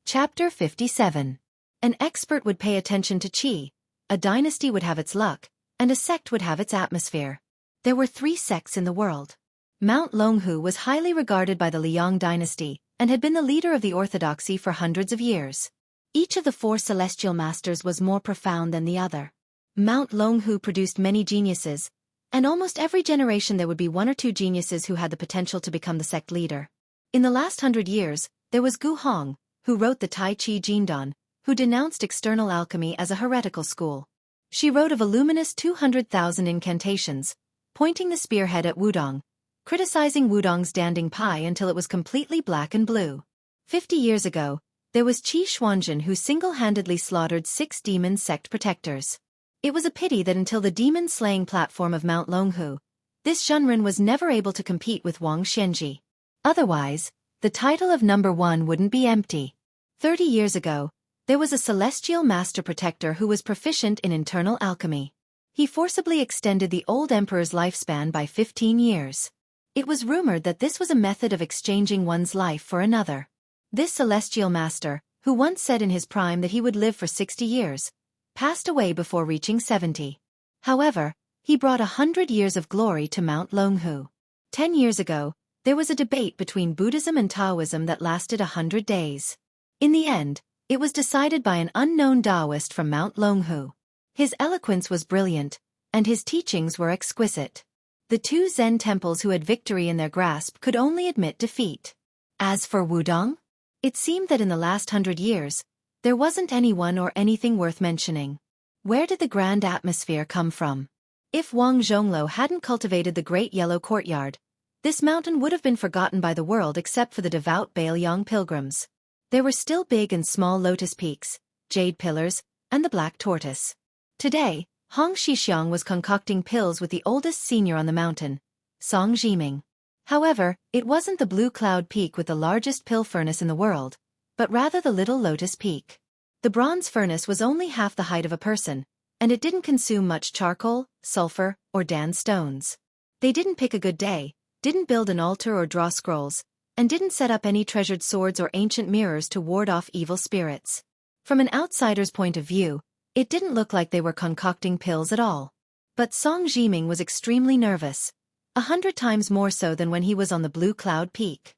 Chapter 57. An expert would pay attention to qi, a dynasty would have its luck, and a sect would have its atmosphere. There were 3 sects in the world. Mount Longhu was highly regarded by the Liang dynasty, and had been the leader of the orthodoxy for hundreds of years. Each of the 4 celestial masters was more profound than the other. Mount Longhu produced many geniuses, and almost every generation there would be 1 or 2 geniuses who had the potential to become the sect leader. In the last 100 years, there was Gu Hong, who wrote the Tai Chi Jindan, who denounced external alchemy as a heretical school. She wrote a voluminous 200,000 incantations, pointing the spearhead at Wudong, criticizing Wudong's Danding Pai until it was completely black and blue. 50 years ago, there was Qi Xuanjun who single-handedly slaughtered 6 demon sect protectors. It was a pity that until the demon-slaying platform of Mount Longhu, this Zhenren was never able to compete with Wang Xianji. Otherwise, the title of number 1 wouldn't be empty. 30 years ago, there was a celestial master protector who was proficient in internal alchemy. He forcibly extended the old emperor's lifespan by 15 years. It was rumored that this was a method of exchanging one's life for another. This celestial master, who once said in his prime that he would live for 60 years, passed away before reaching 70. However, he brought 100 years of glory to Mount Longhu. 10 years ago, there was a debate between Buddhism and Taoism that lasted 100 days. In the end, it was decided by an unknown Taoist from Mount Longhu. His eloquence was brilliant, and his teachings were exquisite. The 2 Zen temples who had victory in their grasp could only admit defeat. As for Wudong, it seemed that in the last 100 years, there wasn't anyone or anything worth mentioning. Where did the grand atmosphere come from? If Wang Zhongluo hadn't cultivated the Great Yellow Courtyard, this mountain would have been forgotten by the world except for the devout Bailiang pilgrims. There were still big and small lotus peaks, jade pillars, and the black tortoise. Today, Hong Xixiang was concocting pills with the oldest senior on the mountain, Song Jiming. However, it wasn't the Blue Cloud Peak with the largest pill furnace in the world, but rather the Little Lotus Peak. The bronze furnace was only half the height of a person, and it didn't consume much charcoal, sulfur, or Dan stones. They didn't pick a good day, didn't build an altar or draw scrolls, and didn't set up any treasured swords or ancient mirrors to ward off evil spirits. From an outsider's point of view, it didn't look like they were concocting pills at all. But Song Jiming was extremely nervous, 100 times more so than when he was on the Blue Cloud Peak.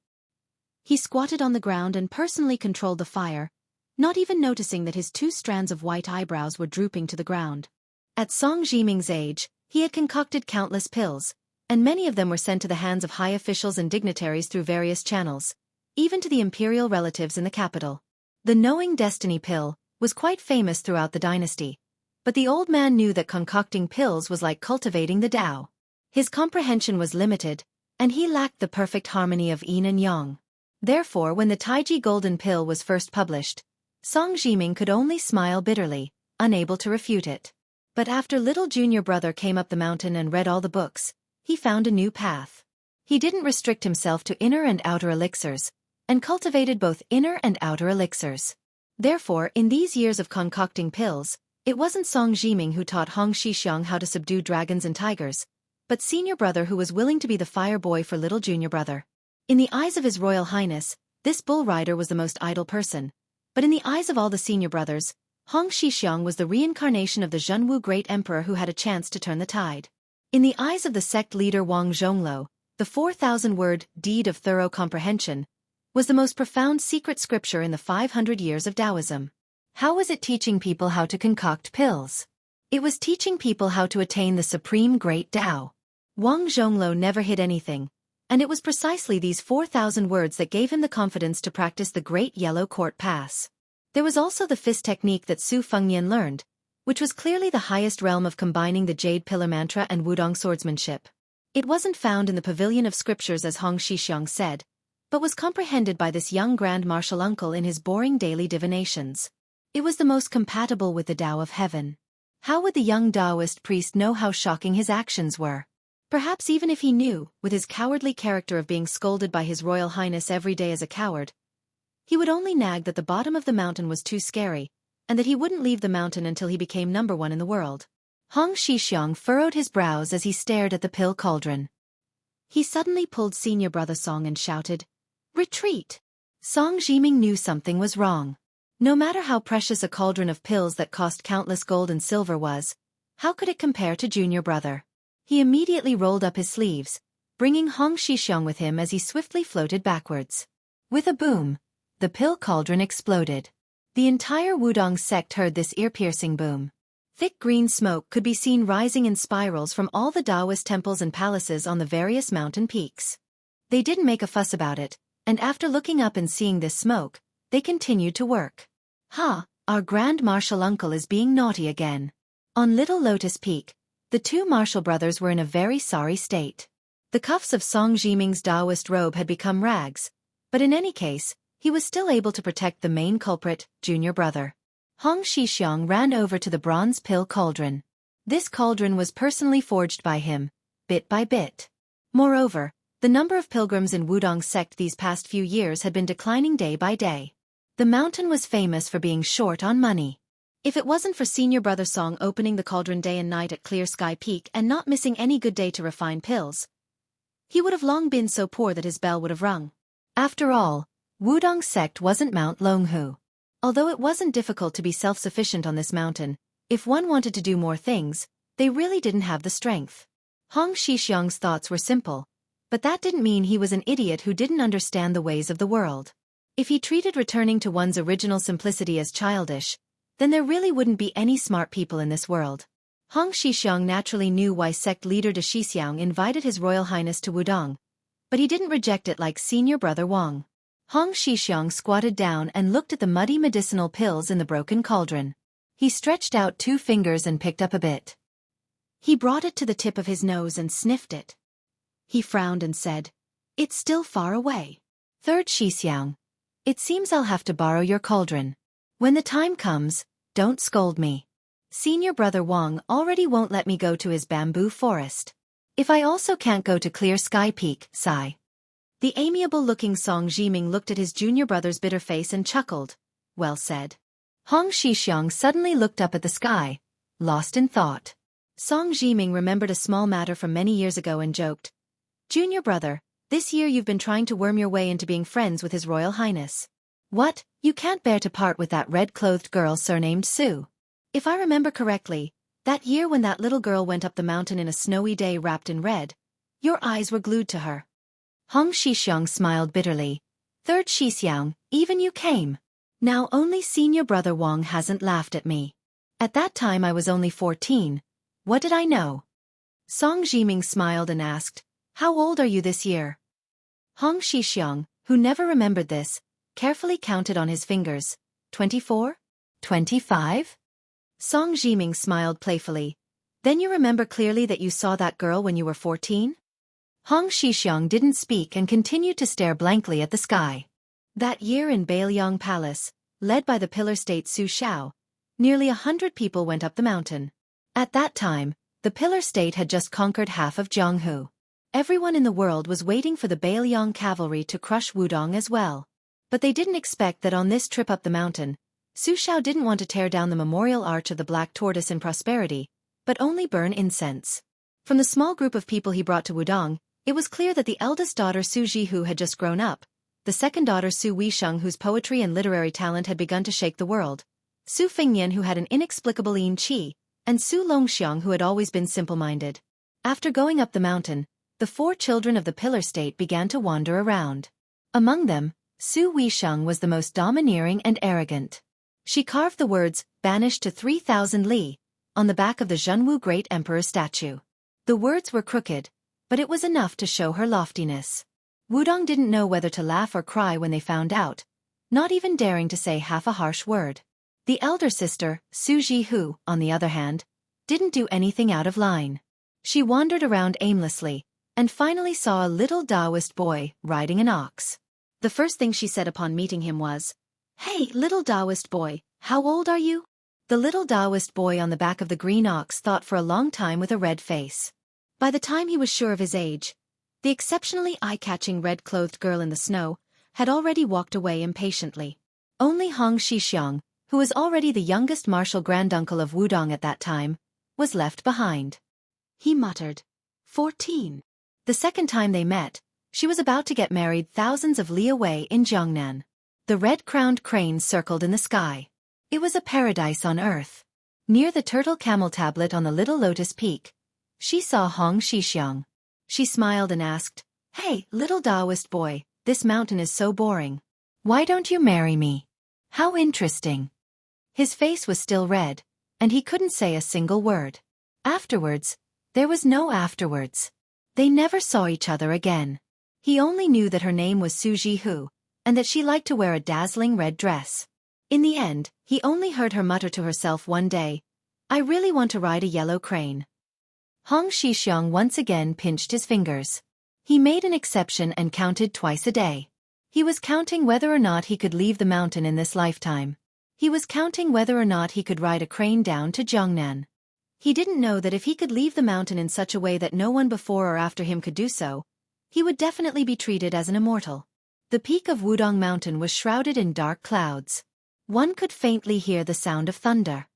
He squatted on the ground and personally controlled the fire, not even noticing that his 2 strands of white eyebrows were drooping to the ground. At Song Jiming's age, he had concocted countless pills, and many of them were sent to the hands of high officials and dignitaries through various channels, even to the imperial relatives in the capital. The Knowing Destiny pill was quite famous throughout the dynasty, but the old man knew that concocting pills was like cultivating the Tao. His comprehension was limited, and he lacked the perfect harmony of yin and yang. Therefore, when the Taiji Golden Pill was first published, Song Jiming could only smile bitterly, unable to refute it. But after little junior brother came up the mountain and read all the books, he found a new path. He didn't restrict himself to inner and outer elixirs, and cultivated both inner and outer elixirs. Therefore, in these years of concocting pills, it wasn't Song Jiming who taught Hong Xixiang how to subdue dragons and tigers, but senior brother who was willing to be the fire boy for little junior brother. In the eyes of His Royal Highness, this bull rider was the most idle person, but in the eyes of all the senior brothers, Hong Xixiang was the reincarnation of the Jianghu great emperor who had a chance to turn the tide. In the eyes of the sect leader Wang Zhongluo, the 4,000-word Deed of Thorough Comprehension was the most profound secret scripture in the 500 years of Taoism. How was it teaching people how to concoct pills? It was teaching people how to attain the supreme great Tao. Wang Zhongluo never hid anything, and it was precisely these 4,000 words that gave him the confidence to practice the Great Yellow Court Pass. There was also the fist technique that Su Fengnian learned, which was clearly the highest realm of combining the Jade Pillar Mantra and Wudong swordsmanship. It wasn't found in the Pavilion of Scriptures as Hong Xixiang said, but was comprehended by this young Grand Marshal uncle in his boring daily divinations. It was the most compatible with the Tao of heaven. How would the young Taoist priest know how shocking his actions were? Perhaps even if he knew, with his cowardly character of being scolded by His Royal Highness every day as a coward, he would only nag that the bottom of the mountain was too scary, and that he wouldn't leave the mountain until he became number 1 in the world. Hong Xixiang furrowed his brows as he stared at the pill cauldron. He suddenly pulled senior brother Song and shouted, "Retreat!" Song Jiming knew something was wrong. No matter how precious a cauldron of pills that cost countless gold and silver was, how could it compare to junior brother? He immediately rolled up his sleeves, bringing Hong Xixiang with him as he swiftly floated backwards. With a boom, the pill cauldron exploded. The entire Wudong sect heard this ear-piercing boom. Thick green smoke could be seen rising in spirals from all the Taoist temples and palaces on the various mountain peaks. They didn't make a fuss about it, and after looking up and seeing this smoke, they continued to work. Our Grand Marshal uncle is being naughty again. On Little Lotus Peak, the two Marshal brothers were in a very sorry state. The cuffs of Song Jiming's Taoist robe had become rags, but in any case, he was still able to protect the main culprit, junior brother. Hong Xixiang ran over to the bronze pill cauldron. This cauldron was personally forged by him, bit by bit. Moreover, the number of pilgrims in Wudong sect these past few years had been declining day by day. The mountain was famous for being short on money. If it wasn't for senior brother Song opening the cauldron day and night at Clear Sky Peak and not missing any good day to refine pills, he would have long been so poor that his bell would have rung. After all, Wudong sect wasn't Mount Longhu. Although it wasn't difficult to be self-sufficient on this mountain, if one wanted to do more things, they really didn't have the strength. Hong Xixiang's thoughts were simple, but that didn't mean he was an idiot who didn't understand the ways of the world. If he treated returning to one's original simplicity as childish, then there really wouldn't be any smart people in this world. Hong Xixiang naturally knew why sect leader de Xixiang invited His Royal Highness to Wudong, but he didn't reject it like senior brother Wang. Hong Xixiang squatted down and looked at the muddy medicinal pills in the broken cauldron. He stretched out 2 fingers and picked up a bit. He brought it to the tip of his nose and sniffed it. He frowned and said, "It's still far away. Third Xixiang, it seems I'll have to borrow your cauldron. When the time comes, don't scold me. Senior brother Wang already won't let me go to his bamboo forest. If I also can't go to Clear Sky Peak, sigh." The amiable-looking Song Jiming looked at his junior brother's bitter face and chuckled. Well said. Hong Xixiang suddenly looked up at the sky, lost in thought. Song Jiming remembered a small matter from many years ago and joked, "Junior brother, this year you've been trying to worm your way into being friends with His Royal Highness. What, you can't bear to part with that red-clothed girl surnamed Sue? If I remember correctly, that year when that little girl went up the mountain in a snowy day wrapped in red, your eyes were glued to her." Hong Xixiang smiled bitterly. "Third Xixiang, even you came. Now only senior brother Wang hasn't laughed at me. At that time I was only 14. What did I know?" Song Jiming smiled and asked, "How old are you this year?" Hong Xixiang, who never remembered this, carefully counted on his fingers. 24? 25? Song Jiming smiled playfully. "Then you remember clearly that you saw that girl when you were 14? Hong Xixiang didn't speak and continued to stare blankly at the sky. That year in Bailiang Palace, led by the pillar state Su Xiao, nearly 100 people went up the mountain. At that time, the pillar state had just conquered half of Jianghu. Everyone in the world was waiting for the Bailiang cavalry to crush Wudong as well. But they didn't expect that on this trip up the mountain, Su Xiao didn't want to tear down the memorial arch of the Black Tortoise in prosperity, but only burn incense. From the small group of people he brought to Wudong, it was clear that the eldest daughter Su Jihu had just grown up, the second daughter Su Weisheng whose poetry and literary talent had begun to shake the world, Su Fingnian who had an inexplicable yin qi, and Su Longxiang who had always been simple-minded. After going up the mountain, the 4 children of the pillar state began to wander around. Among them, Su Weisheng was the most domineering and arrogant. She carved the words, "Banished to 3,000 li," on the back of the Jianghu Great Emperor statue. The words were crooked, but it was enough to show her loftiness. Wudong didn't know whether to laugh or cry when they found out, not even daring to say half a harsh word. The elder sister, Su Jihu, on the other hand, didn't do anything out of line. She wandered around aimlessly, and finally saw a little Taoist boy riding an ox. The first thing she said upon meeting him was, "Hey, little Taoist boy, how old are you?" The little Taoist boy on the back of the green ox thought for a long time with a red face. By the time he was sure of his age, the exceptionally eye-catching red-clothed girl in the snow had already walked away impatiently. Only Hong Xixiang, who was already the youngest martial granduncle of Wudong at that time, was left behind. He muttered, 14. The second time they met, she was about to get married thousands of li away in Jiangnan. The red-crowned cranes circled in the sky. It was a paradise on earth. Near the turtle camel tablet on the little lotus peak, she saw Hong Xixiang. She smiled and asked, "Hey, little Taoist boy, this mountain is so boring. Why don't you marry me? How interesting." His face was still red, and he couldn't say a single word. Afterwards, there was no afterwards. They never saw each other again. He only knew that her name was Su Jihu, and that she liked to wear a dazzling red dress. In the end, he only heard her mutter to herself one day, "I really want to ride a yellow crane." Hong Xixiang once again pinched his fingers. He made an exception and counted twice a day. He was counting whether or not he could leave the mountain in this lifetime. He was counting whether or not he could ride a crane down to Jiangnan. He didn't know that if he could leave the mountain in such a way that no one before or after him could do so, he would definitely be treated as an immortal. The peak of Wudong Mountain was shrouded in dark clouds. One could faintly hear the sound of thunder.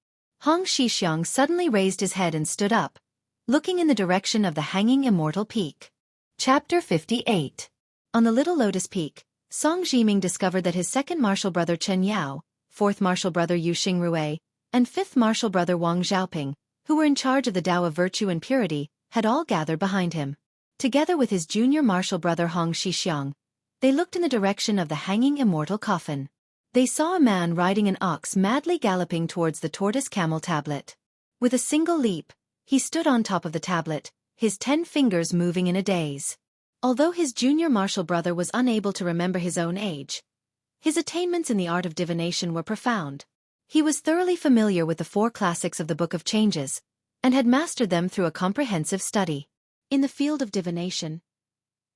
Hong Xixiang suddenly raised his head and stood up, looking in the direction of the hanging immortal peak. Chapter 58. On the little lotus peak, Song Jiming discovered that his second martial brother Chen Yao, fourth martial brother Yu Xingrui, and fifth martial brother Wang Xiaoping, who were in charge of the Tao of virtue and purity, had all gathered behind him. Together with his junior martial brother Hong Xixiang, they looked in the direction of the hanging immortal coffin. They saw a man riding an ox madly galloping towards the tortoise camel tablet. With a single leap, he stood on top of the tablet, his 10 fingers moving in a daze. Although his junior martial brother was unable to remember his own age, his attainments in the art of divination were profound. He was thoroughly familiar with the 4 classics of the Book of Changes, and had mastered them through a comprehensive study. In the field of divination,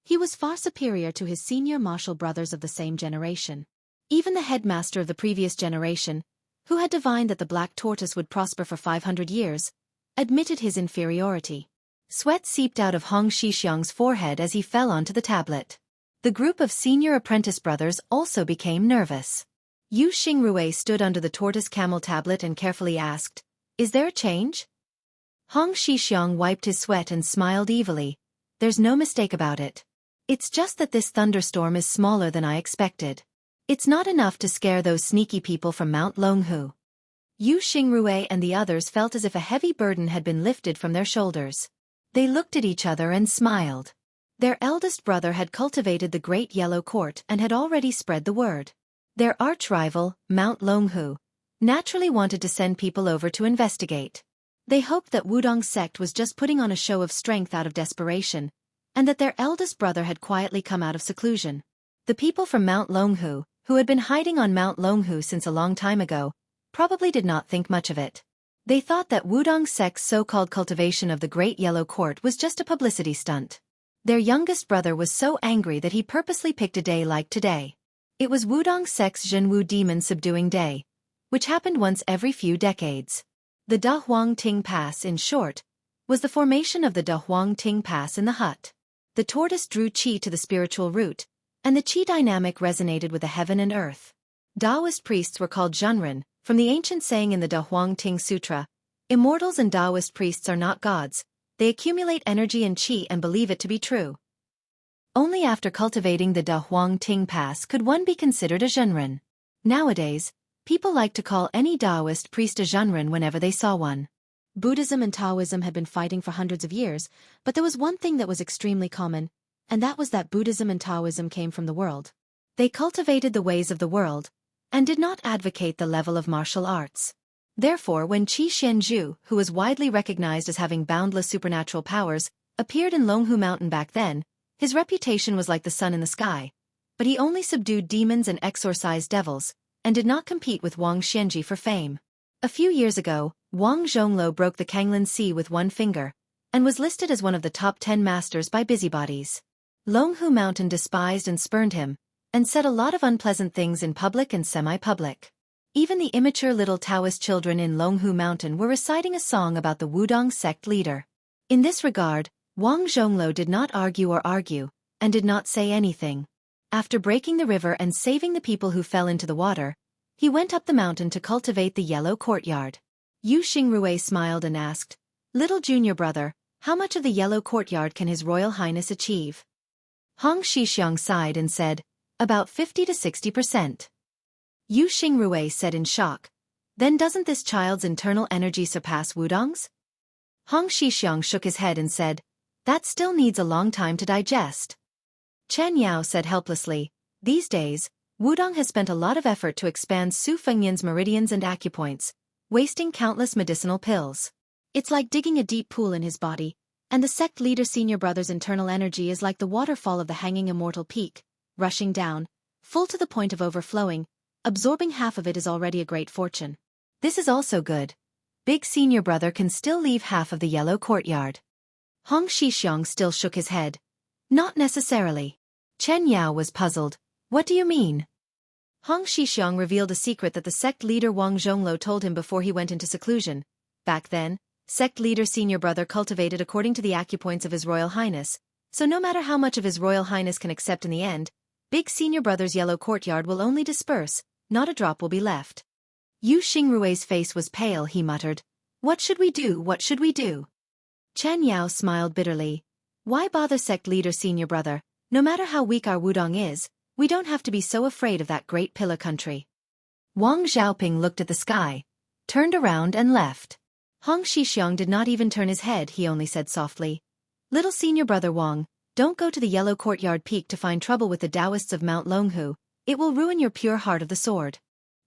he was far superior to his senior martial brothers of the same generation. Even the headmaster of the previous generation, who had divined that the black tortoise would prosper for 500 years, admitted his inferiority. Sweat seeped out of Hong Xixiang's forehead as he fell onto the tablet. The group of senior apprentice brothers also became nervous. Yu Xingrui stood under the tortoise camel tablet and carefully asked, "Is there a change?" Hong Xixiang wiped his sweat and smiled evilly. "There's no mistake about it. It's just that this thunderstorm is smaller than I expected. It's not enough to scare those sneaky people from Mount Longhu." Yu Xingrui and the others felt as if a heavy burden had been lifted from their shoulders. They looked at each other and smiled. Their eldest brother had cultivated the Great Yellow Court and had already spread the word. Their arch-rival, Mount Longhu, naturally wanted to send people over to investigate. They hoped that Wudong's sect was just putting on a show of strength out of desperation, and that their eldest brother had quietly come out of seclusion. The people from Mount Longhu, who had been hiding on Mount Longhu since a long time ago, probably did not think much of it. They thought that Wudong sect's so-called cultivation of the Great Yellow Court was just a publicity stunt. Their youngest brother was so angry that he purposely picked a day like today. It was Wudong sect's Zhenwu Demon Subduing Day, which happened once every few decades. The Da Huang Ting Pass, in short, was the formation of the Da Huang Ting Pass in the hut. The tortoise drew qi to the spiritual root, and the qi dynamic resonated with the heaven and earth. Taoist priests were called Zhenren, from the ancient saying in the Da Huang Ting Sutra, "Immortals and Taoist priests are not gods, they accumulate energy and qi and believe it to be true." Only after cultivating the Da Huang Ting Pass could one be considered a Zhenren. Nowadays, people like to call any Taoist priest a Zhenren whenever they saw one. Buddhism and Taoism had been fighting for hundreds of years, but there was one thing that was extremely common, and that was that Buddhism and Taoism came from the world. They cultivated the ways of the world, and did not advocate the level of martial arts. Therefore, when Qi Xianzhu, who was widely recognized as having boundless supernatural powers, appeared in Longhu Mountain back then, his reputation was like the sun in the sky, but he only subdued demons and exorcised devils, and did not compete with Wang Xianji for fame. A few years ago, Wang Zhonglo broke the Kanglin Sea with one finger, and was listed as one of the top 10 masters by busybodies. Longhu Mountain despised and spurned him, and said a lot of unpleasant things in public and semi-public. Even the immature little Taoist children in Longhu Mountain were reciting a song about the Wudong sect leader. In this regard, Wang Zhonglo did not argue, and did not say anything. After breaking the river and saving the people who fell into the water, he went up the mountain to cultivate the yellow courtyard. Yu Xingrui smiled and asked, "Little junior brother, how much of the yellow courtyard can His Royal Highness achieve?" Hong Xixiang sighed and said, "About 50 to 60%. Yu Xingrui said in shock. Then doesn't this child's internal energy surpass Wudong's? Hong Xixiang shook his head and said, that still needs a long time to digest. Chen Yao said helplessly, these days, Wudong has spent a lot of effort to expand Su Fengyan's meridians and acupoints, wasting countless medicinal pills. It's like digging a deep pool in his body, and the sect leader senior brother's internal energy is like the waterfall of the hanging immortal peak, rushing down, full to the point of overflowing. Absorbing half of it is already a great fortune. This is also good. Big senior brother can still leave half of the yellow courtyard. Hong Xixiang still shook his head. Not necessarily. Chen Yao was puzzled. What do you mean? Hong Xixiang revealed a secret that the sect leader Wang Zhonglo told him before he went into seclusion. Back then, sect leader senior brother cultivated according to the acupoints of His Royal Highness, so no matter how much of His Royal Highness can accept in the end, big senior brother's yellow courtyard will only disperse, not a drop will be left. Yu Xingrui's face was pale. He muttered, what should we do, what should we do? Chen Yao smiled bitterly. Why bother sect leader senior brother? No matter how weak our Wudong is, we don't have to be so afraid of that great pillar country. Wang Xiaoping looked at the sky, turned around and left. Hong Xixiang did not even turn his head. He only said softly, little senior brother Wang, don't go to the yellow courtyard peak to find trouble with the Taoists of Mount Longhu. It will ruin your pure heart of the sword.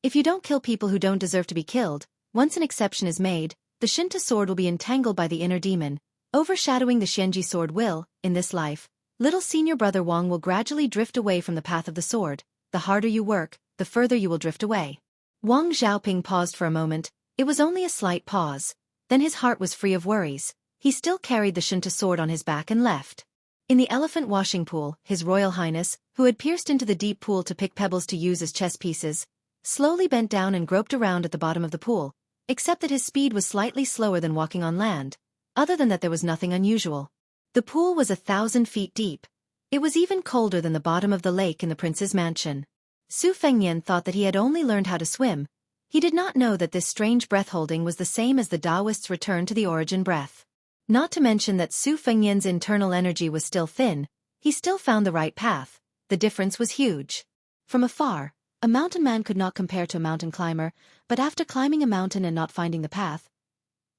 If you don't kill people who don't deserve to be killed, once an exception is made, the Shinta sword will be entangled by the inner demon, overshadowing the Xianxia sword will, in this life, little senior brother Wang will gradually drift away from the path of the sword. The harder you work, the further you will drift away. Wang Xiaoping paused for a moment. It was only a slight pause. Then his heart was free of worries. He still carried the Shinta sword on his back and left. In the elephant washing pool, His Royal Highness, who had pierced into the deep pool to pick pebbles to use as chess pieces, slowly bent down and groped around at the bottom of the pool, except that his speed was slightly slower than walking on land. Other than that there was nothing unusual. The pool was 1,000 feet deep. It was even colder than the bottom of the lake in the prince's mansion. Su Fengyan thought that he had only learned how to swim. He did not know that this strange breath-holding was the same as the Taoists' return to the origin breath. Not to mention that Su Fengyan's internal energy was still thin, he still found the right path. The difference was huge. From afar, a mountain man could not compare to a mountain climber, but after climbing a mountain and not finding the path,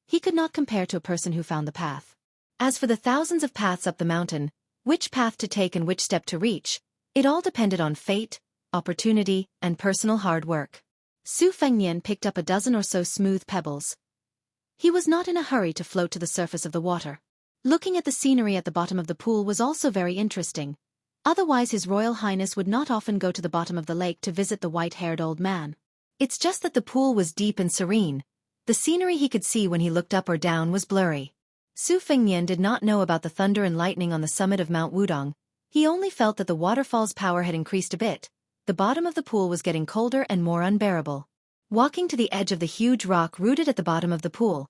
he could not compare to a person who found the path. As for the thousands of paths up the mountain, which path to take and which step to reach, it all depended on fate, opportunity, and personal hard work. Su Fengyan picked up a dozen or so smooth pebbles. He was not in a hurry to float to the surface of the water. Looking at the scenery at the bottom of the pool was also very interesting. Otherwise His Royal Highness would not often go to the bottom of the lake to visit the white-haired old man. It's just that the pool was deep and serene. The scenery he could see when he looked up or down was blurry. Su Fengyan did not know about the thunder and lightning on the summit of Mount Wudong. He only felt that the waterfall's power had increased a bit. The bottom of the pool was getting colder and more unbearable. Walking to the edge of the huge rock rooted at the bottom of the pool,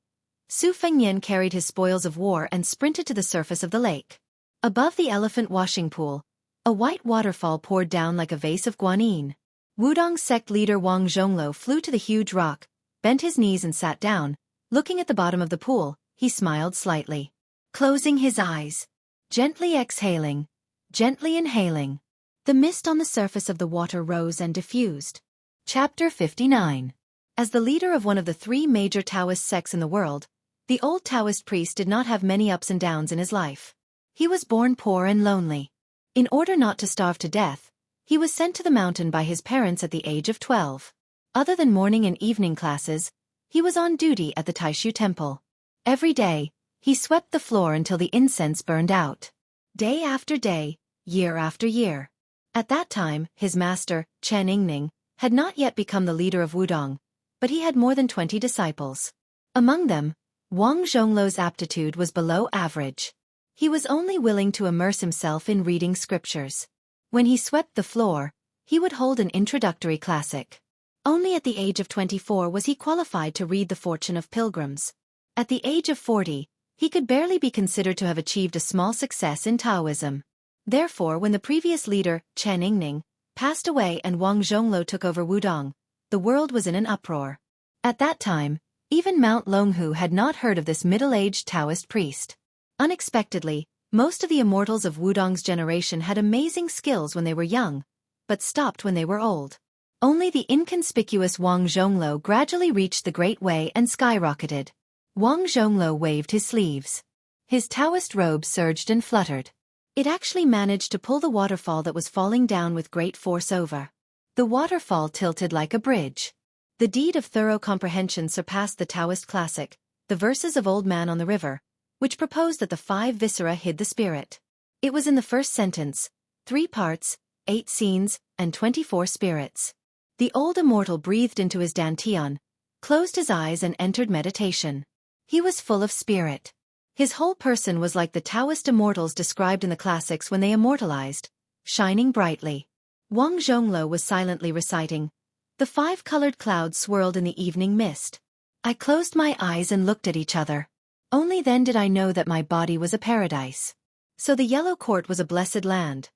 Su Fengyan carried his spoils of war and sprinted to the surface of the lake. Above the elephant washing pool, a white waterfall poured down like a vase of guanine. Wudong's sect leader Wang Zhonglo flew to the huge rock, bent his knees and sat down. Looking at the bottom of the pool, he smiled slightly. Closing his eyes, gently exhaling, gently inhaling, the mist on the surface of the water rose and diffused. Chapter 59. As the leader of one of the three major Taoist sects in the world, the old Taoist priest did not have many ups and downs in his life. He was born poor and lonely. In order not to starve to death, he was sent to the mountain by his parents at the age of 12. Other than morning and evening classes, he was on duty at the Taishu temple. Every day, he swept the floor until the incense burned out. Day after day, year after year. At that time, his master, Chen Yingning, had not yet become the leader of Wudong, but he had more than 20 disciples. Among them, Wang Zhonglo's aptitude was below average. He was only willing to immerse himself in reading scriptures. When he swept the floor, he would hold an introductory classic. Only at the age of 24 was he qualified to read The Fortune of Pilgrims. At the age of 40, he could barely be considered to have achieved a small success in Taoism. Therefore, when the previous leader, Chen Yingning, passed away and Wang Zhonglo took over Wudong, the world was in an uproar. At that time, even Mount Longhu had not heard of this middle-aged Taoist priest. Unexpectedly, most of the immortals of Wudong's generation had amazing skills when they were young, but stopped when they were old. Only the inconspicuous Wang Zhonglo gradually reached the Great Way and skyrocketed. Wang Zhonglo waved his sleeves. His Taoist robe surged and fluttered. It actually managed to pull the waterfall that was falling down with great force over. The waterfall tilted like a bridge. The deed of thorough comprehension surpassed the Taoist classic, the verses of Old Man on the River, which proposed that the 5 viscera hid the spirit. It was in the first sentence, 3 parts, 8 scenes, and 24 spirits. The old immortal breathed into his dantian, closed his eyes and entered meditation. He was full of spirit. His whole person was like the Taoist immortals described in the classics when they immortalized, shining brightly. Wang Zhonglo was silently reciting. The 5 colored clouds swirled in the evening mist. I closed my eyes and looked at each other. Only then did I know that my body was a paradise. So the yellow court was a blessed land.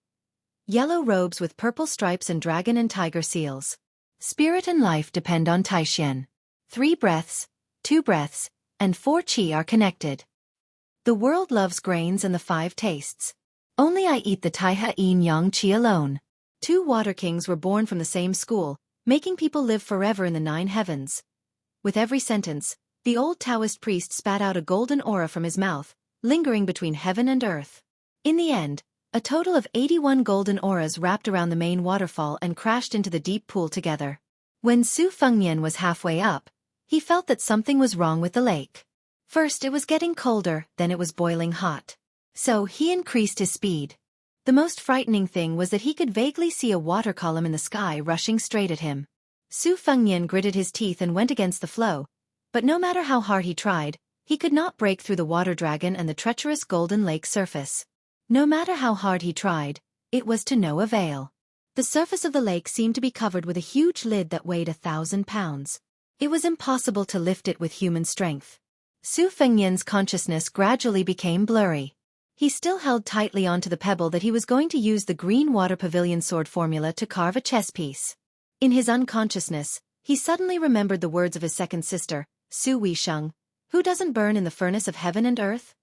Yellow robes with purple stripes and dragon and tiger seals. Spirit and life depend on Taixian. 3 breaths, 2 breaths, and 4 qi are connected. The world loves grains and the 5 tastes. Only I eat the Taiha Yin Yang Qi alone. 2 water kings were born from the same school, making people live forever in the 9 heavens. With every sentence, the old Taoist priest spat out a golden aura from his mouth, lingering between heaven and earth. In the end, a total of 81 golden auras wrapped around the main waterfall and crashed into the deep pool together. When Su Fengnian was halfway up, he felt that something was wrong with the lake. First it was getting colder, then it was boiling hot. So he increased his speed. The most frightening thing was that he could vaguely see a water column in the sky rushing straight at him. Su Fengnian gritted his teeth and went against the flow, but no matter how hard he tried, he could not break through the water dragon and the treacherous golden lake surface. No matter how hard he tried, it was to no avail. The surface of the lake seemed to be covered with a huge lid that weighed 1,000 pounds. It was impossible to lift it with human strength. Su Fengnian's consciousness gradually became blurry. He still held tightly onto the pebble that he was going to use the green water pavilion sword formula to carve a chess piece. In his unconsciousness, he suddenly remembered the words of his second sister, Su Weisheng, who doesn't burn in the furnace of heaven and earth?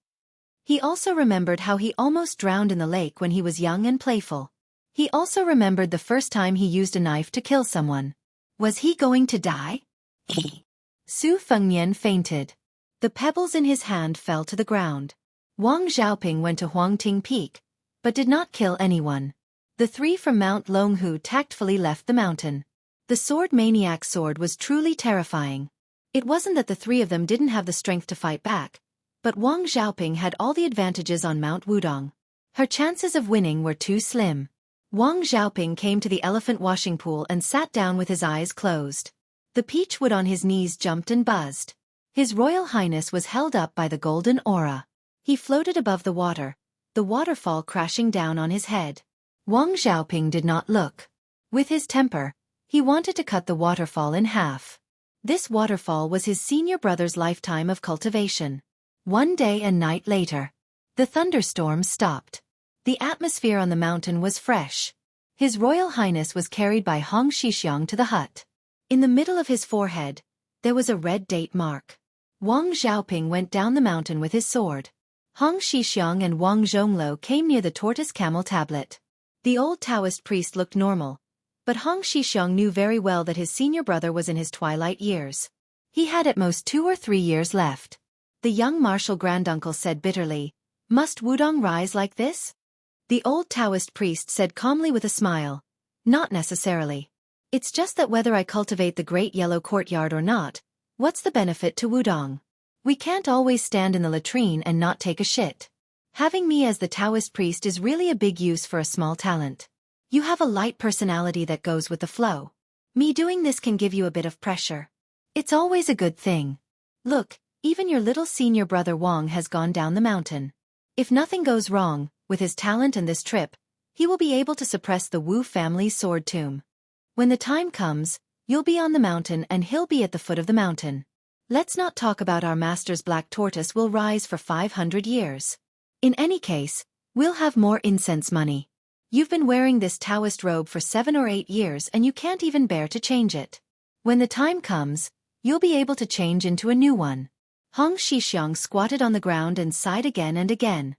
He also remembered how he almost drowned in the lake when he was young and playful. He also remembered the first time he used a knife to kill someone. Was he going to die? Su Fengnian fainted. The pebbles in his hand fell to the ground. Wang Xiaoping went to Huangting Peak, but did not kill anyone. The 3 from Mount Longhu tactfully left the mountain. The sword maniac's sword was truly terrifying. It wasn't that the 3 of them didn't have the strength to fight back, but Wang Xiaoping had all the advantages on Mount Wudong. Her chances of winning were too slim. Wang Xiaoping came to the elephant washing pool and sat down with his eyes closed. The peach wood on his knees jumped and buzzed. His Royal Highness was held up by the golden aura. He floated above the water, the waterfall crashing down on his head. Wang Xiaoping did not look. With his temper, he wanted to cut the waterfall in half. This waterfall was his senior brother's lifetime of cultivation. 1 day and night later, the thunderstorm stopped. The atmosphere on the mountain was fresh. His Royal Highness was carried by Hong Xixiang to the hut. In the middle of his forehead, there was a red date mark. Wang Xiaoping went down the mountain with his sword. Hong Xixiang and Wang Zhonglo came near the tortoise camel tablet. The old Taoist priest looked normal, but Hong Xixiang knew very well that his senior brother was in his twilight years. He had at most 2 or 3 years left. The young martial granduncle said bitterly, "Must Wudong rise like this?" The old Taoist priest said calmly with a smile, "Not necessarily. It's just that whether I cultivate the great yellow courtyard or not, what's the benefit to Wudong? We can't always stand in the latrine and not take a shit. Having me as the Taoist priest is really a big use for a small talent. You have a light personality that goes with the flow. Me doing this can give you a bit of pressure. It's always a good thing. Look, even your little senior brother Wang has gone down the mountain. If nothing goes wrong, with his talent and this trip, he will be able to suppress the Wu family's sword tomb. When the time comes, you'll be on the mountain and he'll be at the foot of the mountain. Let's not talk about our master's black tortoise will rise for 500 years. In any case, we'll have more incense money. You've been wearing this Taoist robe for 7 or 8 years and you can't even bear to change it. When the time comes, you'll be able to change into a new one." Hong Xixiang squatted on the ground and sighed again and again.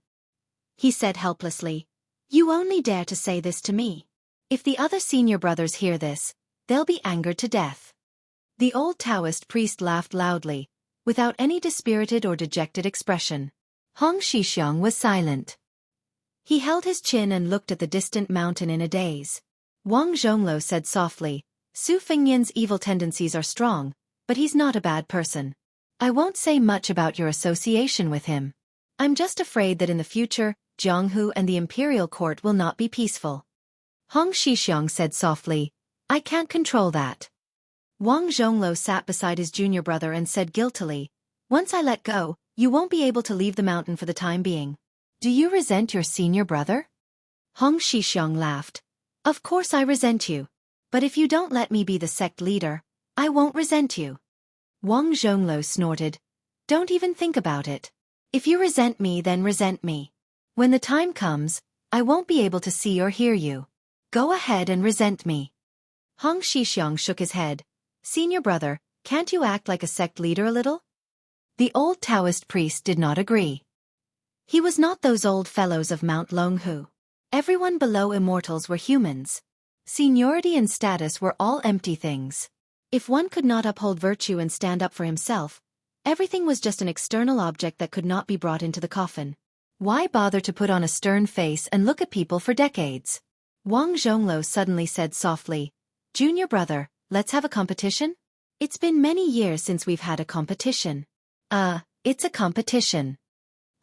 He said helplessly, "You only dare to say this to me. If the other senior brothers hear this, they'll be angered to death. The old Taoist priest laughed loudly, without any dispirited or dejected expression. Hong Xixiang was silent. He held his chin and looked at the distant mountain in a daze. Wang Zhongluo said softly, Su Fengnian's evil tendencies are strong, but he's not a bad person. I won't say much about your association with him. I'm just afraid that in the future, Jianghu and the imperial court will not be peaceful. Hong Xixiang said softly, I can't control that. Wang Zhongluo sat beside his junior brother and said guiltily, Once I let go, you won't be able to leave the mountain for the time being. Do you resent your senior brother? Hong Xixiang laughed. Of course I resent you. But if you don't let me be the sect leader, I won't resent you. Wang Zhongluo snorted. Don't even think about it. If you resent me, then resent me. When the time comes, I won't be able to see or hear you. Go ahead and resent me. Hong Xixiang shook his head. Senior brother, can't you act like a sect leader a little? The old Taoist priest did not agree. He was not those old fellows of Mount Longhu. Everyone below immortals were humans. Seniority and status were all empty things. If one could not uphold virtue and stand up for himself, everything was just an external object that could not be brought into the coffin. Why bother to put on a stern face and look at people for decades? Wang Zhongluo suddenly said softly, Junior brother, let's have a competition? It's been many years since we've had a competition. It's a competition.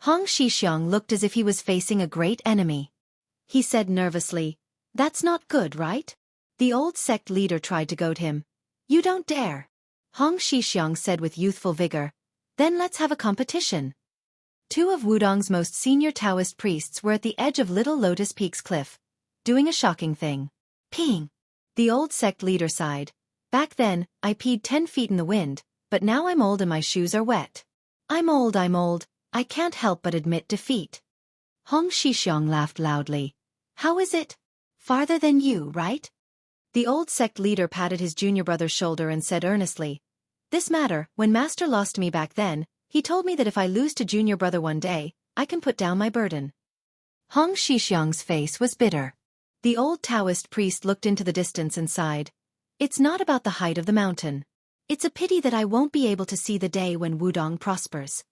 Hong Xixiang looked as if he was facing a great enemy. He said nervously, That's not good, right? The old sect leader tried to goad him. You don't dare. Hong Xixiang said with youthful vigor, Then let's have a competition. Two of Wudong's most senior Taoist priests were at the edge of Little Lotus Peak's cliff, doing a shocking thing. Ping! The old sect leader sighed. Back then, I peed 10 feet in the wind, but now I'm old and my shoes are wet. I'm old, I can't help but admit defeat. Hong Xixiang laughed loudly. How is it? Farther than you, right? The old sect leader patted his junior brother's shoulder and said earnestly, This matter, when Master lost me back then, he told me that if I lose to junior brother one day, I can put down my burden. Hong Xixiang's face was bitter. The old Taoist priest looked into the distance and sighed. It's not about the height of the mountain. It's a pity that I won't be able to see the day when Wudong prospers.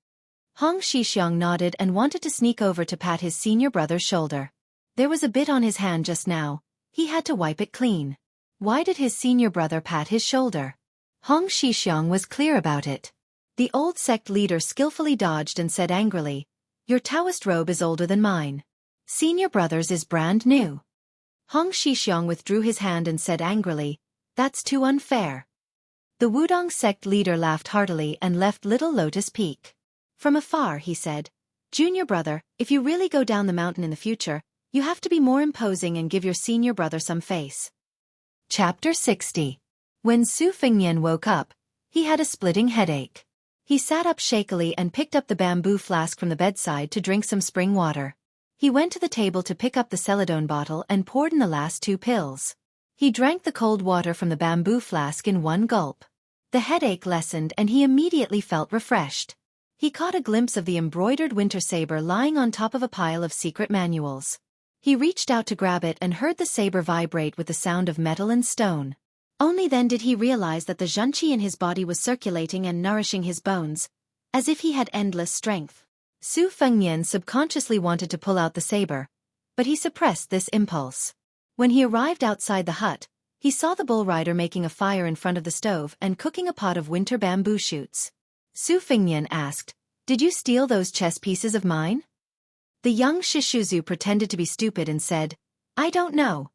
Hong Xixiang nodded and wanted to sneak over to pat his senior brother's shoulder. There was a bit on his hand just now. He had to wipe it clean. Why did his senior brother pat his shoulder? Hong Xixiang was clear about it. The old sect leader skillfully dodged and said angrily, Your Taoist robe is older than mine. Senior brother's is brand new. Hong Xixiang withdrew his hand and said angrily, That's too unfair. The Wudong sect leader laughed heartily and left Little Lotus Peak. From afar he said, Junior brother, if you really go down the mountain in the future, you have to be more imposing and give your senior brother some face. Chapter 60. When Su Fengnian woke up, he had a splitting headache. He sat up shakily and picked up the bamboo flask from the bedside to drink some spring water. He went to the table to pick up the celadone bottle and poured in the last 2 pills. He drank the cold water from the bamboo flask in one gulp. The headache lessened and he immediately felt refreshed. He caught a glimpse of the embroidered winter saber lying on top of a pile of secret manuals. He reached out to grab it and heard the saber vibrate with the sound of metal and stone. Only then did he realize that the zhenqi in his body was circulating and nourishing his bones, as if he had endless strength. Su Fengnian subconsciously wanted to pull out the saber, but he suppressed this impulse. When he arrived outside the hut, he saw the bull rider making a fire in front of the stove and cooking a pot of winter bamboo shoots. Su Fengnian asked, Did you steal those chess pieces of mine? The young Shishuzu pretended to be stupid and said, I don't know.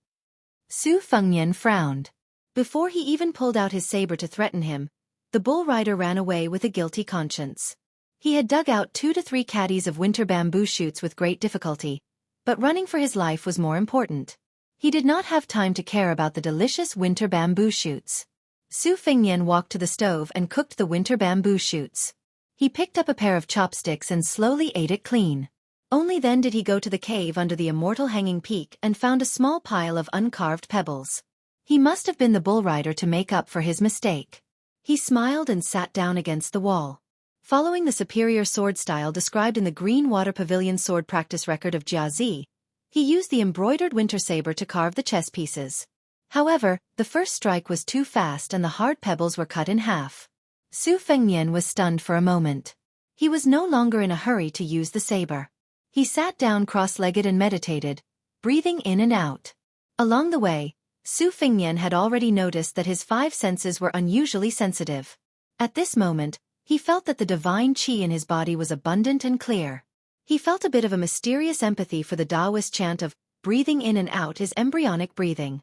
Su Fengnian frowned. Before he even pulled out his saber to threaten him, the bull rider ran away with a guilty conscience. He had dug out 2 to 3 caddies of winter bamboo shoots with great difficulty, but running for his life was more important. He did not have time to care about the delicious winter bamboo shoots. Su Fengnian walked to the stove and cooked the winter bamboo shoots. He picked up a pair of chopsticks and slowly ate it clean. Only then did he go to the cave under the immortal hanging peak and found a small pile of uncarved pebbles. He must have been the bull rider to make up for his mistake. He smiled and sat down against the wall. Following the superior sword style described in the Green Water Pavilion sword practice record of Jiazi, he used the embroidered winter saber to carve the chess pieces. However, the first strike was too fast and the hard pebbles were cut in half. Su Fengnian was stunned for a moment. He was no longer in a hurry to use the saber. He sat down cross-legged and meditated, breathing in and out. Along the way, Su Fengnian had already noticed that his 5 senses were unusually sensitive. At this moment, he felt that the divine qi in his body was abundant and clear. He felt a bit of a mysterious empathy for the Taoist chant of breathing in and out is embryonic breathing.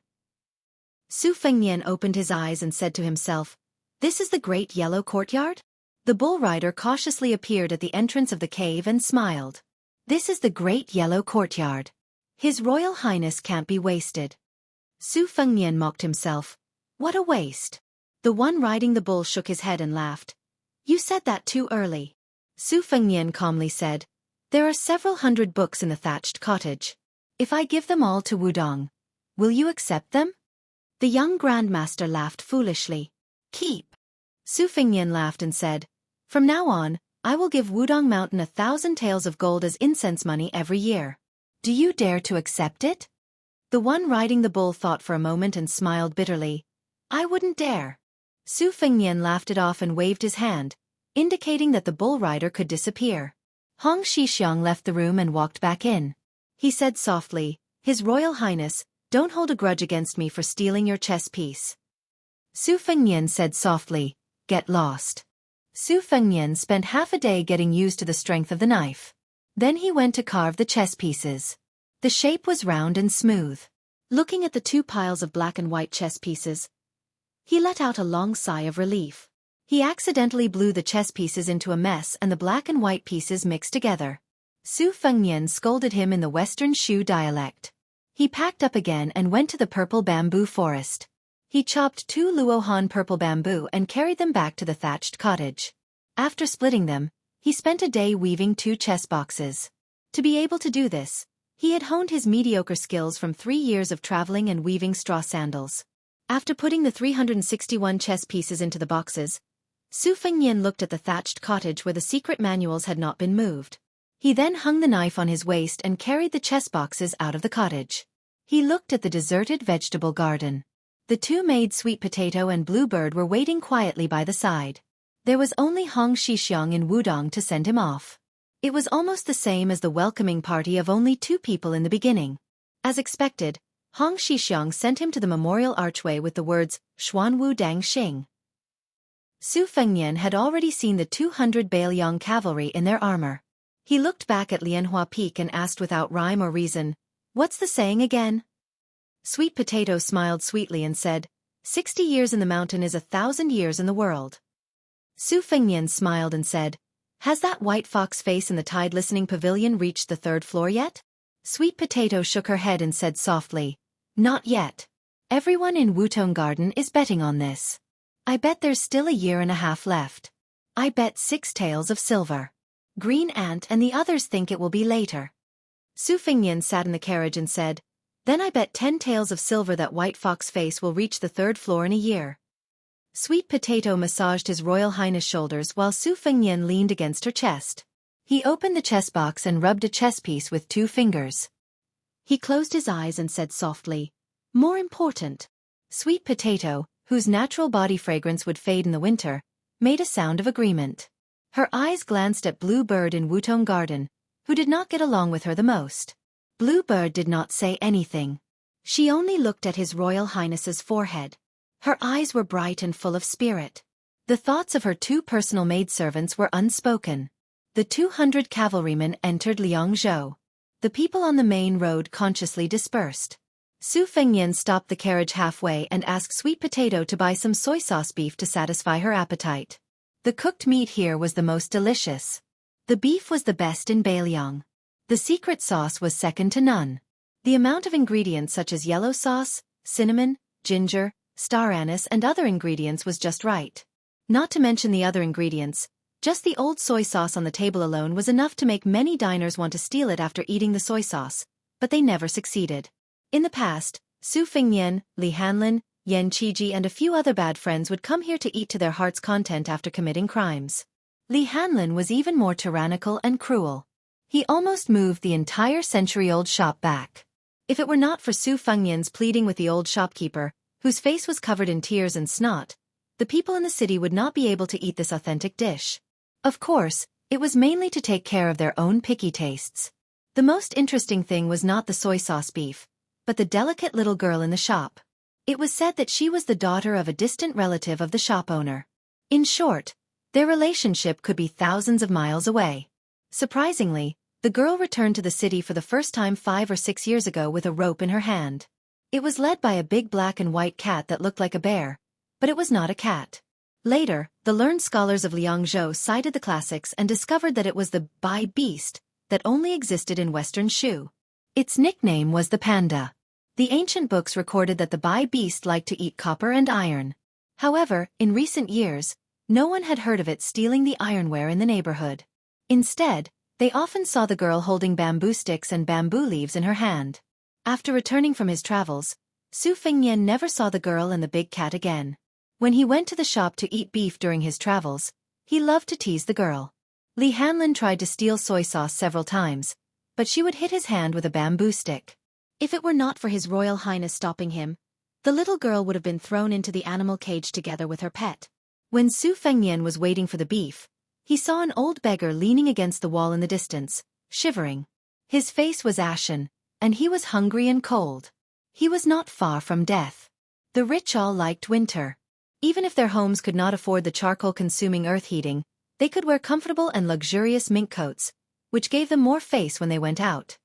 Su Fengnian opened his eyes and said to himself, "This is the great yellow courtyard?" The bull rider cautiously appeared at the entrance of the cave and smiled. "This is the great yellow courtyard. His Royal Highness can't be wasted." Su Fengnian mocked himself. What a waste. The one riding the bull shook his head and laughed. "You said that too early." Su Fengnian calmly said, "There are several hundred books in the thatched cottage. If I give them all to Wudong, will you accept them?" The young grandmaster laughed foolishly. "Keep." Su Fengnian laughed and said, "From now on, I will give Wudong Mountain 1,000 taels of gold as incense money every year. Do you dare to accept it?" The one riding the bull thought for a moment and smiled bitterly. "I wouldn't dare." Su Fengnian laughed it off and waved his hand, indicating that the bull rider could disappear. Hong Xixiang left the room and walked back in. He said softly, "His Royal Highness, don't hold a grudge against me for stealing your chess piece." Su Fengnian said softly, "Get lost." Su Fengnian spent half a day getting used to the strength of the knife. Then he went to carve the chess pieces. The shape was round and smooth. Looking at the 2 piles of black and white chess pieces, he let out a long sigh of relief. He accidentally blew the chess pieces into a mess and the black and white pieces mixed together. Su Fengnian scolded him in the Western Shu dialect. He packed up again and went to the purple bamboo forest. He chopped 2 Luohan purple bamboo and carried them back to the thatched cottage. After splitting them, he spent a day weaving 2 chess boxes. To be able to do this, he had honed his mediocre skills from 3 years of traveling and weaving straw sandals. After putting the 361 chess pieces into the boxes, Su Fengnian looked at the thatched cottage where the secret manuals had not been moved. He then hung the knife on his waist and carried the chess boxes out of the cottage. He looked at the deserted vegetable garden. The 2 maids Sweet Potato and Bluebird were waiting quietly by the side. There was only Hong Xixiang in Wudong to send him off. It was almost the same as the welcoming party of only 2 people in the beginning. As expected, Hong Xixiang sent him to the memorial archway with the words, "Xuanwu Dang Xing." Su Fengnian had already seen the 200 Bailiang cavalry in their armor. He looked back at Lianhua Peak and asked without rhyme or reason, "What's the saying again?" Sweet Potato smiled sweetly and said, 60 years in the mountain is 1,000 years in the world." Su Fengnian smiled and said, "Has that white fox face in the tide listening pavilion reached the 3rd floor yet?" Sweet Potato shook her head and said softly, "Not yet. Everyone in Wutong Garden is betting on this. I bet there's still a year and a half left. I bet 6 taels of silver. Green Ant and the others think it will be later." Su Fengnian sat in the carriage and said, "Then I bet 10 taels of silver that White Fox Face will reach the 3rd floor in a year." Sweet Potato massaged his Royal Highness' shoulders while Su Fengnian leaned against her chest. He opened the chess box and rubbed a chess piece with 2 fingers. He closed his eyes and said softly, "More important." Sweet Potato, whose natural body fragrance would fade in the winter, made a sound of agreement. Her eyes glanced at Bluebird in Wutong Garden, who did not get along with her the most. Bluebird did not say anything. She only looked at His Royal Highness's forehead. Her eyes were bright and full of spirit. The thoughts of her 2 personal maidservants were unspoken. The 200 cavalrymen entered Liangzhou. The people on the main road consciously dispersed. Su Fengnian stopped the carriage halfway and asked Sweet Potato to buy some soy sauce beef to satisfy her appetite. The cooked meat here was the most delicious. The beef was the best in Bailiang. The secret sauce was second to none. The amount of ingredients such as yellow sauce, cinnamon, ginger, star anise and other ingredients was just right. Not to mention the other ingredients, just the old soy sauce on the table alone was enough to make many diners want to steal it after eating the soy sauce, but they never succeeded. In the past, Su Fengnian, Li Hanlin, Yan Qiji and a few other bad friends would come here to eat to their heart's content after committing crimes. Li Hanlin was even more tyrannical and cruel. He almost moved the entire century-old shop back. If it were not for Su Fengnian's pleading with the old shopkeeper, whose face was covered in tears and snot, the people in the city would not be able to eat this authentic dish. Of course, it was mainly to take care of their own picky tastes. The most interesting thing was not the soy sauce beef, but the delicate little girl in the shop. It was said that she was the daughter of a distant relative of the shop owner. In short, their relationship could be thousands of miles away. Surprisingly, the girl returned to the city for the first time 5 or 6 years ago with a rope in her hand. It was led by a big black and white cat that looked like a bear, but it was not a cat. Later, the learned scholars of Jianghu cited the classics and discovered that it was the Bai beast that only existed in western Shu. Its nickname was the panda. The ancient books recorded that the Bai beast liked to eat copper and iron. However, in recent years, no one had heard of it stealing the ironware in the neighborhood. Instead, they often saw the girl holding bamboo sticks and bamboo leaves in her hand. After returning from his travels, Su Fengnian never saw the girl and the big cat again. When he went to the shop to eat beef during his travels, he loved to tease the girl. Li Hanlin tried to steal soy sauce several times, but she would hit his hand with a bamboo stick. If it were not for His Royal Highness stopping him, the little girl would have been thrown into the animal cage together with her pet. When Su Fengnian was waiting for the beef, he saw an old beggar leaning against the wall in the distance, shivering. His face was ashen, and he was hungry and cold. He was not far from death. The rich all liked winter. Even if their homes could not afford the charcoal-consuming earth heating, they could wear comfortable and luxurious mink coats, which gave them more face when they went out.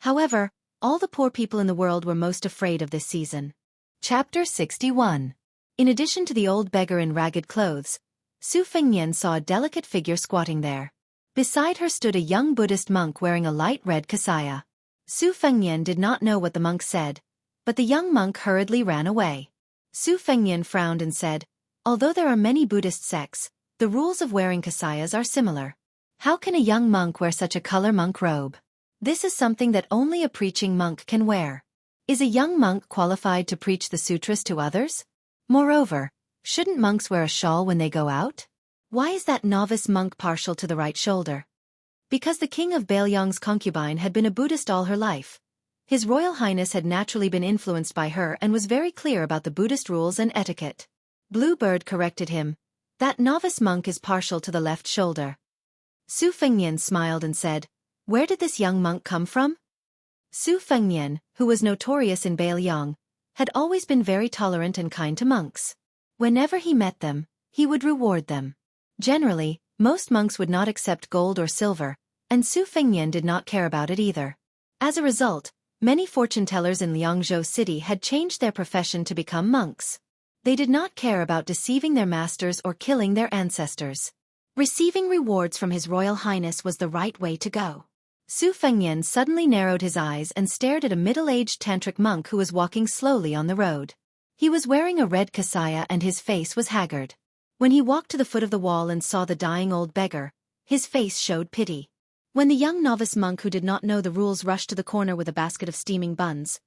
However, all the poor people in the world were most afraid of this season. Chapter 61. In addition to the old beggar in ragged clothes, Su Fengnian saw a delicate figure squatting there. Beside her stood a young Buddhist monk wearing a light red kasaya. Su Fengnian did not know what the monk said, but the young monk hurriedly ran away. Su Fengnian frowned and said, "Although there are many Buddhist sects, the rules of wearing kasayas are similar. How can a young monk wear such a color monk robe? This is something that only a preaching monk can wear. Is a young monk qualified to preach the sutras to others? Moreover, shouldn't monks wear a shawl when they go out? Why is that novice monk partial to the right shoulder?" Because the king of Baelyong's concubine had been a Buddhist all her life, His Royal Highness had naturally been influenced by her and was very clear about the Buddhist rules and etiquette. Bluebird corrected him, "That novice monk is partial to the left shoulder." Su Fengnian smiled and said, "Where did this young monk come from?" Su Fengnian, who was notorious in Baelyong, had always been very tolerant and kind to monks. Whenever he met them, he would reward them. Generally, most monks would not accept gold or silver, and Su Fengnian did not care about it either. As a result, many fortune-tellers in Liangzhou City had changed their profession to become monks. They did not care about deceiving their masters or killing their ancestors. Receiving rewards from His Royal Highness was the right way to go. Su Fengnian suddenly narrowed his eyes and stared at a middle-aged tantric monk who was walking slowly on the road. He was wearing a red kasaya and his face was haggard. When he walked to the foot of the wall and saw the dying old beggar, his face showed pity. When the young novice monk who did not know the rules rushed to the corner with a basket of steaming buns,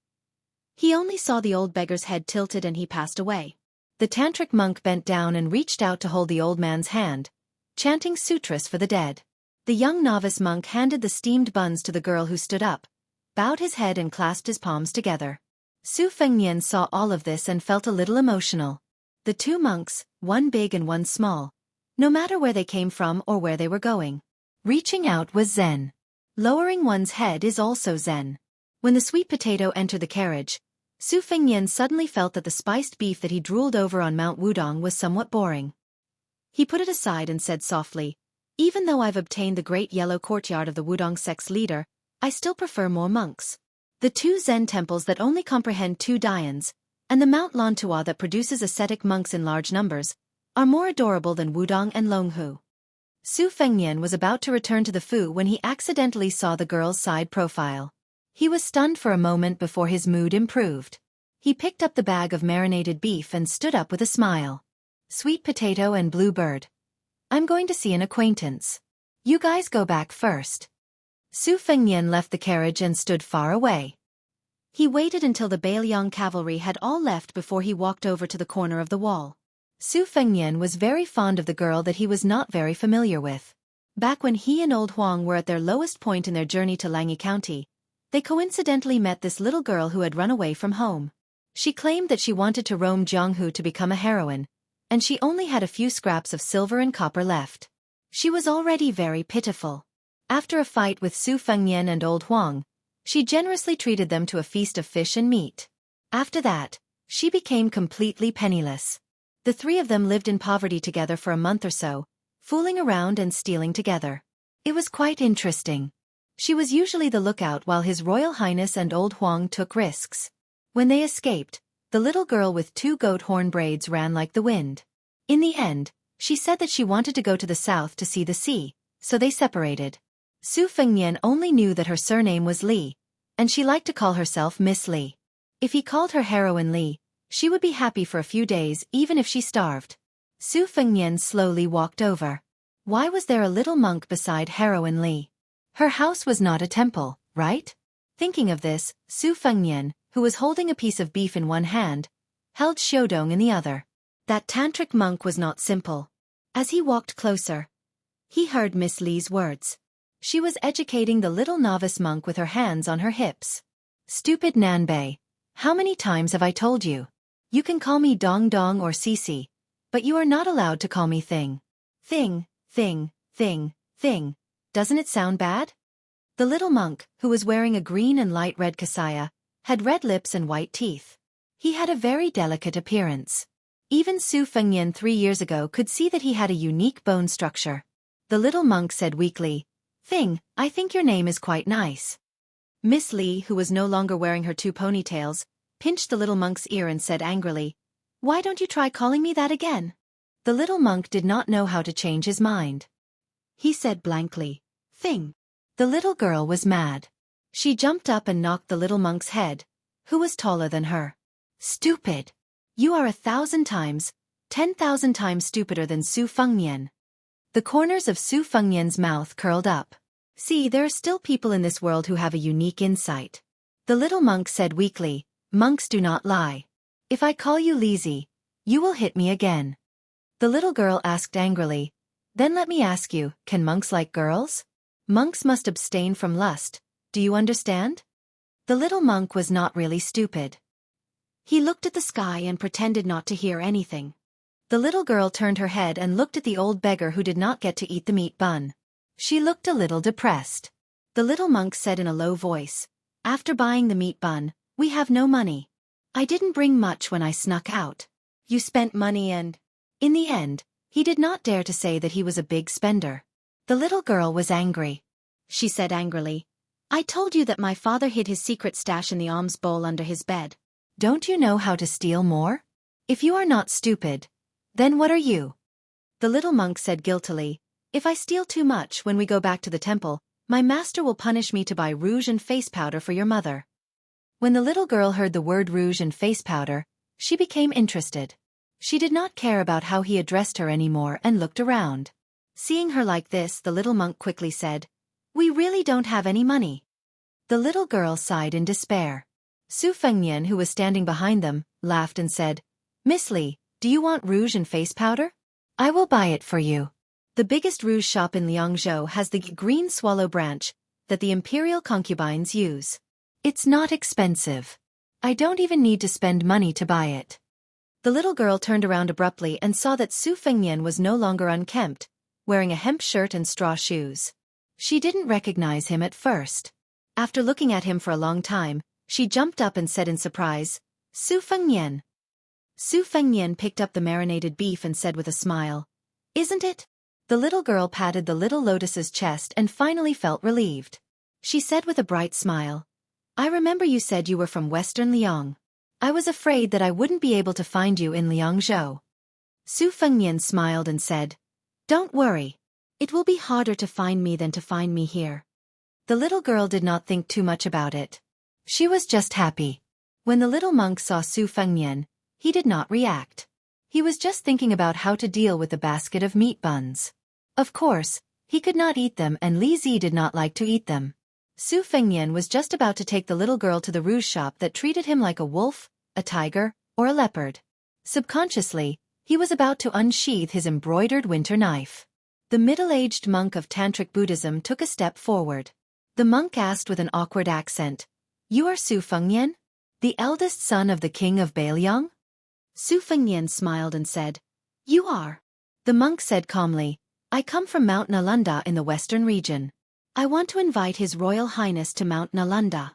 he only saw the old beggar's head tilted and he passed away. The tantric monk bent down and reached out to hold the old man's hand, chanting sutras for the dead. The young novice monk handed the steamed buns to the girl who stood up, bowed his head and clasped his palms together. Su Fengnian saw all of this and felt a little emotional. The two monks, one big and one small, no matter where they came from or where they were going. Reaching out was Zen. Lowering one's head is also Zen. When the sweet potato entered the carriage, Su Fengnian suddenly felt that the spiced beef that he drooled over on Mount Wudong was somewhat boring. He put it aside and said softly, "Even though I've obtained the great yellow courtyard of the Wudong sect's leader, I still prefer more monks. The two Zen temples that only comprehend 2 Dians, and the Mount Lantua that produces ascetic monks in large numbers, are more adorable than Wudong and Longhu." Su Fengnian was about to return to the Fu when he accidentally saw the girl's side profile. He was stunned for a moment before his mood improved. He picked up the bag of marinated beef and stood up with a smile. "Sweet potato and Bluebird, I'm going to see an acquaintance. You guys go back first." Su Fengnian left the carriage and stood far away. He waited until the Baelyong cavalry had all left before he walked over to the corner of the wall. Su Fengnian was very fond of the girl that he was not very familiar with. Back when he and Old Huang were at their lowest point in their journey to Langyi County, they coincidentally met this little girl who had run away from home. She claimed that she wanted to roam Jianghu to become a heroine, and she only had a few scraps of silver and copper left. She was already very pitiful. After a fight with Su Fengnian and Old Huang, she generously treated them to a feast of fish and meat. After that, she became completely penniless. The three of them lived in poverty together for a month or so, fooling around and stealing together. It was quite interesting. She was usually the lookout while His Royal Highness and Old Huang took risks. When they escaped, the little girl with 2 goat horn braids ran like the wind. In the end, she said that she wanted to go to the south to see the sea, so they separated. Su Fengnian only knew that her surname was Li, and she liked to call herself Miss Li. If he called her heroine Li, she would be happy for a few days even if she starved. Su Fengnian slowly walked over. Why was there a little monk beside heroine Li? Her house was not a temple, right? Thinking of this, Su Fengnian, who was holding a piece of beef in one hand, held Xiaodong in the other. That tantric monk was not simple. As he walked closer, he heard Miss Li's words. She was educating the little novice monk with her hands on her hips. Stupid Nanbei, how many times have I told you? You can call me Dong Dong or Cici, but you are not allowed to call me Thing. Thing, thing, thing, thing. Doesn't it sound bad? The little monk, who was wearing a green and light red kasaya, had red lips and white teeth. He had a very delicate appearance. Even Su Fengnian 3 years ago could see that he had a unique bone structure. The little monk said weakly, Thing, I think your name is quite nice. Miss Li, who was no longer wearing her 2 ponytails, pinched the little monk's ear and said angrily, Why don't you try calling me that again? The little monk did not know how to change his mind. He said blankly, Thing. The little girl was mad. She jumped up and knocked the little monk's head, who was taller than her. Stupid! You are 1,000 times, 10,000 times stupider than Su Fengnian. The corners of Su Fengnian's mouth curled up. See, there are still people in this world who have a unique insight. The little monk said weakly, Monks do not lie. If I call you Lizi, you will hit me again. The little girl asked angrily, Then let me ask you, can monks like girls? Monks must abstain from lust, do you understand? The little monk was not really stupid. He looked at the sky and pretended not to hear anything. The little girl turned her head and looked at the old beggar who did not get to eat the meat bun. She looked a little depressed. The little monk said in a low voice, After buying the meat bun, we have no money. I didn't bring much when I snuck out. You spent money and... In the end, he did not dare to say that he was a big spender. The little girl was angry. She said angrily, I told you that my father hid his secret stash in the alms bowl under his bed. Don't you know how to steal more? If you are not stupid, then what are you? The little monk said guiltily, If I steal too much when we go back to the temple, my master will punish me to buy rouge and face powder for your mother. When the little girl heard the word rouge and face powder, she became interested. She did not care about how he addressed her anymore and looked around. Seeing her like this, the little monk quickly said, We really don't have any money. The little girl sighed in despair. Su Fengnian, who was standing behind them, laughed and said, Miss Li, do you want rouge and face powder? I will buy it for you. The biggest rouge shop in Liangzhou has the green swallow branch that the imperial concubines use. It's not expensive. I don't even need to spend money to buy it. The little girl turned around abruptly and saw that Su Fengnian was no longer unkempt, wearing a hemp shirt and straw shoes. She didn't recognize him at first. After looking at him for a long time, she jumped up and said in surprise, Su Fengnian. Su Fengnian picked up the marinated beef and said with a smile, Isn't it? The little girl patted the little lotus's chest and finally felt relieved. She said with a bright smile, I remember you said you were from Western Liang. I was afraid that I wouldn't be able to find you in Liangzhou. Su Fengnian smiled and said, Don't worry. It will be harder to find me than to find me here. The little girl did not think too much about it. She was just happy. When the little monk saw Su Fengnian, he did not react. He was just thinking about how to deal with the basket of meat buns. Of course, he could not eat them and Li Zi did not like to eat them. Su Fengnian was just about to take the little girl to the rouge shop that treated him like a wolf, a tiger, or a leopard. Subconsciously, he was about to unsheath his embroidered winter knife. The middle-aged monk of Tantric Buddhism took a step forward. The monk asked with an awkward accent, You are Su Fengnian? The eldest son of the king of Bailiang? Su Fengnian smiled and said, "You are." The monk said calmly, "I come from Mount Nalanda in the western region. I want to invite His Royal Highness to Mount Nalanda."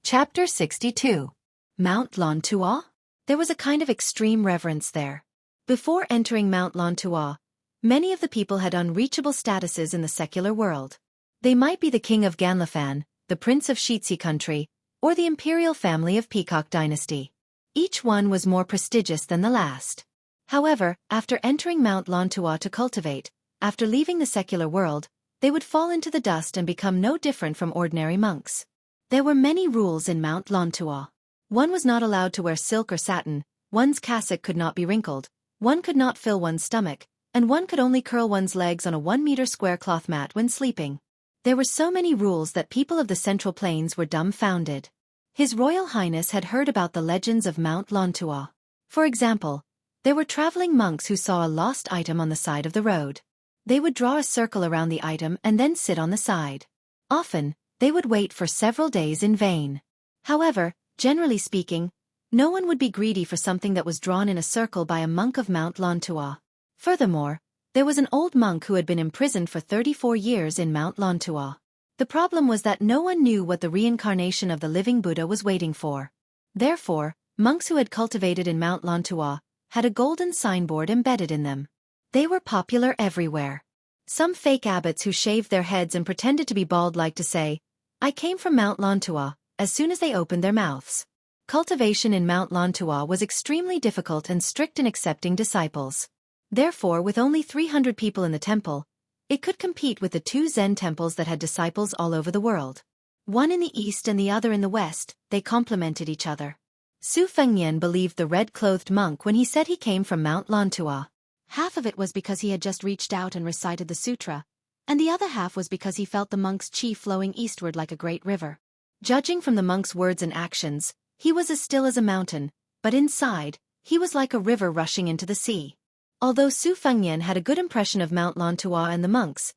Chapter 62. Mount Lantua? There was a kind of extreme reverence there. Before entering Mount Lantua, many of the people had unreachable statuses in the secular world. They might be the king of Ganlafan, the prince of Shitsi country, or the imperial family of Peacock dynasty. Each one was more prestigious than the last. However, after entering Mount Lantua to cultivate, after leaving the secular world, they would fall into the dust and become no different from ordinary monks. There were many rules in Mount Lantua. One was not allowed to wear silk or satin, one's cassock could not be wrinkled, one could not fill one's stomach, and one could only curl one's legs on a 1-meter square cloth mat when sleeping. There were so many rules that people of the Central Plains were dumbfounded. His Royal Highness had heard about the legends of Mount Lantua. For example, there were traveling monks who saw a lost item on the side of the road. They would draw a circle around the item and then sit on the side. Often, they would wait for several days in vain. However, generally speaking, no one would be greedy for something that was drawn in a circle by a monk of Mount Lantua. Furthermore, there was an old monk who had been imprisoned for 34 years in Mount Lantua. The problem was that no one knew what the reincarnation of the living Buddha was waiting for. Therefore, monks who had cultivated in Mount Lantua had a golden signboard embedded in them. They were popular everywhere. Some fake abbots who shaved their heads and pretended to be bald liked to say, "I came from Mount Lantua," as soon as they opened their mouths. Cultivation in Mount Lantua was extremely difficult and strict in accepting disciples. Therefore, with only 300 people in the temple, it could compete with the 2 Zen temples that had disciples all over the world. One in the east and the other in the west, they complemented each other. Su Fengnian believed the red-clothed monk when he said he came from Mount Lantua. Half of it was because he had just reached out and recited the sutra, and the other half was because he felt the monk's chi flowing eastward like a great river. Judging from the monk's words and actions, he was as still as a mountain, but inside, he was like a river rushing into the sea. Although Su Fengnian had a good impression of Mount Lantua and the monks,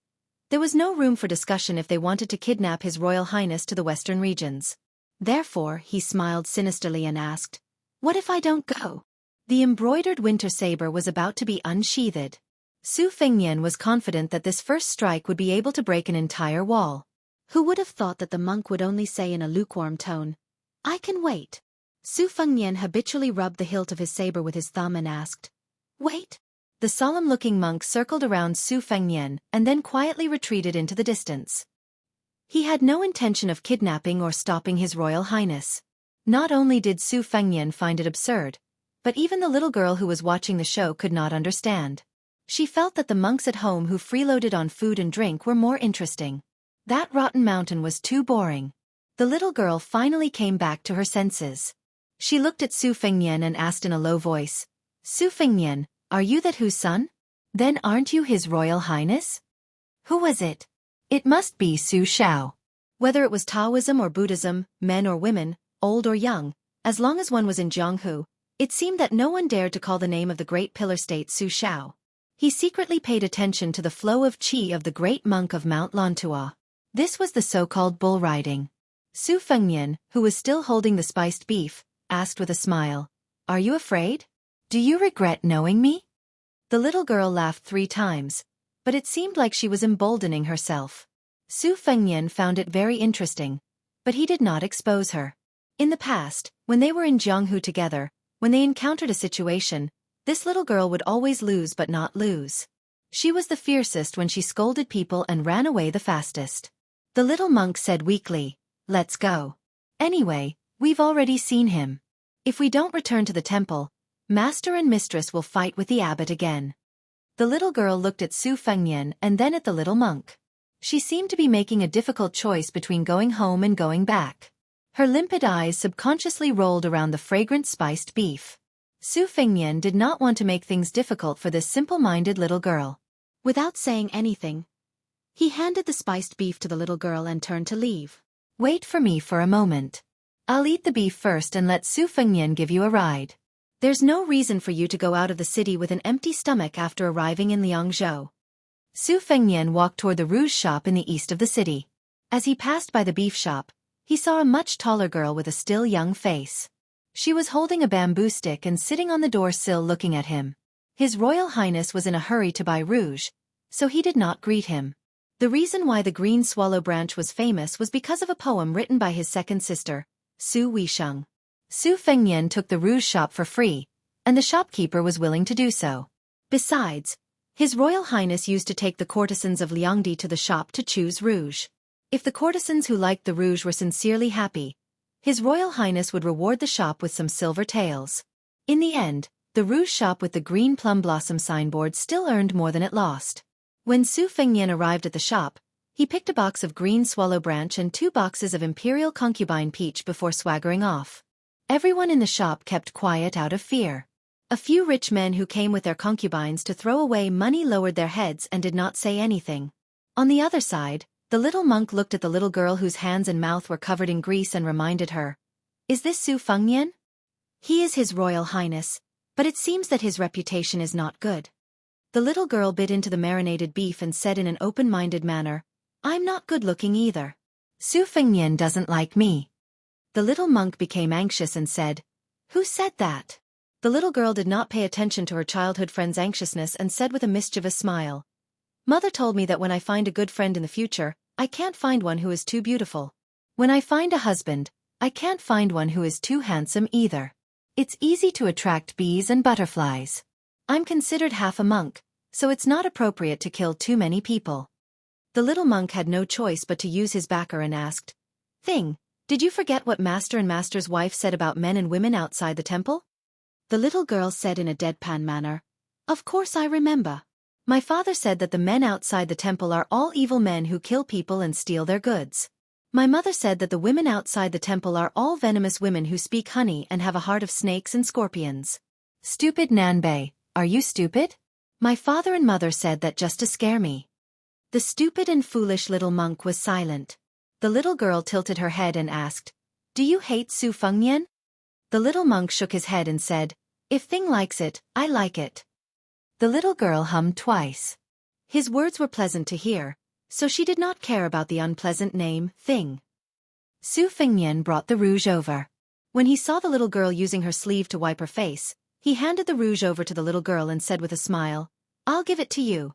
there was no room for discussion if they wanted to kidnap His Royal Highness to the western regions. Therefore, he smiled sinisterly and asked, "What if I don't go?" The embroidered winter saber was about to be unsheathed. Su Fengnian was confident that this first strike would be able to break an entire wall. Who would have thought that the monk would only say in a lukewarm tone, "I can wait"? Su Fengnian habitually rubbed the hilt of his saber with his thumb and asked, "Wait?" The solemn-looking monk circled around Su Fengnian and then quietly retreated into the distance. He had no intention of kidnapping or stopping His Royal Highness. Not only did Su Fengnian find it absurd, but even the little girl who was watching the show could not understand. She felt that the monks at home who freeloaded on food and drink were more interesting. That rotten mountain was too boring. The little girl finally came back to her senses. She looked at Su Fengnian and asked in a low voice, "Su Fengnian, are you that Hu's son? Then aren't you His Royal Highness?" Who was it? It must be Su Shao. Whether it was Taoism or Buddhism, men or women, old or young, as long as one was in Jianghu, it seemed that no one dared to call the name of the great pillar state Su Shao. He secretly paid attention to the flow of qi of the great monk of Mount Lantua. This was the so-called bull riding. Su Fengnian, who was still holding the spiced beef, asked with a smile, "Are you afraid? Do you regret knowing me?" The little girl laughed 3 times, but it seemed like she was emboldening herself. Su Fengnian found it very interesting, but he did not expose her. In the past, when they were in Jianghu together, when they encountered a situation, this little girl would always lose but not lose. She was the fiercest when she scolded people and ran away the fastest. The little monk said weakly, "Let's go. Anyway, we've already seen him. If we don't return to the temple, Master and Mistress will fight with the abbot again." The little girl looked at Su Fengnian and then at the little monk. She seemed to be making a difficult choice between going home and going back. Her limpid eyes subconsciously rolled around the fragrant spiced beef. Su Fengnian did not want to make things difficult for this simple-minded little girl. Without saying anything, he handed the spiced beef to the little girl and turned to leave. "Wait for me for a moment. I'll eat the beef first and let Su Fengnian give you a ride. There's no reason for you to go out of the city with an empty stomach after arriving in Liangzhou." Su Fengnian walked toward the rouge shop in the east of the city. As he passed by the beef shop, he saw a much taller girl with a still young face. She was holding a bamboo stick and sitting on the door sill looking at him. His Royal Highness was in a hurry to buy rouge, so he did not greet him. The reason why the green swallow branch was famous was because of a poem written by his second sister, Su Weisheng. Su Fengnian took the rouge shop for free, and the shopkeeper was willing to do so. Besides, His Royal Highness used to take the courtesans of Liangdi to the shop to choose rouge. If the courtesans who liked the rouge were sincerely happy, His Royal Highness would reward the shop with some silver taels. In the end, the rouge shop with the green plum blossom signboard still earned more than it lost. When Su Fengnian arrived at the shop, he picked a box of green swallow branch and 2 boxes of imperial concubine peach before swaggering off. Everyone in the shop kept quiet out of fear. A few rich men who came with their concubines to throw away money lowered their heads and did not say anything. On the other side, the little monk looked at the little girl whose hands and mouth were covered in grease and reminded her, "Is this Su Fengnian? He is His Royal Highness, but it seems that his reputation is not good." The little girl bit into the marinated beef and said in an open-minded manner, "I'm not good-looking either. Su Fengnian doesn't like me." The little monk became anxious and said, "Who said that?" The little girl did not pay attention to her childhood friend's anxiousness and said with a mischievous smile, "Mother told me that when I find a good friend in the future, I can't find one who is too beautiful. When I find a husband, I can't find one who is too handsome either. It's easy to attract bees and butterflies. I'm considered half a monk, so it's not appropriate to kill too many people." The little monk had no choice but to use his backer and asked, "Thing, did you forget what Master and Master's wife said about men and women outside the temple?" The little girl said in a deadpan manner, "Of course I remember. My father said that the men outside the temple are all evil men who kill people and steal their goods. My mother said that the women outside the temple are all venomous women who speak honey and have a heart of snakes and scorpions." "Stupid Nanbei, are you stupid?" "My father and mother said that just to scare me." The stupid and foolish little monk was silent. The little girl tilted her head and asked, "Do you hate Su Fengnian?" The little monk shook his head and said, "If Thing likes it, I like it." The little girl hummed twice. His words were pleasant to hear, so she did not care about the unpleasant name, Thing. Su Fengnian brought the rouge over. When he saw the little girl using her sleeve to wipe her face, he handed the rouge over to the little girl and said with a smile, "I'll give it to you."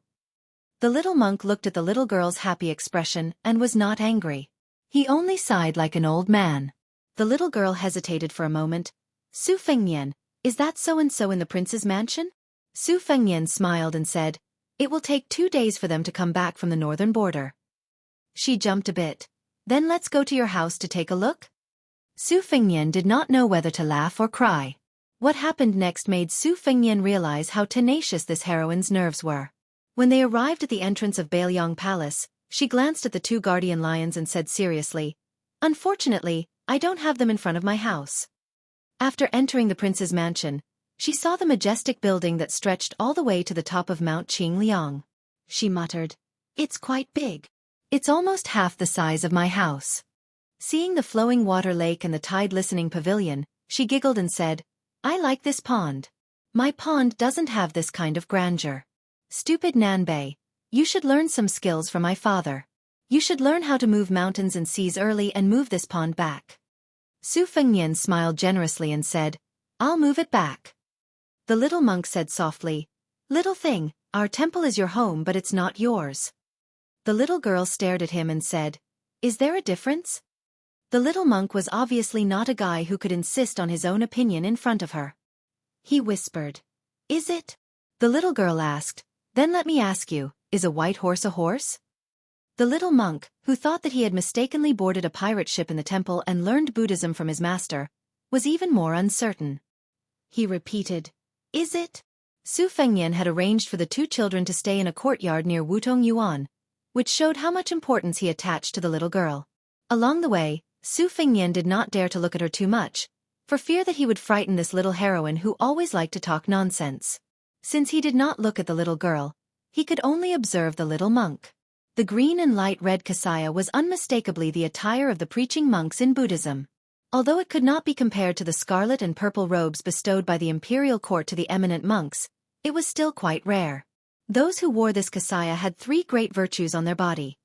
The little monk looked at the little girl's happy expression and was not angry. He only sighed like an old man. The little girl hesitated for a moment. "Su Fengnian, is that so-and-so in the prince's mansion?" Su Fengnian smiled and said, "It will take 2 days for them to come back from the northern border." She jumped a bit. "Then let's go to your house to take a look?" Su Fengnian did not know whether to laugh or cry. What happened next made Su Fengnian realize how tenacious this heroine's nerves were. When they arrived at the entrance of Bailiang Palace, she glanced at the 2 guardian lions and said seriously, "Unfortunately, I don't have them in front of my house." After entering the prince's mansion, she saw the majestic building that stretched all the way to the top of Mount Qingliang. She muttered, "It's quite big. It's almost half the size of my house." Seeing the flowing water lake and the tide-listening pavilion, she giggled and said, "I like this pond. My pond doesn't have this kind of grandeur. Stupid Nanbei, you should learn some skills from my father. You should learn how to move mountains and seas early and move this pond back." Su Fengnian smiled generously and said, "I'll move it back." The little monk said softly, "Little thing, our temple is your home but it's not yours." The little girl stared at him and said, "Is there a difference?" The little monk was obviously not a guy who could insist on his own opinion in front of her. He whispered, "Is it?" The little girl asked, "Then let me ask you, is a white horse a horse?" The little monk, who thought that he had mistakenly boarded a pirate ship in the temple and learned Buddhism from his master, was even more uncertain. He repeated, "Is it?" Su Fengnian had arranged for the 2 children to stay in a courtyard near Wutong Yuan, which showed how much importance he attached to the little girl. Along the way, Su Fengnian did not dare to look at her too much, for fear that he would frighten this little heroine who always liked to talk nonsense. Since he did not look at the little girl, he could only observe the little monk. The green and light red kasaya was unmistakably the attire of the preaching monks in Buddhism. Although it could not be compared to the scarlet and purple robes bestowed by the imperial court to the eminent monks, it was still quite rare. Those who wore this kasaya had 3 great virtues on their body: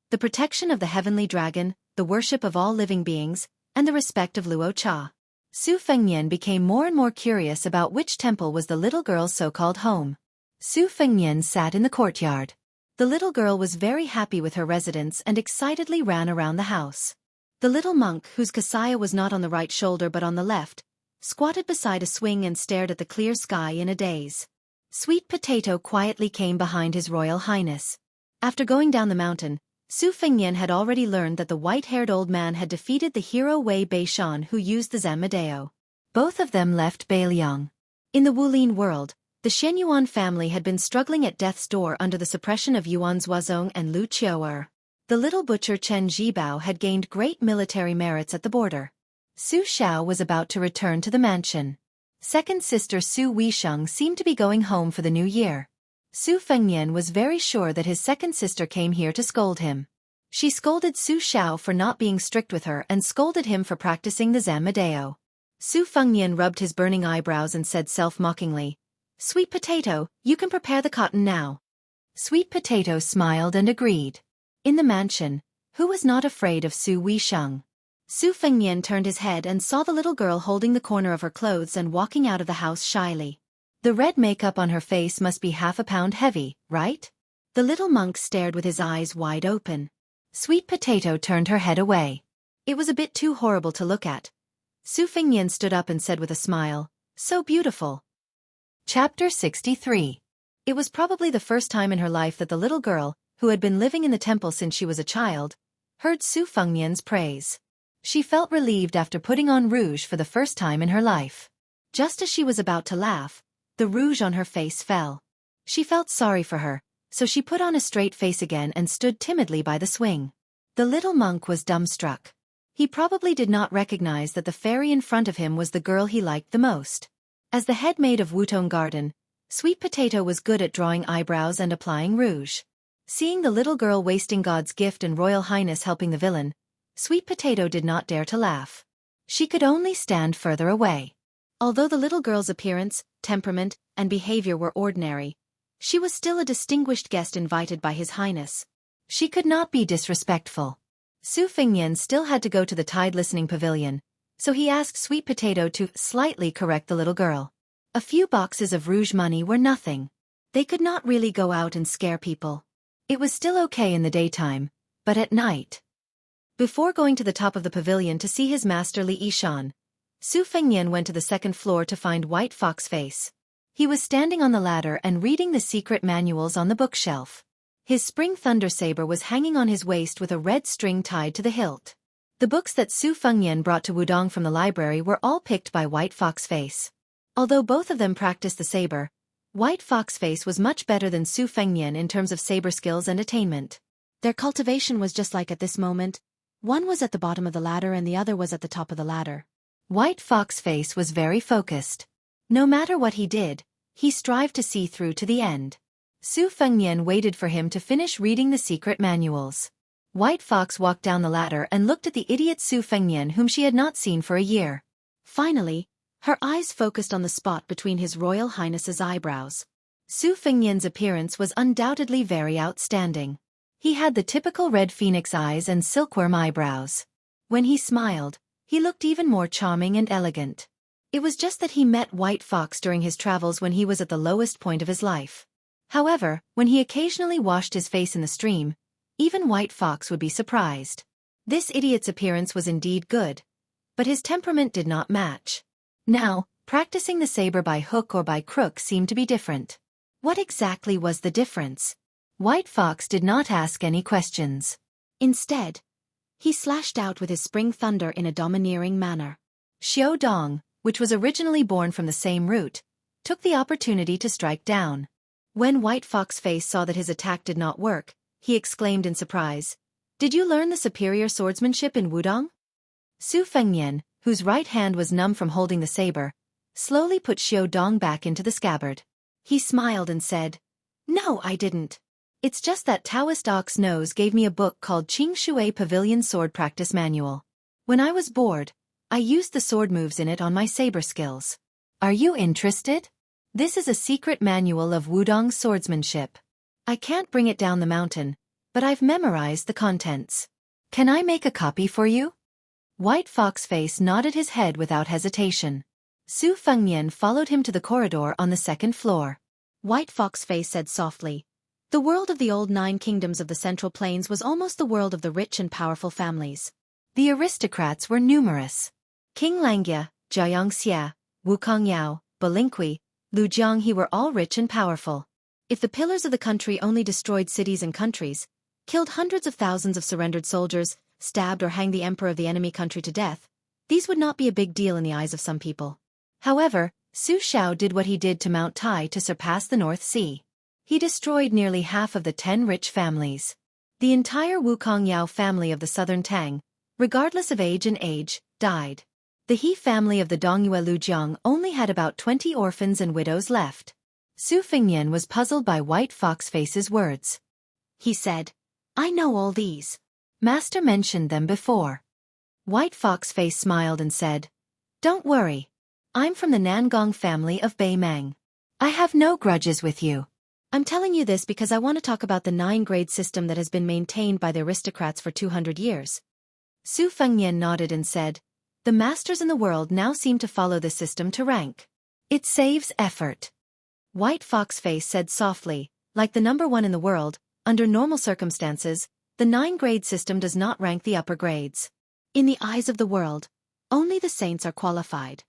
the protection of the heavenly dragon, the worship of all living beings, and the respect of Luo Cha. Su Fengnian became more and more curious about which temple was the little girl's so-called home. Su Fengnian sat in the courtyard. The little girl was very happy with her residence and excitedly ran around the house. The little monk, whose kasaya was not on the right shoulder but on the left, squatted beside a swing and stared at the clear sky in a daze. Sweet Potato quietly came behind His Royal Highness. After going down the mountain, Su Fengnian had already learned that the white-haired old man had defeated the hero Wei Beishan who used the Zanmadeo. Both of them left Beiliang. In the Wulin world, the Shenyuan family had been struggling at death's door under the suppression of Yuan Zuozong and Lu Qiuer. The little butcher Chen Zhibao had gained great military merits at the border. Su Xiao was about to return to the mansion. Second sister Su Weisheng seemed to be going home for the new year. Su Fengnian was very sure that his second sister came here to scold him. She scolded Su Xiao for not being strict with her and scolded him for practicing the Zanmadeo. Su Fengnian rubbed his burning eyebrows and said self-mockingly, "Sweet Potato, you can prepare the cotton now." Sweet Potato smiled and agreed. In the mansion, who was not afraid of Su Weisheng? Su Fengnian turned his head and saw the little girl holding the corner of her clothes and walking out of the house shyly. The red makeup on her face must be half a pound heavy, right? The little monk stared with his eyes wide open. Sweet Potato turned her head away. It was a bit too horrible to look at. Su Fengnian stood up and said with a smile, "So beautiful." Chapter 63. It was probably the first time in her life that the little girl, who had been living in the temple since she was a child, heard Su Fengnian's praise. She felt relieved after putting on rouge for the first time in her life. Just as she was about to laugh, the rouge on her face fell. She felt sorry for her, so she put on a straight face again and stood timidly by the swing. The little monk was dumbstruck. He probably did not recognize that the fairy in front of him was the girl he liked the most. As the head maid of Wutong Garden, Sweet Potato was good at drawing eyebrows and applying rouge. Seeing the little girl wasting God's gift and Royal Highness helping the villain, Sweet Potato did not dare to laugh. She could only stand further away. Although the little girl's appearance, temperament, and behavior were ordinary, she was still a distinguished guest invited by His Highness. She could not be disrespectful. Su Fengnian still had to go to the Tide Listening Pavilion, so he asked Sweet Potato to slightly correct the little girl. A few boxes of rouge money were nothing. They could not really go out and scare people. It was still okay in the daytime, but at night. Before going to the top of the pavilion to see his master Li Yishan, Su Fengnian went to the second floor to find White Fox Face. He was standing on the ladder and reading the secret manuals on the bookshelf. His spring thunder saber was hanging on his waist with a red string tied to the hilt. The books that Su Fengnian brought to Wudong from the library were all picked by White Fox Face. Although both of them practiced the saber, White Fox Face was much better than Su Fengnian in terms of saber skills and attainment. Their cultivation was just like at this moment. One was at the bottom of the ladder and the other was at the top of the ladder. White Fox Face was very focused. No matter what he did, he strived to see through to the end. Su Fengnian waited for him to finish reading the secret manuals. White Fox walked down the ladder and looked at the idiot Su Fengnian whom she had not seen for a year. Finally, her eyes focused on the spot between His Royal Highness's eyebrows. Su Fengnian's appearance was undoubtedly very outstanding. He had the typical red phoenix eyes and silkworm eyebrows. When he smiled, he looked even more charming and elegant. It was just that he met White Fox during his travels when he was at the lowest point of his life. However, when he occasionally washed his face in the stream, even White Fox would be surprised. This idiot's appearance was indeed good, but his temperament did not match. Now, practicing the saber by hook or by crook seemed to be different. What exactly was the difference? White Fox did not ask any questions. Instead, he slashed out with his spring thunder in a domineering manner. Xiao Dong, which was originally born from the same root, took the opportunity to strike down. When White Fox Face saw that his attack did not work, he exclaimed in surprise, "Did you learn the superior swordsmanship in Wudong?" Su Fengnian, whose right hand was numb from holding the saber, slowly put Xiao Dong back into the scabbard. He smiled and said, "No, I didn't. It's just that Taoist Ox Nose gave me a book called Qing Shui Pavilion Sword Practice Manual. When I was bored, I used the sword moves in it on my saber skills. Are you interested? This is a secret manual of Wudong swordsmanship. I can't bring it down the mountain, but I've memorized the contents. Can I make a copy for you?" White Fox Face nodded his head without hesitation. Su Fengnian followed him to the corridor on the second floor. White Fox Face said softly, "The world of the old 9 kingdoms of the Central Plains was almost the world of the rich and powerful families. The aristocrats were numerous. King Langia, Xianxia, Wuxia, Balinkui, Lu Jianghu were all rich and powerful. If the pillars of the country only destroyed cities and countries, killed hundreds of thousands of surrendered soldiers, stabbed or hanged the emperor of the enemy country to death, these would not be a big deal in the eyes of some people. However, Su Xiao did what he did to Mount Tai to surpass the North Sea. He destroyed nearly half of the 10 rich families. The entire Wuxia family of the southern Tang, regardless of age, died. The He family of the Dongyue Lujiang only had about 20 orphans and widows left." Su Fengnian was puzzled by White Fox Face's words. He said, "I know all these. Master mentioned them before." White Fox Face smiled and said, "Don't worry. I'm from the Nangong family of Beimang. I have no grudges with you. I'm telling you this because I want to talk about the 9-grade system that has been maintained by the aristocrats for 200 years. Su Fengnian nodded and said, "The masters in the world now seem to follow this system to rank. It saves effort." White Fox Face said softly, "Like the number 1 in the world, under normal circumstances, the 9-grade system does not rank the upper grades. In the eyes of the world, only the saints are qualified."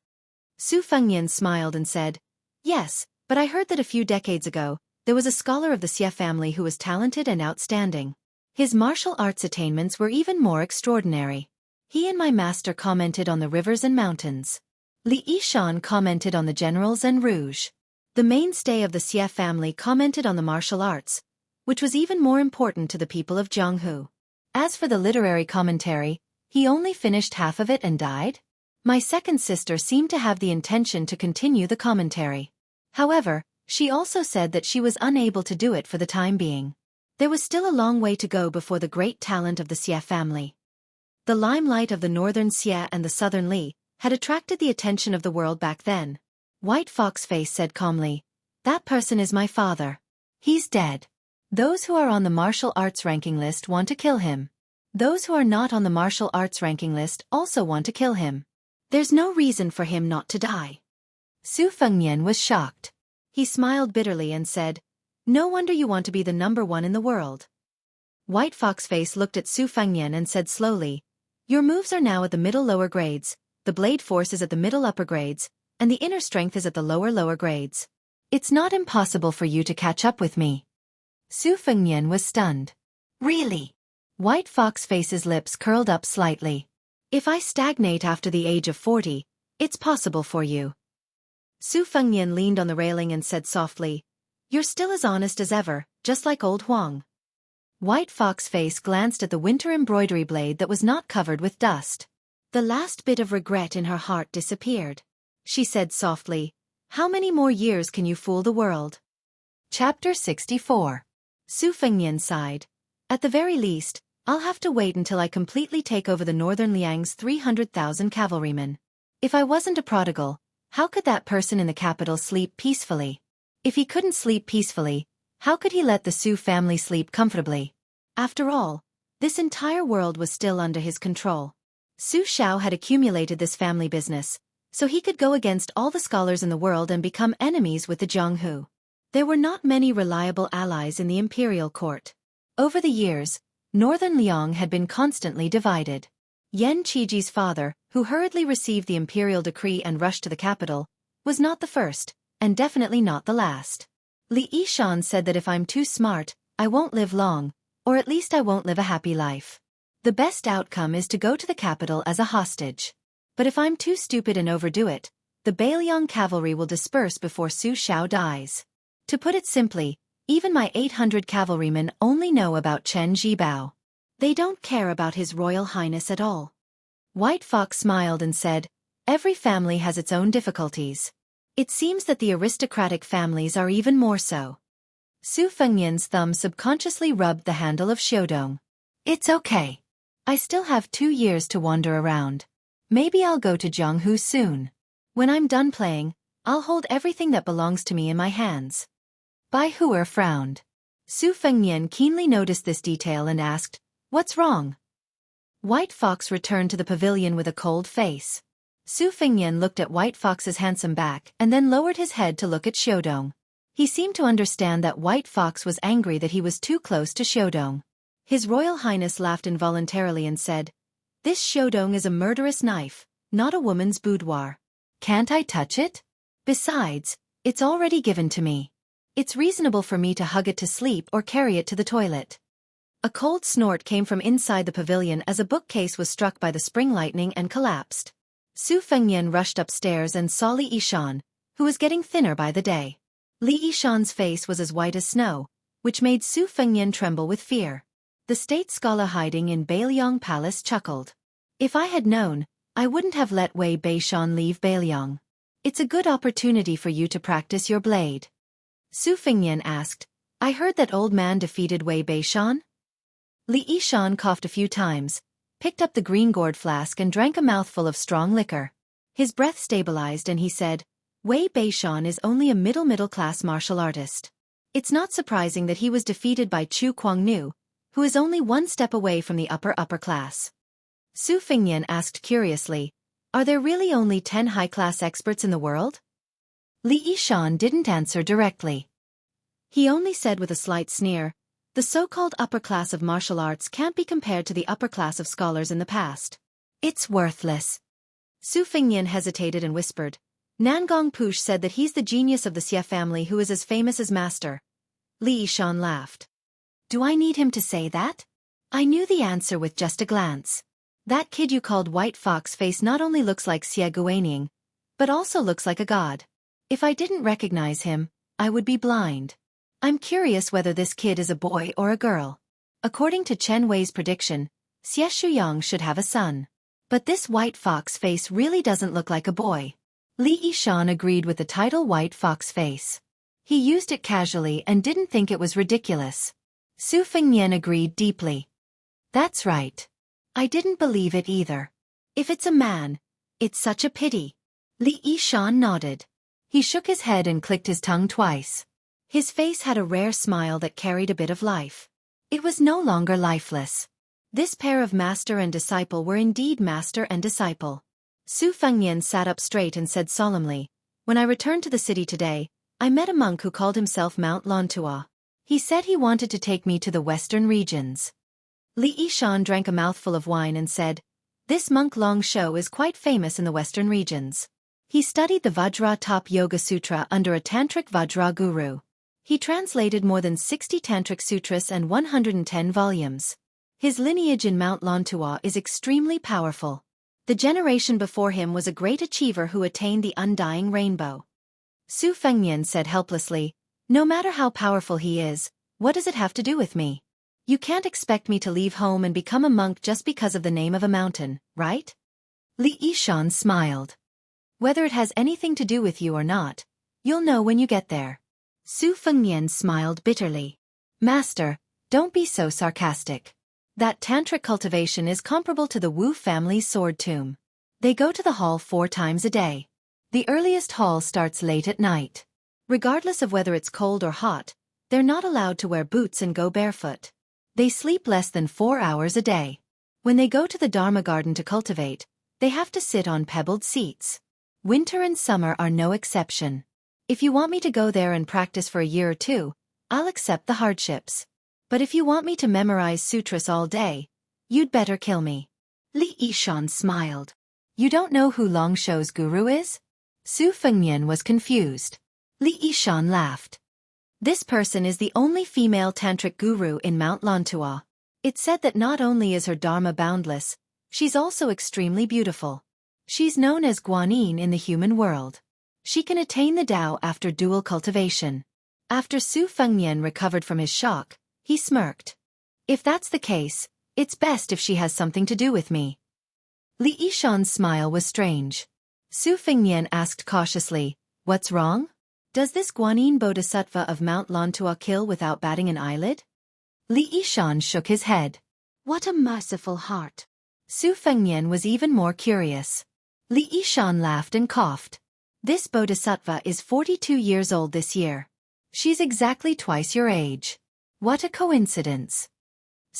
Su Fengnian smiled and said, "Yes, but I heard that a few decades ago, there was a scholar of the Xie family who was talented and outstanding. His martial arts attainments were even more extraordinary. He and my master commented on the rivers and mountains. Li Yishan commented on the generals and rouge. The mainstay of the Xie family commented on the martial arts, which was even more important to the people of Jianghu. As for the literary commentary, he only finished half of it and died. My second sister seemed to have the intention to continue the commentary. However, she also said that she was unable to do it for the time being. There was still a long way to go before the great talent of the Xie family. The limelight of the northern Xie and the southern Li had attracted the attention of the world back then. White Fox Face said calmly, "That person is my father. He's dead. Those who are on the martial arts ranking list want to kill him. Those who are not on the martial arts ranking list also want to kill him. There's no reason for him not to die." Su Fengnian was shocked. He smiled bitterly and said, "No wonder you want to be the number 1 in the world." White Fox Face looked at Su Fengnian and said slowly, "Your moves are now at the middle lower grades, the blade force is at the middle upper grades, and the inner strength is at the lower grades. It's not impossible for you to catch up with me." Su Fengnian was stunned. "Really?" White Fox Face's lips curled up slightly. "If I stagnate after the age of 40, it's possible for you." Su Fengnian leaned on the railing and said softly, "You're still as honest as ever, just like old Huang." White Fox Face glanced at the winter embroidery blade that was not covered with dust. The last bit of regret in her heart disappeared. She said softly, "How many more years can you fool the world?" Chapter 64. Su Fengnian sighed. "At the very least, I'll have to wait until I completely take over the northern Liang's 300,000 cavalrymen. If I wasn't a prodigal, how could that person in the capital sleep peacefully? If he couldn't sleep peacefully, how could he let the Su family sleep comfortably? After all, this entire world was still under his control. Su Xiao had accumulated this family business, so he could go against all the scholars in the world and become enemies with the Jianghu. There were not many reliable allies in the imperial court. Over the years, Northern Liang had been constantly divided. Yan Qiji's father, who hurriedly received the imperial decree and rushed to the capital, was not the first, and definitely not the last. Li Yishan said that if I'm too smart, I won't live long, or at least I won't live a happy life. The best outcome is to go to the capital as a hostage. But if I'm too stupid and overdo it, the Beiliang cavalry will disperse before Su Xiao dies. To put it simply, even my 800 cavalrymen only know about Chen Jibao. They don't care about His Royal Highness at all." White Fox smiled and said, "Every family has its own difficulties. It seems that the aristocratic families are even more so." Su Fengnian's thumb subconsciously rubbed the handle of Xiaodong. "It's okay. I still have 2 years to wander around. Maybe I'll go to Jianghu soon. When I'm done playing, I'll hold everything that belongs to me in my hands." Bai Huer frowned. Su Fengnian keenly noticed this detail and asked, "What's wrong?" White Fox returned to the pavilion with a cold face. Su Fengnian looked at White Fox's handsome back and then lowered his head to look at Xiaodong. He seemed to understand that White Fox was angry that he was too close to Xiaodong. His Royal Highness laughed involuntarily and said, "This Xiaodong is a murderous knife, not a woman's boudoir. Can't I touch it? Besides, it's already given to me. It's reasonable for me to hug it to sleep or carry it to the toilet." A cold snort came from inside the pavilion as a bookcase was struck by the spring lightning and collapsed. Su Fengnian rushed upstairs and saw Li Yishan, who was getting thinner by the day. Li Yishan's face was as white as snow, which made Su Fengnian tremble with fear. The state scholar hiding in Beiliang Palace chuckled. "If I had known, I wouldn't have let Wei Beishan leave Beiliang. It's a good opportunity for you to practice your blade." Su Fengnian asked, "I heard that old man defeated Wei Beishan?" Li Yishan coughed a few times, picked up the green gourd flask and drank a mouthful of strong liquor. His breath stabilized and he said, "Wei Beishan is only a middle-class martial artist. It's not surprising that he was defeated by Chu Kuangnu, who is only one step away from the upper class." Su Fengnian asked curiously, "Are there really only 10 high-class experts in the world?" Li Yishan didn't answer directly. He only said with a slight sneer, "The so-called upper class of martial arts can't be compared to the upper class of scholars in the past. It's worthless." Su Fengnian hesitated and whispered, "Nangong Push said that he's the genius of the Xie family who is as famous as Master." Li Yishan laughed. "Do I need him to say that? I knew the answer with just a glance. That kid you called White Fox face not only looks like Xie Guanyin, but also looks like a god. If I didn't recognize him, I would be blind. I'm curious whether this kid is a boy or a girl. According to Chen Wei's prediction, Xie Shuyang should have a son. But this White Fox face really doesn't look like a boy." Li Yishan agreed with the title White Fox face. He used it casually and didn't think it was ridiculous. Su Fengnian agreed deeply. "That's right. I didn't believe it either. If it's a man, it's such a pity." Li Yishan nodded. He shook his head and clicked his tongue twice. His face had a rare smile that carried a bit of life. It was no longer lifeless. This pair of master and disciple were indeed master and disciple. Su Fengnian sat up straight and said solemnly, "When I returned to the city today, I met a monk who called himself Mount Lontua. He said he wanted to take me to the western regions." Li Yishan drank a mouthful of wine and said, "This monk Long Shou is quite famous in the western regions. He studied the Vajra Top Yoga Sutra under a Tantric Vajra guru. He translated more than 60 Tantric sutras and 110 volumes. His lineage in Mount Lontua is extremely powerful. The generation before him was a great achiever who attained the undying rainbow." Su Fengnian said helplessly, "No matter how powerful he is, what does it have to do with me? You can't expect me to leave home and become a monk just because of the name of a mountain, right?" Li Yishan smiled. "Whether it has anything to do with you or not, you'll know when you get there." Su Fengnian smiled bitterly. "Master, don't be so sarcastic. That tantric cultivation is comparable to the Wu family's sword tomb. They go to the hall 4 times a day. The earliest hall starts late at night. Regardless of whether it's cold or hot, they're not allowed to wear boots and go barefoot. They sleep less than 4 hours a day. When they go to the Dharma garden to cultivate, they have to sit on pebbled seats. Winter and summer are no exception. If you want me to go there and practice for a year or 2, I'll accept the hardships. But if you want me to memorize sutras all day, you'd better kill me." Li Yishan smiled. "You don't know who Long Shou's guru is?" Su Fengnian was confused. Li Yishan laughed. "This person is the only female tantric guru in Mount Lontua. It's said that not only is her dharma boundless, she's also extremely beautiful. She's known as Guanyin in the human world. She can attain the Tao after dual cultivation." After Su Fengnian recovered from his shock, he smirked. "If that's the case, it's best if she has something to do with me." Li Yishan's smile was strange. Su Fengnian asked cautiously, "What's wrong? Does this Guanyin Bodhisattva of Mount Lontua kill without batting an eyelid?" Li Yishan shook his head. "What a merciful heart." Su Fengnian was even more curious. Li Yishan laughed and coughed. "This Bodhisattva is 42 years old this year. She's exactly twice your age. What a coincidence."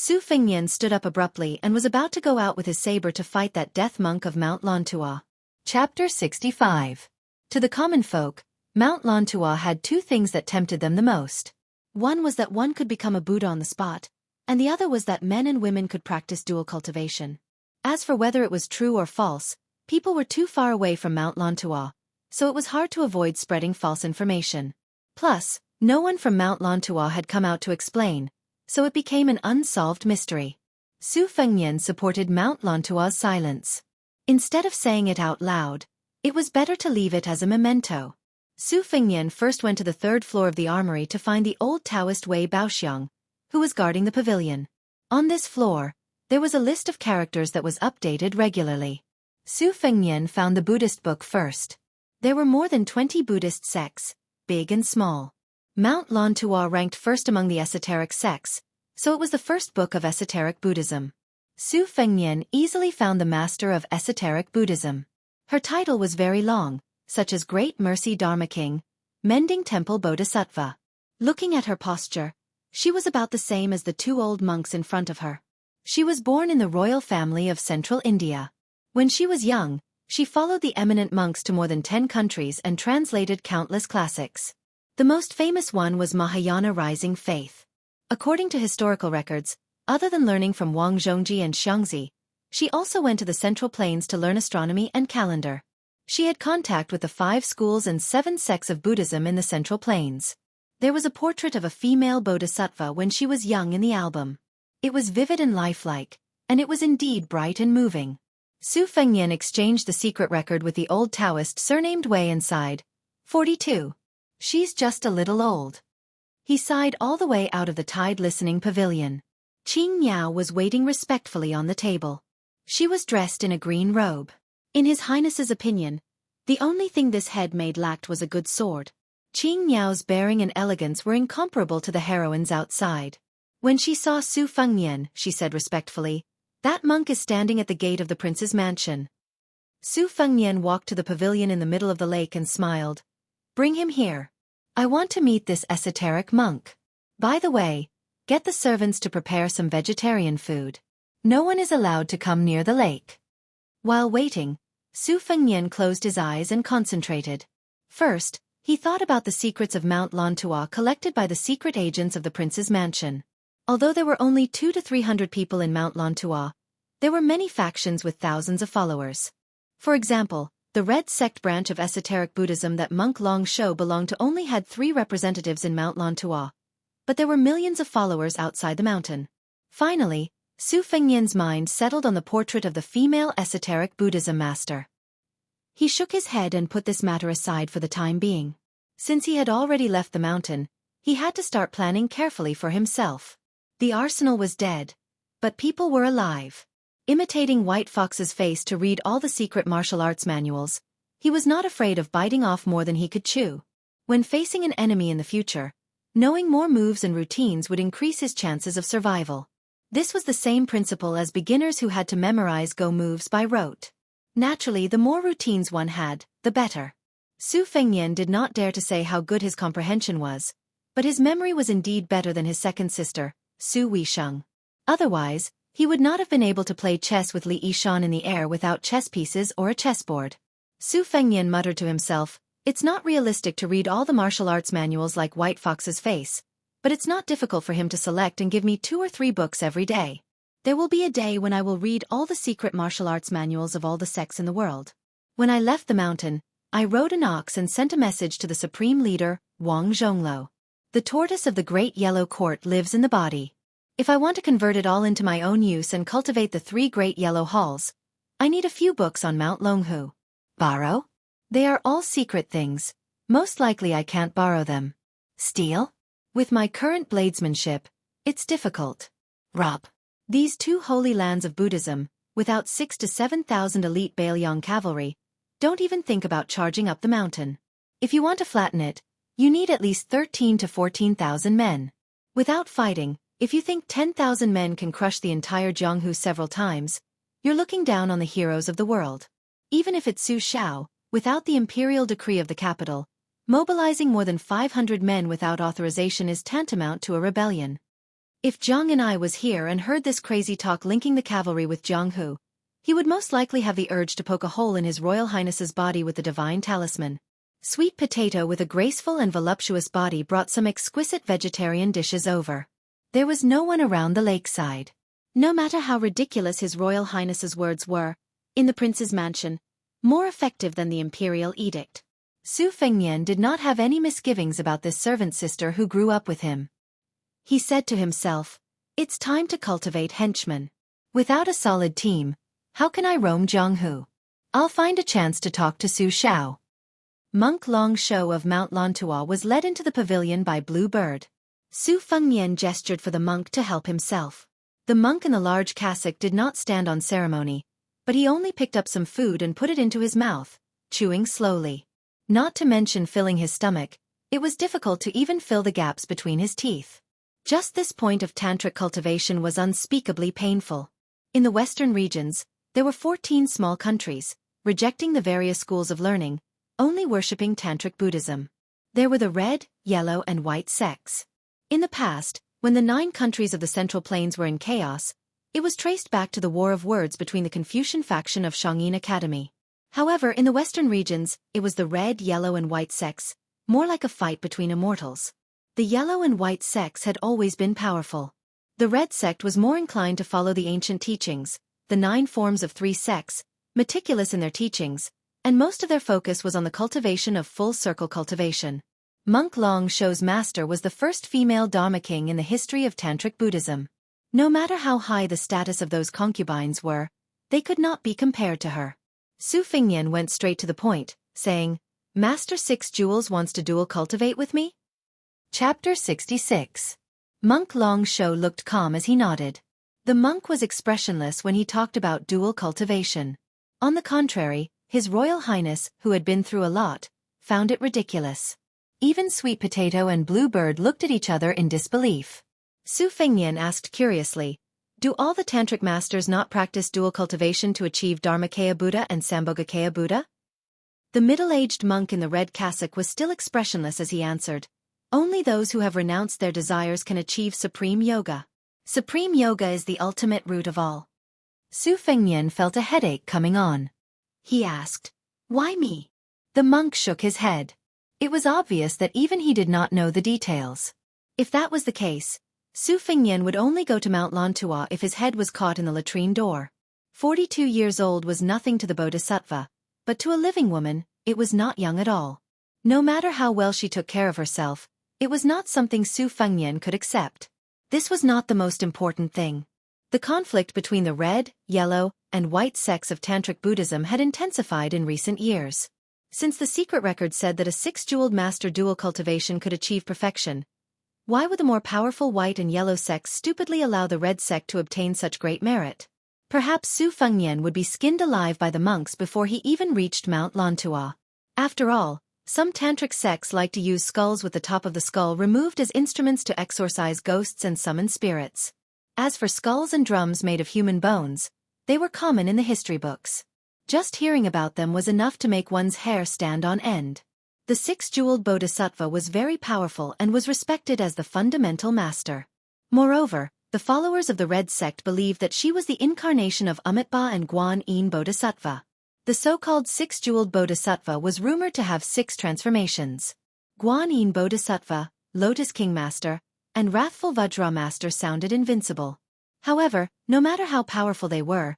Su Fengnian stood up abruptly and was about to go out with his saber to fight that death monk of Mount Lantua. Chapter 65. To the common folk, Mount Lantua had two things that tempted them the most. One was that one could become a Buddha on the spot, and the other was that men and women could practice dual cultivation. As for whether it was true or false, people were too far away from Mount Lantua, so it was hard to avoid spreading false information. Plus, no one from Mount Lantua had come out to explain, so it became an unsolved mystery. Su Fengnian supported Mount Lantua's silence. Instead of saying it out loud, it was better to leave it as a memento. Su Fengnian first went to the third floor of the armory to find the old Taoist Wei Baoxiang, who was guarding the pavilion. On this floor, there was a list of characters that was updated regularly. Su Fengnian found the Buddhist book first. There were more than 20 Buddhist sects, big and small. Mount Lantua ranked first among the esoteric sects, so it was the first book of esoteric Buddhism. Su Fengnian easily found the master of esoteric Buddhism. Her title was very long, such as Great Mercy Dharma King, Mending Temple Bodhisattva. Looking at her posture, she was about the same as the two old monks in front of her. She was born in the royal family of central India. When she was young, she followed the eminent monks to more than 10 countries and translated countless classics. The most famous one was Mahayana Rising Faith. According to historical records, other than learning from Wang Zhongji and Xianxia, she also went to the Central Plains to learn astronomy and calendar. She had contact with the 5 schools and 7 sects of Buddhism in the Central Plains. There was a portrait of a female bodhisattva when she was young in the album. It was vivid and lifelike, and it was indeed bright and moving. Su Fengnian exchanged the secret record with the old Taoist surnamed Wei and sighed. 42. She's just a little old. He sighed all the way out of the tide-listening pavilion. Qing Niao was waiting respectfully on the table. She was dressed in a green robe. In His Highness's opinion, the only thing this head-maid lacked was a good sword. Qing Niao's bearing and elegance were incomparable to the heroines outside. When she saw Su Fengnian, she said respectfully, "That monk is standing at the gate of the prince's mansion." Su Fengnian walked to the pavilion in the middle of the lake and smiled. "Bring him here. I want to meet this esoteric monk. By the way, get the servants to prepare some vegetarian food. No one is allowed to come near the lake." While waiting, Su Fengnian closed his eyes and concentrated. First, he thought about the secrets of Mount Lantua collected by the secret agents of the prince's mansion. Although there were only 200 to 300 people in Mount Lantua, there were many factions with thousands of followers. For example, the Red Sect branch of esoteric Buddhism that monk Long Shou belonged to only had 3 representatives in Mount Lantua, but there were millions of followers outside the mountain. Finally, Su Fengnian's mind settled on the portrait of the female esoteric Buddhism master. He shook his head and put this matter aside for the time being. Since he had already left the mountain, he had to start planning carefully for himself. The arsenal was dead, but people were alive. Imitating White Fox's face to read all the secret martial arts manuals, he was not afraid of biting off more than he could chew. When facing an enemy in the future, knowing more moves and routines would increase his chances of survival. This was the same principle as beginners who had to memorize Go moves by rote. Naturally, the more routines one had, the better. Su Fengnian did not dare to say how good his comprehension was, but his memory was indeed better than his second sister, Su Weisheng. Otherwise, he would not have been able to play chess with Li Yishan in the air without chess pieces or a chessboard. Su Fengnian muttered to himself, "It's not realistic to read all the martial arts manuals like White Fox's face, but it's not difficult for him to select and give me 2 or 3 books every day. There will be a day when I will read all the secret martial arts manuals of all the sects in the world." When I left the mountain, I rode an ox and sent a message to the supreme leader, Wang Zhonglo. The tortoise of the Great Yellow Court lives in the body. If I want to convert it all into my own use and cultivate the 3 Great Yellow Halls, I need a few books on Mount Longhu. Borrow? They are all secret things. Most likely I can't borrow them. Steal? With my current bladesmanship, it's difficult. Rob? These 2 holy lands of Buddhism, without 6,000 to 7,000 elite Bailiang cavalry, don't even think about charging up the mountain. If you want to flatten it, you need at least 13,000 to 14,000 men. Without fighting, if you think 10,000 men can crush the entire Jianghu several times, you're looking down on the heroes of the world. Even if it's Su Shao, without the imperial decree of the capital, mobilizing more than 500 men without authorization is tantamount to a rebellion. If Jiang and I was here and heard this crazy talk linking the cavalry with Jianghu, he would most likely have the urge to poke a hole in His Royal Highness's body with the divine talisman. Sweet Potato with a graceful and voluptuous body brought some exquisite vegetarian dishes over. There was no one around the lakeside. No matter how ridiculous His Royal Highness's words were, in the prince's mansion, more effective than the imperial edict. Su Fengnian did not have any misgivings about this servant sister who grew up with him. He said to himself, "It's time to cultivate henchmen. Without a solid team, how can I roam Jianghu? I'll find a chance to talk to Su Xiao." Monk Long Shou of Mount Lantua was led into the pavilion by Blue Bird. Su Fengnian gestured for the monk to help himself. The monk in the large cassock did not stand on ceremony, but he only picked up some food and put it into his mouth, chewing slowly. Not to mention filling his stomach, it was difficult to even fill the gaps between his teeth. Just this point of tantric cultivation was unspeakably painful. In the western regions, there were 14 small countries, rejecting the various schools of learning, only worshipping tantric Buddhism. There were the red, yellow and white sects. In the past, when the 9 countries of the Central Plains were in chaos, it was traced back to the war of words between the Confucian faction of Xianxia Academy. However, in the western regions, it was the red, yellow and white sects, more like a fight between immortals. The yellow and white sects had always been powerful. The red sect was more inclined to follow the ancient teachings, the 9 forms of 3 sects, meticulous in their teachings, and most of their focus was on the cultivation of full-circle cultivation. Monk Long Shou's master was the first female Dharma king in the history of Tantric Buddhism. No matter how high the status of those concubines were, they could not be compared to her. Su Fengnian went straight to the point, saying, "Master Six Jewels wants to dual cultivate with me?" Chapter 66. Monk Long Shou looked calm as he nodded. The monk was expressionless when he talked about dual cultivation. On the contrary, His Royal Highness, who had been through a lot, found it ridiculous. Even Sweet Potato and Blue Bird looked at each other in disbelief. Su Fengnian asked curiously, "Do all the Tantric masters not practice dual cultivation to achieve Dharmakaya Buddha and Sambhogakaya Buddha?" The middle-aged monk in the red cassock was still expressionless as he answered, "Only those who have renounced their desires can achieve Supreme Yoga. Supreme Yoga is the ultimate root of all." Su Fengnian felt a headache coming on. He asked, "Why me?" The monk shook his head. It was obvious that even he did not know the details. If that was the case, Su Fengnian would only go to Mount Lantua if his head was caught in the latrine door. 42 years old was nothing to the bodhisattva, but to a living woman, it was not young at all. No matter how well she took care of herself, it was not something Su Fengnian could accept. This was not the most important thing. The conflict between the red, yellow, and white sects of Tantric Buddhism had intensified in recent years. Since the secret record said that a 6-jeweled master dual cultivation could achieve perfection, why would the more powerful white and yellow sects stupidly allow the red sect to obtain such great merit? Perhaps Su Fengnian would be skinned alive by the monks before he even reached Mount Lantua. After all, some tantric sects like to use skulls with the top of the skull removed as instruments to exorcise ghosts and summon spirits. As for skulls and drums made of human bones, they were common in the history books. Just hearing about them was enough to make one's hair stand on end. The 6-jeweled bodhisattva was very powerful and was respected as the fundamental master. Moreover, the followers of the red sect believed that she was the incarnation of Amitabha and Guan Yin Bodhisattva. The so-called 6-jeweled bodhisattva was rumored to have 6 transformations. Guan Yin Bodhisattva, Lotus King Master, and Wrathful Vajra Master sounded invincible. However, no matter how powerful they were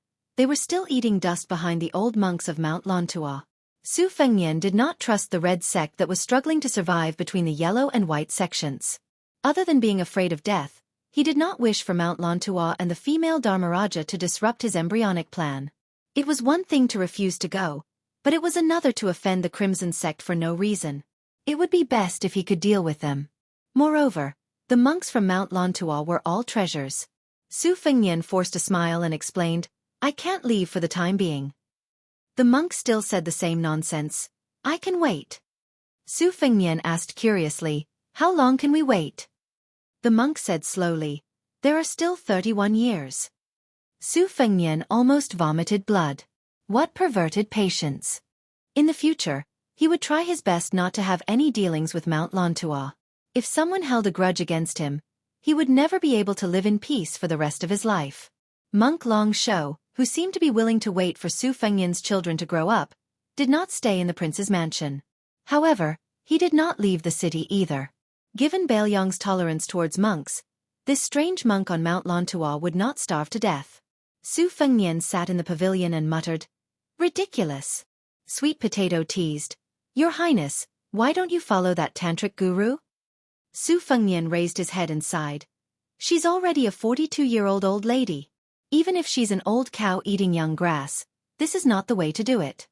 still eating dust behind the old monks of Mount Lantua. Su Fengnian did not trust the red sect that was struggling to survive between the yellow and white sections. Other than being afraid of death, he did not wish for Mount Lantua and the female Dharmaraja to disrupt his embryonic plan. It was one thing to refuse to go, but it was another to offend the Crimson Sect for no reason. It would be best if he could deal with them. Moreover, the monks from Mount Lantua were all treasures. Su Fengnian forced a smile and explained, "I can't leave for the time being." The monk still said the same nonsense. "I can wait." Su Fengnian asked curiously, "How long can we wait?" The monk said slowly, "There are still 31 years." Su Fengnian almost vomited blood. What perverted patience. In the future, he would try his best not to have any dealings with Mount Lantua. If someone held a grudge against him, he would never be able to live in peace for the rest of his life. Monk Long Shou, who seemed to be willing to wait for Su Fengnian's children to grow up, did not stay in the prince's mansion. However, he did not leave the city either. Given Baoyang's tolerance towards monks, this strange monk on Mount Lantua would not starve to death. Su Fengnian sat in the pavilion and muttered, "Ridiculous." Sweet Potato teased, "Your Highness, why don't you follow that tantric guru?" Su Fengnian raised his head and sighed. "She's already a 42-year-old old lady. Even if she's an old cow eating young grass, this is not the way to do it."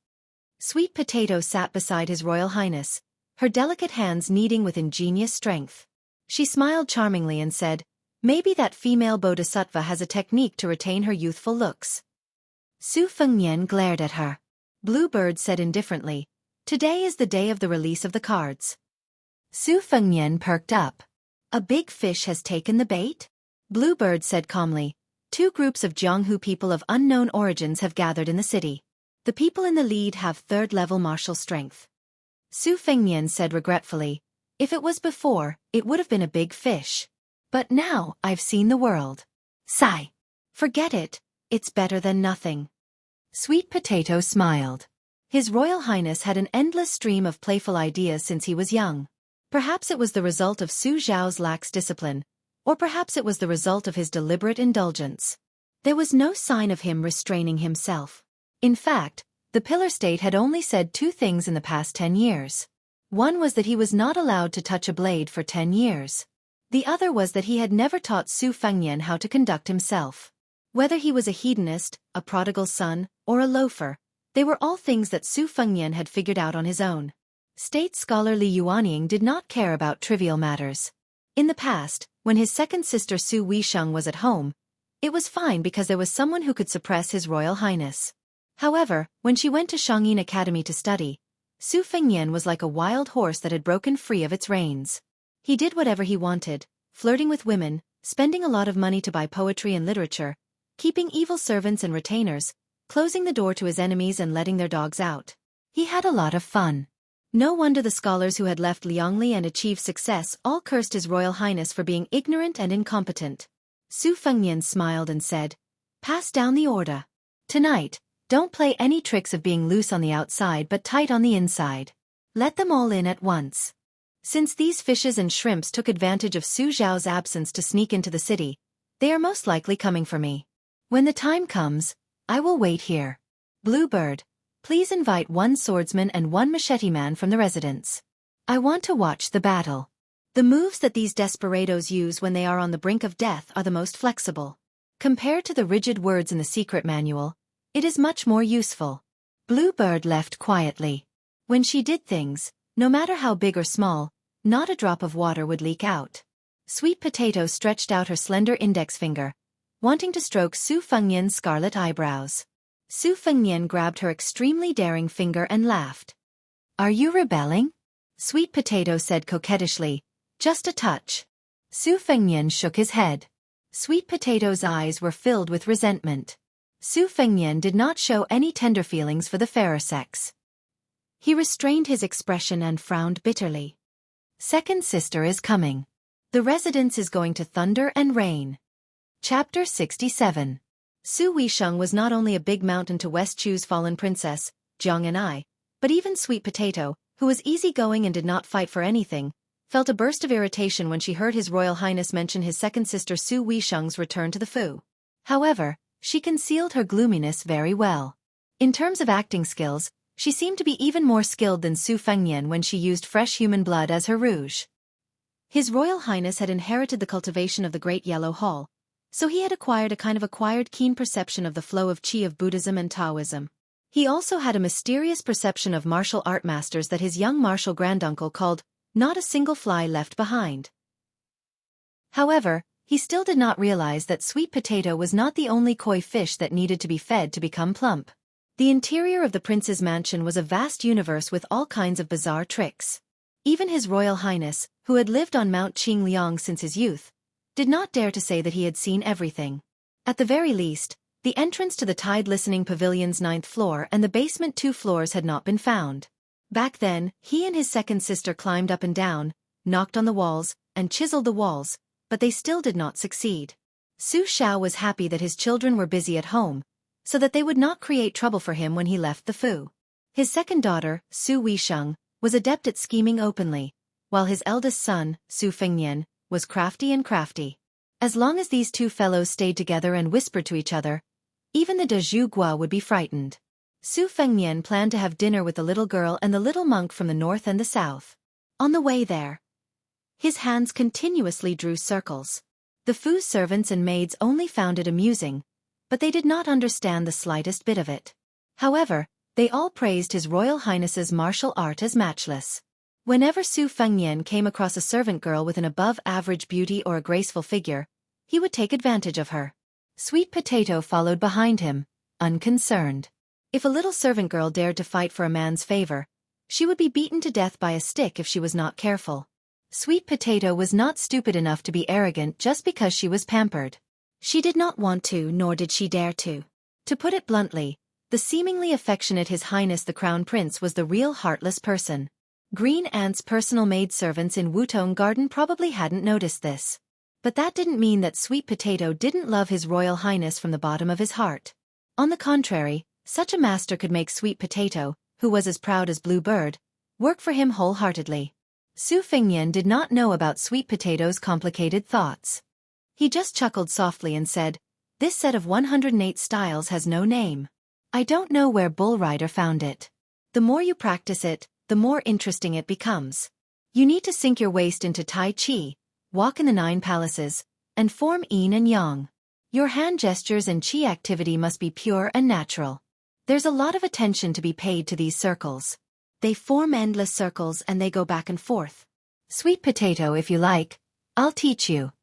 Sweet Potato sat beside His Royal Highness, her delicate hands kneading with ingenious strength. She smiled charmingly and said, "Maybe that female bodhisattva has a technique to retain her youthful looks." Su Fengnian glared at her. Bluebird said indifferently, "Today is the day of the release of the cards." Su Fengnian perked up. "A big fish has taken the bait?" Bluebird said calmly, "Two groups of Jianghu people of unknown origins have gathered in the city. The people in the lead have third-level martial strength." Su Fengnian said regretfully, "If it was before, it would have been a big fish. But now I've seen the world. Sigh. Forget it, it's better than nothing." Sweet Potato smiled. His Royal Highness had an endless stream of playful ideas since he was young. Perhaps it was the result of Su Zhao's lax discipline, or perhaps it was the result of his deliberate indulgence. There was no sign of him restraining himself. In fact, the Pillar State had only said two things in the past 10 years. One was that he was not allowed to touch a blade for 10 years. The other was that he had never taught Su Fengnian how to conduct himself. Whether he was a hedonist, a prodigal son, or a loafer, they were all things that Su Fengnian had figured out on his own. State scholar Li Yuanying did not care about trivial matters. In the past, when his second sister Su Weisheng was at home, it was fine because there was someone who could suppress His Royal Highness. However, when she went to Shangyin Academy to study, Su Fengnian was like a wild horse that had broken free of its reins. He did whatever he wanted, flirting with women, spending a lot of money to buy poetry and literature, keeping evil servants and retainers, closing the door to his enemies and letting their dogs out. He had a lot of fun. No wonder the scholars who had left Liangli and achieved success all cursed His Royal Highness for being ignorant and incompetent. Su Fengnian smiled and said, "Pass down the order. Tonight, don't play any tricks of being loose on the outside but tight on the inside. Let them all in at once." Since these fishes and shrimps took advantage of Su Zhao's absence to sneak into the city, they are most likely coming for me. When the time comes, I will wait here. Bluebird, please invite one swordsman and one machete man from the residence. I want to watch the battle. The moves that these desperados use when they are on the brink of death are the most flexible. Compared to the rigid words in the secret manual, it is much more useful. Bluebird left quietly. When she did things, no matter how big or small, not a drop of water would leak out. Sweet Potato stretched out her slender index finger, wanting to stroke Su Fengnian's scarlet eyebrows. Su Fengnian grabbed her extremely daring finger and laughed. "Are you rebelling?" Sweet Potato said coquettishly, "Just a touch." Su Fengnian shook his head. Sweet Potato's eyes were filled with resentment. Su Fengnian did not show any tender feelings for the fairer sex. He restrained his expression and frowned bitterly. Second sister is coming. The residence is going to thunder and rain. Chapter 67. Su Weisheng was not only a big mountain to West Chu's fallen princess, Jianghu, but even Sweet Potato, who was easygoing and did not fight for anything, felt a burst of irritation when she heard His Royal Highness mention his second sister Su Weisheng's return to the Fu. However, she concealed her gloominess very well. In terms of acting skills, she seemed to be even more skilled than Su Fengnian when she used fresh human blood as her rouge. His Royal Highness had inherited the cultivation of the Great Yellow Hall, so he had acquired a kind of keen perception of the flow of qi of Buddhism and Taoism. He also had a mysterious perception of martial art masters that his young martial granduncle called, "Not a single fly left behind." However, he still did not realize that Sweet Potato was not the only koi fish that needed to be fed to become plump. The interior of the prince's mansion was a vast universe with all kinds of bizarre tricks. Even His Royal Highness, who had lived on Mount Qingliang since his youth, did not dare to say that he had seen everything. At the very least, the entrance to the Tide Listening Pavilion's 9th floor and the basement 2 floors had not been found. Back then, he and his second sister climbed up and down, knocked on the walls, and chiseled the walls, but they still did not succeed. Su Xiao was happy that his children were busy at home, so that they would not create trouble for him when he left the Fu. His second daughter, Su Weisheng, was adept at scheming openly, while his eldest son, Su Fengnian, was crafty. As long as these two fellows stayed together and whispered to each other, even the de Zhu Gua would be frightened. Su Fengnian planned to have dinner with the little girl and the little monk from the north and the south. On the way there, his hands continuously drew circles. The Fu's servants and maids only found it amusing, but they did not understand the slightest bit of it. However, they all praised His Royal Highness's martial art as matchless. Whenever Su Fengnian came across a servant girl with an above-average beauty or a graceful figure, he would take advantage of her. Sweet Potato followed behind him, unconcerned. If a little servant girl dared to fight for a man's favor, she would be beaten to death by a stick if she was not careful. Sweet Potato was not stupid enough to be arrogant just because she was pampered. She did not want to, nor did she dare to. To put it bluntly, the seemingly affectionate His Highness the Crown Prince was the real heartless person. Green Ant's personal maidservants in Wutong Garden probably hadn't noticed this. But that didn't mean that Sweet Potato didn't love His Royal Highness from the bottom of his heart. On the contrary, such a master could make Sweet Potato, who was as proud as Blue Bird, work for him wholeheartedly. Su Fengnian did not know about Sweet Potato's complicated thoughts. He just chuckled softly and said, "This set of 108 styles has no name. I don't know where Bull Rider found it. The more you practice it, the more interesting it becomes. You need to sink your waist into Tai Chi, walk in the 9 palaces, and form Yin and Yang. Your hand gestures and Chi activity must be pure and natural. There's a lot of attention to be paid to these circles. They form endless circles and they go back and forth. Sweet Potato, if you like, I'll teach you."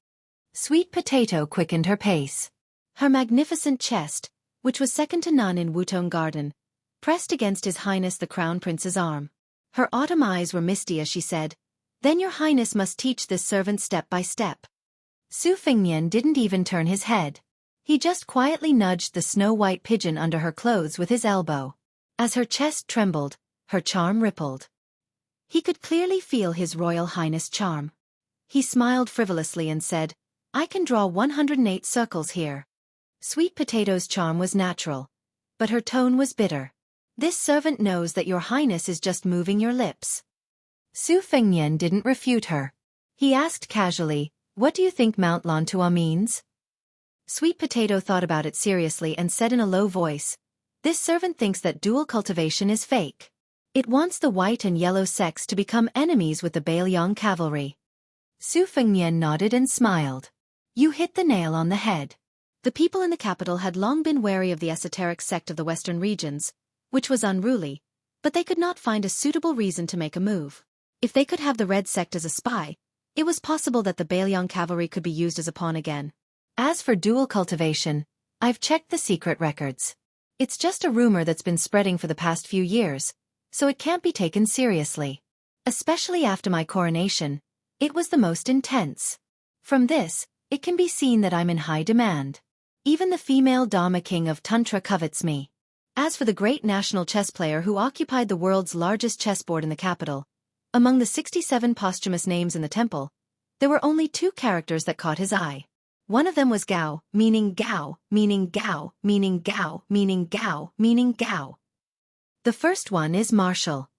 Sweet Potato quickened her pace. Her magnificent chest, which was second to none in Wutong Garden, pressed against His Highness the Crown Prince's arm. Her autumn eyes were misty as she said, "Then your Highness must teach this servant step by step." Su Fengnian didn't even turn his head. He just quietly nudged the snow-white pigeon under her clothes with his elbow. As her chest trembled, her charm rippled. He could clearly feel His Royal Highness' charm. He smiled frivolously and said, "I can draw 108 circles here." Sweet Potato's charm was natural, but her tone was bitter. "This servant knows that your Highness is just moving your lips." Su Fengnian didn't refute her. He asked casually, "What do you think Mount Lantua means?" Sweet Potato thought about it seriously and said in a low voice, "This servant thinks that dual cultivation is fake. It wants the white and yellow sects to become enemies with the Bailiang cavalry." Su Fengnian nodded and smiled. "You hit the nail on the head." The people in the capital had long been wary of the esoteric sect of the western regions, which was unruly, but they could not find a suitable reason to make a move. If they could have the red sect as a spy, it was possible that the Bailiang cavalry could be used as a pawn again. As for dual cultivation, I've checked the secret records. It's just a rumor that's been spreading for the past few years, so it can't be taken seriously. Especially after my coronation, it was the most intense. From this, it can be seen that I'm in high demand. Even the female Dama King of Tantra covets me. As for the great national chess player who occupied the world's largest chessboard in the capital, among the 67 posthumous names in the temple, there were only 2 characters that caught his eye. One of them was Gao, meaning Gao, meaning Gao, meaning Gao, meaning Gao, meaning Gao. The first one is Marshal.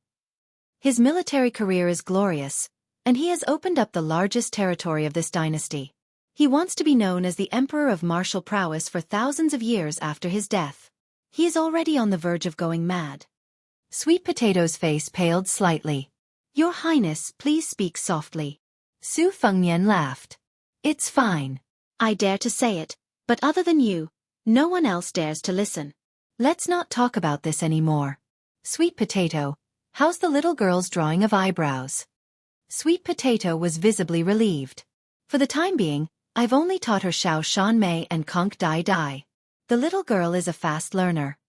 His military career is glorious, and he has opened up the largest territory of this dynasty. He wants to be known as the Emperor of martial prowess for thousands of years after his death. He is already on the verge of going mad. Sweet Potato's face paled slightly. "Your Highness, please speak softly." Su Fengnian laughed. "It's fine. I dare to say it, but other than you, no one else dares to listen. Let's not talk about this anymore. Sweet Potato, how's the little girl's drawing of eyebrows?" Sweet Potato was visibly relieved. "For the time being, I've only taught her Xiao Shan Mei and Conk Dai Dai. The little girl is a fast learner."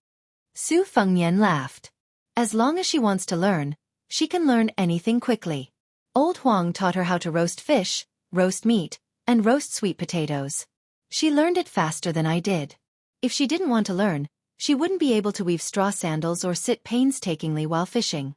Su Fengnian laughed. "As long as she wants to learn, she can learn anything quickly. Old Huang taught her how to roast fish, roast meat, and roast sweet potatoes. She learned it faster than I did. If she didn't want to learn, she wouldn't be able to weave straw sandals or sit painstakingly while fishing."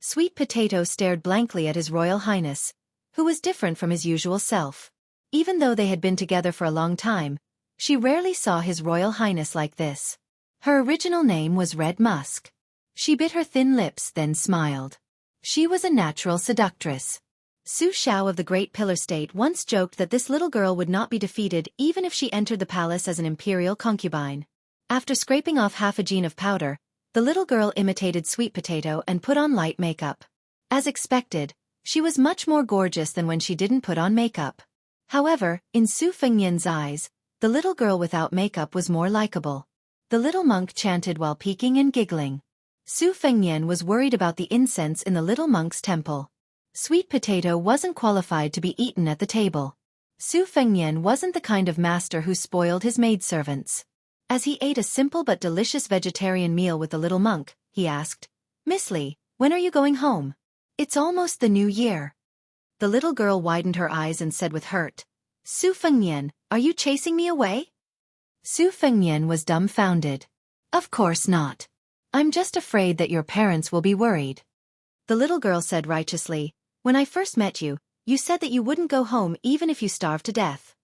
Sweet Potato stared blankly at His Royal Highness, who was different from his usual self. Even though they had been together for a long time, she rarely saw His Royal Highness like this. Her original name was Red Musk. She bit her thin lips, then smiled. She was a natural seductress. Su Xiao of the Great Pillar State once joked that this little girl would not be defeated even if she entered the palace as an imperial concubine. After scraping off half a jean of powder, the little girl imitated Sweet Potato and put on light makeup. As expected, she was much more gorgeous than when she didn't put on makeup. However, in Su Fengnian's eyes, the little girl without makeup was more likable. The little monk chanted while peeking and giggling. Su Fengnian was worried about the incense in the little monk's temple. Sweet Potato wasn't qualified to be eaten at the table. Su Fengnian wasn't the kind of master who spoiled his maidservants. As he ate a simple but delicious vegetarian meal with the little monk, he asked, "Miss Li, when are you going home? It's almost the new year." The little girl widened her eyes and said with hurt, "Su Fengnian, are you chasing me away?" Su Fengnian was dumbfounded. "Of course not. I'm just afraid that your parents will be worried." The little girl said righteously, "When I first met you, you said that you wouldn't go home even if you starved to death."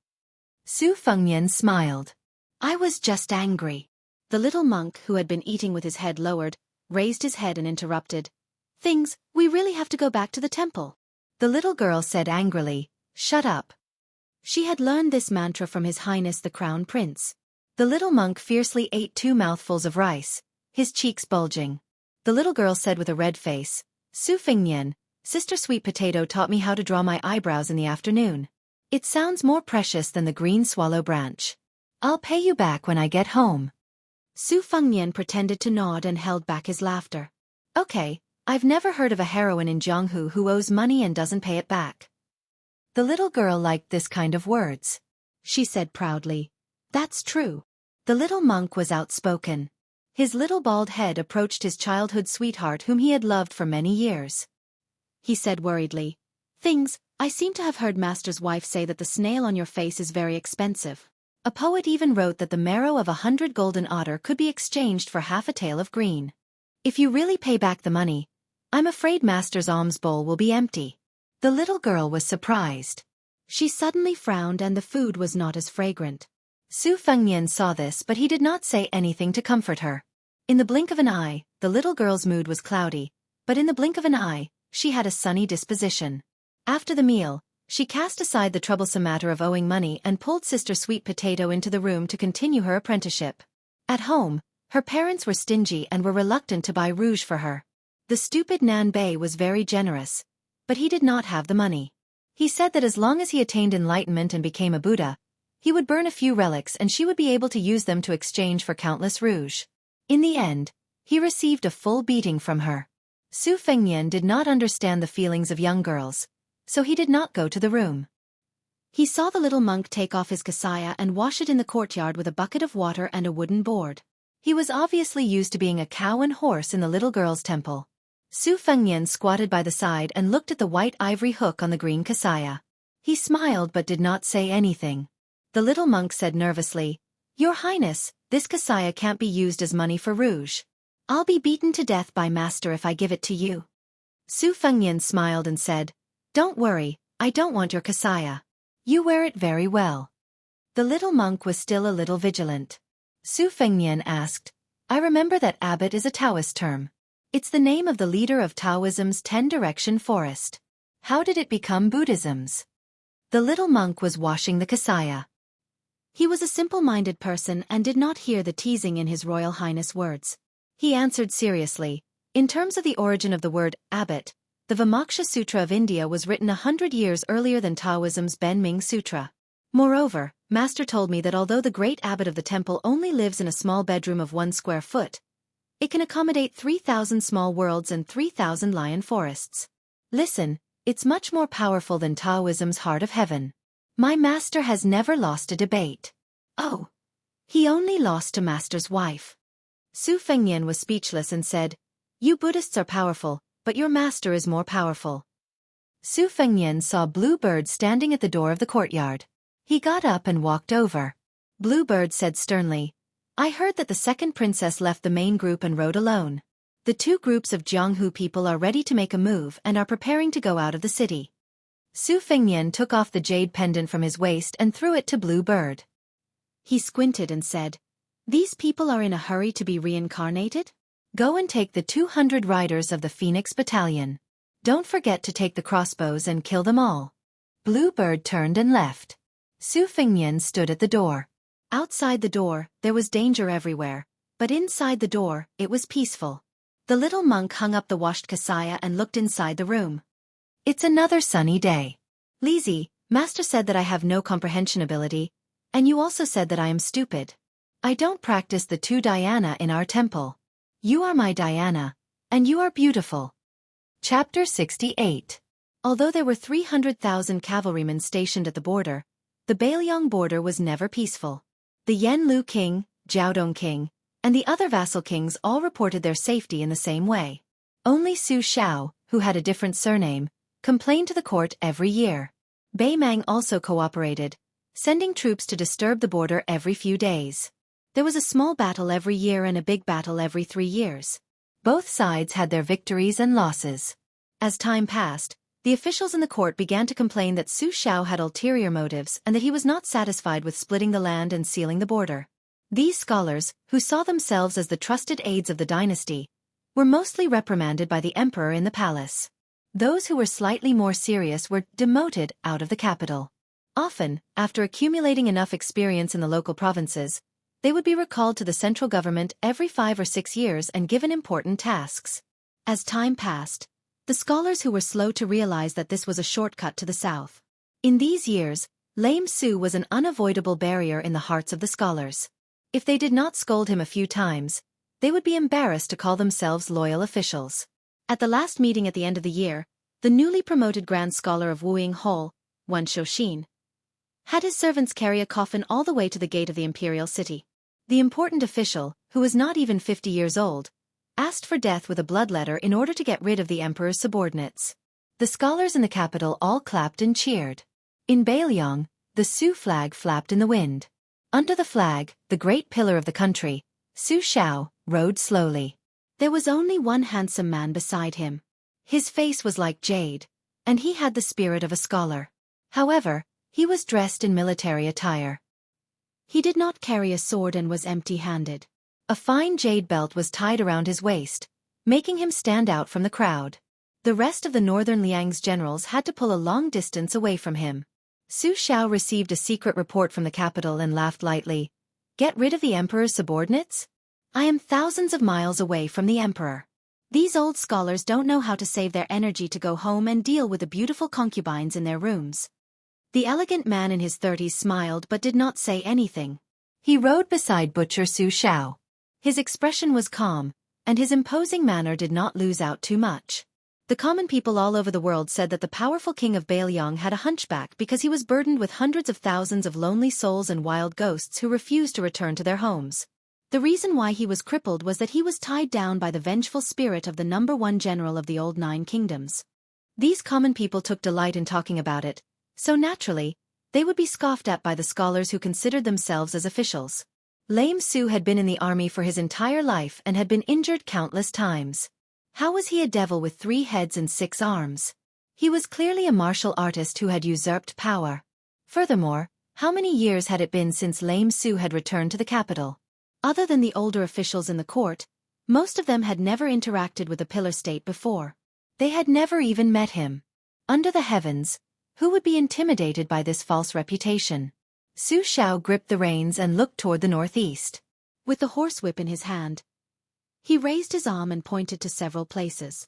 Su Fengnian smiled. "I was just angry." The little monk, who had been eating with his head lowered, raised his head and interrupted, "Things, we really have to go back to the temple." The little girl said angrily, "Shut up." She had learned this mantra from His Highness the Crown Prince. The little monk fiercely ate 2 mouthfuls of rice, his cheeks bulging. The little girl said with a red face, "Su Fengnian, Sister Sweet Potato taught me how to draw my eyebrows in the afternoon. It sounds more precious than the green swallow branch. I'll pay you back when I get home." Su Fengnian pretended to nod and held back his laughter. "Okay, I've never heard of a heroine in Jianghu who owes money and doesn't pay it back." The little girl liked this kind of words. She said proudly, "That's true." The little monk was outspoken. His little bald head approached his childhood sweetheart whom he had loved for many years. He said worriedly, "Things, I seem to have heard Master's wife say that the snail on your face is very expensive. A poet even wrote that the marrow of 100 golden otter could be exchanged for half a tael of green. If you really pay back the money, I'm afraid Master's alms bowl will be empty." The little girl was surprised. She suddenly frowned and the food was not as fragrant. Su Fengnian saw this but he did not say anything to comfort her. In the blink of an eye, the little girl's mood was cloudy, but in the blink of an eye, she had a sunny disposition. After the meal, she cast aside the troublesome matter of owing money and pulled Sister Sweet Potato into the room to continue her apprenticeship. At home, her parents were stingy and were reluctant to buy rouge for her. The stupid Nan Bei was very generous, but he did not have the money. He said that as long as he attained enlightenment and became a Buddha, he would burn a few relics and she would be able to use them to exchange for countless rouge. In the end, he received a full beating from her. Su Fengnian did not understand the feelings of young girls, so he did not go to the room. He saw the little monk take off his kasaya and wash it in the courtyard with a bucket of water and a wooden board. He was obviously used to being a cow and horse in the little girl's temple. Su Fengnian squatted by the side and looked at the white ivory hook on the green kasaya. He smiled but did not say anything. The little monk said nervously, "Your Highness, this kasaya can't be used as money for rouge. I'll be beaten to death by Master if I give it to you." Su Fengnian smiled and said, "Don't worry, I don't want your kasaya. You wear it very well." The little monk was still a little vigilant. Su Fengnian asked, "I remember that abbot is a Taoist term. It's the name of the leader of Taoism's 10-direction forest. How did it become Buddhism's?" The little monk was washing the kasaya. He was a simple-minded person and did not hear the teasing in His Royal Highness' words. He answered seriously, "In terms of the origin of the word abbot, the Vimaksha Sutra of India was written 100 years earlier than Taoism's Ben Ming Sutra. Moreover, Master told me that although the great abbot of the temple only lives in a small bedroom of 1 square foot, it can accommodate 3,000 small worlds and 3,000 lion forests. Listen, it's much more powerful than Taoism's heart of heaven. My master has never lost a debate." "Oh, he only lost to Master's wife." Su Fengnian was speechless and said, "You Buddhists are powerful, but your master is more powerful." Su Fengnian saw Blue Bird standing at the door of the courtyard. He got up and walked over. Blue Bird said sternly, "I heard that the second princess left the main group and rode alone. The 2 groups of Jianghu people are ready to make a move and are preparing to go out of the city." Su Fengnian took off the jade pendant from his waist and threw it to Blue Bird. He squinted and said, "These people are in a hurry to be reincarnated? Go and take the 200 riders of the Phoenix Battalion. Don't forget to take the crossbows and kill them all." Blue Bird turned and left. Su Fengnian stood at the door. Outside the door, there was danger everywhere, but inside the door, it was peaceful. The little monk hung up the washed kasaya and looked inside the room. "It's another sunny day. Lizzie, Master said that I have no comprehension ability, and you also said that I am stupid. I don't practice the two Diana in our temple. You are my Diana, and you are beautiful." Chapter 68. Although there were 300,000 cavalrymen stationed at the border, the Bailiang border was never peaceful. The Yanlu king, Jiaodong king, and the other vassal kings all reported their safety in the same way. Only Su Xiao, who had a different surname, complained to the court every year. Bei Mang also cooperated, sending troops to disturb the border every few days. There was a small battle every year and a big battle every 3 years. Both sides had their victories and losses. As time passed, the officials in the court began to complain that Su Xiao had ulterior motives and that he was not satisfied with splitting the land and sealing the border. These scholars, who saw themselves as the trusted aides of the dynasty, were mostly reprimanded by the emperor in the palace. Those who were slightly more serious were demoted out of the capital. Often, after accumulating enough experience in the local provinces, they would be recalled to the central government every 5 or 6 years and given important tasks. As time passed, the scholars who were slow to realize that this was a shortcut to the south. In these years, Lame Su was an unavoidable barrier in the hearts of the scholars. If they did not scold him a few times, they would be embarrassed to call themselves loyal officials. At the last meeting at the end of the year, the newly promoted Grand Scholar of Wuying Hall, Wan Shouxin, had his servants carry a coffin all the way to the gate of the imperial city. The important official, who was not even 50 years old, asked for death with a bloodletter in order to get rid of the emperor's subordinates. The scholars in the capital all clapped and cheered. In Bailiang, the Su flag flapped in the wind. Under the flag, the great pillar of the country, Su Xiao, rode slowly. There was only one handsome man beside him. His face was like jade, and he had the spirit of a scholar. However, he was dressed in military attire. He did not carry a sword and was empty-handed. A fine jade belt was tied around his waist, making him stand out from the crowd. The rest of the northern Liang's generals had to pull a long distance away from him. Su Xiao received a secret report from the capital and laughed lightly. "Get rid of the emperor's subordinates? I am thousands of miles away from the emperor. These old scholars don't know how to save their energy to go home and deal with the beautiful concubines in their rooms." The elegant man in his 30s smiled but did not say anything. He rode beside Butcher Su Xiao. His expression was calm, and his imposing manner did not lose out too much. The common people all over the world said that the powerful king of Bailiang had a hunchback because he was burdened with hundreds of thousands of lonely souls and wild ghosts who refused to return to their homes. The reason why he was crippled was that he was tied down by the vengeful spirit of the #1 general of the old 9 kingdoms. These common people took delight in talking about it, so naturally, they would be scoffed at by the scholars who considered themselves as officials. Lame Su had been in the army for his entire life and had been injured countless times. How was he a devil with 3 heads and 6 arms? He was clearly a martial artist who had usurped power. Furthermore, how many years had it been since Lame Su had returned to the capital? Other than the older officials in the court, most of them had never interacted with the Pillar State before. They had never even met him. Under the heavens, who would be intimidated by this false reputation? Su Xiao gripped the reins and looked toward the northeast. With the horsewhip in his hand, he raised his arm and pointed to several places.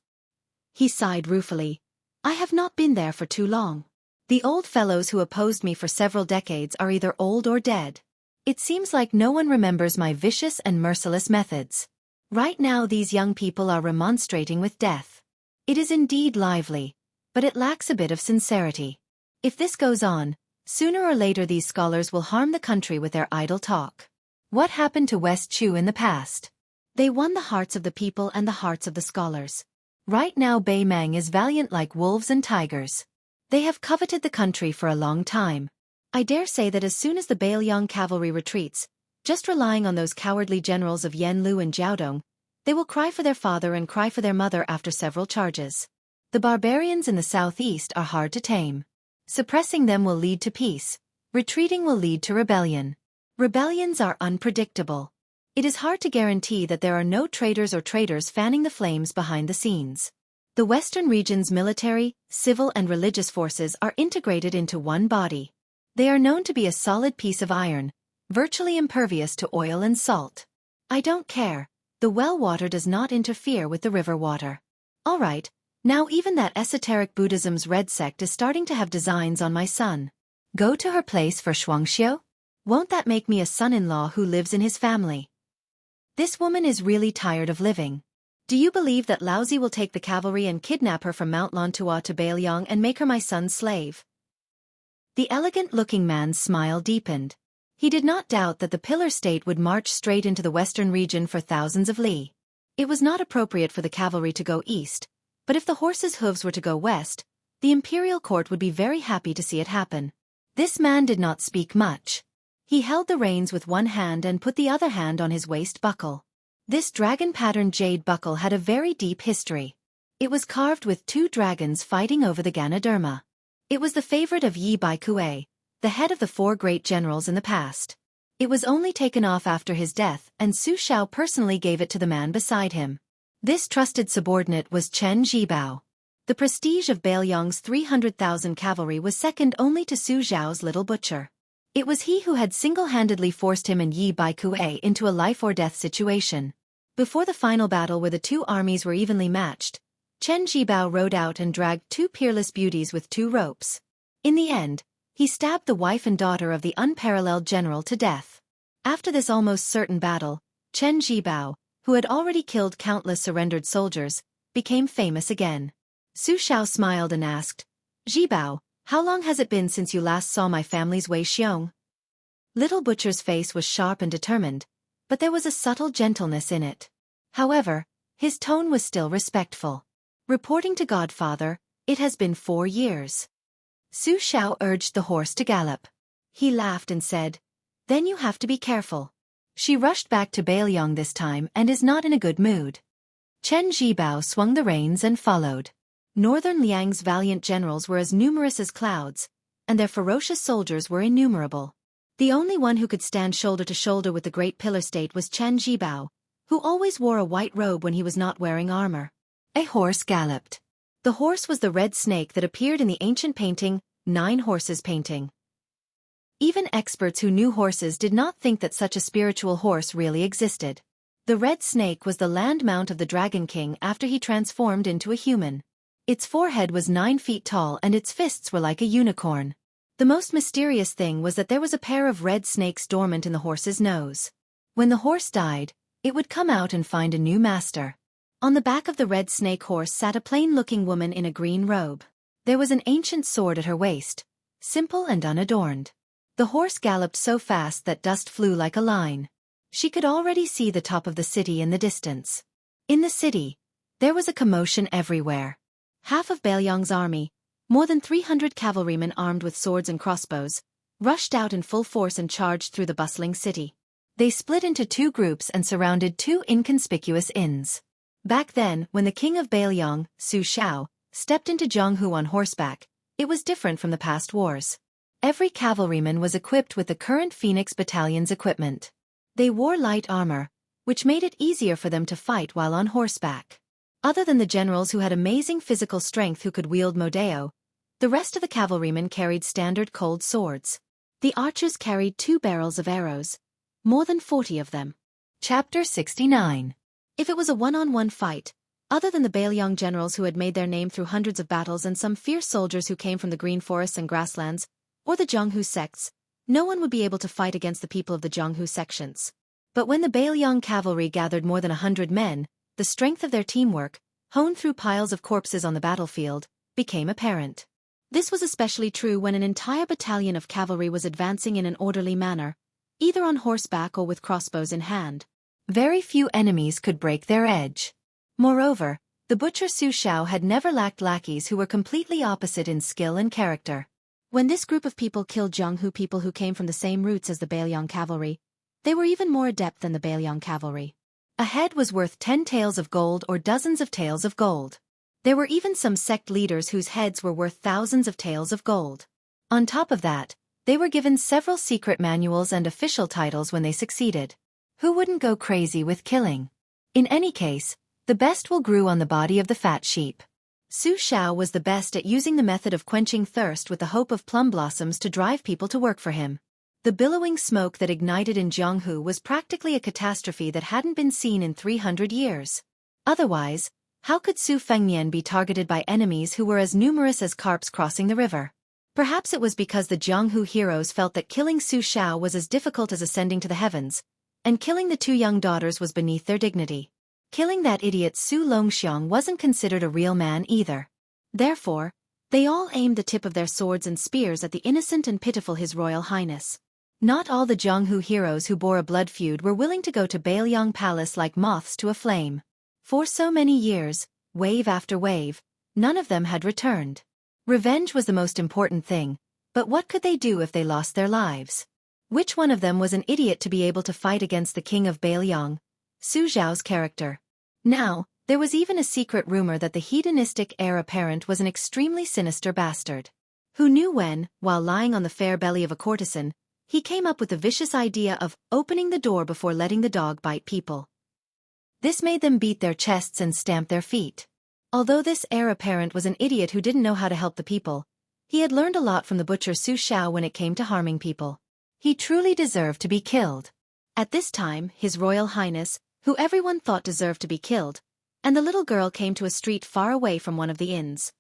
He sighed ruefully. "I have not been there for too long. The old fellows who opposed me for several decades are either old or dead. It seems like no one remembers my vicious and merciless methods. Right now these young people are remonstrating with death. It is indeed lively, but it lacks a bit of sincerity. If this goes on, sooner or later these scholars will harm the country with their idle talk." What happened to West Chu in the past? They won the hearts of the people and the hearts of the scholars. Right now Bei Mang is valiant like wolves and tigers. They have coveted the country for a long time. I dare say that as soon as the Bailiang cavalry retreats, just relying on those cowardly generals of Yanlu and Jiaodong, they will cry for their father and cry for their mother after several charges. The barbarians in the southeast are hard to tame. Suppressing them will lead to peace. Retreating will lead to rebellion. Rebellions are unpredictable. It is hard to guarantee that there are no traitors or traitors fanning the flames behind the scenes. The Western region's military, civil and religious forces are integrated into one body. They are known to be a solid piece of iron, virtually impervious to oil and salt. I don't care. The well water does not interfere with the river water. All right, now even that esoteric Buddhism's red sect is starting to have designs on my son. Go to her place for Xianxia? Won't that make me a son-in-law who lives in his family? This woman is really tired of living. Do you believe that Laozi will take the cavalry and kidnap her from Mount Lantua to Bailiang and make her my son's slave? The elegant-looking man's smile deepened. He did not doubt that the Pillar State would march straight into the western region for thousands of li. It was not appropriate for the cavalry to go east, but if the horses' hooves were to go west, the imperial court would be very happy to see it happen. This man did not speak much. He held the reins with one hand and put the other hand on his waist buckle. This dragon-patterned jade buckle had a very deep history. It was carved with two dragons fighting over the Ganoderma. It was the favorite of Yi Baikue, the head of the 4 great generals in the past. It was only taken off after his death, and Su Xiao personally gave it to the man beside him. This trusted subordinate was Chen Zhibao. The prestige of Bailiang's 300,000 cavalry was second only to Su Xiao's little butcher. It was he who had single-handedly forced him and Yi Baikue into a life-or-death situation. Before the final battle where the two armies were evenly matched, Chen Zhibao rode out and dragged 2 peerless beauties with 2 ropes. In the end, he stabbed the wife and daughter of the unparalleled general to death. After this almost certain battle, Chen Zhibao, who had already killed countless surrendered soldiers, became famous again. Su Xiao smiled and asked, "Zhibao, how long has it been since you last saw my family's Wei Xiong?" Little Butcher's face was sharp and determined, but there was a subtle gentleness in it. However, his tone was still respectful. Reporting to Godfather, "It has been 4 years." Su Xiao urged the horse to gallop. He laughed and said, "Then you have to be careful. She rushed back to Bailiang this time and is not in a good mood." Chen Zhibao swung the reins and followed. Northern Liang's valiant generals were as numerous as clouds, and their ferocious soldiers were innumerable. The only one who could stand shoulder to shoulder with the Great Pillar State was Chen Zhibao, who always wore a white robe when he was not wearing armor. A horse galloped. The horse was the red snake that appeared in the ancient painting, 9 Horses painting. Even experts who knew horses did not think that such a spiritual horse really existed. The red snake was the land mount of the Dragon King after he transformed into a human. Its forehead was 9 feet tall and its fists were like a unicorn. The most mysterious thing was that there was a pair of red snakes dormant in the horse's nose. When the horse died, it would come out and find a new master. On the back of the red snake horse sat a plain-looking woman in a green robe. There was an ancient sword at her waist, simple and unadorned. The horse galloped so fast that dust flew like a line. She could already see the top of the city in the distance. In the city, there was a commotion everywhere. Half of Bailiang's army, more than 300 cavalrymen armed with swords and crossbows, rushed out in full force and charged through the bustling city. They split into 2 groups and surrounded 2 inconspicuous inns. Back then, when the king of Bailiang, Su Xiao, stepped into Jianghu on horseback, it was different from the past wars. Every cavalryman was equipped with the current Phoenix Battalion's equipment. They wore light armor, which made it easier for them to fight while on horseback. Other than the generals who had amazing physical strength who could wield Modeo, the rest of the cavalrymen carried standard cold swords. The archers carried 2 barrels of arrows, more than 40 of them. Chapter 69. If it was a one-on-one fight, other than the Bailiang generals who had made their name through hundreds of battles and some fierce soldiers who came from the green forests and grasslands, or the Jianghu sects, no one would be able to fight against the people of the Jianghu sections. But when the Bailiang cavalry gathered more than 100 men, the strength of their teamwork, honed through piles of corpses on the battlefield, became apparent. This was especially true when an entire battalion of cavalry was advancing in an orderly manner, either on horseback or with crossbows in hand. Very few enemies could break their edge. Moreover, the butcher Su Xiao had never lacked lackeys who were completely opposite in skill and character. When this group of people killed Jianghu people who came from the same roots as the Bailiang cavalry, they were even more adept than the Bailiang cavalry. A head was worth 10 taels of gold or dozens of taels of gold. There were even some sect leaders whose heads were worth thousands of taels of gold. On top of that, they were given several secret manuals and official titles when they succeeded. Who wouldn't go crazy with killing? In any case, the best wool grew on the body of the fat sheep. Su Xiao was the best at using the method of quenching thirst with the hope of plum blossoms to drive people to work for him. The billowing smoke that ignited in Jianghu was practically a catastrophe that hadn't been seen in 300 years. Otherwise, how could Su Fengnian be targeted by enemies who were as numerous as carps crossing the river? Perhaps it was because the Jianghu heroes felt that killing Su Xiao was as difficult as ascending to the heavens, and killing the two young daughters was beneath their dignity. Killing that idiot Su Longxiang wasn't considered a real man either. Therefore, they all aimed the tip of their swords and spears at the innocent and pitiful His Royal Highness. Not all the Jianghu heroes who bore a blood feud were willing to go to Bailiang Palace like moths to a flame. For so many years, wave after wave, none of them had returned. Revenge was the most important thing, but what could they do if they lost their lives? Which one of them was an idiot to be able to fight against the king of Bailiang? Su Zhao's character. Now, there was even a secret rumor that the hedonistic heir apparent was an extremely sinister bastard. Who knew when, while lying on the fair belly of a courtesan, he came up with the vicious idea of opening the door before letting the dog bite people. This made them beat their chests and stamp their feet. Although this heir apparent was an idiot who didn't know how to help the people, he had learned a lot from the butcher Su Xiao when it came to harming people. He truly deserved to be killed. At this time, His Royal Highness, who everyone thought deserved to be killed, and the little girl came to a street far away from one of the inns.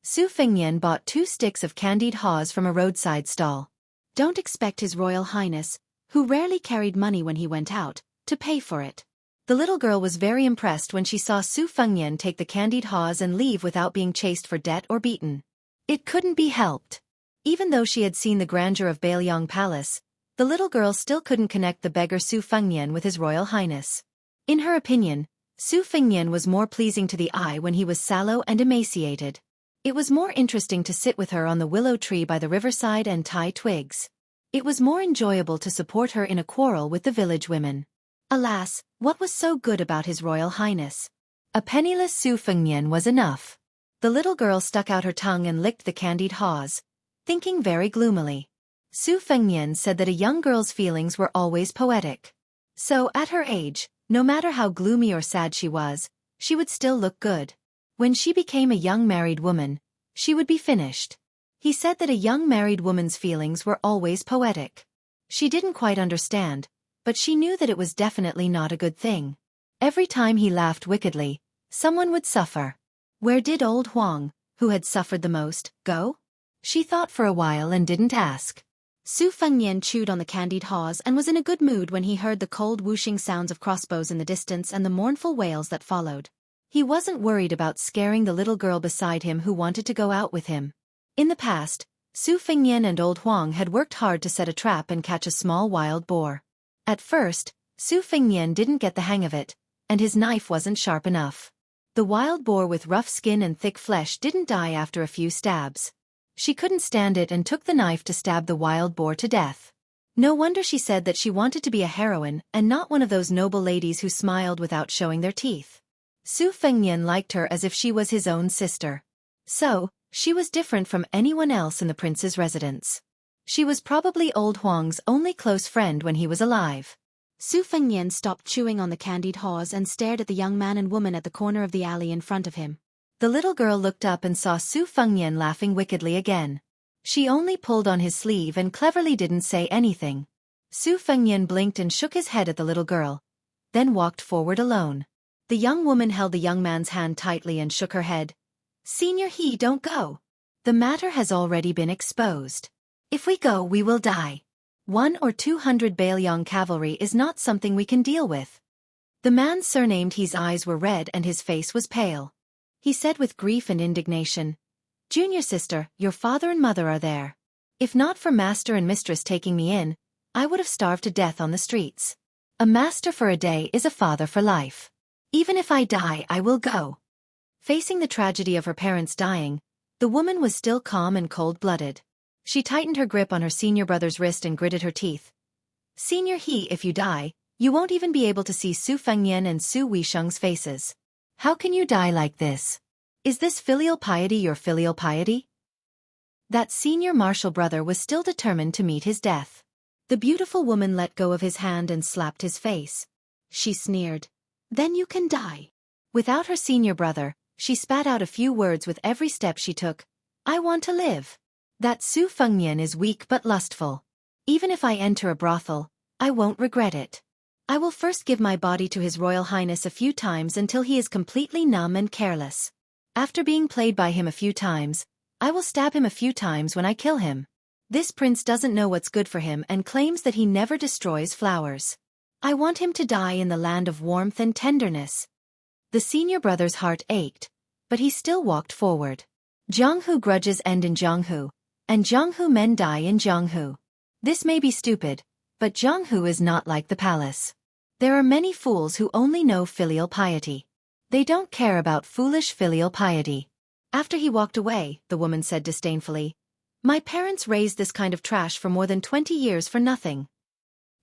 Su Fengnian bought 2 sticks of candied haws from a roadside stall. Don't expect His Royal Highness, who rarely carried money when he went out, to pay for it. The little girl was very impressed when she saw Su Fengnian take the candied haws and leave without being chased for debt or beaten. It couldn't be helped. Even though she had seen the grandeur of Bailiang Palace, the little girl still couldn't connect the beggar Su Fengnian with His Royal Highness. In her opinion, Su Fengnian was more pleasing to the eye when he was sallow and emaciated. It was more interesting to sit with her on the willow tree by the riverside and tie twigs. It was more enjoyable to support her in a quarrel with the village women. Alas, what was so good about His Royal Highness? A penniless Su Fengnian was enough. The little girl stuck out her tongue and licked the candied haws, thinking very gloomily. Su Fengnian said that a young girl's feelings were always poetic. So, at her age, no matter how gloomy or sad she was, she would still look good. When she became a young married woman, she would be finished. He said that a young married woman's feelings were always poetic. She didn't quite understand, but she knew that it was definitely not a good thing. Every time he laughed wickedly, someone would suffer. Where did old Huang, who had suffered the most, go? She thought for a while and didn't ask. Su Fengnian chewed on the candied haws and was in a good mood when he heard the cold whooshing sounds of crossbows in the distance and the mournful wails that followed. He wasn't worried about scaring the little girl beside him who wanted to go out with him. In the past, Su Fengnian and old Huang had worked hard to set a trap and catch a small wild boar. At first, Su Fengnian didn't get the hang of it, and his knife wasn't sharp enough. The wild boar with rough skin and thick flesh didn't die after a few stabs. She couldn't stand it and took the knife to stab the wild boar to death. No wonder she said that she wanted to be a heroine and not one of those noble ladies who smiled without showing their teeth. Su Fengnian liked her as if she was his own sister. So, she was different from anyone else in the prince's residence. She was probably old Huang's only close friend when he was alive. Su Fengnian stopped chewing on the candied haws and stared at the young man and woman at the corner of the alley in front of him. The little girl looked up and saw Su Fengnian laughing wickedly again. She only pulled on his sleeve and cleverly didn't say anything. Su Fengnian blinked and shook his head at the little girl, then walked forward alone. The young woman held the young man's hand tightly and shook her head. "Senior He, don't go. The matter has already been exposed. If we go, we will die. 100 or 200 Bailiang cavalry is not something we can deal with." The man surnamed He's eyes were red and his face was pale. He said with grief and indignation, "Junior sister, your father and mother are there. If not for master and mistress taking me in, I would have starved to death on the streets. A master for a day is a father for life. Even if I die, I will go." Facing the tragedy of her parents dying, the woman was still calm and cold-blooded. She tightened her grip on her senior brother's wrist and gritted her teeth. "Senior He, if you die, you won't even be able to see Su Fengnian and Su Weisheng's faces. How can you die like this? Is this filial piety your filial piety?" That senior martial brother was still determined to meet his death. The beautiful woman let go of his hand and slapped his face. She sneered. Then you can die. Without her senior brother, she spat out a few words with every step she took. I want to live. That Su Fengnian is weak but lustful. Even if I enter a brothel, I won't regret it. I will first give my body to His Royal Highness a few times until he is completely numb and careless. After being played by him a few times, I will stab him a few times when I kill him. This prince doesn't know what's good for him and claims that he never destroys flowers. I want him to die in the land of warmth and tenderness. The senior brother's heart ached, but he still walked forward. Jianghu grudges end in Jianghu, and Jianghu men die in Jianghu. This may be stupid, but Jianghu is not like the palace. There are many fools who only know filial piety. They don't care about foolish filial piety. After he walked away, the woman said disdainfully, My parents raised this kind of trash for more than 20 years for nothing.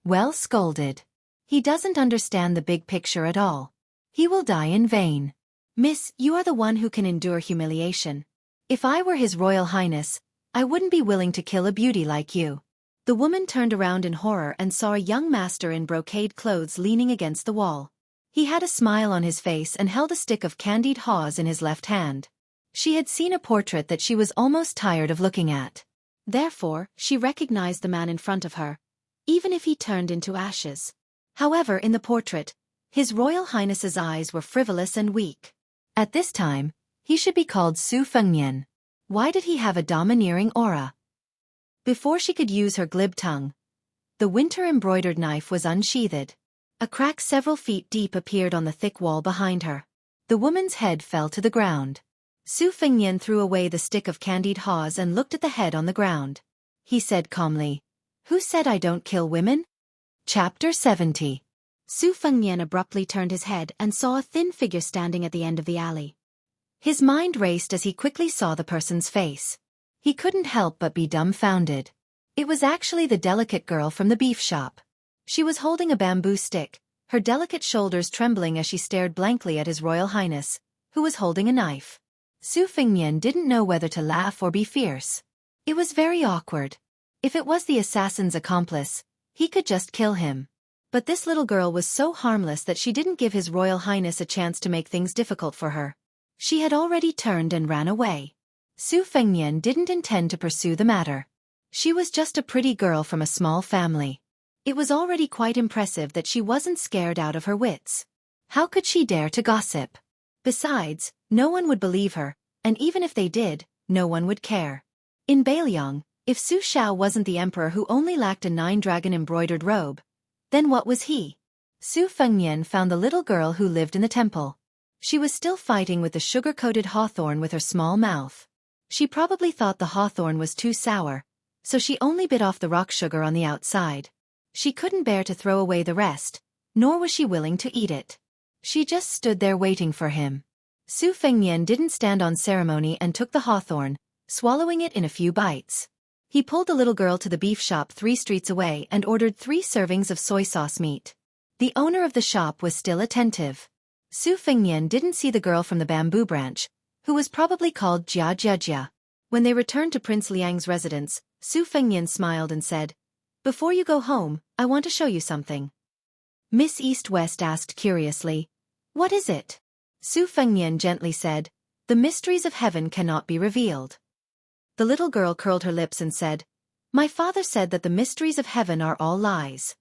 Well scolded. He doesn't understand the big picture at all. He will die in vain. Miss, you are the one who can endure humiliation. If I were His Royal Highness, I wouldn't be willing to kill a beauty like you. The woman turned around in horror and saw a young master in brocade clothes leaning against the wall. He had a smile on his face and held a stick of candied haws in his left hand. She had seen a portrait that she was almost tired of looking at. Therefore, she recognized the man in front of her, even if he turned into ashes. However, in the portrait, His Royal Highness's eyes were frivolous and weak. At this time, he should be called Su Fengnian. Why did he have a domineering aura? Before she could use her glib tongue, the winter-embroidered knife was unsheathed. A crack several feet deep appeared on the thick wall behind her. The woman's head fell to the ground. Su Fengnian threw away the stick of candied haws and looked at the head on the ground. He said calmly, Who said I don't kill women? Chapter 70. Su Fengnian abruptly turned his head and saw a thin figure standing at the end of the alley. His mind raced as he quickly saw the person's face. He couldn't help but be dumbfounded. It was actually the delicate girl from the beef shop. She was holding a bamboo stick, her delicate shoulders trembling as she stared blankly at His Royal Highness, who was holding a knife. Su Fengnian didn't know whether to laugh or be fierce. It was very awkward. If it was the assassin's accomplice, he could just kill him. But this little girl was so harmless that she didn't give His Royal Highness a chance to make things difficult for her. She had already turned and ran away. Su Fengnian didn't intend to pursue the matter. She was just a pretty girl from a small family. It was already quite impressive that she wasn't scared out of her wits. How could she dare to gossip? Besides, no one would believe her, and even if they did, no one would care. In Beiliang, if Su Xiao wasn't the emperor who only lacked a 9-dragon embroidered robe, then what was he? Su Fengnian found the little girl who lived in the temple. She was still fighting with the sugar-coated hawthorn with her small mouth. She probably thought the hawthorn was too sour, so she only bit off the rock sugar on the outside. She couldn't bear to throw away the rest, nor was she willing to eat it. She just stood there waiting for him. Su Fengnian didn't stand on ceremony and took the hawthorn, swallowing it in a few bites. He pulled the little girl to the beef shop 3 streets away and ordered 3 servings of soy sauce meat. The owner of the shop was still attentive. Su Fengnian didn't see the girl from the bamboo branch, who was probably called Jia. When they returned to Prince Liang's residence, Su Fengnian smiled and said, Before you go home, I want to show you something. Miss East-West asked curiously, What is it? Su Fengnian gently said, The mysteries of heaven cannot be revealed. The little girl curled her lips and said, My father said that the mysteries of heaven are all lies.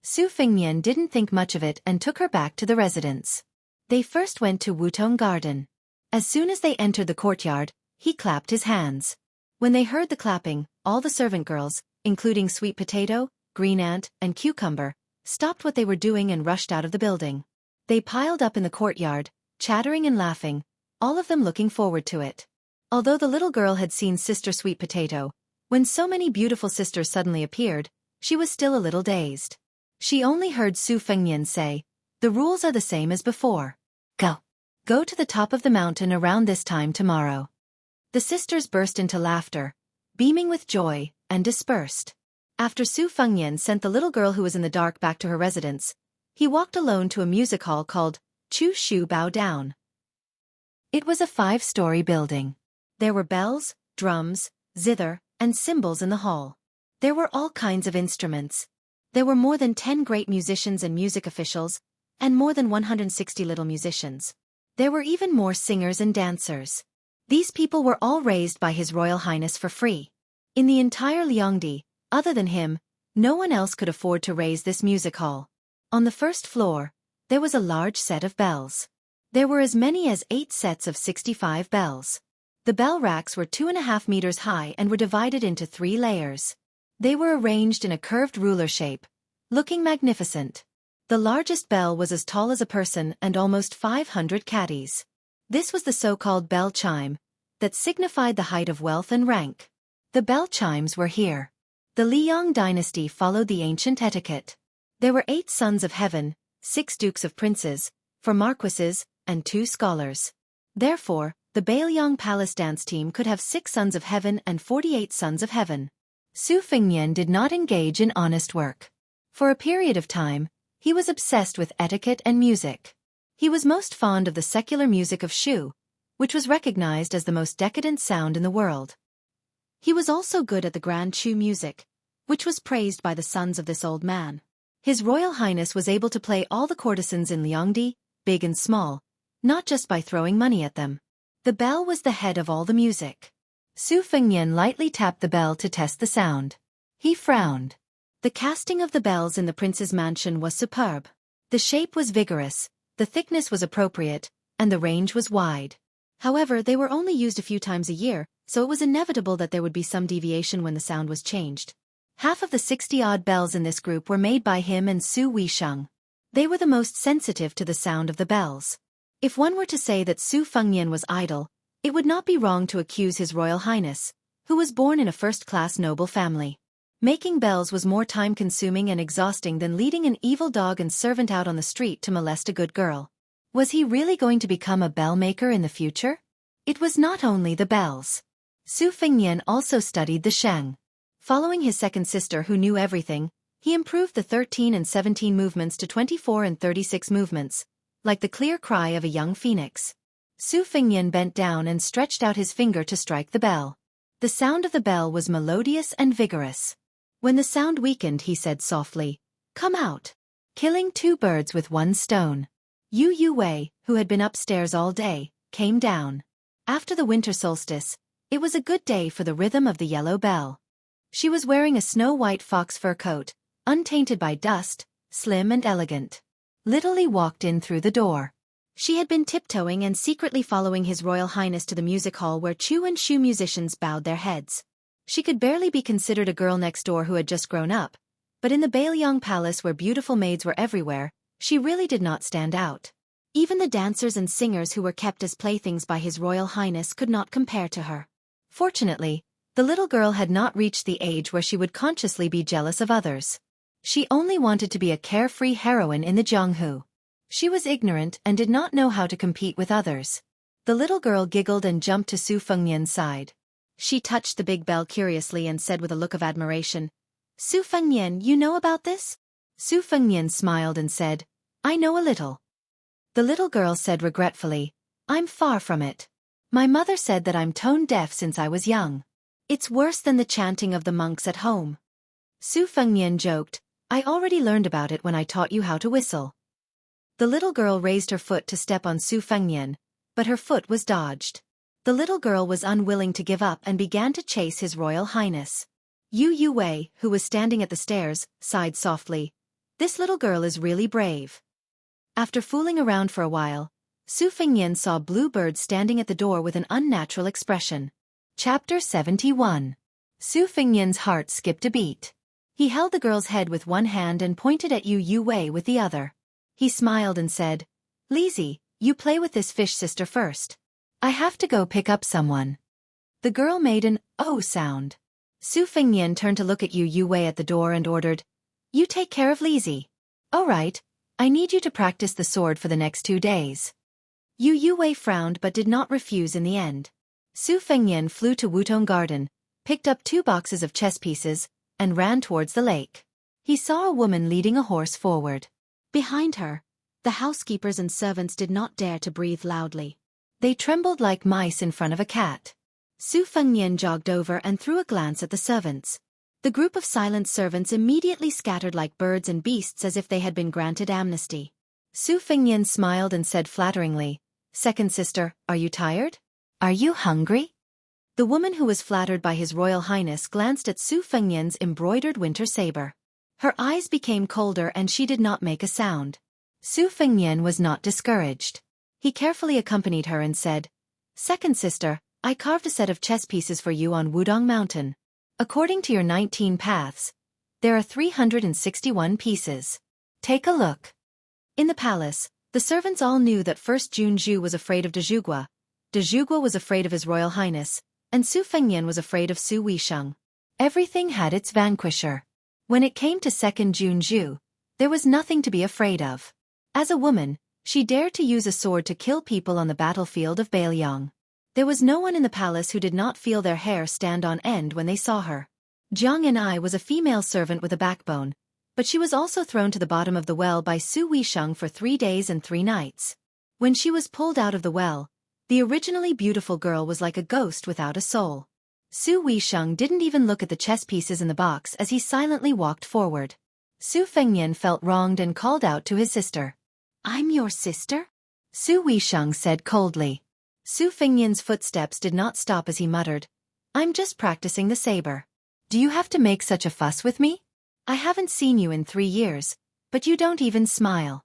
Su Fengnian didn't think much of it and took her back to the residence. They first went to Wutong Garden. As soon as they entered the courtyard, he clapped his hands. When they heard the clapping, all the servant girls, including Sweet Potato, Green Ant, and Cucumber, stopped what they were doing and rushed out of the building. They piled up in the courtyard, chattering and laughing, all of them looking forward to it. Although the little girl had seen Sister Sweet Potato, when so many beautiful sisters suddenly appeared, she was still a little dazed. She only heard Su Fengnian say, The rules are the same as before. Go to the top of the mountain around this time tomorrow. The sisters burst into laughter, beaming with joy, and dispersed. After Su Fengnian sent the little girl who was in the dark back to her residence, he walked alone to a music hall called Chu Shu Bao Down. It was a 5-story building. There were bells, drums, zither, and cymbals in the hall. There were all kinds of instruments. There were more than 10 great musicians and music officials, and more than 160 little musicians. There were even more singers and dancers. These people were all raised by His Royal Highness for free. In the entire Liangdi, other than him, no one else could afford to raise this music hall. On the first floor, there was a large set of bells. There were as many as 8 sets of 65 bells. The bell racks were 2.5 meters high and were divided into 3 layers. They were arranged in a curved ruler shape, looking magnificent. The largest bell was as tall as a person and almost 500 caddies. This was the so-called bell chime, that signified the height of wealth and rank. The bell chimes were here. The Liang dynasty followed the ancient etiquette. There were 8 sons of heaven, 6 dukes of princes, 4 marquises, and 2 scholars. Therefore, the Bailiang Palace dance team could have 6 sons of heaven and 48 sons of heaven. Su Fengnian did not engage in honest work. For a period of time, he was obsessed with etiquette and music. He was most fond of the secular music of Shu, which was recognized as the most decadent sound in the world. He was also good at the grand Shu music, which was praised by the sons of this old man. His Royal Highness was able to play all the courtesans in Liangdi, big and small, not just by throwing money at them. The bell was the head of all the music. Su Fengnian lightly tapped the bell to test the sound. He frowned. The casting of the bells in the prince's mansion was superb. The shape was vigorous, the thickness was appropriate, and the range was wide. However, they were only used a few times a year, so it was inevitable that there would be some deviation when the sound was changed. Half of the 60-odd bells in this group were made by him and Su Weisheng. They were the most sensitive to the sound of the bells. If one were to say that Su Fengnian was idle, it would not be wrong to accuse His Royal Highness, who was born in a first-class noble family. Making bells was more time-consuming and exhausting than leading an evil dog and servant out on the street to molest a good girl. Was he really going to become a bell maker in the future? It was not only the bells. Su Fengnian also studied the sheng. Following his second sister who knew everything, he improved the 13 and 17 movements to 24 and 36 movements, like the clear cry of a young phoenix. Su Fengnian bent down and stretched out his finger to strike the bell. The sound of the bell was melodious and vigorous. When the sound weakened, he said softly, "Come out." Killing 2 birds with 1 stone. Yu Wei, who had been upstairs all day, came down. After the winter solstice, it was a good day for the rhythm of the yellow bell. She was wearing a snow-white fox fur coat, untainted by dust, slim and elegant. Little Li walked in through the door. She had been tiptoeing and secretly following His Royal Highness to the music hall where Chu and Shu musicians bowed their heads. She could barely be considered a girl next door who had just grown up, but in the Bailiang Palace where beautiful maids were everywhere, she really did not stand out. Even the dancers and singers who were kept as playthings by His Royal Highness could not compare to her. Fortunately, the little girl had not reached the age where she would consciously be jealous of others. She only wanted to be a carefree heroine in the Jianghu. She was ignorant and did not know how to compete with others. The little girl giggled and jumped to Su Fengnian's side. She touched the big bell curiously and said with a look of admiration, "Su Fengnian, you know about this?" Su Fengnian smiled and said, "I know a little." The little girl said regretfully, "I'm far from it. My mother said that I'm tone deaf since I was young. It's worse than the chanting of the monks at home." Su Fengnian joked, "I already learned about it when I taught you how to whistle." The little girl raised her foot to step on Su Fengnian, but her foot was dodged. The little girl was unwilling to give up and began to chase His Royal Highness. Yu Wei, who was standing at the stairs, sighed softly. "This little girl is really brave." After fooling around for a while, Su Fengnian saw Blue Bird standing at the door with an unnatural expression. Chapter 71. Su Fengnian's heart skipped a beat. He held the girl's head with one hand and pointed at Yu Wei with the other. He smiled and said, "Lizzie, you play with this fish sister first. I have to go pick up someone." The girl made an "oh" sound. Su Fengnian turned to look at Yu Wei at the door and ordered, "You take care of Lizzie. All right, I need you to practice the sword for the next 2 days." Yu Wei frowned but did not refuse in the end. Su Fengnian flew to Wutong Garden, picked up 2 boxes of chess pieces, and ran towards the lake. He saw a woman leading a horse forward. Behind her, the housekeepers and servants did not dare to breathe loudly. They trembled like mice in front of a cat. Su Fengnian jogged over and threw a glance at the servants. The group of silent servants immediately scattered like birds and beasts as if they had been granted amnesty. Su Fengnian smiled and said flatteringly, "Second sister, are you tired? Are you hungry?" The woman who was flattered by His Royal Highness glanced at Su Fengnian's embroidered winter saber. Her eyes became colder and she did not make a sound. Su Fengnian was not discouraged. He carefully accompanied her and said, "Second sister, I carved a set of chess pieces for you on Wudong Mountain. According to your 19 paths, there are 361 pieces. Take a look." In the palace, the servants all knew that first Jianghu was afraid of De Zhugua was afraid of His Royal Highness, and Su Fengnian was afraid of Su Weisheng. Everything had its vanquisher. When it came to second Jianghu, there was nothing to be afraid of. As a woman, she dared to use a sword to kill people on the battlefield of Beiliang. There was no one in the palace who did not feel their hair stand on end when they saw her. Jianghu was a female servant with a backbone, but she was also thrown to the bottom of the well by Su Weisheng for 3 days and 3 nights. When she was pulled out of the well, the originally beautiful girl was like a ghost without a soul. Su Weisheng didn't even look at the chess pieces in the box as he silently walked forward. Su Fengnian felt wronged and called out to his sister. "I'm your sister?" Su Weisheng said coldly. Su Fengnian's footsteps did not stop as he muttered, "I'm just practicing the saber. Do you have to make such a fuss with me? I haven't seen you in 3 years, but you don't even smile."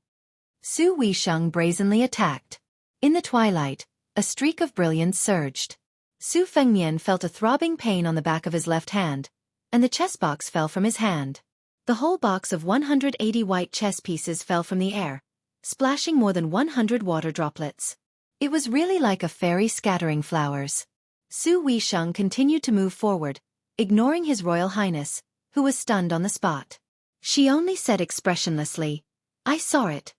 Su Weisheng brazenly attacked. In the twilight, a streak of brilliance surged. Su Fengnian felt a throbbing pain on the back of his left hand, and the chess box fell from his hand. The whole box of 180 white chess pieces fell from the air, splashing more than 100 water droplets. It was really like a fairy scattering flowers. Su Weisheng continued to move forward, ignoring His Royal Highness, who was stunned on the spot. She only said expressionlessly, "I saw it."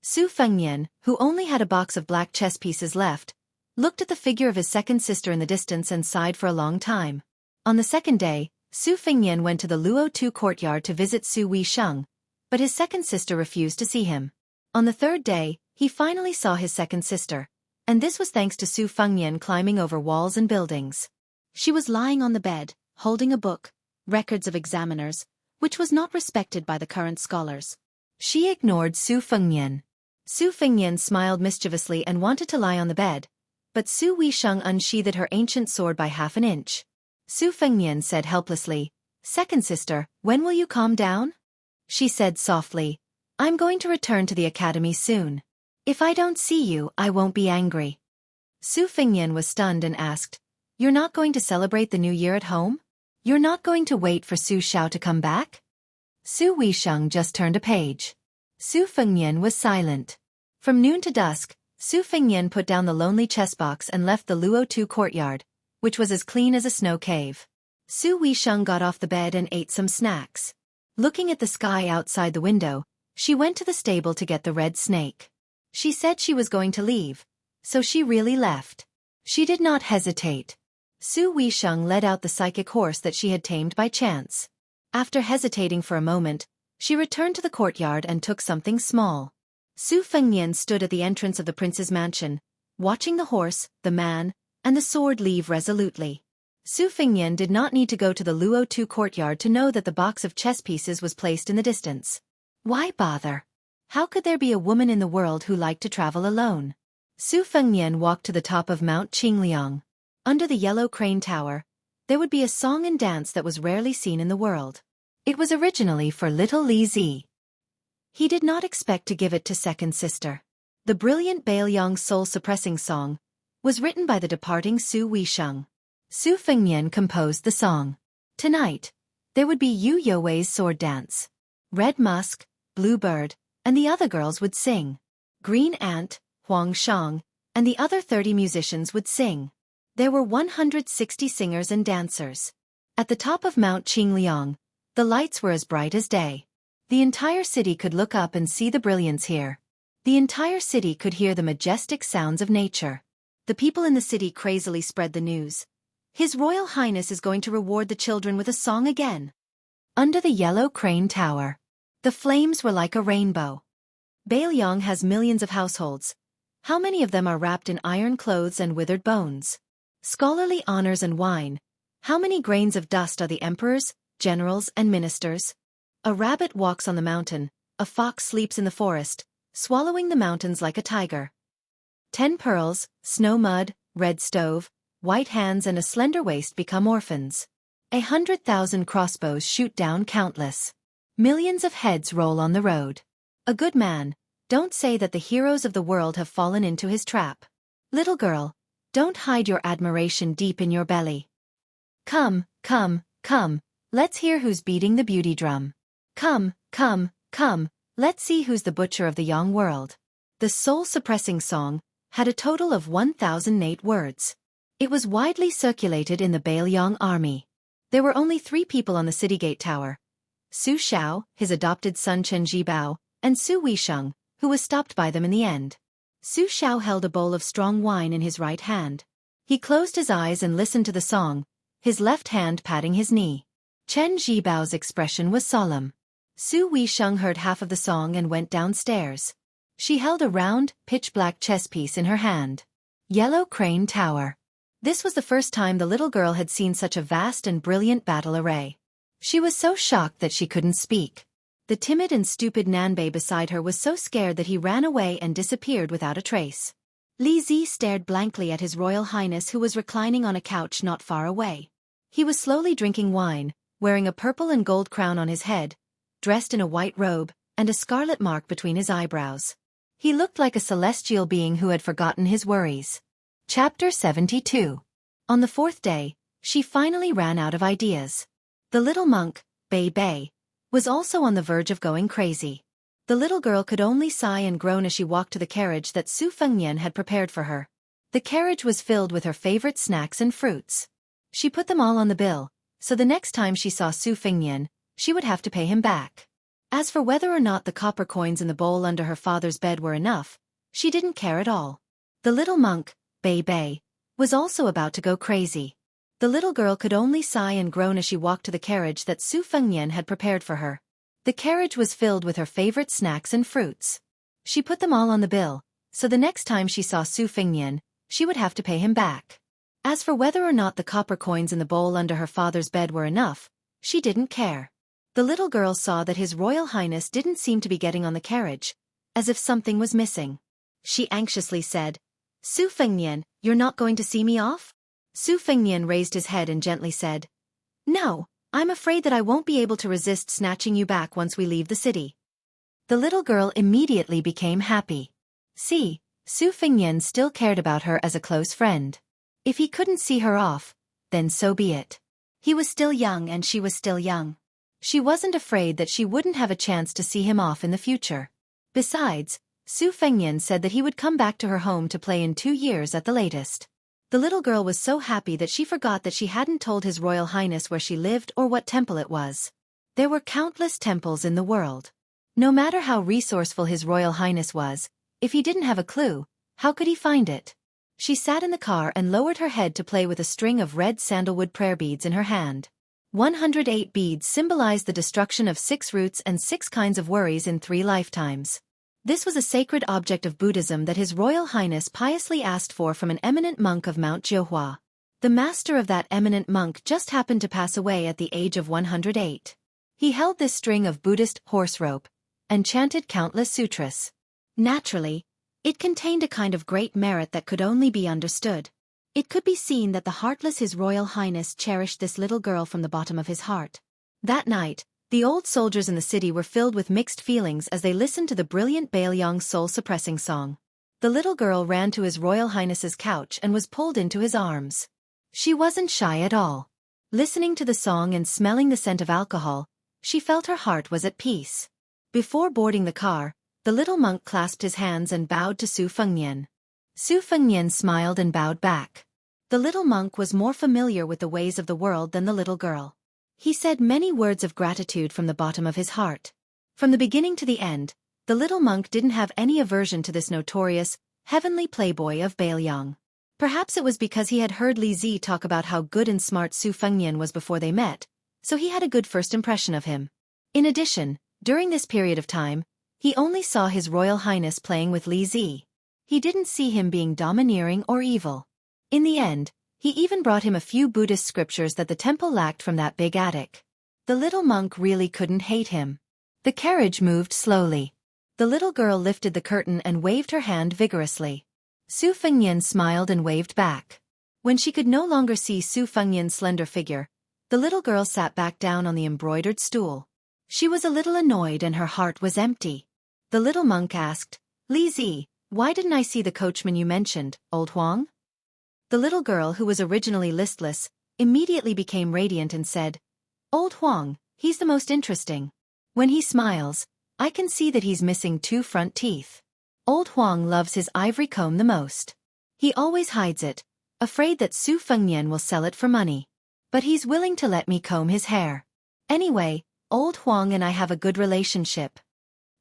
Su Fengnian, who only had a box of black chess pieces left, looked at the figure of his second sister in the distance and sighed for a long time. On the second day, Su Fengnian went to the Luo-Tu courtyard to visit Su Weisheng, but his second sister refused to see him. On the third day, he finally saw his second sister, and this was thanks to Su Fengnian climbing over walls and buildings. She was lying on the bed, holding a book, Records of Examiners, which was not respected by the current scholars. She ignored Su Fengnian. Su Fengnian smiled mischievously and wanted to lie on the bed, but Su Weisheng unsheathed her ancient sword by half an inch. Su Fengnian said helplessly, "Second sister, when will you calm down?" She said softly, "I'm going to return to the academy soon. If I don't see you, I won't be angry." Su Fengnian was stunned and asked, "You're not going to celebrate the new year at home? You're not going to wait for Su Xiao to come back?" Su Weisheng just turned a page. Su Fengnian was silent. From noon to dusk, Su Fengnian put down the lonely chess box and left the Luo-Tu courtyard, which was as clean as a snow cave. Su Weisheng got off the bed and ate some snacks. Looking at the sky outside the window, she went to the stable to get the red snake. She said she was going to leave, so she really left. She did not hesitate. Su Weisheng led out the psychic horse that she had tamed by chance. After hesitating for a moment, she returned to the courtyard and took something small. Su Fengnian stood at the entrance of the prince's mansion, watching the horse, the man, and the sword leave resolutely. Su Fengnian did not need to go to the Luo-Tu courtyard to know that the box of chess pieces was placed in the distance. Why bother? How could there be a woman in the world who liked to travel alone? Su Fengnian walked to the top of Mount Qingliang. Under the yellow crane tower, there would be a song and dance that was rarely seen in the world. It was originally for little Li Zi. He did not expect to give it to second sister. The brilliant Beiliang soul-suppressing song was written by the departing Su Weisheng. Su Fengnian composed the song. Tonight, there would be Yu Youwei's sword dance. Red Musk, Blue Bird, and the other girls would sing. Green Ant, Huang Shang, and the other 30 musicians would sing. There were 160 singers and dancers. At the top of Mount Qingliang, the lights were as bright as day. The entire city could look up and see the brilliance here. The entire city could hear the majestic sounds of nature. The people in the city crazily spread the news. His Royal Highness is going to reward the children with a song again. Under the yellow crane tower, the flames were like a rainbow. Beiliang has millions of households. How many of them are wrapped in iron clothes and withered bones? scholarly honors and wine. How many grains of dust are the emperors, generals, and ministers? A rabbit walks on the mountain, a fox sleeps in the forest, swallowing the mountains like a tiger. 10 pearls, snow mud, red stove, white hands and a slender waist become orphans. 100,000 crossbows shoot down countless. Millions of heads roll on the road. A good man, don't say that the heroes of the world have fallen into his trap. Little girl, don't hide your admiration deep in your belly. Come, come, come, let's hear who's beating the beauty drum. Come, come, come, let's see who's the butcher of the young world. The soul-suppressing song had a total of 1,008 words. It was widely circulated in the Bailiang army. There were only 3 people on the city gate tower: Su Xiao, his adopted son Chen Jibao, and Su Weisheng, who was stopped by them in the end. Su Xiao held a bowl of strong wine in his right hand. He closed his eyes and listened to the song, his left hand patting his knee. Chen Jibao's expression was solemn. Su Weisheng heard half of the song and went downstairs. She held a round, pitch-black chess piece in her hand. Yellow Crane Tower. This was the first time the little girl had seen such a vast and brilliant battle array. She was so shocked that she couldn't speak. The timid and stupid Nanbei beside her was so scared that he ran away and disappeared without a trace. Li Zi stared blankly at His Royal Highness, who was reclining on a couch not far away. He was slowly drinking wine, wearing a purple and gold crown on his head, dressed in a white robe, and a scarlet mark between his eyebrows. He looked like a celestial being who had forgotten his worries. Chapter 72. On the 4th day, she finally ran out of ideas. The little monk, Bei Bei, was also on the verge of going crazy. The little girl could only sigh and groan as she walked to the carriage that Su Fengnian had prepared for her. The carriage was filled with her favorite snacks and fruits. She put them all on the bill, so the next time she saw Su Fengnian, she would have to pay him back. As for whether or not the copper coins in the bowl under her father's bed were enough, she didn't care at all. The little monk, Bei Bei, was also about to go crazy. The little girl could only sigh and groan as she walked to the carriage that Su Fengnian had prepared for her. The carriage was filled with her favorite snacks and fruits. She put them all on the bill, so the next time she saw Su Fengnian, she would have to pay him back. As for whether or not the copper coins in the bowl under her father's bed were enough, she didn't care. The little girl saw that His Royal Highness didn't seem to be getting on the carriage, as if something was missing. She anxiously said, "Su Fengnian, you're not going to see me off?" Su Fengnian raised his head and gently said, "No, I'm afraid that I won't be able to resist snatching you back once we leave the city." The little girl immediately became happy. See, Su Fengnian still cared about her as a close friend. If he couldn't see her off, then so be it. He was still young and she was still young. She wasn't afraid that she wouldn't have a chance to see him off in the future. Besides, Su Fengnian said that he would come back to her home to play in 2 years at the latest. The little girl was so happy that she forgot that she hadn't told His Royal Highness where she lived or what temple it was. There were countless temples in the world. No matter how resourceful His Royal Highness was, if he didn't have a clue, how could he find it? She sat in the car and lowered her head to play with a string of red sandalwood prayer beads in her hand. 108 beads symbolized the destruction of 6 roots and 6 kinds of worries in 3 lifetimes. This was a sacred object of Buddhism that His Royal Highness piously asked for from an eminent monk of Mount Jiuhua. The master of that eminent monk just happened to pass away at the age of 108. He held this string of Buddhist horse rope and chanted countless sutras. Naturally, it contained a kind of great merit that could only be understood. It could be seen that the heartless His Royal Highness cherished this little girl from the bottom of his heart. That night, the old soldiers in the city were filled with mixed feelings as they listened to the brilliant Bailiang's soul-suppressing song. The little girl ran to His Royal Highness's couch and was pulled into his arms. She wasn't shy at all. Listening to the song and smelling the scent of alcohol, she felt her heart was at peace. Before boarding the car, the little monk clasped his hands and bowed to Su Fengnian. Su Fengnian smiled and bowed back. The little monk was more familiar with the ways of the world than the little girl. He said many words of gratitude from the bottom of his heart. From the beginning to the end, the little monk didn't have any aversion to this notorious, heavenly playboy of Bailiang. Perhaps it was because he had heard Li Zi talk about how good and smart Su Fengnian was before they met, so he had a good first impression of him. In addition, during this period of time, he only saw His Royal Highness playing with Li Zi. He didn't see him being domineering or evil. In the end, He even brought him a few Buddhist scriptures that the temple lacked from that big attic. The little monk really couldn't hate him. The carriage moved slowly. The little girl lifted the curtain and waved her hand vigorously. Su Fengnian smiled and waved back. When she could no longer see Su Fengnian's slender figure, the little girl sat back down on the embroidered stool. She was a little annoyed and her heart was empty. The little monk asked, "Li Zi, why didn't I see the coachman you mentioned, old Huang?" The little girl, who was originally listless, immediately became radiant and said, "Old Huang, he's the most interesting. When he smiles, I can see that he's missing 2 front teeth. Old Huang loves his ivory comb the most. He always hides it, afraid that Su Fengnian will sell it for money. But he's willing to let me comb his hair. Anyway, old Huang and I have a good relationship."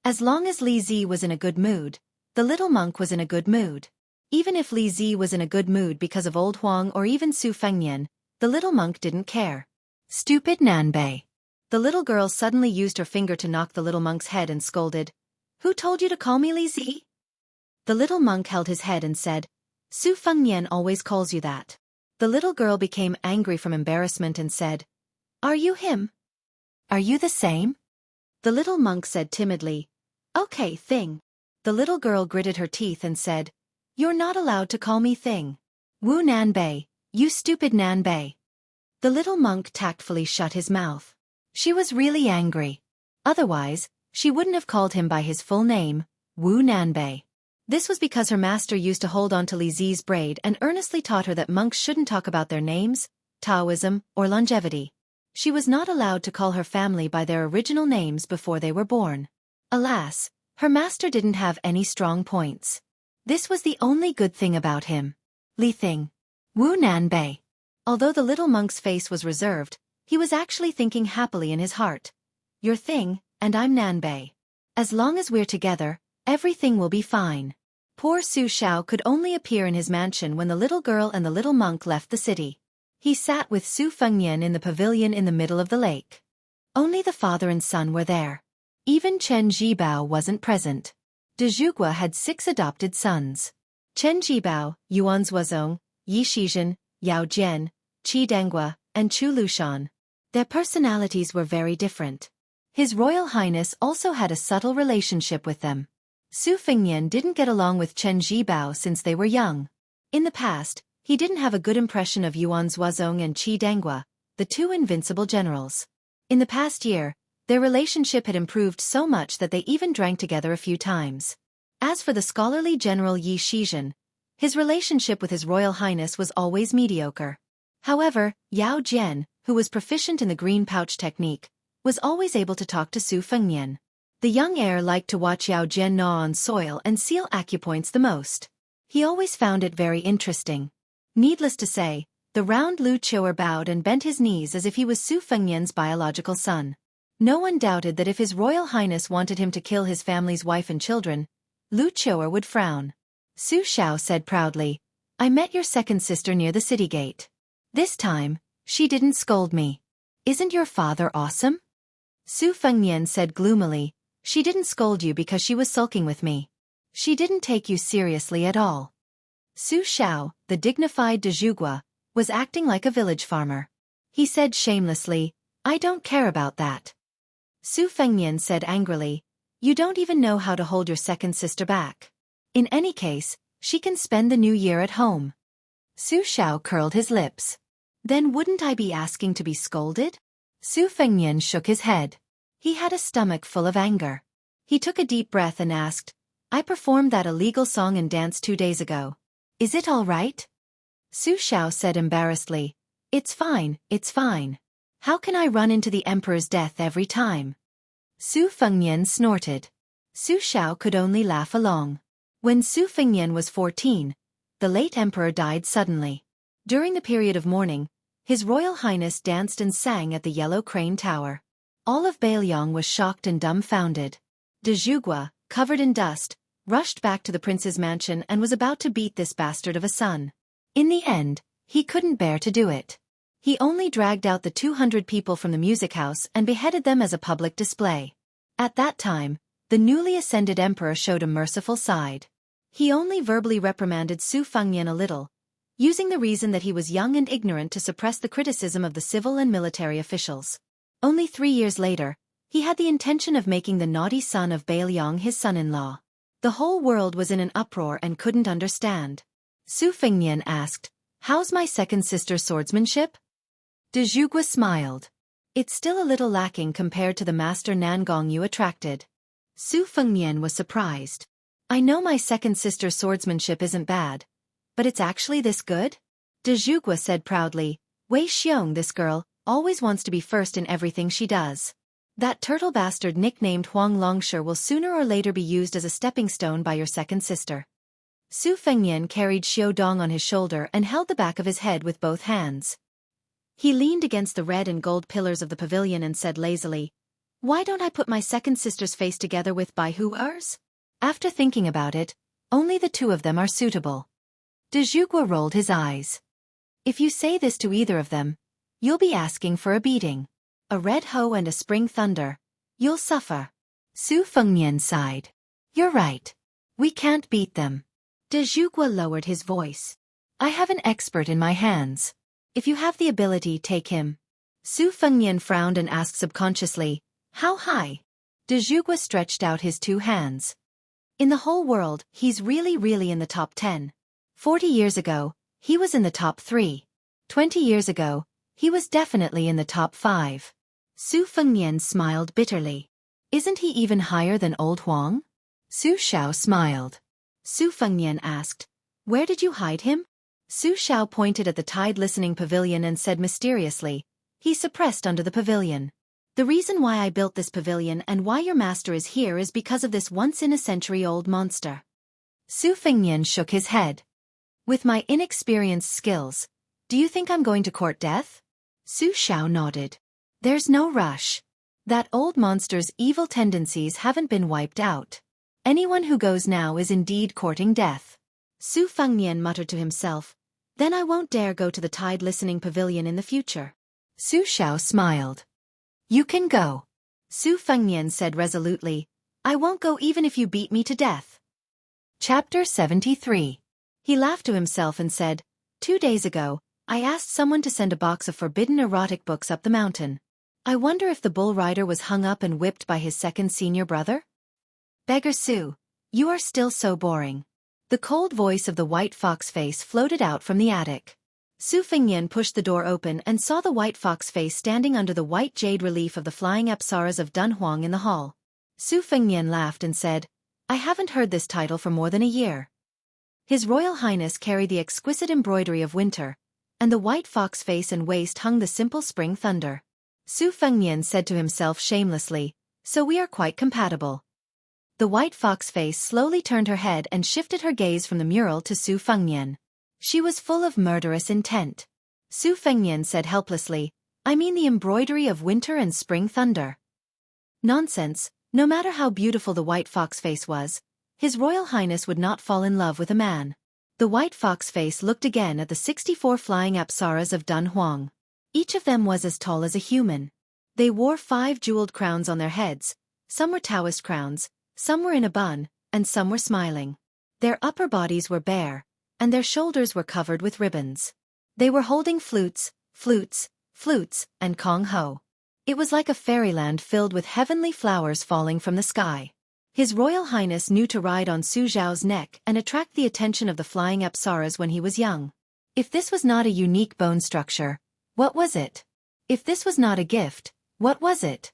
As long as Li Zi was in a good mood, the little monk was in a good mood. Even if Li Zi was in a good mood because of old Huang or even Su Fengnian, the little monk didn't care. "Stupid Nanbei." The little girl suddenly used her finger to knock the little monk's head and scolded, "Who told you to call me Li Zi?" The little monk held his head and said, "Su Fengnian always calls you that." The little girl became angry from embarrassment and said, "Are you him? Are you the same?" The little monk said timidly, "Okay, Thing." The little girl gritted her teeth and said, "You're not allowed to call me Thing. Wu Nanbei, you stupid Nanbei." The little monk tactfully shut his mouth. She was really angry. Otherwise, she wouldn't have called him by his full name, Wu Nanbei. This was because her master used to hold on to Li Zi's braid and earnestly taught her that monks shouldn't talk about their names, Taoism, or longevity. She was not allowed to call her family by their original names before they were born. Alas, her master didn't have any strong points. This was the only good thing about him. Li Thing. Wu Nanbei. Although the little monk's face was reserved, he was actually thinking happily in his heart. "You're Thing, and I'm Nanbei. As long as we're together, everything will be fine." Poor Su Xiao could only appear in his mansion when the little girl and the little monk left the city. He sat with Su Fengnian in the pavilion in the middle of the lake. Only the father and son were there. Even Chen Jibao wasn't present. De Zhugua had 6 adopted sons. Chen Jibao, Yuan Zuozong, Yi Shizhen, Yao Jian, Qi Dengua, and Chu Lushan. Their personalities were very different. His Royal Highness also had a subtle relationship with them. Su Fengnian didn't get along with Chen Jibao since they were young. In the past, he didn't have a good impression of Yuan Zuozong and Qi Dengua, the 2 invincible generals. In the past year, their relationship had improved so much that they even drank together a few times. As for the scholarly general Yi Shizhen, his relationship with His Royal Highness was always mediocre. However, Yao Jian, who was proficient in the green pouch technique, was always able to talk to Su Fengnian. The young heir liked to watch Yao Jian gnaw on soil and seal acupoints the most. He always found it very interesting. Needless to say, the round Lu Qiuer bowed and bent his knees as if he was Su Fengnian's biological son. No one doubted that if His Royal Highness wanted him to kill his family's wife and children, Lu Qiuer would frown. Su Xiao said proudly, "I met your second sister near the city gate. This time, she didn't scold me. Isn't your father awesome?" Su Fengnian said gloomily, "She didn't scold you because she was sulking with me. She didn't take you seriously at all." Su Xiao, the dignified de Zhugua, was acting like a village farmer. He said shamelessly, "I don't care about that." Su Fengnian said angrily, "You don't even know how to hold your second sister back. In any case, she can spend the new year at home." Su Xiao curled his lips. "Then wouldn't I be asking to be scolded?" Su Fengnian shook his head. He had a stomach full of anger. He took a deep breath and asked, "I performed that illegal song and dance 2 days ago. Is it all right?" Su Xiao said embarrassedly, It's fine. How can I run into the emperor's death every time?" Su Fengnian snorted. Su Xiao could only laugh along. When Su Fengnian was 14, the late emperor died suddenly. During the period of mourning, His Royal Highness danced and sang at the Yellow Crane Tower. All of Bailiang was shocked and dumbfounded. De Zhugua, covered in dust, rushed back to the prince's mansion and was about to beat this bastard of a son. In the end, he couldn't bear to do it. He only dragged out the 200 people from the music house and beheaded them as a public display. At that time, the newly ascended emperor showed a merciful side. He only verbally reprimanded Su Fengnian a little, using the reason that he was young and ignorant to suppress the criticism of the civil and military officials. Only 3 years later, he had the intention of making the naughty son of Bailiang his son-in-law. The whole world was in an uproar and couldn't understand. Su Fengnian asked, "How's my second sister's swordsmanship?" De Zhuge smiled. "It's still a little lacking compared to the master Nangong you attracted." Su Fengnian was surprised. "I know my second sister's swordsmanship isn't bad, but it's actually this good?" De Zhuge said proudly, "Wei Xiong, this girl, always wants to be first in everything she does. That turtle bastard nicknamed Huang Longshi will sooner or later be used as a stepping stone by your second sister." Su Fengnian carried Xiao Dong on his shoulder and held the back of his head with both hands. He leaned against the red and gold pillars of the pavilion and said lazily, "Why don't I put my second sister's face together with Bai Huer's? After thinking about it, only the two of them are suitable." De Zhuge rolled his eyes. "If you say this to either of them, you'll be asking for a beating. A red hoe and a spring thunder. You'll suffer." Su Fengnian sighed. "You're right. We can't beat them." De Zhuge lowered his voice. "I have an expert in my hands. If you have the ability, take him." Su Fengnian frowned and asked subconsciously, "How high?" De Zhuge stretched out his 2 hands. "In the whole world, he's really in the top 10. 40 years ago, he was in the top 3. 20 years ago, he was definitely in the top 5. Su Fengnian smiled bitterly. "Isn't he even higher than old Huang?" Su Xiao smiled. Su Fengnian asked, "Where did you hide him?" Su Xiao pointed at the tide listening pavilion and said mysteriously, "He's suppressed under the pavilion. The reason why I built this pavilion and why your master is here is because of this once-in-a-century-old monster." Su Fengnian shook his head. "With my inexperienced skills, do you think I'm going to court death?" Su Xiao nodded. "There's no rush. That old monster's evil tendencies haven't been wiped out. Anyone who goes now is indeed courting death." Su Fengnian muttered to himself, "Then I won't dare go to the tide listening pavilion in the future." Su Xiao smiled. "You can go." Su Fengnian said resolutely, "I won't go even if you beat me to death." Chapter 73. He laughed to himself and said, 2 days ago, I asked someone to send a box of forbidden erotic books up the mountain. I wonder if the bull rider was hung up and whipped by his second senior brother? Beggar Su, you are still so boring. The cold voice of the white fox face floated out from the attic. Su Fengnian pushed the door open and saw the white fox face standing under the white jade relief of the flying apsaras of Dunhuang in the hall. Su Fengnian laughed and said, I haven't heard this title for more than a year. His Royal Highness carried the exquisite embroidery of winter, and the white fox face and waist hung the simple spring thunder. Su Fengnian said to himself shamelessly, so we are quite compatible. The white fox face slowly turned her head and shifted her gaze from the mural to Su Fengnian. She was full of murderous intent. Su Fengnian said helplessly, I mean the embroidery of winter and spring thunder. Nonsense, no matter how beautiful the white fox face was, His Royal Highness would not fall in love with a man. The white fox face looked again at the 64 flying apsaras of Dunhuang. Each of them was as tall as a human. They wore 5 jeweled crowns on their heads, some were Taoist crowns, some were in a bun, and some were smiling. Their upper bodies were bare, and their shoulders were covered with ribbons. They were holding flutes, and Kong Ho. It was like a fairyland filled with heavenly flowers falling from the sky. His Royal Highness knew to ride on Su Zhao's neck and attract the attention of the flying apsaras when he was young. If this was not a unique bone structure, what was it? If this was not a gift, what was it?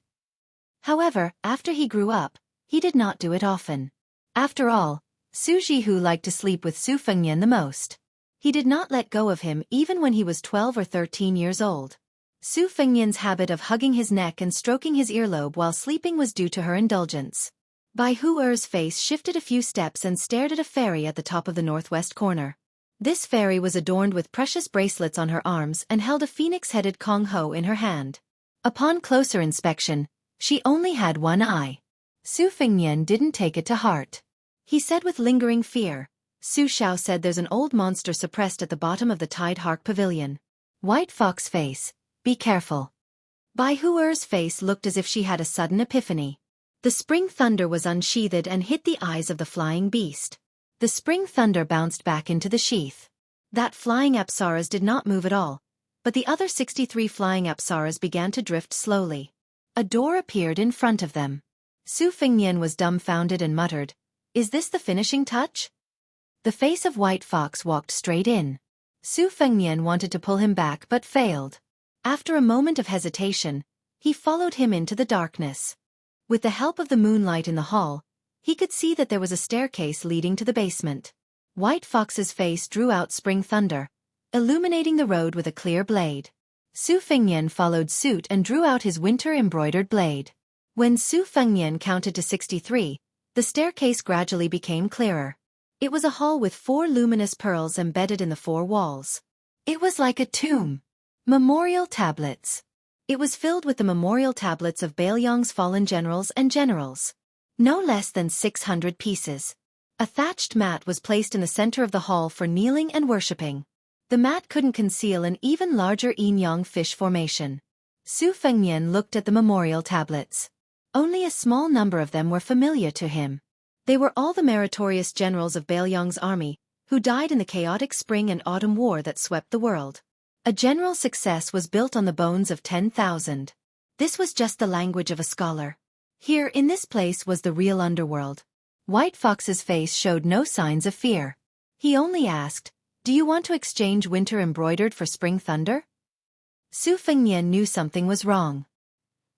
However, after he grew up, he did not do it often. After all, Su Jihu liked to sleep with Su Fengnian the most. He did not let go of him even when he was 12 or 13 years old. Su Fengnian's habit of hugging his neck and stroking his earlobe while sleeping was due to her indulgence. Bai Huer's face shifted a few steps and stared at a fairy at the top of the northwest corner. This fairy was adorned with precious bracelets on her arms and held a phoenix-headed Kong Ho in her hand. Upon closer inspection, she only had one eye. Su Fengnian didn't take it to heart. He said with lingering fear, Su Xiao said there's an old monster suppressed at the bottom of the Tide Hark Pavilion. White fox face, be careful. Bai Huer's face looked as if she had a sudden epiphany. The spring thunder was unsheathed and hit the eyes of the flying beast. The spring thunder bounced back into the sheath. That flying apsaras did not move at all, but the other 63 flying apsaras began to drift slowly. A door appeared in front of them. Su Fengnian was dumbfounded and muttered, "Is this the finishing touch?" The face of White Fox walked straight in. Su Fengnian wanted to pull him back but failed. After a moment of hesitation, he followed him into the darkness. With the help of the moonlight in the hall, he could see that there was a staircase leading to the basement. White Fox's face drew out spring thunder, illuminating the road with a clear blade. Su Fengnian followed suit and drew out his winter-embroidered blade. When Su Fengnian counted to 63, the staircase gradually became clearer. It was a hall with 4 luminous pearls embedded in the 4 walls. It was like a tomb. Memorial tablets. It was filled with the memorial tablets of Bailiang's fallen generals and generals. No less than 600 pieces. A thatched mat was placed in the center of the hall for kneeling and worshipping. The mat couldn't conceal an even larger yin-yang fish formation. Su Fengnian looked at the memorial tablets. Only a small number of them were familiar to him. They were all the meritorious generals of Bailiang's army, who died in the chaotic spring and autumn war that swept the world. A general success was built on the bones of 10,000. This was just the language of a scholar. Here in this place was the real underworld. White Fox's face showed no signs of fear. He only asked, "Do you want to exchange winter embroidered for spring thunder?" Su Fengnian knew something was wrong.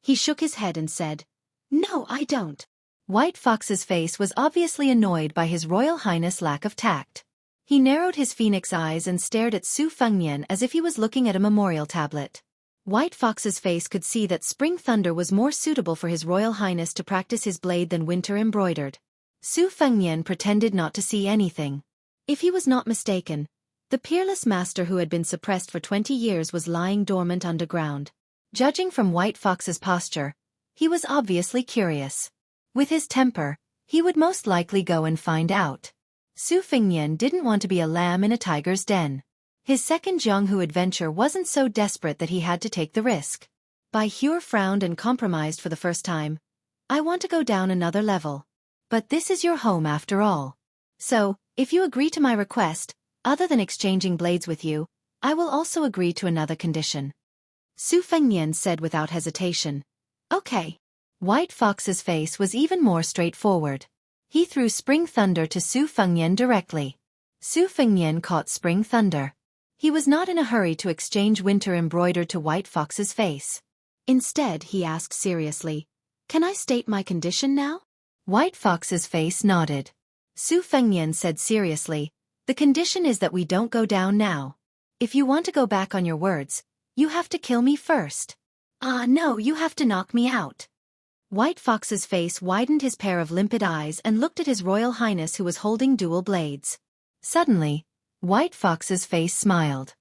He shook his head and said, "No, I don't." White Fox's face was obviously annoyed by His Royal Highness' lack of tact. He narrowed his phoenix eyes and stared at Su Fengnian as if he was looking at a memorial tablet. White Fox's face could see that spring thunder was more suitable for His Royal Highness to practice his blade than winter embroidered. Su Fengnian pretended not to see anything. If he was not mistaken, the peerless master who had been suppressed for 20 years was lying dormant underground. Judging from White Fox's posture, he was obviously curious. With his temper, he would most likely go and find out. Su Fengnian didn't want to be a lamb in a tiger's den. His second Jianghu adventure wasn't so desperate that he had to take the risk. Bai Hure frowned and compromised for the first time. "I want to go down another level. But this is your home after all. So, if you agree to my request, other than exchanging blades with you, I will also agree to another condition." Su Fengnian said without hesitation. "Okay." White Fox's face was even more straightforward. He threw spring thunder to Su Fengnian directly. Su Fengnian caught spring thunder. He was not in a hurry to exchange winter embroidered to White Fox's face. Instead, he asked seriously, "Can I state my condition now?" White Fox's face nodded. Su Fengnian said seriously, "The condition is that we don't go down now. If you want to go back on your words, you have to kill me first." No, you have to knock me out." White Fox's face widened his pair of limpid eyes and looked at His Royal Highness who was holding dual blades. Suddenly, White Fox's face smiled.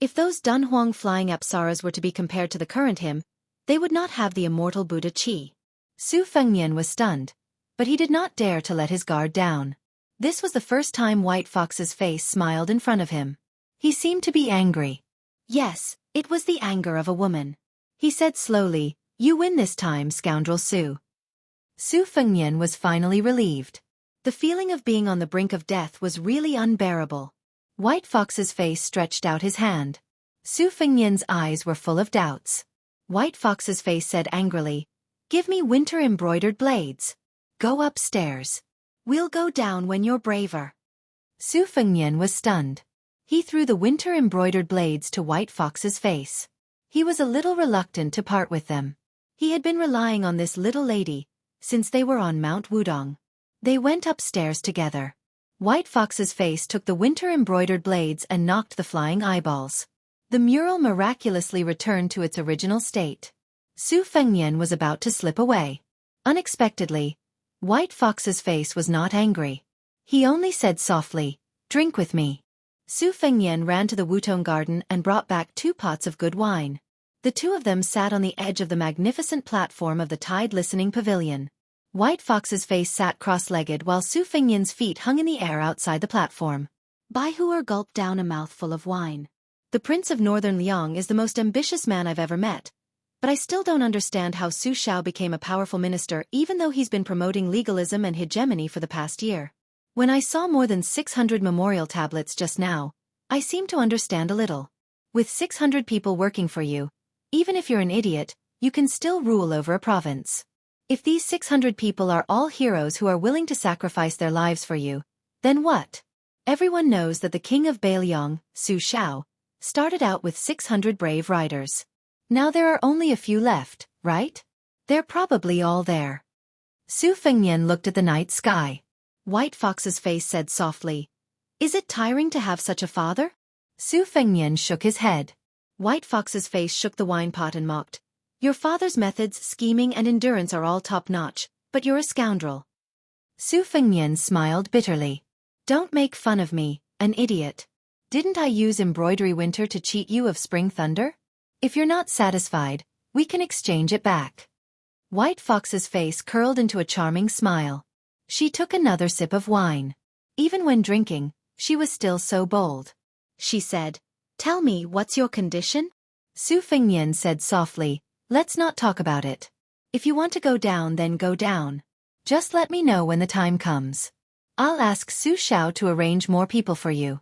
If those Dunhuang flying apsaras were to be compared to the current him, they would not have the immortal Buddha Qi. Su Fengnian was stunned, but he did not dare to let his guard down. This was the first time White Fox's face smiled in front of him. He seemed to be angry. Yes, it was the anger of a woman. He said slowly, "You win this time, scoundrel Su." Su Fengnian was finally relieved. The feeling of being on the brink of death was really unbearable. White Fox's face stretched out his hand. Su Fengnian's eyes were full of doubts. White Fox's face said angrily, "Give me winter-embroidered blades. Go upstairs. We'll go down when you're braver." Su Fengnian was stunned. He threw the winter-embroidered blades to White Fox's face. He was a little reluctant to part with them. He had been relying on this little lady since they were on Mount Wudong. They went upstairs together. White Fox's face took the winter-embroidered blades and knocked the flying eyeballs. The mural miraculously returned to its original state. Su Fengnian was about to slip away. Unexpectedly, White Fox's face was not angry. He only said softly, "Drink with me." Su Fengnian ran to the Wutong garden and brought back 2 pots of good wine. The 2 of them sat on the edge of the magnificent platform of the Tide Listening Pavilion. White Fox's face sat cross-legged while Su Fengnian's feet hung in the air outside the platform. Bai Hure gulped down a mouthful of wine. "The Prince of Northern Liang is the most ambitious man I've ever met, but I still don't understand how Su Shao became a powerful minister even though he's been promoting legalism and hegemony for the past year. When I saw more than 600 memorial tablets just now, I seem to understand a little. With 600 people working for you, even if you're an idiot, you can still rule over a province. If these 600 people are all heroes who are willing to sacrifice their lives for you, then what? Everyone knows that the king of Beiliang, Su Xiao, started out with 600 brave riders. Now there are only a few left, right? They're probably all there. Su Fengnian looked at the night sky. White Fox's face said softly, "Is it tiring to have such a father?" Su Fengnian shook his head. White Fox's face shook the wine pot and mocked, "Your father's methods, scheming and endurance are all top-notch, but you're a scoundrel." Su Fengnian smiled bitterly. "Don't make fun of me, an idiot. Didn't I use embroidery winter to cheat you of spring thunder? If you're not satisfied, we can exchange it back." White Fox's face curled into a charming smile. She took another sip of wine. Even when drinking, she was still so bold. She said, "Tell me, what's your condition?" Su Fengnian said softly, "Let's not talk about it. If you want to go down, then go down. Just let me know when the time comes. I'll ask Su Xiao to arrange more people for you."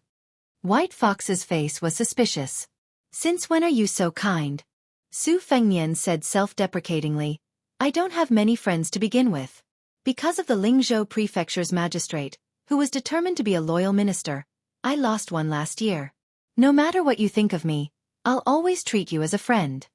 White Fox's face was suspicious. "Since when are you so kind?" Su Fengnian said self-deprecatingly, "I don't have many friends to begin with. Because of the Lingzhou prefecture's magistrate, who was determined to be a loyal minister, I lost one last year. No matter what you think of me, I'll always treat you as a friend."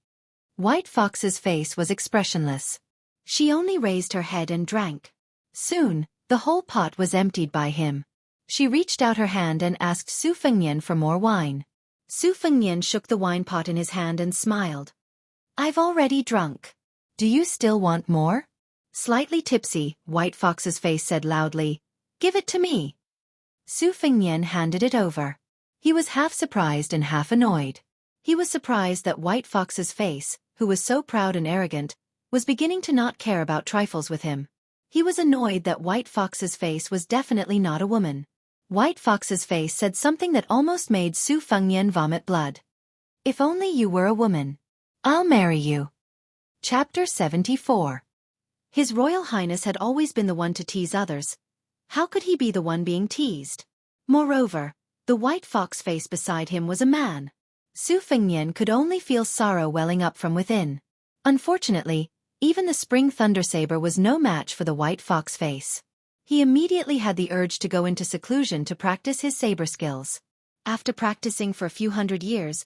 White Fox's face was expressionless. She only raised her head and drank. Soon, the whole pot was emptied by him. She reached out her hand and asked Su Fengnian for more wine. Su Fengnian shook the wine pot in his hand and smiled. "I've already drunk. Do you still want more?" Slightly tipsy, White Fox's face said loudly, "Give it to me." Su Fengnian handed it over. He was half surprised and half annoyed. He was surprised that White Fox's face, who was so proud and arrogant, was beginning to not care about trifles with him. He was annoyed that White Fox's face was definitely not a woman. White Fox's face said something that almost made Su Fengnian vomit blood. "If only you were a woman. I'll marry you." Chapter 74. His Royal Highness had always been the one to tease others. How could he be the one being teased? Moreover, the White Fox face beside him was a man. Su Fengnian could only feel sorrow welling up from within. Unfortunately, even the spring thunder saber was no match for the White Fox face. He immediately had the urge to go into seclusion to practice his saber skills. After practicing for a few hundred years,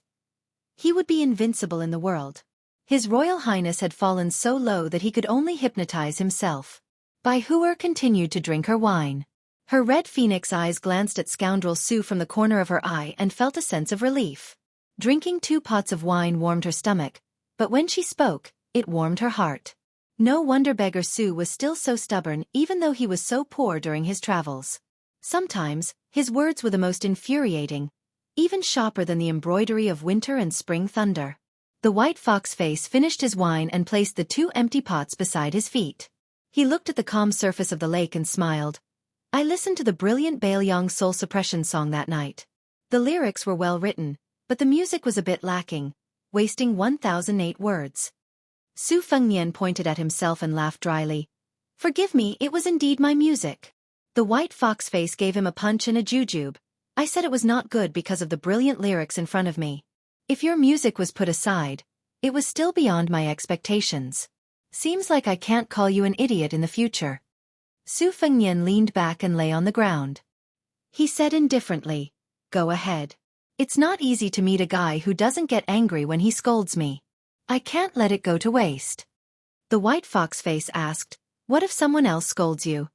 he would be invincible in the world. His Royal Highness had fallen so low that he could only hypnotize himself. Bai Huer continued to drink her wine. Her red phoenix eyes glanced at scoundrel Su from the corner of her eye and felt a sense of relief. Drinking 2 pots of wine warmed her stomach, but when she spoke, it warmed her heart. No wonder beggar Su was still so stubborn even though he was so poor during his travels. Sometimes, his words were the most infuriating, even sharper than the embroidery of winter and spring thunder. The White Fox face finished his wine and placed the 2 empty pots beside his feet. He looked at the calm surface of the lake and smiled. "I listened to the brilliant Beiliang soul suppression song that night. The lyrics were well written, but the music was a bit lacking, wasting 1008 words." Su Fengnian pointed at himself and laughed dryly. "Forgive me, it was indeed my music." The White Fox face gave him a punch and a jujube. "I said it was not good because of the brilliant lyrics in front of me. If your music was put aside, it was still beyond my expectations. Seems like I can't call you an idiot in the future." Su Fengnian leaned back and lay on the ground. He said indifferently, "Go ahead. It's not easy to meet a guy who doesn't get angry when he scolds me. I can't let it go to waste." The White Fox face asked, "What if someone else scolds you?"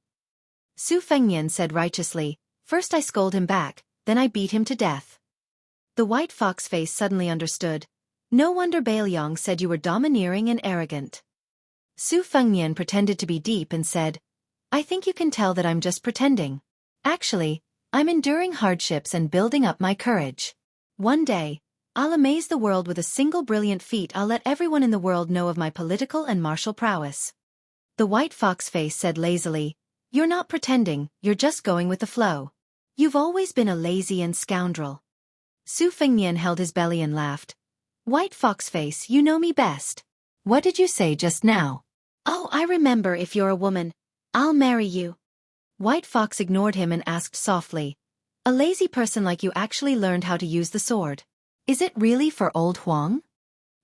Su Fengnian said righteously, "First I scold him back, then I beat him to death." The White Fox face suddenly understood. No wonder Beiliang said you were domineering and arrogant. Su Fengnian pretended to be deep and said, "I think you can tell that I'm just pretending. Actually, I'm enduring hardships and building up my courage. One day, I'll amaze the world with a single brilliant feat. I'll let everyone in the world know of my political and martial prowess." The White Fox face said lazily, "You're not pretending, you're just going with the flow. You've always been a lazy and scoundrel." Su Fengnian held his belly and laughed. "White Fox face, you know me best. What did you say just now?" "Oh, I remember. If you're a woman, I'll marry you." White Fox ignored him and asked softly, A lazy person like you actually learned how to use the sword. Is it really for old Huang?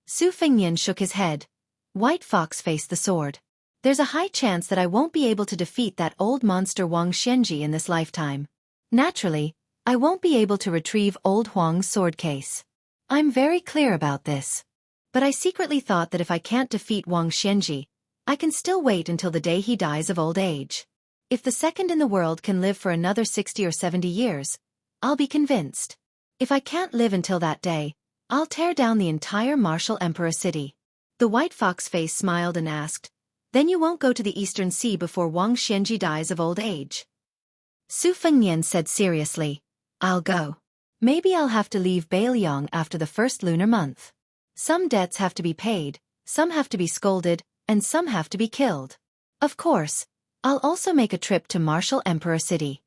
Su Fengnian shook his head. White Fox faced the sword. There's a high chance that I won't be able to defeat that old monster Wang Xianji in this lifetime. Naturally, I won't be able to retrieve old Huang's sword case. I'm very clear about this. But I secretly thought that if I can't defeat Wang Xianji, I can still wait until the day he dies of old age. If the second in the world can live for another 60 or 70 years, I'll be convinced. If I can't live until that day, I'll tear down the entire martial emperor city. The White Fox face smiled and asked, Then you won't go to the Eastern Sea before Wang Xianji dies of old age? Su Fengnian said seriously, I'll go. Maybe I'll have to leave Beiliang after the first lunar month. Some debts have to be paid, some have to be scolded, and some have to be killed. Of course, I'll also make a trip to Martial Emperor City.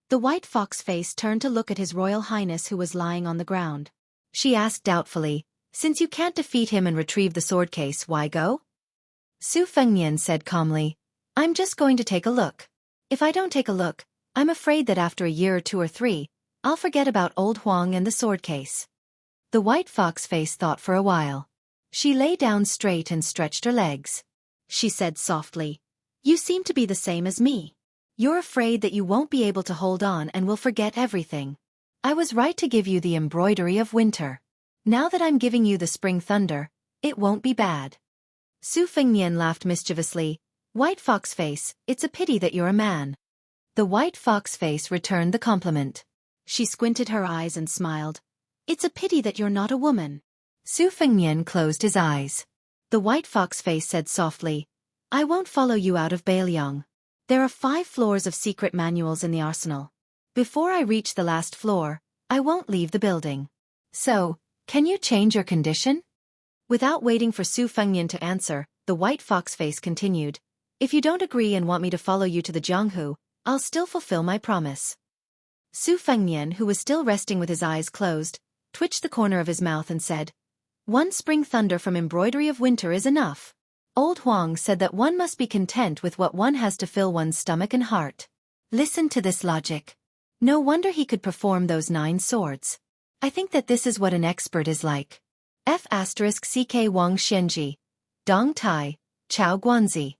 The White Fox face turned to look at His Royal Highness who was lying on the ground. She asked doubtfully, Since you can't defeat him and retrieve the sword case, why go? Su Fengnian said calmly, I'm just going to take a look. If I don't take a look, I'm afraid that after a year or 2 or 3, I'll forget about old Huang and the sword case. The White Fox face thought for a while. She lay down straight and stretched her legs. She said softly, You seem to be the same as me. You're afraid that you won't be able to hold on and will forget everything. I was right to give you the embroidery of winter. Now that I'm giving you the spring thunder, it won't be bad. Su Fengnian laughed mischievously. White Fox face, it's a pity that you're a man. The White Fox face returned the compliment. She squinted her eyes and smiled. It's a pity that you're not a woman. Su Fengnian closed his eyes. The White Fox face said softly, I won't follow you out of Beiliang. There are 5 floors of secret manuals in the arsenal. Before I reach the last floor, I won't leave the building. So, can you change your condition? Without waiting for Su Fengnian to answer, the White Fox face continued, If you don't agree and want me to follow you to the Jianghu, I'll still fulfill my promise. Su Fengnian, who was still resting with his eyes closed, twitched the corner of his mouth and said, One spring thunder from embroidery of winter is enough. Old Huang said that one must be content with what one has to fill one's stomach and heart. Listen to this logic. No wonder he could perform those 9 swords. I think that this is what an expert is like. F***ck Wang Xianji. Dong Tai, Chao Guanzi.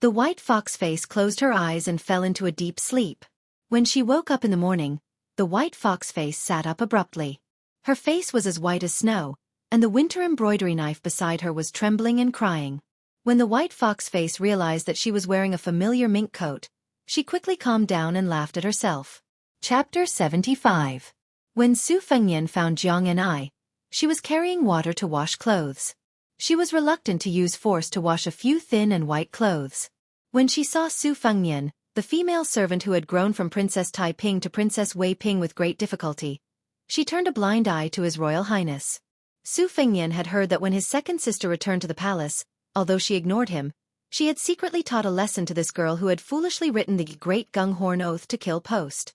The White Fox face closed her eyes and fell into a deep sleep. When she woke up in the morning, the White Fox face sat up abruptly. Her face was as white as snow, and the winter embroidery knife beside her was trembling and crying. When the White Fox face realized that she was wearing a familiar mink coat, she quickly calmed down and laughed at herself. Chapter 75. When Su Fengnian found Xianxia, she was carrying water to wash clothes. She was reluctant to use force to wash a few thin and white clothes. When she saw Su Fengnian, the female servant who had grown from Princess Tai Ping to Princess Wei Ping with great difficulty, she turned a blind eye to His Royal Highness. Su Fengnian had heard that when his second sister returned to the palace, although she ignored him, she had secretly taught a lesson to this girl who had foolishly written the Great Gunghorn Oath to Kill post.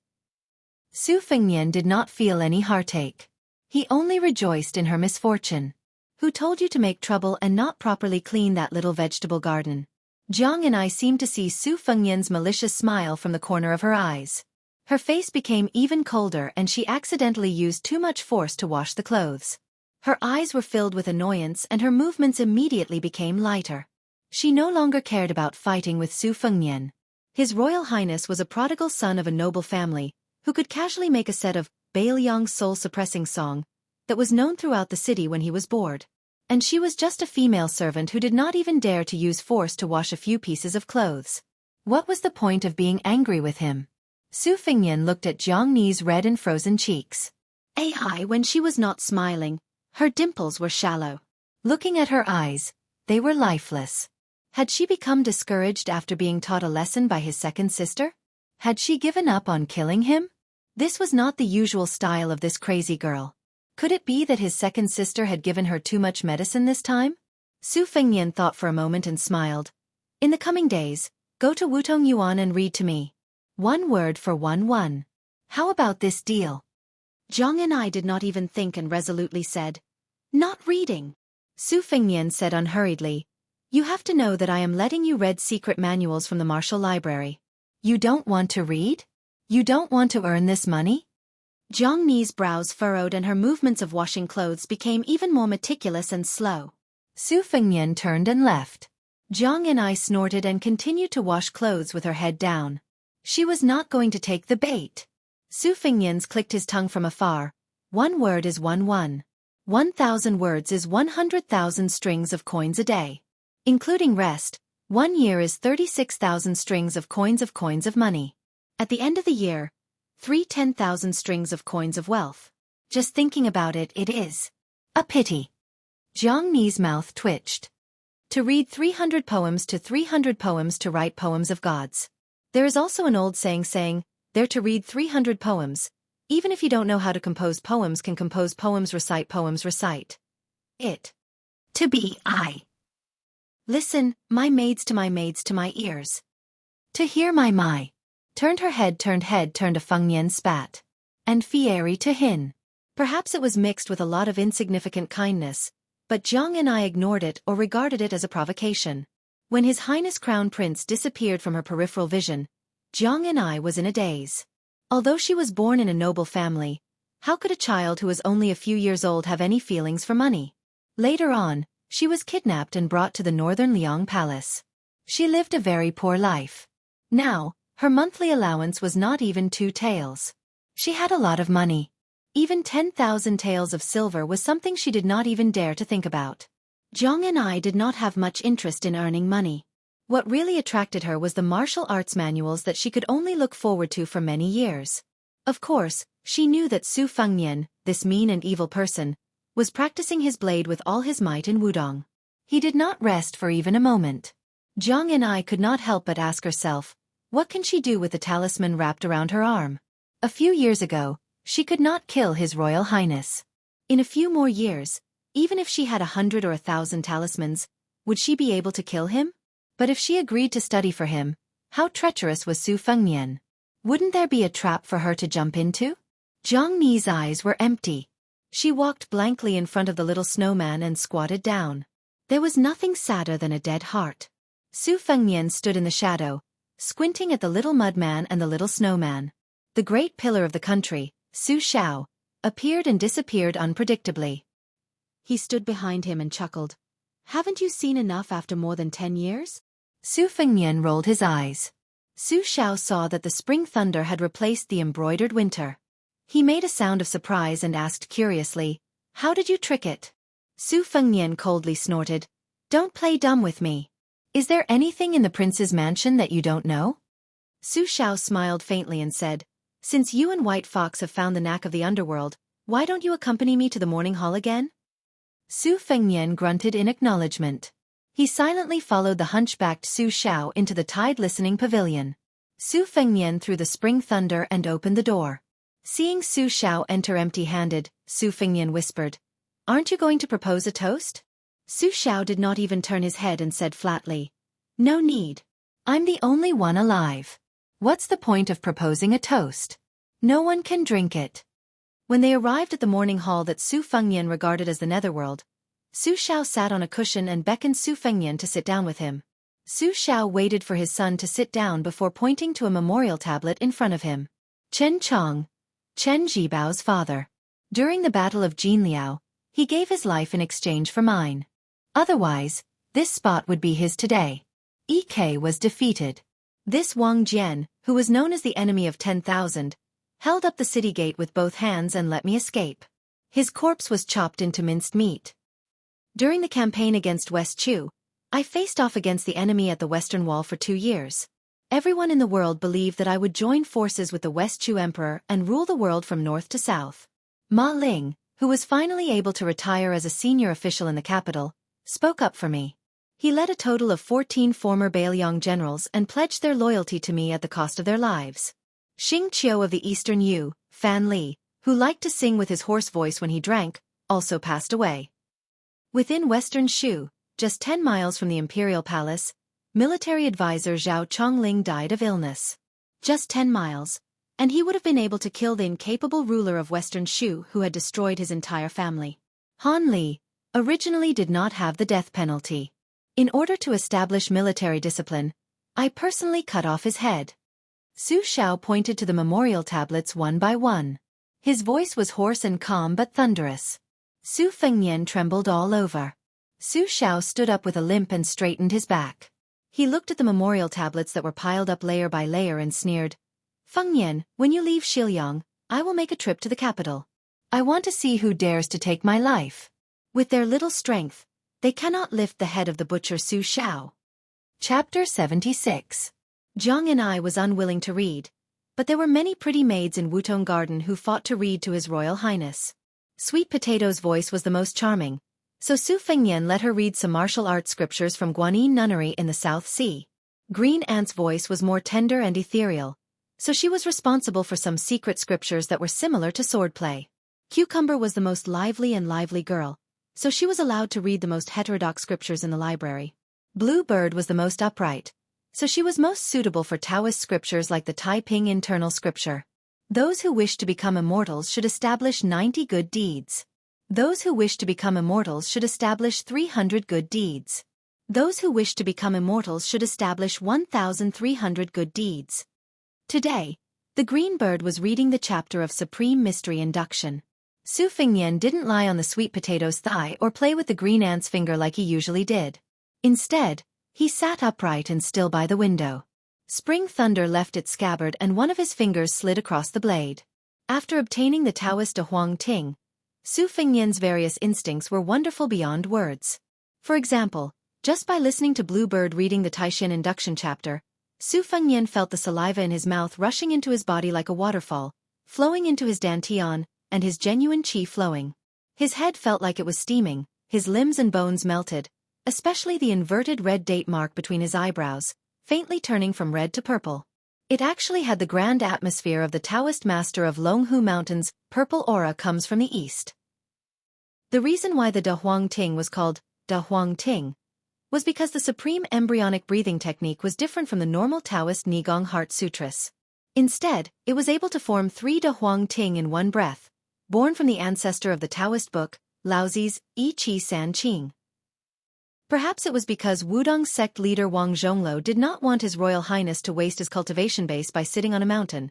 Su Fengnian did not feel any heartache. He only rejoiced in her misfortune. Who told you to make trouble and not properly clean that little vegetable garden? Xianxia seemed to see Su Fengnian's malicious smile from the corner of her eyes. Her face became even colder and she accidentally used too much force to wash the clothes. Her eyes were filled with annoyance and her movements immediately became lighter. She no longer cared about fighting with Su Fengnian. His Royal Highness was a prodigal son of a noble family, who could casually make a set of Beiliang's soul-suppressing song that was known throughout the city when he was bored. And she was just a female servant who did not even dare to use force to wash a few pieces of clothes. What was the point of being angry with him? Su Fengnian looked at Jianghu's red and frozen cheeks. When she was not smiling, her dimples were shallow. Looking at her eyes, they were lifeless. Had she become discouraged after being taught a lesson by his second sister? Had she given up on killing him? This was not the usual style of this crazy girl. Could it be that his second sister had given her too much medicine this time? Su Fengnian thought for a moment and smiled. In the coming days, go to Wutong Yuan and read to me. 1 word for 1 How about this deal? Xianxia did not even think and resolutely said, Not reading. Su Fengnian said unhurriedly, You have to know that I am letting you read secret manuals from the martial library. You don't want to read? You don't want to earn this money? Jiang Ni's brows furrowed and her movements of washing clothes became even more meticulous and slow. Su Fengnian turned and left. Jiang Ni snorted and continued to wash clothes with her head down. She was not going to take the bait. Su Fengnian clicked his tongue from afar. 1 word is 1. 1,000 words is 100,000 strings of coins a day. Including rest, 1 year is 36,000 strings of coins of money. At the end of the year, 10,000 strings of coins of wealth. Just thinking about it, it is a pity. Jiang Ni's mouth twitched. To read 300 poems to write poems of gods. There is also an old saying, there to read 300 poems. Even if you don't know how to compose poems, can compose poems, recite. It. To be I. Listen, my maids to my ears. To hear my. Turned a Fengnian spat. And Fieri to Hin. Perhaps it was mixed with a lot of insignificant kindness, but Jiang Ni ignored it or regarded it as a provocation. When His Highness Crown Prince disappeared from her peripheral vision, Jiang Ni was in a daze. Although she was born in a noble family, how could a child who was only a few years old have any feelings for money? Later on, she was kidnapped and brought to the northern Liang Palace. She lived a very poor life. Now, her monthly allowance was not even 2 taels. She had a lot of money. Even 10,000 taels of silver was something she did not even dare to think about. Jiang Ni did not have much interest in earning money. What really attracted her was the martial arts manuals that she could only look forward to for many years. Of course, she knew that Su Fengnian, this mean and evil person, was practicing his blade with all his might in Wudong. He did not rest for even a moment. Jiang Ni could not help but ask herself, what can she do with the talisman wrapped around her arm? A few years ago, she could not kill His Royal Highness. In a few more years, even if she had 100 or 1,000 talismans, would she be able to kill him? But if she agreed to study for him, how treacherous was Su Fengnian? Wouldn't there be a trap for her to jump into? Jiang Ni's eyes were empty. She walked blankly in front of the little snowman and squatted down. There was nothing sadder than a dead heart. Su Fengnian stood in the shadow, squinting at the little mudman and the little snowman. The great pillar of the country, Su Xiao, appeared and disappeared unpredictably. He stood behind him and chuckled. Haven't you seen enough after more than 10 years? Su Fengnian rolled his eyes. Su Xiao saw that the spring thunder had replaced the embroidered winter. He made a sound of surprise and asked curiously, how did you trick it? Su Fengnian coldly snorted, don't play dumb with me. Is there anything in the prince's mansion that you don't know? Su Xiao smiled faintly and said, since you and White Fox have found the knack of the underworld, why don't you accompany me to the morning hall again? Su Fengnian grunted in acknowledgement. He silently followed the hunchbacked Su Xiao into the tide-listening pavilion. Su Fengnian threw the spring thunder and opened the door. Seeing Su Xiao enter empty-handed, Su Fengnian whispered, aren't you going to propose a toast? Su Xiao did not even turn his head and said flatly, no need. I'm the only one alive. What's the point of proposing a toast? No one can drink it. When they arrived at the morning hall that Su Fengnian regarded as the netherworld, Su Xiao sat on a cushion and beckoned Su Fengnian to sit down with him. Su Xiao waited for his son to sit down before pointing to a memorial tablet in front of him. Chen Chong, Chen Jibao's father. During the Battle of Jinliao, he gave his life in exchange for mine. Otherwise, this spot would be his today. Ek was defeated. This Wang Jian, who was known as the enemy of 10,000, held up the city gate with both hands and let me escape. His corpse was chopped into minced meat. During the campaign against West Chu, I faced off against the enemy at the Western Wall for 2 years. Everyone in the world believed that I would join forces with the West Chu Emperor and rule the world from north to south. Ma Ling, who was finally able to retire as a senior official in the capital, spoke up for me. He led a total of 14 former Bailiang generals and pledged their loyalty to me at the cost of their lives. Xing Qiu of the Eastern Yu, Fan Li, who liked to sing with his hoarse voice when he drank, also passed away. Within Western Shu, just 10 miles from the Imperial Palace, military advisor Zhao Chongling died of illness. Just 10 miles, and he would have been able to kill the incapable ruler of Western Shu who had destroyed his entire family. Han Li originally did not have the death penalty. In order to establish military discipline, I personally cut off his head. Su Xiao pointed to the memorial tablets one by one. His voice was hoarse and calm but thunderous. Su Fengnian trembled all over. Su Xiao stood up with a limp and straightened his back. He looked at the memorial tablets that were piled up layer by layer and sneered. Fengnian, when you leave Shiliang, I will make a trip to the capital. I want to see who dares to take my life. With their little strength, they cannot lift the head of the butcher Su Xiao. Chapter 76. Jiang and I was unwilling to read, but there were many pretty maids in Wutong Garden who fought to read to His Royal Highness. Sweet Potato's voice was the most charming, so Su Fengnian let her read some martial arts scriptures from Guanyin Nunnery in the South Sea. Green Ant's voice was more tender and ethereal, so she was responsible for some secret scriptures that were similar to swordplay. Cucumber was the most lively girl, so she was allowed to read the most heterodox scriptures in the library. Blue Bird was the most upright, so she was most suitable for Taoist scriptures like the Taiping internal scripture. Those who wish to become immortals should establish 90 good deeds. Those who wish to become immortals should establish 300 good deeds. Those who wish to become immortals should establish 1,300 good deeds. Today, the Green Bird was reading the chapter of Supreme Mystery Induction. Su Fengnian didn't lie on the Sweet Potato's thigh or play with the Green Ant's finger like he usually did. Instead, he sat upright and still by the window. Spring Thunder left its scabbard and one of his fingers slid across the blade. After obtaining the Taoist De Huang Ting, Su Fengnian's various instincts were wonderful beyond words. For example, just by listening to Blue Bird reading the Taishin induction chapter, Su Fengnian felt the saliva in his mouth rushing into his body like a waterfall, flowing into his dantian, and his genuine qi flowing. His head felt like it was steaming, his limbs and bones melted, especially the inverted red date mark between his eyebrows, faintly turning from red to purple. It actually had the grand atmosphere of the Taoist master of Longhu Mountains. Purple aura comes from the east. The reason why the De Huang Ting was called De Huang Ting was because the supreme embryonic breathing technique was different from the normal Taoist Nigong Heart Sutras. Instead, it was able to form 3 De Huang Ting in one breath, born from the ancestor of the Taoist book, Laozi's I Chi San Qing. Perhaps it was because Wudong sect leader Wang Zhonglo did not want His Royal Highness to waste his cultivation base by sitting on a mountain,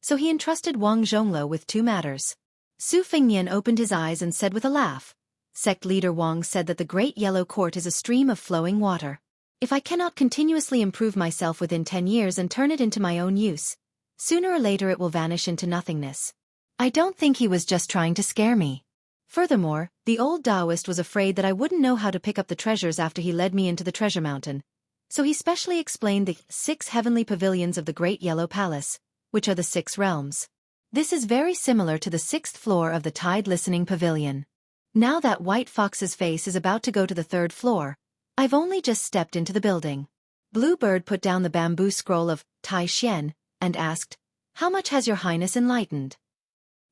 so he entrusted Wang Zhonglo with 2 matters. Su Fengnian opened his eyes and said with a laugh, Sect leader Wang said that the Great Yellow Court is a stream of flowing water. If I cannot continuously improve myself within 10 years and turn it into my own use, sooner or later it will vanish into nothingness. I don't think he was just trying to scare me. Furthermore, the old Taoist was afraid that I wouldn't know how to pick up the treasures after he led me into the treasure mountain, so he specially explained the 6 heavenly pavilions of the Great Yellow Palace, which are the 6 realms. This is very similar to the 6th floor of the Tide Listening Pavilion. Now that White Fox's face is about to go to the 3rd floor, I've only just stepped into the building. Blue Bird put down the bamboo scroll of Tai Xian and asked, How much has your highness enlightened?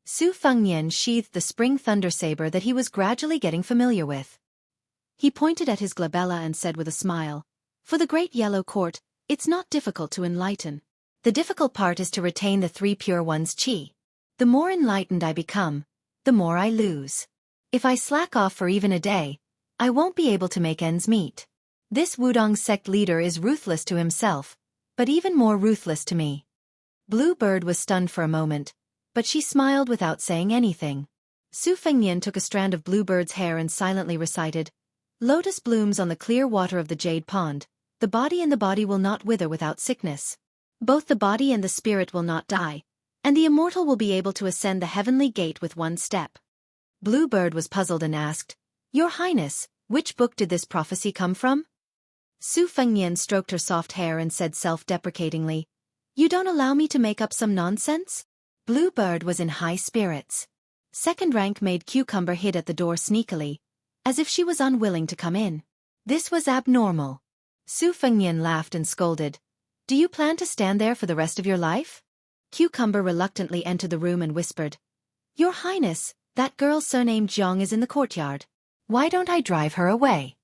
Su Fengnian sheathed the spring thunder saber that he was gradually getting familiar with. He pointed at his glabella and said with a smile, For the Great Yellow Court, it's not difficult to enlighten. The difficult part is to retain the 3 pure ones qi. The more enlightened I become, the more I lose. If I slack off for even a day, I won't be able to make ends meet. This Wudong sect leader is ruthless to himself, but even more ruthless to me. Blue Bird was stunned for a moment, but she smiled without saying anything. Su Fengnian took a strand of Blue Bird's hair and silently recited, Lotus blooms on the clear water of the jade pond, the body will not wither without sickness. Both the body and the spirit will not die, and the immortal will be able to ascend the heavenly gate with one step. Blue Bird was puzzled and asked, Your Highness, which book did this prophecy come from? Su Fengnian stroked her soft hair and said self-deprecatingly, You don't allow me to make up some nonsense? Blue Bird was in high spirits. Second rank maid Cucumber hid at the door sneakily, as if she was unwilling to come in. This was abnormal. Su Fengnian laughed and scolded, Do you plan to stand there for the rest of your life? Cucumber reluctantly entered the room and whispered, Your Highness, that girl surnamed Jiang is in the courtyard. Why don't I drive her away?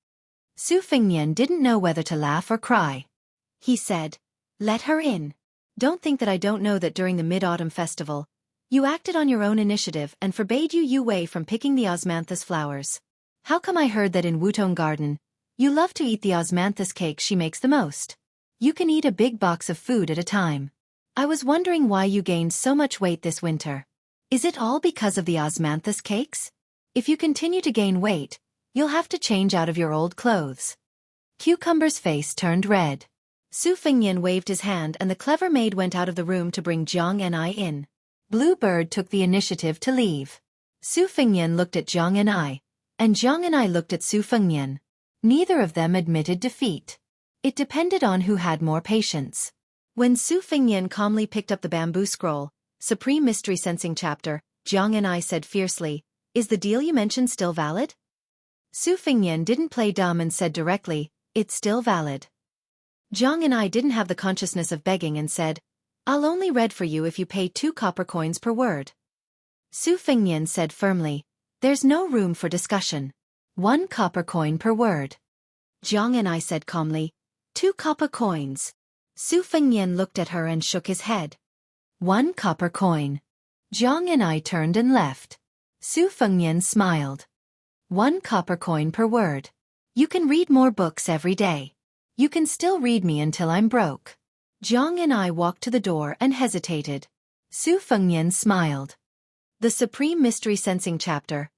Su Fengnian didn't know whether to laugh or cry. He said, Let her in. Don't think that I don't know that during the Mid-Autumn Festival, you acted on your own initiative and forbade Yu Wei from picking the osmanthus flowers. How come I heard that in Wutong Garden, you love to eat the osmanthus cake she makes the most? You can eat a big box of food at a time. I was wondering why you gained so much weight this winter. Is it all because of the osmanthus cakes? If you continue to gain weight, you'll have to change out of your old clothes. Cucumber's face turned red. Su Fengnian waved his hand and the clever maid went out of the room to bring Jiang and I in. Bluebird took the initiative to leave. Su Fengnian looked at Jiang and I looked at Su Fengnian. Neither of them admitted defeat. It depended on who had more patience. When Su Fengnian calmly picked up the bamboo scroll, Supreme Mystery Sensing Chapter, Jiang and I said fiercely, "Is the deal you mentioned still valid?" Su Fengnian didn't play dumb and said directly, "It's still valid." Jiang and I didn't have the consciousness of begging and said, "I'll only read for you if you pay 2 copper coins per word." Su Fengnian said firmly, "There's no room for discussion. 1 copper coin per word." Jiang and I said calmly, 2 copper coins." Su Fengnian looked at her and shook his head. 1 copper coin. Jiang and I turned and left. Su Fengnian smiled. 1 copper coin per word. You can read more books every day. You can still read me until I'm broke. Jiang and I walked to the door and hesitated. Su Fengnian smiled. The Supreme Mystery Sensing Chapter.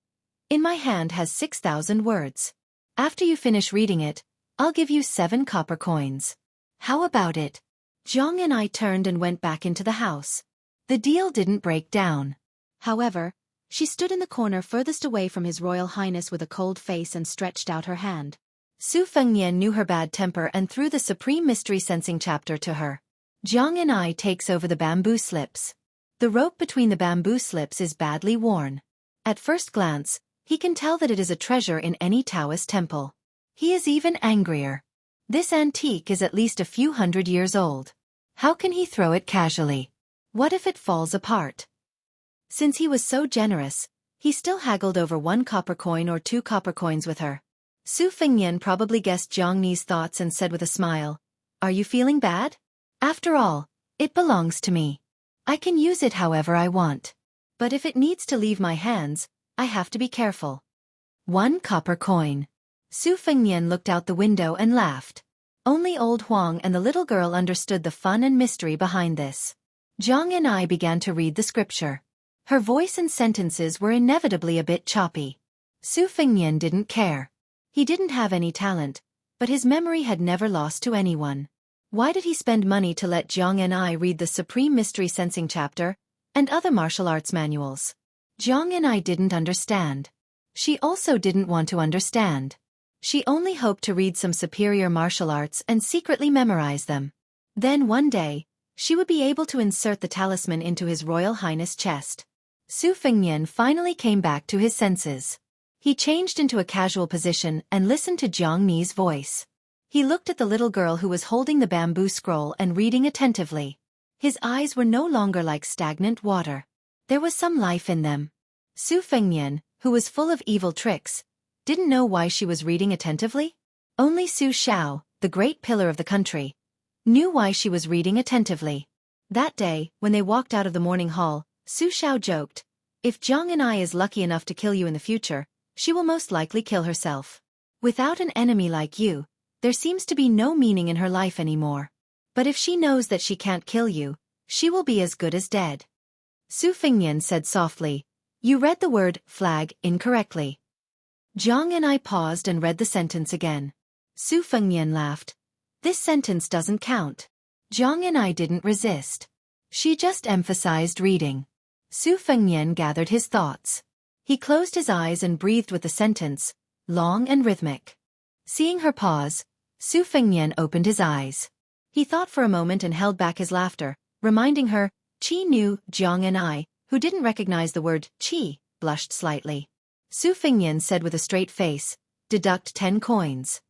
In my hand has 6,000 words. After you finish reading it, I'll give you 7 copper coins. How about it? Jiang and I turned and went back into the house. The deal didn't break down. However, she stood in the corner furthest away from His Royal Highness with a cold face and stretched out her hand. Su Fengnian knew her bad temper and threw the Supreme Mystery Sensing Chapter to her. Jiang and I takes over the bamboo slips. The rope between the bamboo slips is badly worn. At first glance, he can tell that it is a treasure in any Taoist temple. He is even angrier. This antique is at least a few hundred years old. How can he throw it casually? What if it falls apart? Since he was so generous, he still haggled over 1 copper coin or 2 copper coins with her. Su Fengnian probably guessed Jiang Ni's thoughts and said with a smile, "Are you feeling bad? After all, it belongs to me. I can use it however I want. But if it needs to leave my hands, I have to be careful." 1 copper coin. Su Fengnian looked out the window and laughed. Only old Huang and the little girl understood the fun and mystery behind this. Jiang and I began to read the scripture. Her voice and sentences were inevitably a bit choppy. Su Fengnian didn't care. He didn't have any talent, but his memory had never lost to anyone. Why did he spend money to let Jiang and I read the Supreme Mystery Sensing Chapter and other martial arts manuals? Jiang and I didn't understand. She also didn't want to understand. She only hoped to read some superior martial arts and secretly memorize them. Then one day, she would be able to insert the talisman into His Royal Highness' chest. Su Fengnian finally came back to his senses. He changed into a casual position and listened to Jiang Ni's voice. He looked at the little girl who was holding the bamboo scroll and reading attentively. His eyes were no longer like stagnant water. There was some life in them. Su Fengnian, who was full of evil tricks, didn't know why she was reading attentively. Only Su Xiao, the great pillar of the country, knew why she was reading attentively. That day, when they walked out of the morning hall, Su Xiao joked, "If Jiang and I is lucky enough to kill you in the future, she will most likely kill herself. Without an enemy like you, there seems to be no meaning in her life anymore. But if she knows that she can't kill you, she will be as good as dead." Su Fengnian said softly, "You read the word flag incorrectly." Jiang and I paused and read the sentence again. Su Fengnian laughed. "This sentence doesn't count." Jiang and I didn't resist. She just emphasized reading. Su Fengnian gathered his thoughts. He closed his eyes and breathed with the sentence, long and rhythmic. Seeing her pause, Su Fengnian opened his eyes. He thought for a moment and held back his laughter, reminding her, "Qi knew." Jiang and I, who didn't recognize the word qi, blushed slightly. Su Fengnian said with a straight face, "Deduct 10 coins."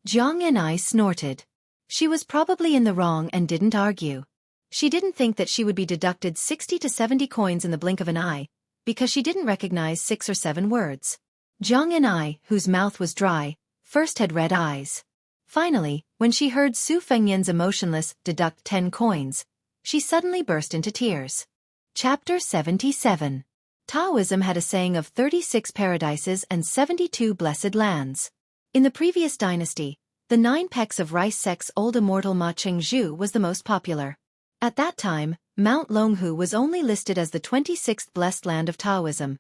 Jiang and I snorted. She was probably in the wrong and didn't argue. She didn't think that she would be deducted 60 to 70 coins in the blink of an eye, because she didn't recognize 6 or 7 words. Jiang and I, whose mouth was dry, first had red eyes. Finally, when she heard Su Fengnian's emotionless "deduct 10 coins," she suddenly burst into tears. Chapter 77. Taoism had a saying of 36 paradises and 72 blessed lands. In the previous dynasty, the 9 pecks of rice sect's old immortal Ma Chengzhu was the most popular. At that time, Mount Longhu was only listed as the 26th blessed land of Taoism,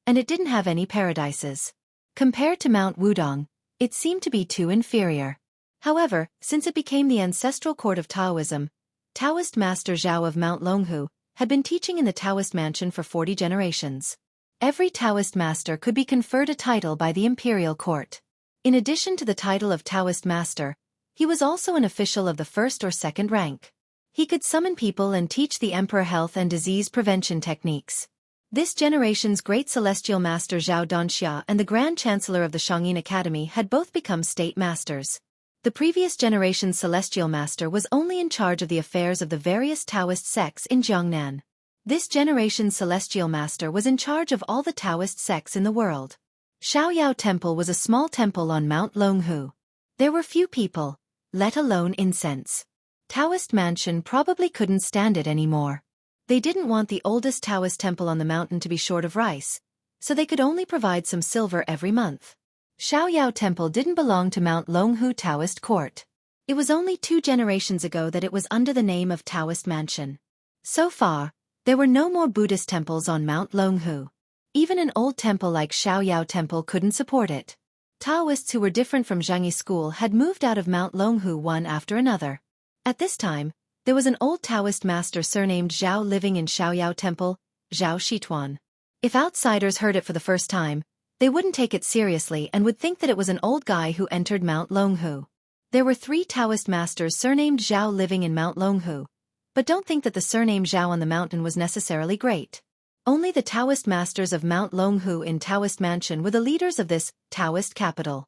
and it didn't have any paradises. Compared to Mount Wudong, it seemed to be too inferior. However, since it became the ancestral court of Taoism, Taoist Master Zhao of Mount Longhu had been teaching in the Taoist mansion for 40 generations. Every Taoist master could be conferred a title by the imperial court. In addition to the title of Taoist master, he was also an official of the first or second rank. He could summon people and teach the emperor health and disease prevention techniques. This generation's great celestial master Zhao Donxia and the Grand Chancellor of the Xianxia Academy had both become state masters. The previous generation's celestial master was only in charge of the affairs of the various Taoist sects in Jiangnan. This generation's celestial master was in charge of all the Taoist sects in the world. Shaoyao Temple was a small temple on Mount Longhu. There were few people, let alone incense. Taoist mansion probably couldn't stand it anymore. They didn't want the oldest Taoist temple on the mountain to be short of rice, so they could only provide some silver every month. Shaoyao Temple didn't belong to Mount Longhu Taoist Court. It was only 2 generations ago that it was under the name of Taoist Mansion. So far, there were no more Buddhist temples on Mount Longhu. Even an old temple like Shaoyao Temple couldn't support it. Taoists who were different from Jianghu school had moved out of Mount Longhu one after another. At this time, there was an old Taoist master surnamed Zhao living in Shaoyao Temple, Zhao Shituan. If outsiders heard it for the first time, they wouldn't take it seriously and would think that it was an old guy who entered Mount Longhu. There were 3 Taoist masters surnamed Zhao living in Mount Longhu, but don't think that the surname Zhao on the mountain was necessarily great. Only the Taoist masters of Mount Longhu in Taoist Mansion were the leaders of this Taoist capital.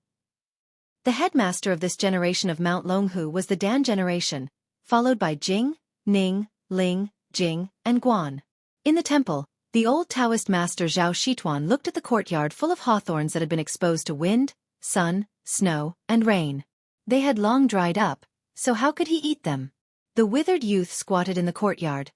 The headmaster of this generation of Mount Longhu was the Dan generation, followed by Jing, Ning, Ling, Jing, and Guan. In the temple, the old Taoist master Zhao Shituan looked at the courtyard full of hawthorns that had been exposed to wind, sun, snow, and rain. They had long dried up, so how could he eat them? The withered youth squatted in the courtyard,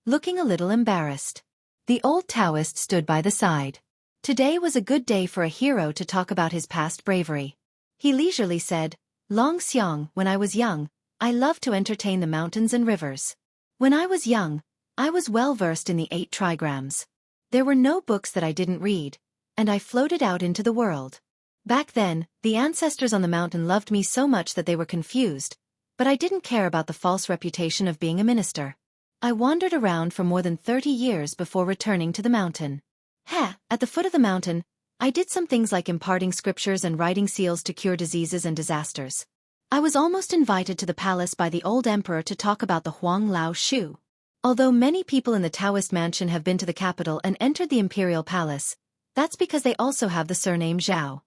looking a little embarrassed. The old Taoist stood by the side. Today was a good day for a hero to talk about his past bravery. He leisurely said, "Long Xiang, when I was young, I loved to entertain the mountains and rivers. When I was young, I was well versed in the 8 trigrams. There were no books that I didn't read, and I floated out into the world. Back then, the ancestors on the mountain loved me so much that they were confused, but I didn't care about the false reputation of being a minister. I wandered around for more than 30 years before returning to the mountain. At the foot of the mountain, I did some things like imparting scriptures and writing seals to cure diseases and disasters. I was almost invited to the palace by the old emperor to talk about the Huang Lao Shu. Although many people in the Taoist mansion have been to the capital and entered the imperial palace, that's because they also have the surname Zhao.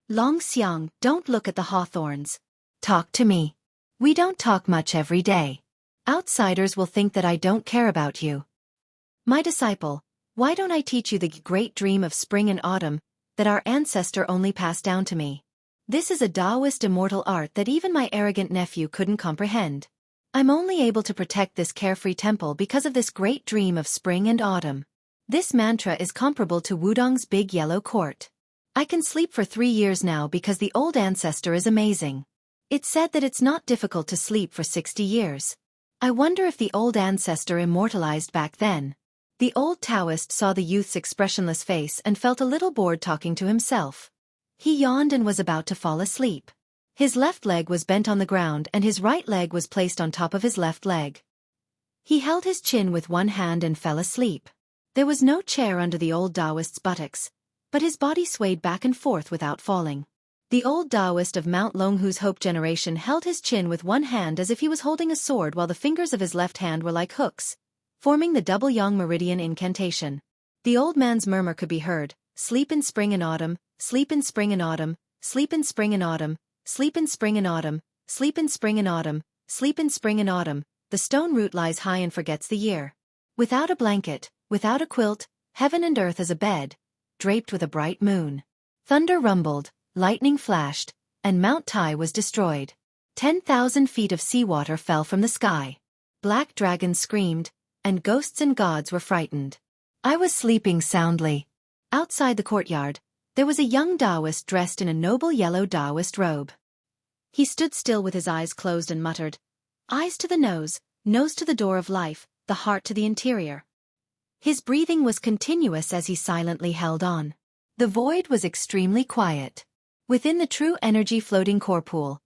Long Xiang, don't look at the hawthorns. Talk to me. We don't talk much every day. Outsiders will think that I don't care about you. My disciple, why don't I teach you the great dream of spring and autumn that our ancestor only passed down to me? This is a Taoist immortal art that even my arrogant nephew couldn't comprehend. I'm only able to protect this carefree temple because of this great dream of spring and autumn. This mantra is comparable to Wudong's big yellow court. I can sleep for 3 years now because the old ancestor is amazing. It's said that it's not difficult to sleep for 60 years. I wonder if the old ancestor immortalized back then. The old Taoist saw the youth's expressionless face and felt a little bored talking to himself. He yawned and was about to fall asleep. His left leg was bent on the ground and his right leg was placed on top of his left leg. He held his chin with one hand and fell asleep. There was no chair under the old Taoist's buttocks, but his body swayed back and forth without falling. The old Taoist of Mount Longhu's Hope generation held his chin with one hand as if he was holding a sword while the fingers of his left hand were like hooks, forming the double yang meridian incantation. The old man's murmur could be heard, sleep in spring and autumn, sleep in spring and autumn, sleep in spring and autumn, sleep in spring and autumn, sleep in spring and autumn, sleep in spring and autumn, the stone root lies high and forgets the year. Without a blanket, without a quilt, heaven and earth as a bed, draped with a bright moon. Thunder rumbled, lightning flashed, and Mount Tai was destroyed. 10,000 feet of seawater fell from the sky. Black dragons screamed, and ghosts and gods were frightened. I was sleeping soundly. Outside the courtyard, there was a young Taoist dressed in a noble yellow Taoist robe. He stood still with his eyes closed and muttered, "Eyes to the nose to the door of life, the heart to the interior. His breathing was continuous as he silently held on. The void was extremely quiet. Within the true energy floating core pool,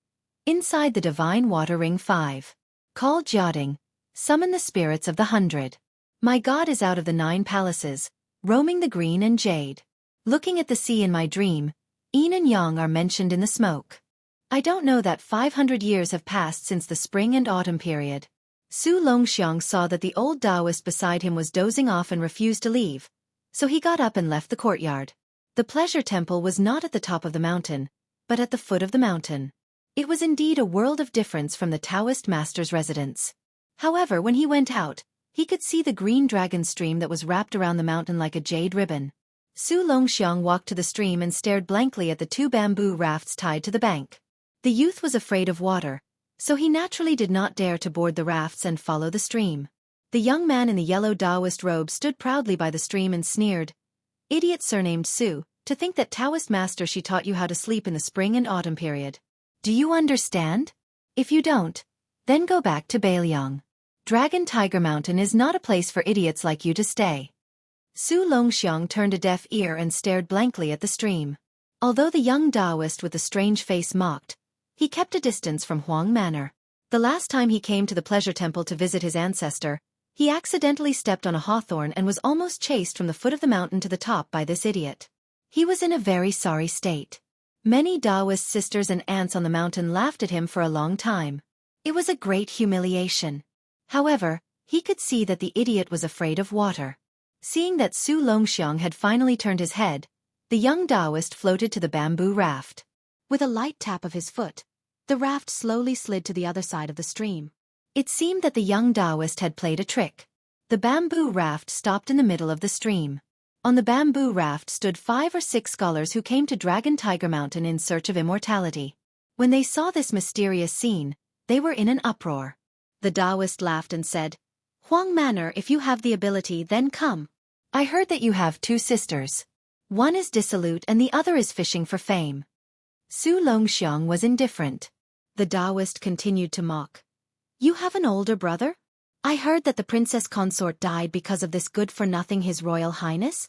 inside the divine water ring 5. Call Jiading, summon the spirits of the 100. My god is out of the 9 palaces, roaming the green and jade. Looking at the sea in my dream, yin and yang are mentioned in the smoke. I don't know that 500 years have passed since the spring and autumn period. Su Longxiang saw that the old Taoist beside him was dozing off and refused to leave, so he got up and left the courtyard. The pleasure temple was not at the top of the mountain, but at the foot of the mountain. It was indeed a world of difference from the Taoist master's residence. However, when he went out, he could see the green dragon stream that was wrapped around the mountain like a jade ribbon. Su Longxiang walked to the stream and stared blankly at the 2 bamboo rafts tied to the bank. The youth was afraid of water, so he naturally did not dare to board the rafts and follow the stream. The young man in the yellow Taoist robe stood proudly by the stream and sneered, "Idiot surnamed Su, to think that Taoist master she taught you how to sleep in the spring and autumn period. Do you understand? If you don't, then go back to Bailiang. Dragon Tiger Mountain is not a place for idiots like you to stay." Su Longxiang turned a deaf ear and stared blankly at the stream. Although the young Taoist with the strange face mocked, he kept a distance from Huang Manor. The last time he came to the pleasure temple to visit his ancestor, he accidentally stepped on a hawthorn and was almost chased from the foot of the mountain to the top by this idiot. He was in a very sorry state. Many Taoist sisters and aunts on the mountain laughed at him for a long time. It was a great humiliation. However, he could see that the idiot was afraid of water. Seeing that Su Longxiang had finally turned his head, the young Taoist floated to the bamboo raft. With a light tap of his foot, the raft slowly slid to the other side of the stream. It seemed that the young Taoist had played a trick. The bamboo raft stopped in the middle of the stream. On the bamboo raft stood 5 or 6 scholars who came to Dragon Tiger Mountain in search of immortality. When they saw this mysterious scene, they were in an uproar. The Taoist laughed and said, "Huang Manor, if you have the ability, then come. I heard that you have 2 sisters. One is dissolute and the other is fishing for fame." Su Longxiang was indifferent. The Taoist continued to mock. "You have an older brother? I heard that the princess consort died because of this good-for-nothing His Royal Highness?"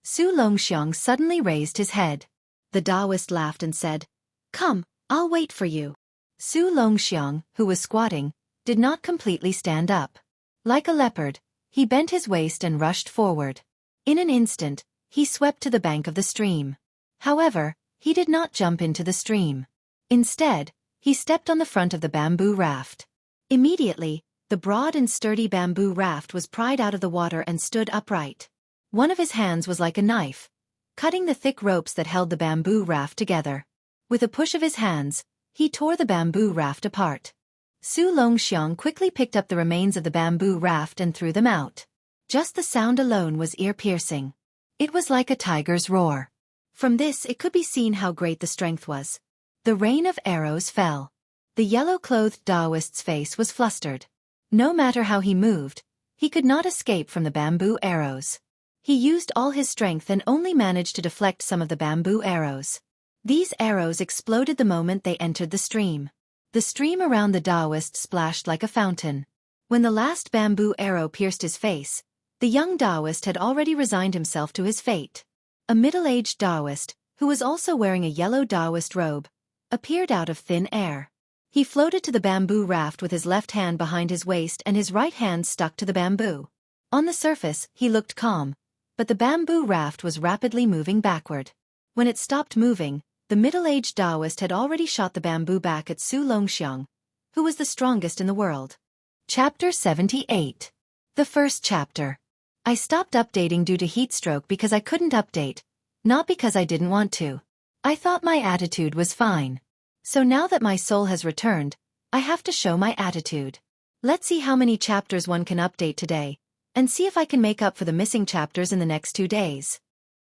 Su Longxiang suddenly raised his head. The Taoist laughed and said, "Come, I'll wait for you." Su Longxiang, who was squatting, did not completely stand up. Like a leopard, he bent his waist and rushed forward. In an instant, he swept to the bank of the stream. However, he did not jump into the stream. Instead, he stepped on the front of the bamboo raft. Immediately, the broad and sturdy bamboo raft was pried out of the water and stood upright. One of his hands was like a knife, cutting the thick ropes that held the bamboo raft together. With a push of his hands, he tore the bamboo raft apart. Su Longxiang quickly picked up the remains of the bamboo raft and threw them out. Just the sound alone was ear-piercing. It was like a tiger's roar. From this it could be seen how great the strength was. The rain of arrows fell. The yellow-clothed Taoist's face was flustered. No matter how he moved, he could not escape from the bamboo arrows. He used all his strength and only managed to deflect some of the bamboo arrows. These arrows exploded the moment they entered the stream. The stream around the Taoist splashed like a fountain. When the last bamboo arrow pierced his face, the young Taoist had already resigned himself to his fate. A middle-aged Taoist, who was also wearing a yellow Taoist robe, appeared out of thin air. He floated to the bamboo raft with his left hand behind his waist and his right hand stuck to the bamboo. On the surface, he looked calm, but the bamboo raft was rapidly moving backward. When it stopped moving, the middle-aged Taoist had already shot the bamboo back at Su Longxiang, who was the strongest in the world. Chapter 78. The first chapter. I stopped updating due to heatstroke because I couldn't update, not because I didn't want to. I thought my attitude was fine. So now that my soul has returned, I have to show my attitude. Let's see how many chapters one can update today, and see if I can make up for the missing chapters in the next 2 days.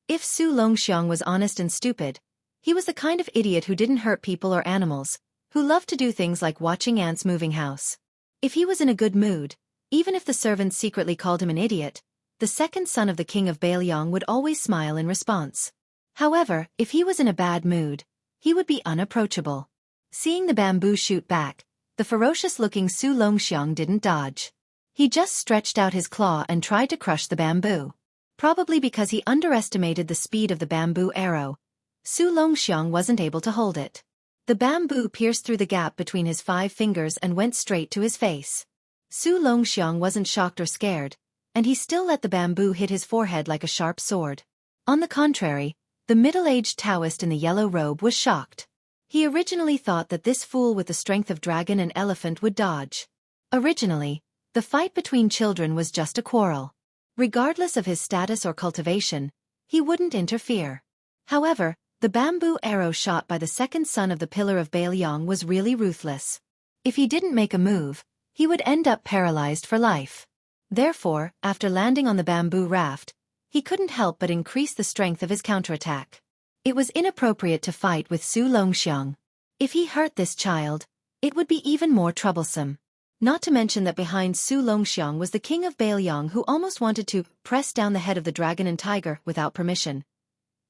If Su Longxiang was honest and stupid, he was the kind of idiot who didn't hurt people or animals, who loved to do things like watching ants moving house. If he was in a good mood, even if the servants secretly called him an idiot, the second son of the king of Bailiang would always smile in response. However, if he was in a bad mood, he would be unapproachable. Seeing the bamboo shoot back, the ferocious-looking Su Longxiang didn't dodge. He just stretched out his claw and tried to crush the bamboo. Probably because he underestimated the speed of the bamboo arrow, Su Longxiang wasn't able to hold it. The bamboo pierced through the gap between his 5 fingers and went straight to his face. Su Longxiang wasn't shocked or scared, and he still let the bamboo hit his forehead like a sharp sword. On the contrary, the middle-aged Taoist in the yellow robe was shocked. He originally thought that this fool with the strength of dragon and elephant would dodge. Originally, the fight between children was just a quarrel. Regardless of his status or cultivation, he wouldn't interfere. However, the bamboo arrow shot by the second son of the Pillar of Bailiang was really ruthless. If he didn't make a move, he would end up paralyzed for life. Therefore, after landing on the bamboo raft, he couldn't help but increase the strength of his counterattack. It was inappropriate to fight with Su Longxiang. If he hurt this child, it would be even more troublesome. Not to mention that behind Su Longxiang was the king of Bailiang, who almost wanted to press down the head of the dragon and tiger without permission.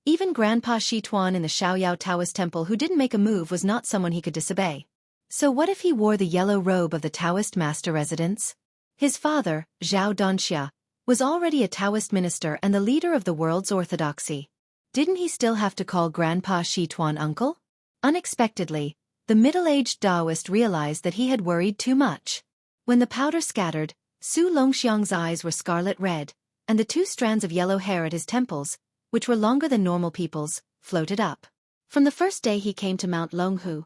Even Grandpa Shi Tuan in the Shaoyao Taoist temple who didn't make a move was not someone he could disobey. So what if he wore the yellow robe of the Taoist master residence? His father, Xianxia, was already a Taoist minister and the leader of the world's orthodoxy. Didn't he still have to call Grandpa Shi Tuan uncle? Unexpectedly, the middle-aged Taoist realized that he had worried too much. When the powder scattered, Su Longxiang's eyes were scarlet red, and the 2 strands of yellow hair at his temples, which were longer than normal people's, floated up. From the first day he came to Mount Longhu,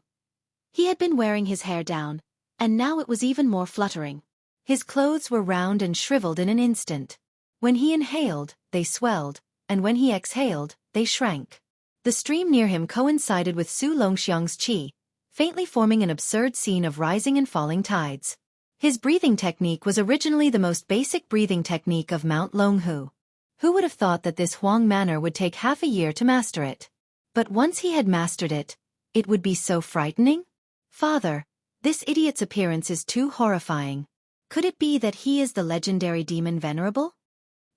he had been wearing his hair down, and now it was even more fluttering. His clothes were round and shriveled in an instant. When he inhaled, they swelled, and when he exhaled, they shrank. The stream near him coincided with Su Longxiang's qi, faintly forming an absurd scene of rising and falling tides. His breathing technique was originally the most basic breathing technique of Mount Longhu. Who would have thought that this Huang manner would take half a year to master it? But once he had mastered it, it would be so frightening? Father, this idiot's appearance is too horrifying. Could it be that he is the legendary demon Venerable?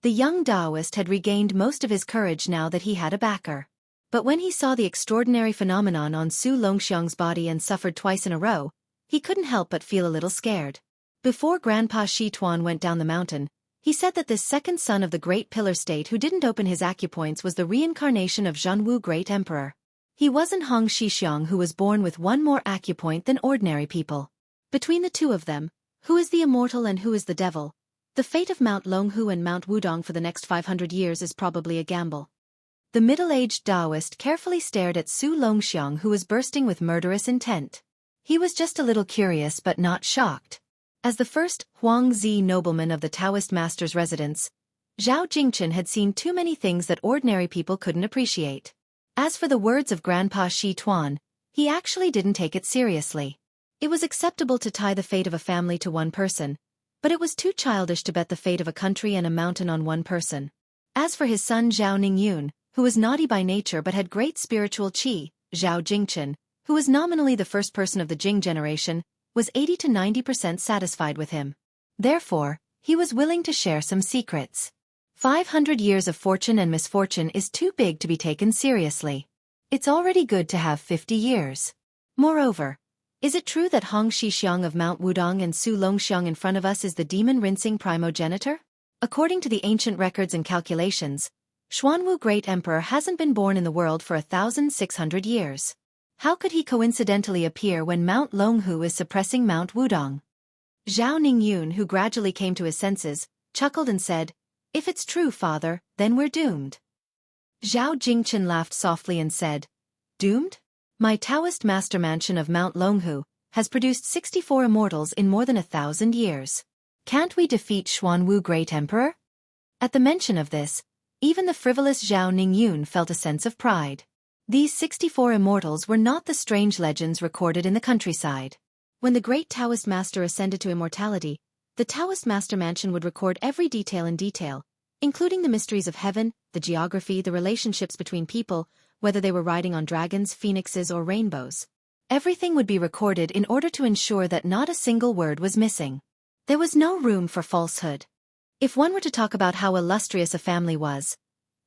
The young Taoist had regained most of his courage now that he had a backer. But when he saw the extraordinary phenomenon on Su Longxiang's body and suffered twice in a row, he couldn't help but feel a little scared. Before Grandpa Shi Tuan went down the mountain, he said that this second son of the Great Pillar State who didn't open his acupoints was the reincarnation of Jianghu Great Emperor. He wasn't Hong Shixiang, who was born with one more acupoint than ordinary people. Between the two of them, who is the immortal and who is the devil? The fate of Mount Longhu and Mount Wudong for the next 500 years is probably a gamble. The middle-aged Taoist carefully stared at Su Longxiang, who was bursting with murderous intent. He was just a little curious but not shocked. As the first Huangzi nobleman of the Taoist master's residence, Zhao Jingchen had seen too many things that ordinary people couldn't appreciate. As for the words of Grandpa Shi Tuan, he actually didn't take it seriously. It was acceptable to tie the fate of a family to one person, but it was too childish to bet the fate of a country and a mountain on one person. As for his son Zhao Ningyun, who was naughty by nature but had great spiritual qi, Zhao Jingchen, who was nominally the first person of the Jing generation, was 80 to 90% satisfied with him. Therefore, he was willing to share some secrets. 500 years of fortune and misfortune is too big to be taken seriously. It's already good to have 50 years. Moreover, is it true that Hong Shixiang of Mount Wudong and Su Longxiang in front of us is the demon-rinsing primogenitor? According to the ancient records and calculations, Xuanwu Great Emperor hasn't been born in the world for 1,600 years. How could he coincidentally appear when Mount Longhu is suppressing Mount Wudong? Zhao Ningyun, who gradually came to his senses, chuckled and said, "If it's true, father, then we're doomed." Zhao Jingchen laughed softly and said, "Doomed? My Taoist master mansion of Mount Longhu has produced 64 immortals in more than 1,000 years. Can't we defeat Xuanwu Great Emperor?" At the mention of this, even the frivolous Zhao Ningyun felt a sense of pride. These 64 immortals were not the strange legends recorded in the countryside. When the great Taoist master ascended to immortality, the Taoist master mansion would record every detail in detail, including the mysteries of heaven, the geography, the relationships between people, whether they were riding on dragons, phoenixes, or rainbows. Everything would be recorded in order to ensure that not a single word was missing. There was no room for falsehood. If one were to talk about how illustrious a family was,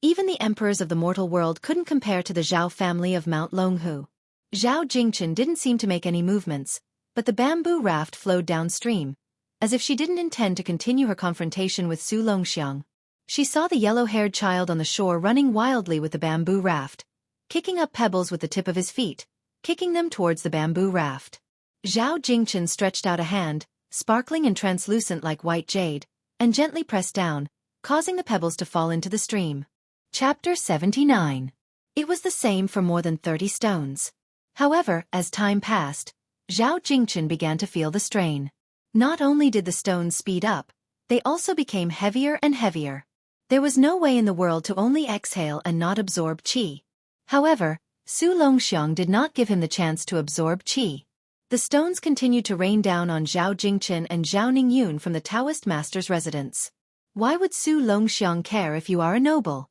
even the emperors of the mortal world couldn't compare to the Zhao family of Mount Longhu. Zhao Jingchen didn't seem to make any movements, but the bamboo raft flowed downstream, as if she didn't intend to continue her confrontation with Su Longxiang. She saw the yellow-haired child on the shore running wildly with the bamboo raft, kicking up pebbles with the tip of his feet, kicking them towards the bamboo raft. Zhao Jingchen stretched out a hand, sparkling and translucent like white jade, and gently pressed down, causing the pebbles to fall into the stream. Chapter 79. It was the same for more than 30 stones. However, as time passed, Zhao Jingchen began to feel the strain. Not only did the stones speed up, they also became heavier and heavier. There was no way in the world to only exhale and not absorb qi. However, Su Longxiang did not give him the chance to absorb qi. The stones continued to rain down on Zhao Jingchen and Zhao Ningyun from the Taoist master's residence. Why would Su Longxiang care if you are a noble?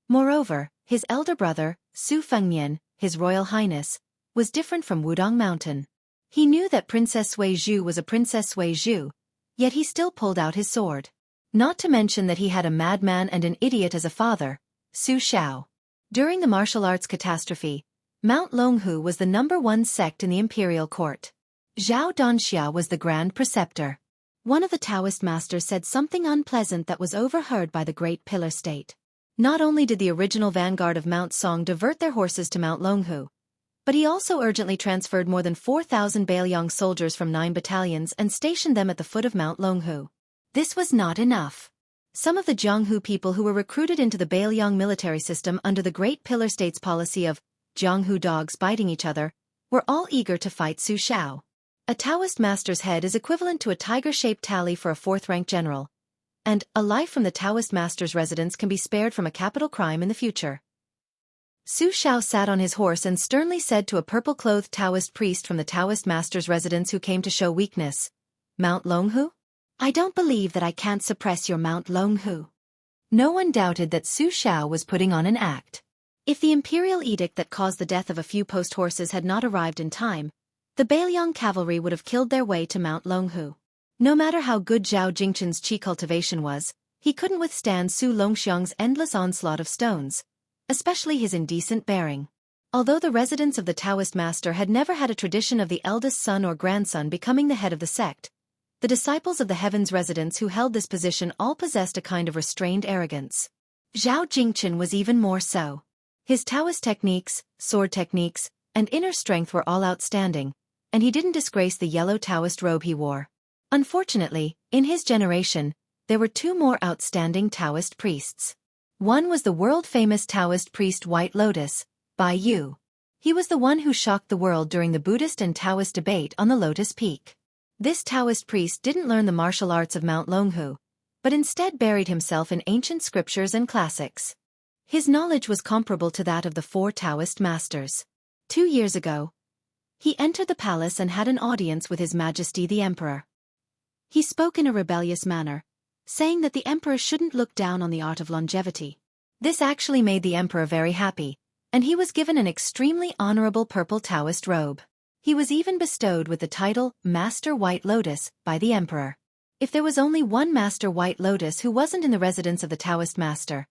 Moreover, his elder brother, Su Fengnian, His Royal Highness, was different from Wudong Mountain. He knew that Princess Sui Zhu was a Princess Sui Zhu, yet he still pulled out his sword. Not to mention that he had a madman and an idiot as a father, Su Xiao. During the martial arts catastrophe, Mount Longhu was the #1 sect in the imperial court. Zhao Donxia was the grand preceptor. One of the Taoist masters said something unpleasant that was overheard by the Great Pillar State. Not only did the original vanguard of Mount Song divert their horses to Mount Longhu, but he also urgently transferred more than 4,000 Bailiang soldiers from 9 battalions and stationed them at the foot of Mount Longhu. This was not enough. Some of the Jianghu people who were recruited into the Bailiang military system under the Great Pillar State's policy of Jianghu dogs biting each other were all eager to fight Su Xiao. A Taoist master's head is equivalent to a tiger-shaped tally for a 4th-rank general, and a life from the Taoist master's residence can be spared from a capital crime in the future. Su Xiao sat on his horse and sternly said to a purple-clothed Taoist priest from the Taoist master's residence who came to show weakness, "Mount Longhu? I don't believe that I can't suppress your Mount Longhu." No one doubted that Su Xiao was putting on an act. If the imperial edict that caused the death of a few post horses had not arrived in time, the Bailiang cavalry would have killed their way to Mount Longhu. No matter how good Zhao Jingchen's qi cultivation was, he couldn't withstand Su Longxiang's endless onslaught of stones, especially his indecent bearing. Although the residents of the Taoist master had never had a tradition of the eldest son or grandson becoming the head of the sect, the disciples of the Heavens residents who held this position all possessed a kind of restrained arrogance. Zhao Jingchen was even more so. His Taoist techniques, sword techniques, and inner strength were all outstanding, and he didn't disgrace the yellow Taoist robe he wore. Unfortunately, in his generation, there were 2 more outstanding Taoist priests. One was the world-famous Taoist priest White Lotus, Bai Yu. He was the one who shocked the world during the Buddhist and Taoist debate on the Lotus Peak. This Taoist priest didn't learn the martial arts of Mount Longhu, but instead buried himself in ancient scriptures and classics. His knowledge was comparable to that of the 4 Taoist masters. 2 years ago, he entered the palace and had an audience with His Majesty the Emperor. He spoke in a rebellious manner, saying that the emperor shouldn't look down on the art of longevity. This actually made the emperor very happy, and he was given an extremely honorable purple Taoist robe. He was even bestowed with the title Master White Lotus by the emperor. If there was only one Master White Lotus who wasn't in the residence of the Taoist master,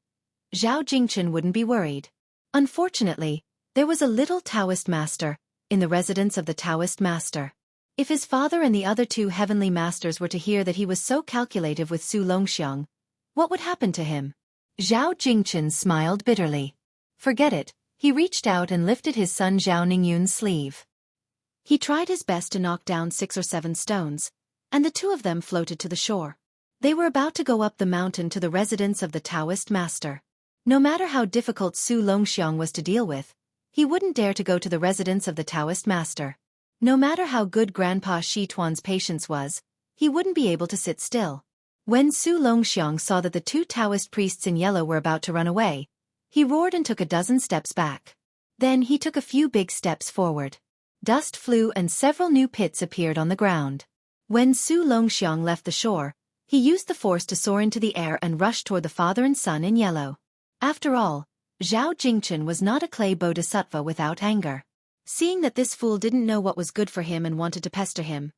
Zhao Jingchen wouldn't be worried. Unfortunately, there was a little Taoist master in the residence of the Taoist master. If his father and the other 2 heavenly masters were to hear that he was so calculative with Su Longxiang, what would happen to him? Zhao Jingchen smiled bitterly. Forget it, he reached out and lifted his son Zhao Ningyun's sleeve. He tried his best to knock down 6 or 7 stones, and the 2 of them floated to the shore. They were about to go up the mountain to the residence of the Taoist master. No matter how difficult Su Longxiang was to deal with, he wouldn't dare to go to the residence of the Taoist master. No matter how good Grandpa Shi Tuan's patience was, he wouldn't be able to sit still. When Su Longxiang saw that the 2 Taoist priests in yellow were about to run away, he roared and took a dozen steps back. Then he took a few big steps forward. Dust flew and several new pits appeared on the ground. When Su Longxiang left the shore, he used the force to soar into the air and rush toward the father and son in yellow. After all, Zhao Jingchen was not a clay bodhisattva without anger. Seeing that this fool didn't know what was good for him and wanted to pester him,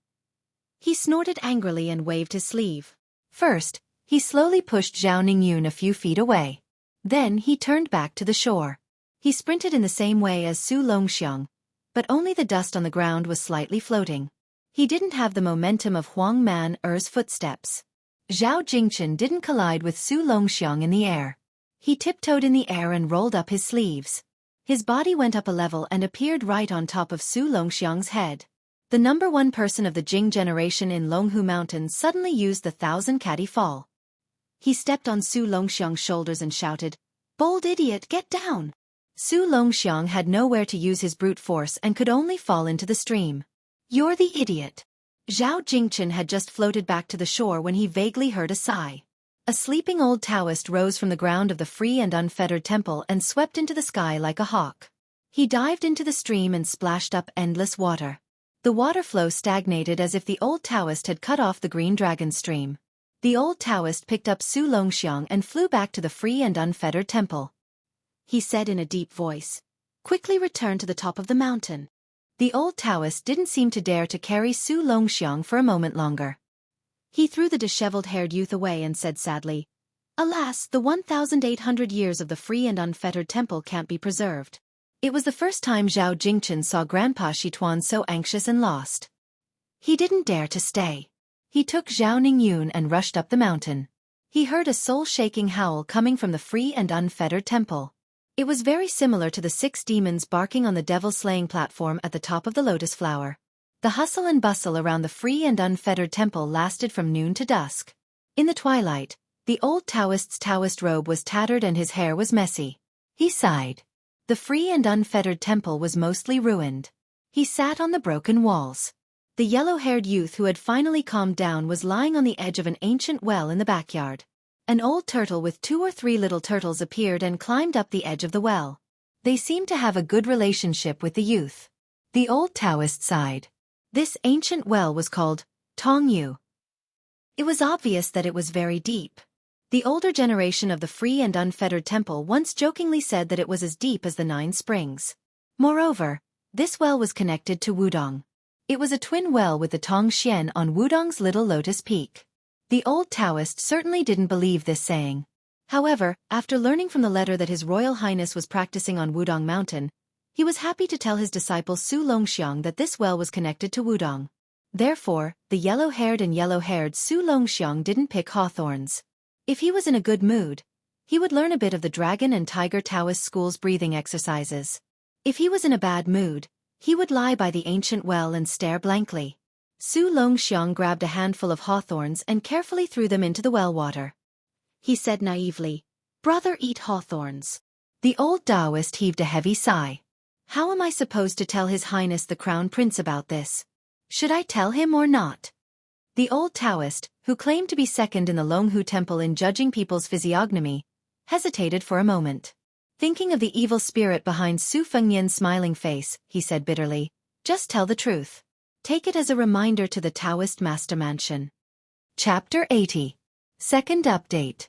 he snorted angrily and waved his sleeve. First, he slowly pushed Zhao Ningyun a few feet away. Then he turned back to the shore. He sprinted in the same way as Su Longxiang, but only the dust on the ground was slightly floating. He didn't have the momentum of Huang Man Er's footsteps. Zhao Jingchen didn't collide with Su Longxiang in the air. He tiptoed in the air and rolled up his sleeves. His body went up a level and appeared right on top of Su Longxiang's head. The number one person of the Jing generation in Longhu Mountains suddenly used the 1,000-caddy fall. He stepped on Su Longxiang's shoulders and shouted, "Bold idiot, get down!" Su Longxiang had nowhere to use his brute force and could only fall into the stream. "You're the idiot." Zhao Jingchen had just floated back to the shore when he vaguely heard a sigh. A sleeping old Taoist rose from the ground of the free and unfettered temple and swept into the sky like a hawk. He dived into the stream and splashed up endless water. The water flow stagnated as if the old Taoist had cut off the green dragon stream. The old Taoist picked up Su Longxiang and flew back to the free and unfettered temple. He said in a deep voice, "Quickly return to the top of the mountain." The old Taoist didn't seem to dare to carry Su Longxiang for a moment longer. He threw the disheveled-haired youth away and said sadly, "Alas, the 1,800 years of the free and unfettered temple can't be preserved." It was the first time Zhao Jingchen saw Grandpa Xituan so anxious and lost. He didn't dare to stay. He took Zhao Ningyun and rushed up the mountain. He heard a soul-shaking howl coming from the free and unfettered temple. It was very similar to the 6 demons barking on the devil-slaying platform at the top of the lotus flower. The hustle and bustle around the free and unfettered temple lasted from noon to dusk. In the twilight, the old Taoist's Taoist robe was tattered and his hair was messy. He sighed. The free and unfettered temple was mostly ruined. He sat on the broken walls. The yellow-haired youth who had finally calmed down was lying on the edge of an ancient well in the backyard. An old turtle with 2 or 3 little turtles appeared and climbed up the edge of the well. They seemed to have a good relationship with the youth. The old Taoist sighed. This ancient well was called Tongyu. It was obvious that it was very deep. The older generation of the free and unfettered temple once jokingly said that it was as deep as the 9 springs. Moreover, this well was connected to Wudong. It was a twin well with the Tong Xian on Wudong's little lotus peak. The old Taoist certainly didn't believe this saying. However, after learning from the letter that His Royal Highness was practicing on Wudong Mountain, he was happy to tell his disciple Su Longxiang that this well was connected to Wudong. Therefore, the yellow-haired Su Longxiang didn't pick hawthorns. If he was in a good mood, he would learn a bit of the Dragon and Tiger Taoist school's breathing exercises. If he was in a bad mood, he would lie by the ancient well and stare blankly. Su Longxiang grabbed a handful of hawthorns and carefully threw them into the well water. He said naively, "Brother, eat hawthorns." The old Taoist heaved a heavy sigh. "How am I supposed to tell His Highness the Crown Prince about this? Should I tell him or not?" The old Taoist, who claimed to be second in the Longhu Temple in judging people's physiognomy, hesitated for a moment. Thinking of the evil spirit behind Su Fengnian's smiling face, he said bitterly, "Just tell the truth. Take it as a reminder to the Taoist Master Mansion." Chapter 80. Second Update.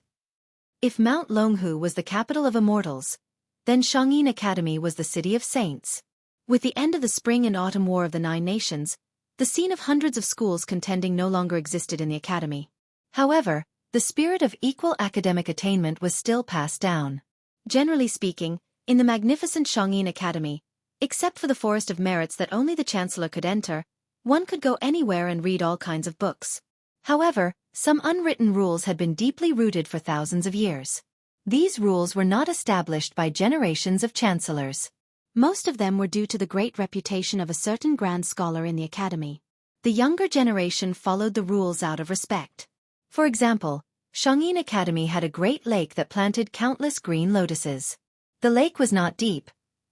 If Mount Longhu was the capital of immortals, then Xianxia Academy was the city of saints. With the end of the Spring and Autumn War of the 9 Nations, the scene of hundreds of schools contending no longer existed in the academy. However, the spirit of equal academic attainment was still passed down. Generally speaking, in the magnificent Xianxia Academy, except for the forest of merits that only the chancellor could enter, one could go anywhere and read all kinds of books. However, some unwritten rules had been deeply rooted for thousands of years. These rules were not established by generations of chancellors. Most of them were due to the great reputation of a certain grand scholar in the academy. The younger generation followed the rules out of respect. For example, Xianxia Academy had a great lake that planted countless green lotuses. The lake was not deep,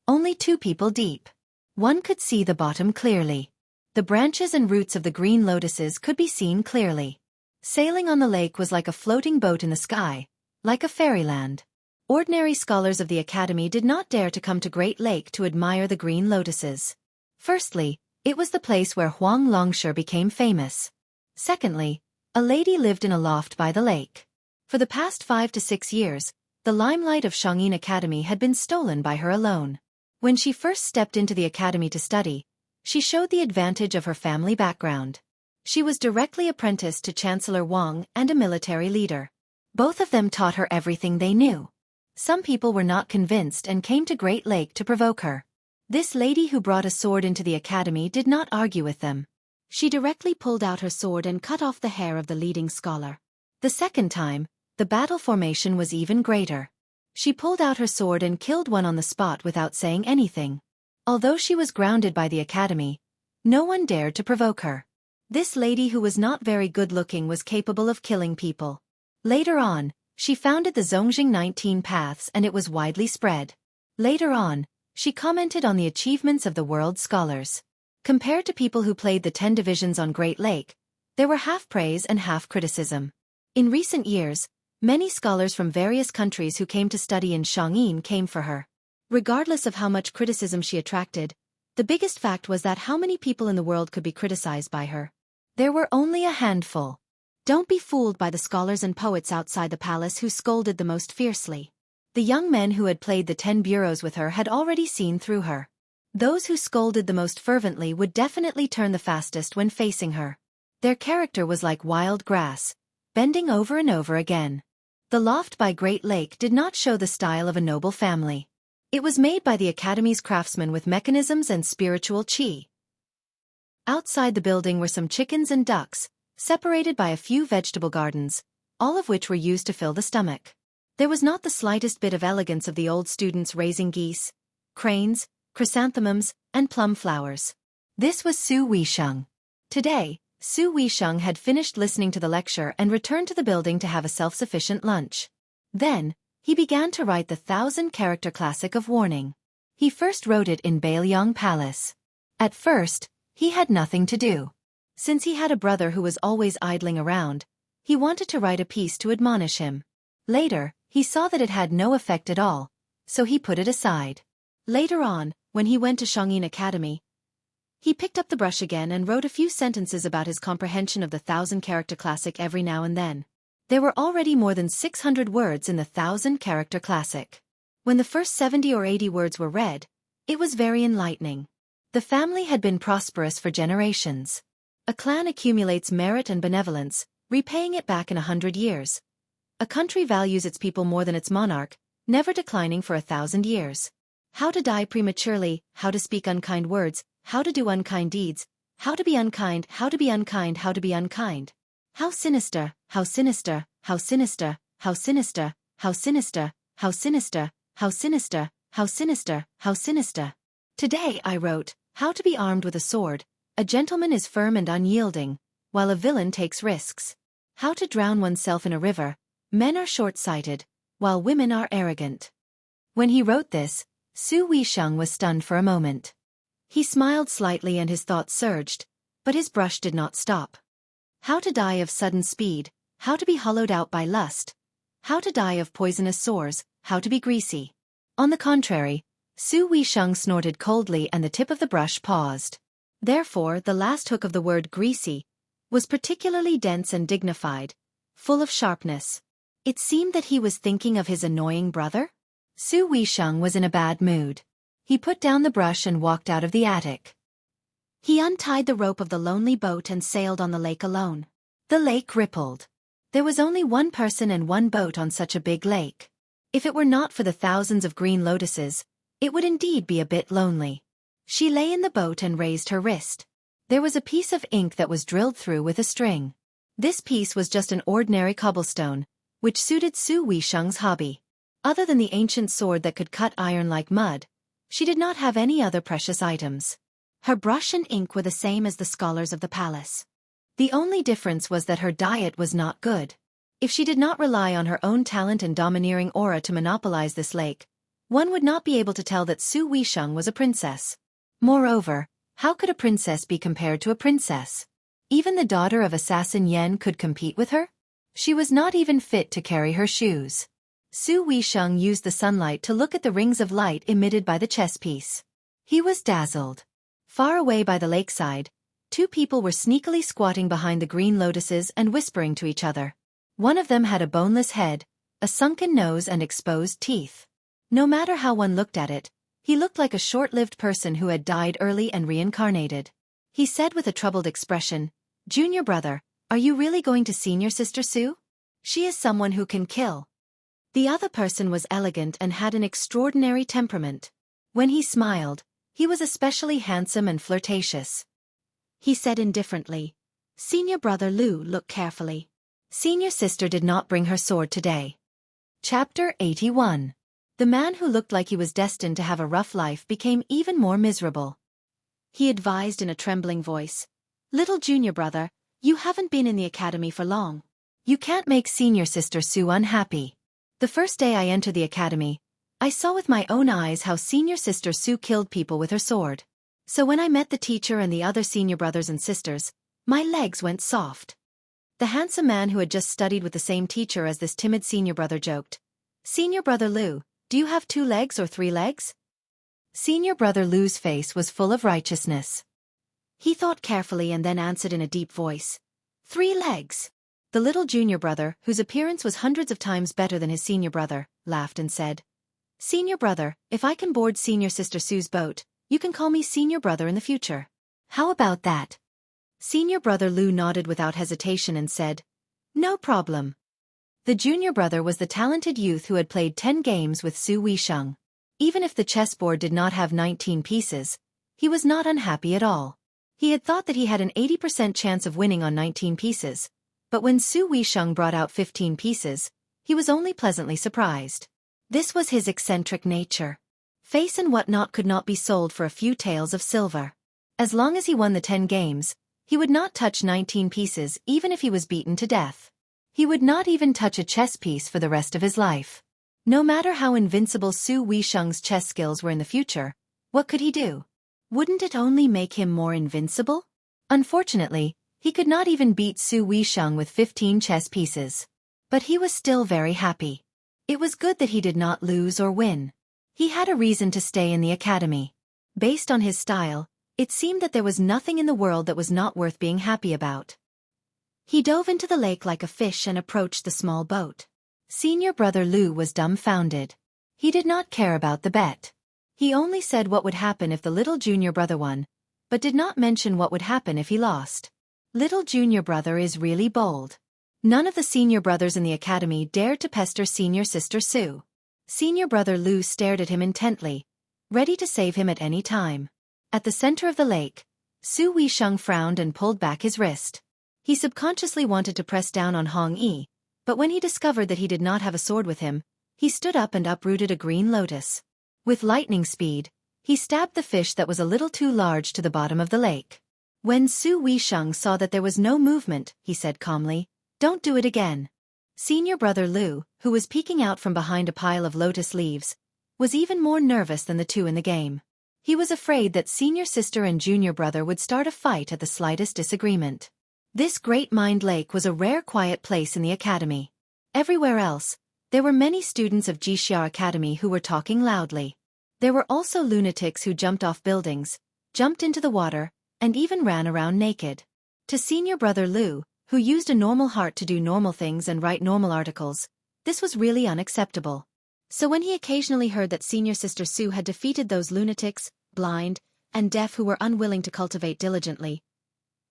only 2 people deep. One could see the bottom clearly. The branches and roots of the green lotuses could be seen clearly. Sailing on the lake was like a floating boat in the sky, like a fairyland. Ordinary scholars of the academy did not dare to come to Great Lake to admire the green lotuses. Firstly, it was the place where Huang Longsher became famous. Secondly, a lady lived in a loft by the lake. For the past 5 to 6 years, the limelight of Xianxia Academy had been stolen by her alone. When she first stepped into the academy to study, she showed the advantage of her family background. She was directly apprenticed to Chancellor Wang and a military leader. Both of them taught her everything they knew. Some people were not convinced and came to Great Lake to provoke her. This lady who brought a sword into the academy did not argue with them. She directly pulled out her sword and cut off the hair of the leading scholar. The second time, the battle formation was even greater. She pulled out her sword and killed one on the spot without saying anything. Although she was grounded by the academy, no one dared to provoke her. This lady who was not very good-looking was capable of killing people. Later on, she founded the Zongjing 19 Paths and it was widely spread. Later on, she commented on the achievements of the world's scholars. Compared to people who played the 10 divisions on Great Lake, there were half praise and half criticism. In recent years, many scholars from various countries who came to study in Xianxia came for her. Regardless of how much criticism she attracted, the biggest fact was that how many people in the world could be criticized by her. There were only a handful. Don't be fooled by the scholars and poets outside the palace who scolded the most fiercely. The young men who had played the 10 bureaus with her had already seen through her. Those who scolded the most fervently would definitely turn the fastest when facing her. Their character was like wild grass, bending over and over again. The loft by Great Lake did not show the style of a noble family. It was made by the Academy's craftsmen with mechanisms and spiritual qi. Outside the building were some chickens and ducks, separated by a few vegetable gardens, all of which were used to fill the stomach. There was not the slightest bit of elegance of the old students raising geese, cranes, chrysanthemums, and plum flowers. This was Su Weisheng. Today, Su Weisheng had finished listening to the lecture and returned to the building to have a self-sufficient lunch. Then, he began to write the 1,000-character classic of warning. He first wrote it in Bailiang Palace. At first, he had nothing to do. Since he had a brother who was always idling around, he wanted to write a piece to admonish him. Later, he saw that it had no effect at all, so he put it aside. Later on, when he went to Xianxia Academy, he picked up the brush again and wrote a few sentences about his comprehension of the 1,000-character classic every now and then. There were already more than 600 words in the 1,000-character classic. When the first 70 or 80 words were read, it was very enlightening. The family had been prosperous for generations. A clan accumulates merit and benevolence, repaying it back in 100 years. A country values its people more than its monarch, never declining for 1,000 years. How to die prematurely, how to speak unkind words, how to do unkind deeds, how to be unkind, how to be unkind, how to be unkind. How sinister, how sinister, how sinister, how sinister, how sinister, how sinister, how sinister, how sinister, how sinister. Today I wrote, how to be armed with a sword, a gentleman is firm and unyielding, while a villain takes risks. How to drown oneself in a river, men are short-sighted, while women are arrogant. When he wrote this, Su Weisheng was stunned for a moment. He smiled slightly and his thoughts surged, but his brush did not stop. How to die of sudden speed, how to be hollowed out by lust, how to die of poisonous sores, how to be greasy. On the contrary, Su Weisheng snorted coldly and the tip of the brush paused. Therefore, the last hook of the word greasy was particularly dense and dignified, full of sharpness. It seemed that he was thinking of his annoying brother. Su Weisheng was in a bad mood. He put down the brush and walked out of the attic. He untied the rope of the lonely boat and sailed on the lake alone. The lake rippled. There was only one person and one boat on such a big lake. If it were not for the thousands of green lotuses, it would indeed be a bit lonely. She lay in the boat and raised her wrist. There was a piece of ink that was drilled through with a string. This piece was just an ordinary cobblestone, which suited Su Weisheng's hobby. Other than the ancient sword that could cut iron like mud, she did not have any other precious items. Her brush and ink were the same as the scholars of the palace. The only difference was that her diet was not good. If she did not rely on her own talent and domineering aura to monopolize this lake, one would not be able to tell that Su Weisheng was a princess. Moreover, how could a princess be compared to a princess? Even the daughter of Assassin Yan could compete with her? She was not even fit to carry her shoes. Su Weisheng used the sunlight to look at the rings of light emitted by the chess piece. He was dazzled. Far away by the lakeside, two people were sneakily squatting behind the green lotuses and whispering to each other. One of them had a boneless head, a sunken nose and exposed teeth. No matter how one looked at it, he looked like a short-lived person who had died early and reincarnated. He said with a troubled expression, "Junior brother, are you really going to senior sister Su? She is someone who can kill." The other person was elegant and had an extraordinary temperament. When he smiled, he was especially handsome and flirtatious. he said indifferently. Senior brother Lu looked carefully. Senior sister did not bring her sword today. Chapter 81. The man who looked like he was destined to have a rough life became even more miserable. He advised in a trembling voice. Little junior brother, you haven't been in the academy for long. You can't make senior sister Sue unhappy. The first day I entered the academy, I saw with my own eyes how senior sister Sue killed people with her sword. So when I met the teacher and the other senior brothers and sisters, my legs went soft. The handsome man who had just studied with the same teacher as this timid senior brother joked. Senior brother Lu, do you have 2 legs or 3 legs? Senior brother Lu's face was full of righteousness. He thought carefully and then answered in a deep voice. 3 legs. The little junior brother, whose appearance was hundreds of times better than his senior brother, laughed and said, Senior brother, if I can board senior sister Sue's boat, you can call me senior brother in the future. How about that? Senior brother Lu nodded without hesitation and said, No problem. The junior brother was the talented youth who had played 10 games with Su Weisheng. Even if the chessboard did not have 19 pieces, he was not unhappy at all. He had thought that he had an 80% chance of winning on 19 pieces, but when Su Weisheng brought out 15 pieces, he was only pleasantly surprised. This was his eccentric nature. Face and whatnot could not be sold for a few taels of silver. As long as he won the 10 games, he would not touch 19 pieces even if he was beaten to death. He would not even touch a chess piece for the rest of his life. No matter how invincible Su Weisheng's chess skills were in the future, what could he do? Wouldn't it only make him more invincible? Unfortunately, he could not even beat Su Weisheng with 15 chess pieces. But he was still very happy. It was good that he did not lose or win. He had a reason to stay in the academy. Based on his style, it seemed that there was nothing in the world that was not worth being happy about. He dove into the lake like a fish and approached the small boat. Senior brother Lu was dumbfounded. He did not care about the bet. He only said what would happen if the little junior brother won, but did not mention what would happen if he lost. Little junior brother is really bold. None of the senior brothers in the academy dared to pester senior sister Sue. Senior brother Lu stared at him intently, ready to save him at any time. At the center of the lake, Su Weisheng frowned and pulled back his wrist. He subconsciously wanted to press down on Hong Yi, but when he discovered that he did not have a sword with him, he stood up and uprooted a green lotus. With lightning speed, he stabbed the fish that was a little too large to the bottom of the lake. When Su Weisheng saw that there was no movement, he said calmly, Don't do it again. Senior brother Lu, who was peeking out from behind a pile of lotus leaves, was even more nervous than the two in the game. He was afraid that senior sister and junior brother would start a fight at the slightest disagreement. This great mined lake was a rare quiet place in the academy. Everywhere else, there were many students of Xianxia Academy who were talking loudly. There were also lunatics who jumped off buildings, jumped into the water, and even ran around naked. To senior brother Lu, who used a normal heart to do normal things and write normal articles, this was really unacceptable. So when he occasionally heard that senior sister Sue had defeated those lunatics, blind, and deaf who were unwilling to cultivate diligently,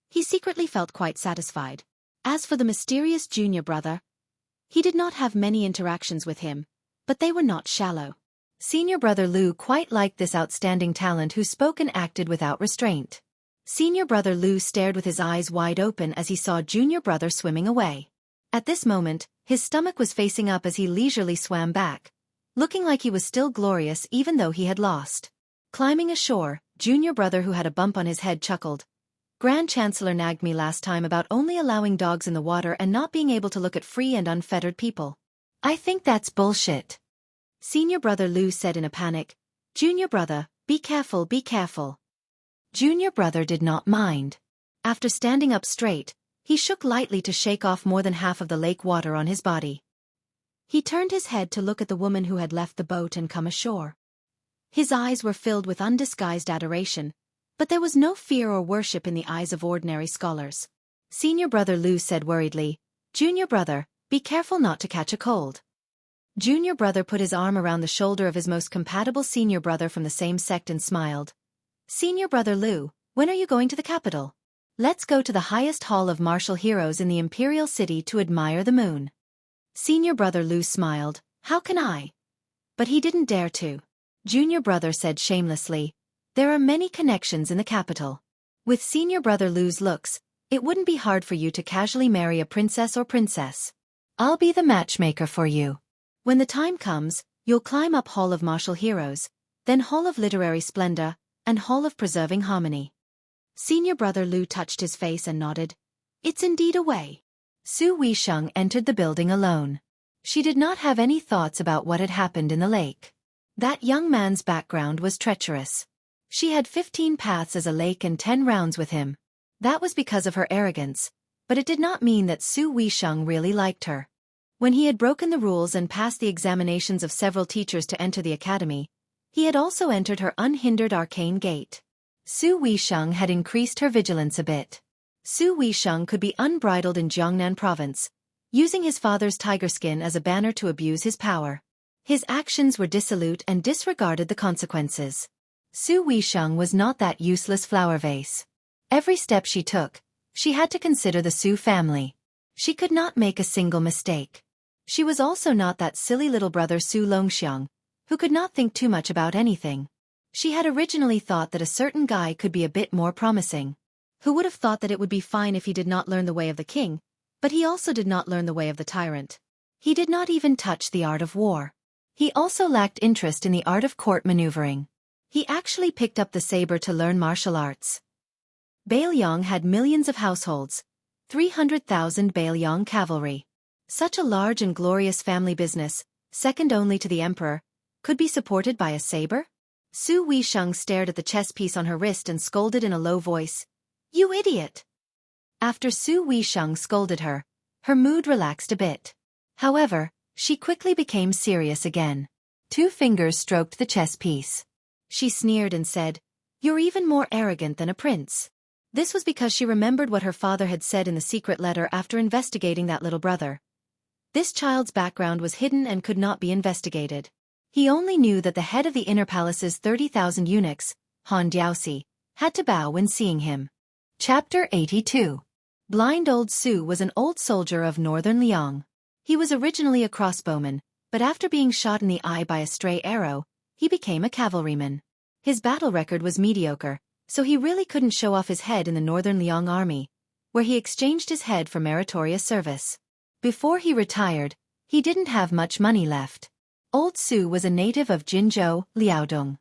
he secretly felt quite satisfied. As for the mysterious junior brother, he did not have many interactions with him, but they were not shallow. Senior brother Lu quite liked this outstanding talent who spoke and acted without restraint. Senior brother Lu stared with his eyes wide open as he saw junior brother swimming away. At this moment, his stomach was facing up as he leisurely swam back, looking like he was still glorious even though he had lost. Climbing ashore, junior brother who had a bump on his head chuckled. Grand Chancellor nagged me last time about only allowing dogs in the water and not being able to look at free and unfettered people. I think that's bullshit. Senior brother Lu said in a panic. Junior brother, be careful, be careful. Junior brother did not mind. After standing up straight, he shook lightly to shake off more than half of the lake water on his body. He turned his head to look at the woman who had left the boat and come ashore. His eyes were filled with undisguised adoration, but there was no fear or worship in the eyes of ordinary scholars. Senior brother Lu said worriedly, Junior brother, be careful not to catch a cold. Junior brother put his arm around the shoulder of his most compatible senior brother from the same sect and smiled. Senior brother Lu, when are you going to the capital? Let's go to the highest hall of martial heroes in the imperial city to admire the moon. Senior brother Lu smiled, how can I? But he didn't dare to. Junior brother said shamelessly, there are many connections in the capital. With senior brother Lu's looks, it wouldn't be hard for you to casually marry a princess or princess. I'll be the matchmaker for you. When the time comes, you'll climb up Hall of Martial Heroes, then Hall of Literary Splendor, and Hall of Preserving Harmony. Senior brother Lu touched his face and nodded. It's indeed a way. Su Weisheng entered the building alone. She did not have any thoughts about what had happened in the lake. That young man's background was treacherous. She had 15 paths as a lake and 10 rounds with him. That was because of her arrogance, but it did not mean that Su Weisheng really liked her. When he had broken the rules and passed the examinations of several teachers to enter the academy, he had also entered her unhindered arcane gate. Su Weisheng had increased her vigilance a bit. Su Weisheng could be unbridled in Jiangnan province, using his father's tiger skin as a banner to abuse his power. His actions were dissolute and disregarded the consequences. Su Weisheng was not that useless flower vase. Every step she took, she had to consider the Su family. She could not make a single mistake. She was also not that silly little brother Su Longxiang, who could not think too much about anything. She had originally thought that a certain guy could be a bit more promising. Who would have thought that it would be fine if he did not learn the way of the king, but he also did not learn the way of the tyrant. He did not even touch the art of war. He also lacked interest in the art of court maneuvering. He actually picked up the saber to learn martial arts. Bailiang had millions of households, 300,000 Bailiang cavalry. Such a large and glorious family business, second only to the emperor, could be supported by a saber? Su Weisheng stared at the chess piece on her wrist and scolded in a low voice. You idiot! After Su Weisheng scolded her, her mood relaxed a bit. However, she quickly became serious again. 2 fingers stroked the chess piece. She sneered and said, You're even more arrogant than a prince. This was because she remembered what her father had said in the secret letter after investigating that little brother. This child's background was hidden and could not be investigated. He only knew that the head of the inner palace's 30,000 eunuchs, Han Diaoxi, had to bow when seeing him. Chapter 82. Blind Old Su was an old soldier of northern Liang. He was originally a crossbowman, but after being shot in the eye by a stray arrow, he became a cavalryman. His battle record was mediocre, so he really couldn't show off his head in the northern Liang army, where he exchanged his head for meritorious service. Before he retired, he didn't have much money left. Old Su was a native of Jinzhou, Liaodong.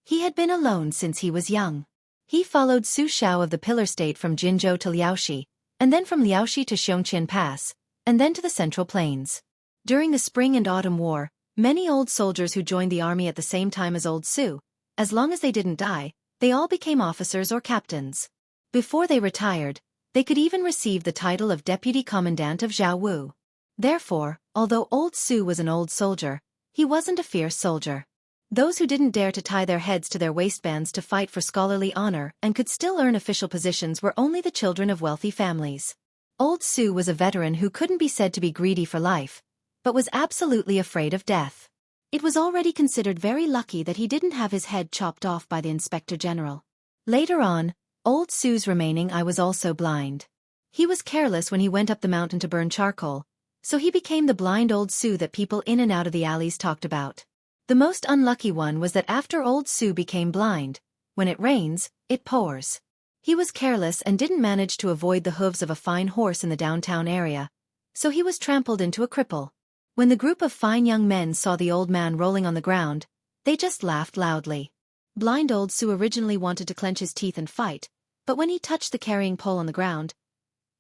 He had been alone since he was young. He followed Su Shao of the Pillar State from Jinzhou to Liaoxi, and then from Liaoxi to Xianxia Pass, and then to the Central Plains. During the Spring and Autumn War, many old soldiers who joined the army at the same time as Old Su, as long as they didn't die, they all became officers or captains. Before they retired, they could even receive the title of Deputy Commandant of Jianghu. Therefore, although Old Su was an old soldier, he wasn't a fierce soldier. Those who didn't dare to tie their heads to their waistbands to fight for scholarly honor and could still earn official positions were only the children of wealthy families. Old Su was a veteran who couldn't be said to be greedy for life, but was absolutely afraid of death. It was already considered very lucky that he didn't have his head chopped off by the Inspector General. Later on, Old Su's remaining eye was also blind. He was careless when he went up the mountain to burn charcoal, so he became the blind Old Su that people in and out of the alleys talked about. The most unlucky one was that after Old Su became blind, when it rains, it pours. He was careless and didn't manage to avoid the hooves of a fine horse in the downtown area, so he was trampled into a cripple. When the group of fine young men saw the old man rolling on the ground, they just laughed loudly. Blind Old Su originally wanted to clench his teeth and fight, but when he touched the carrying pole on the ground,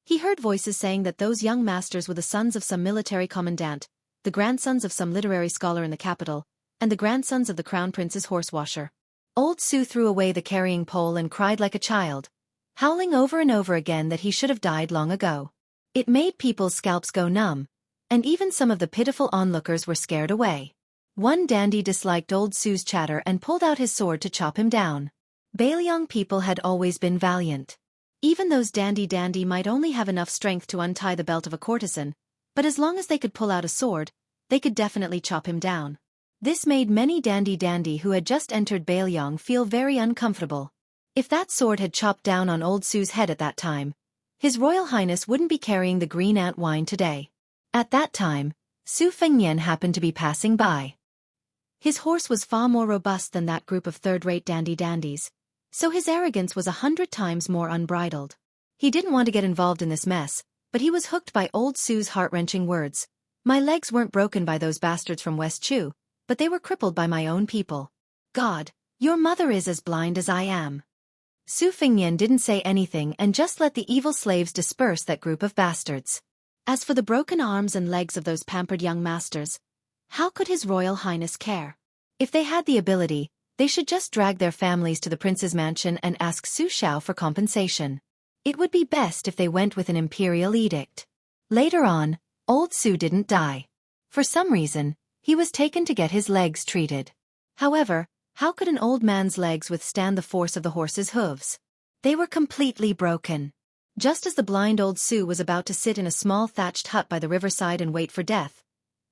he heard voices saying that those young masters were the sons of some military commandant, the grandsons of some literary scholar in the capital, and the grandsons of the crown prince's horsewasher. Old Su threw away the carrying pole and cried like a child, howling over and over again that he should have died long ago. It made people's scalps go numb, and even some of the pitiful onlookers were scared away. One dandy disliked Old Su's chatter and pulled out his sword to chop him down. Bailiang people had always been valiant. Even those dandy might only have enough strength to untie the belt of a courtesan, but as long as they could pull out a sword, they could definitely chop him down. This made many dandy who had just entered Bailiang feel very uncomfortable. If that sword had chopped down on Old Su's head at that time, His Royal Highness wouldn't be carrying the green ant wine today. At that time, Su Fengnian happened to be passing by. His horse was far more robust than that group of third-rate dandies, So his arrogance was 100 times more unbridled. He didn't want to get involved in this mess, but he was hooked by old Su's heart-wrenching words. My legs weren't broken by those bastards from West Chu, but they were crippled by my own people. God, your mother is as blind as I am. Su Fengnian didn't say anything and just let the evil slaves disperse that group of bastards. As for the broken arms and legs of those pampered young masters, how could His Royal Highness care? If they had the ability, they should just drag their families to the prince's mansion and ask Su Xiao for compensation. It would be best if they went with an imperial edict. Later on, old Su didn't die. For some reason, he was taken to get his legs treated. However, how could an old man's legs withstand the force of the horse's hooves? They were completely broken. Just as the blind old Su was about to sit in a small thatched hut by the riverside and wait for death,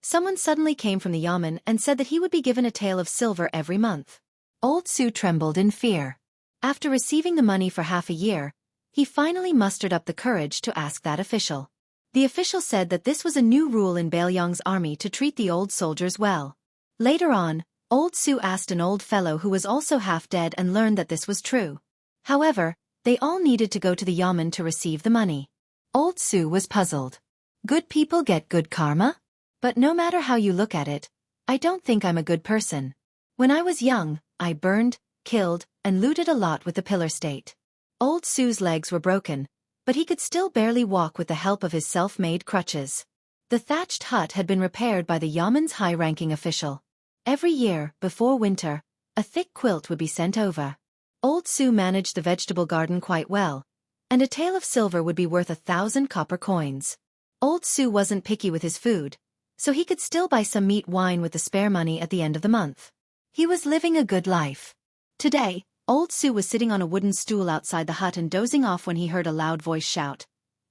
someone suddenly came from the yamen and said that he would be given a tael of silver every month. Old Su trembled in fear. After receiving the money for half a year, he finally mustered up the courage to ask that official. The official said that this was a new rule in Bailiang's army to treat the old soldiers well. Later on, old Su asked an old fellow who was also half dead and learned that this was true. However, they all needed to go to the yamen to receive the money. Old Su was puzzled. Good people get good karma? But no matter how you look at it, I don't think I'm a good person. When I was young, I burned, killed, and looted a lot with the pillar state. Old Su's legs were broken, but he could still barely walk with the help of his self-made crutches. The thatched hut had been repaired by the yamen's high-ranking official. Every year, before winter, a thick quilt would be sent over. Old Su managed the vegetable garden quite well, and a tael of silver would be worth 1,000 copper coins. Old Su wasn't picky with his food, so he could still buy some meat wine with the spare money at the end of the month. He was living a good life. Today, old Su was sitting on a wooden stool outside the hut and dozing off when he heard a loud voice shout,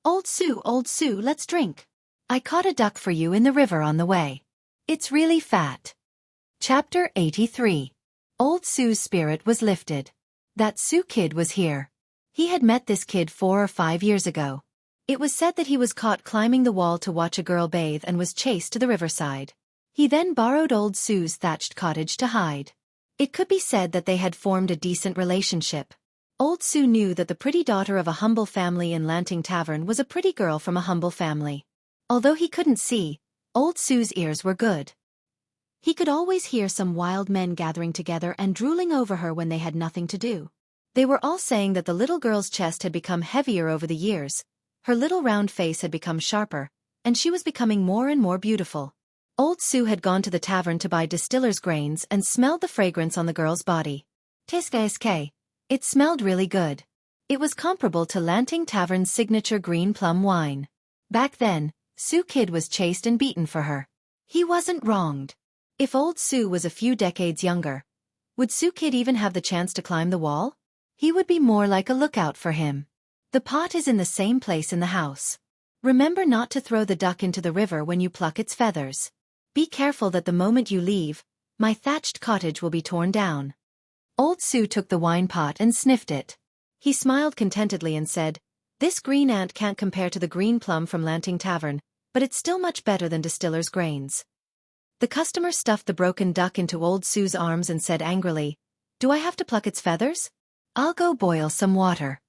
Old Su, let's drink. I caught a duck for you in the river on the way. It's really fat. Chapter 83. Old Su's spirit was lifted. That Su kid was here. He had met this kid 4 or 5 years ago. It was said that he was caught climbing the wall to watch a girl bathe and was chased to the riverside. He then borrowed old Su's thatched cottage to hide. It could be said that they had formed a decent relationship. Old Su knew that the pretty daughter of a humble family in Lanting Tavern was a pretty girl from a humble family. Although he couldn't see, old Su's ears were good. He could always hear some wild men gathering together and drooling over her when they had nothing to do. They were all saying that the little girl's chest had become heavier over the years, her little round face had become sharper, and she was becoming more and more beautiful. Old Su had gone to the tavern to buy distiller's grains and smelled the fragrance on the girl's body. Tiske. It smelled really good. It was comparable to Lanting Tavern's signature green plum wine. Back then, Su Kid was chased and beaten for her. He wasn't wronged. If old Su was a few decades younger, would Su Kid even have the chance to climb the wall? He would be more like a lookout for him. The pot is in the same place in the house. Remember not to throw the duck into the river when you pluck its feathers. Be careful that the moment you leave, my thatched cottage will be torn down. Old Su took the wine pot and sniffed it. He smiled contentedly and said, This green ant can't compare to the green plum from Lanting Tavern, but it's still much better than distiller's grains. The customer stuffed the broken duck into old Su's arms and said angrily, Do I have to pluck its feathers? I'll go boil some water.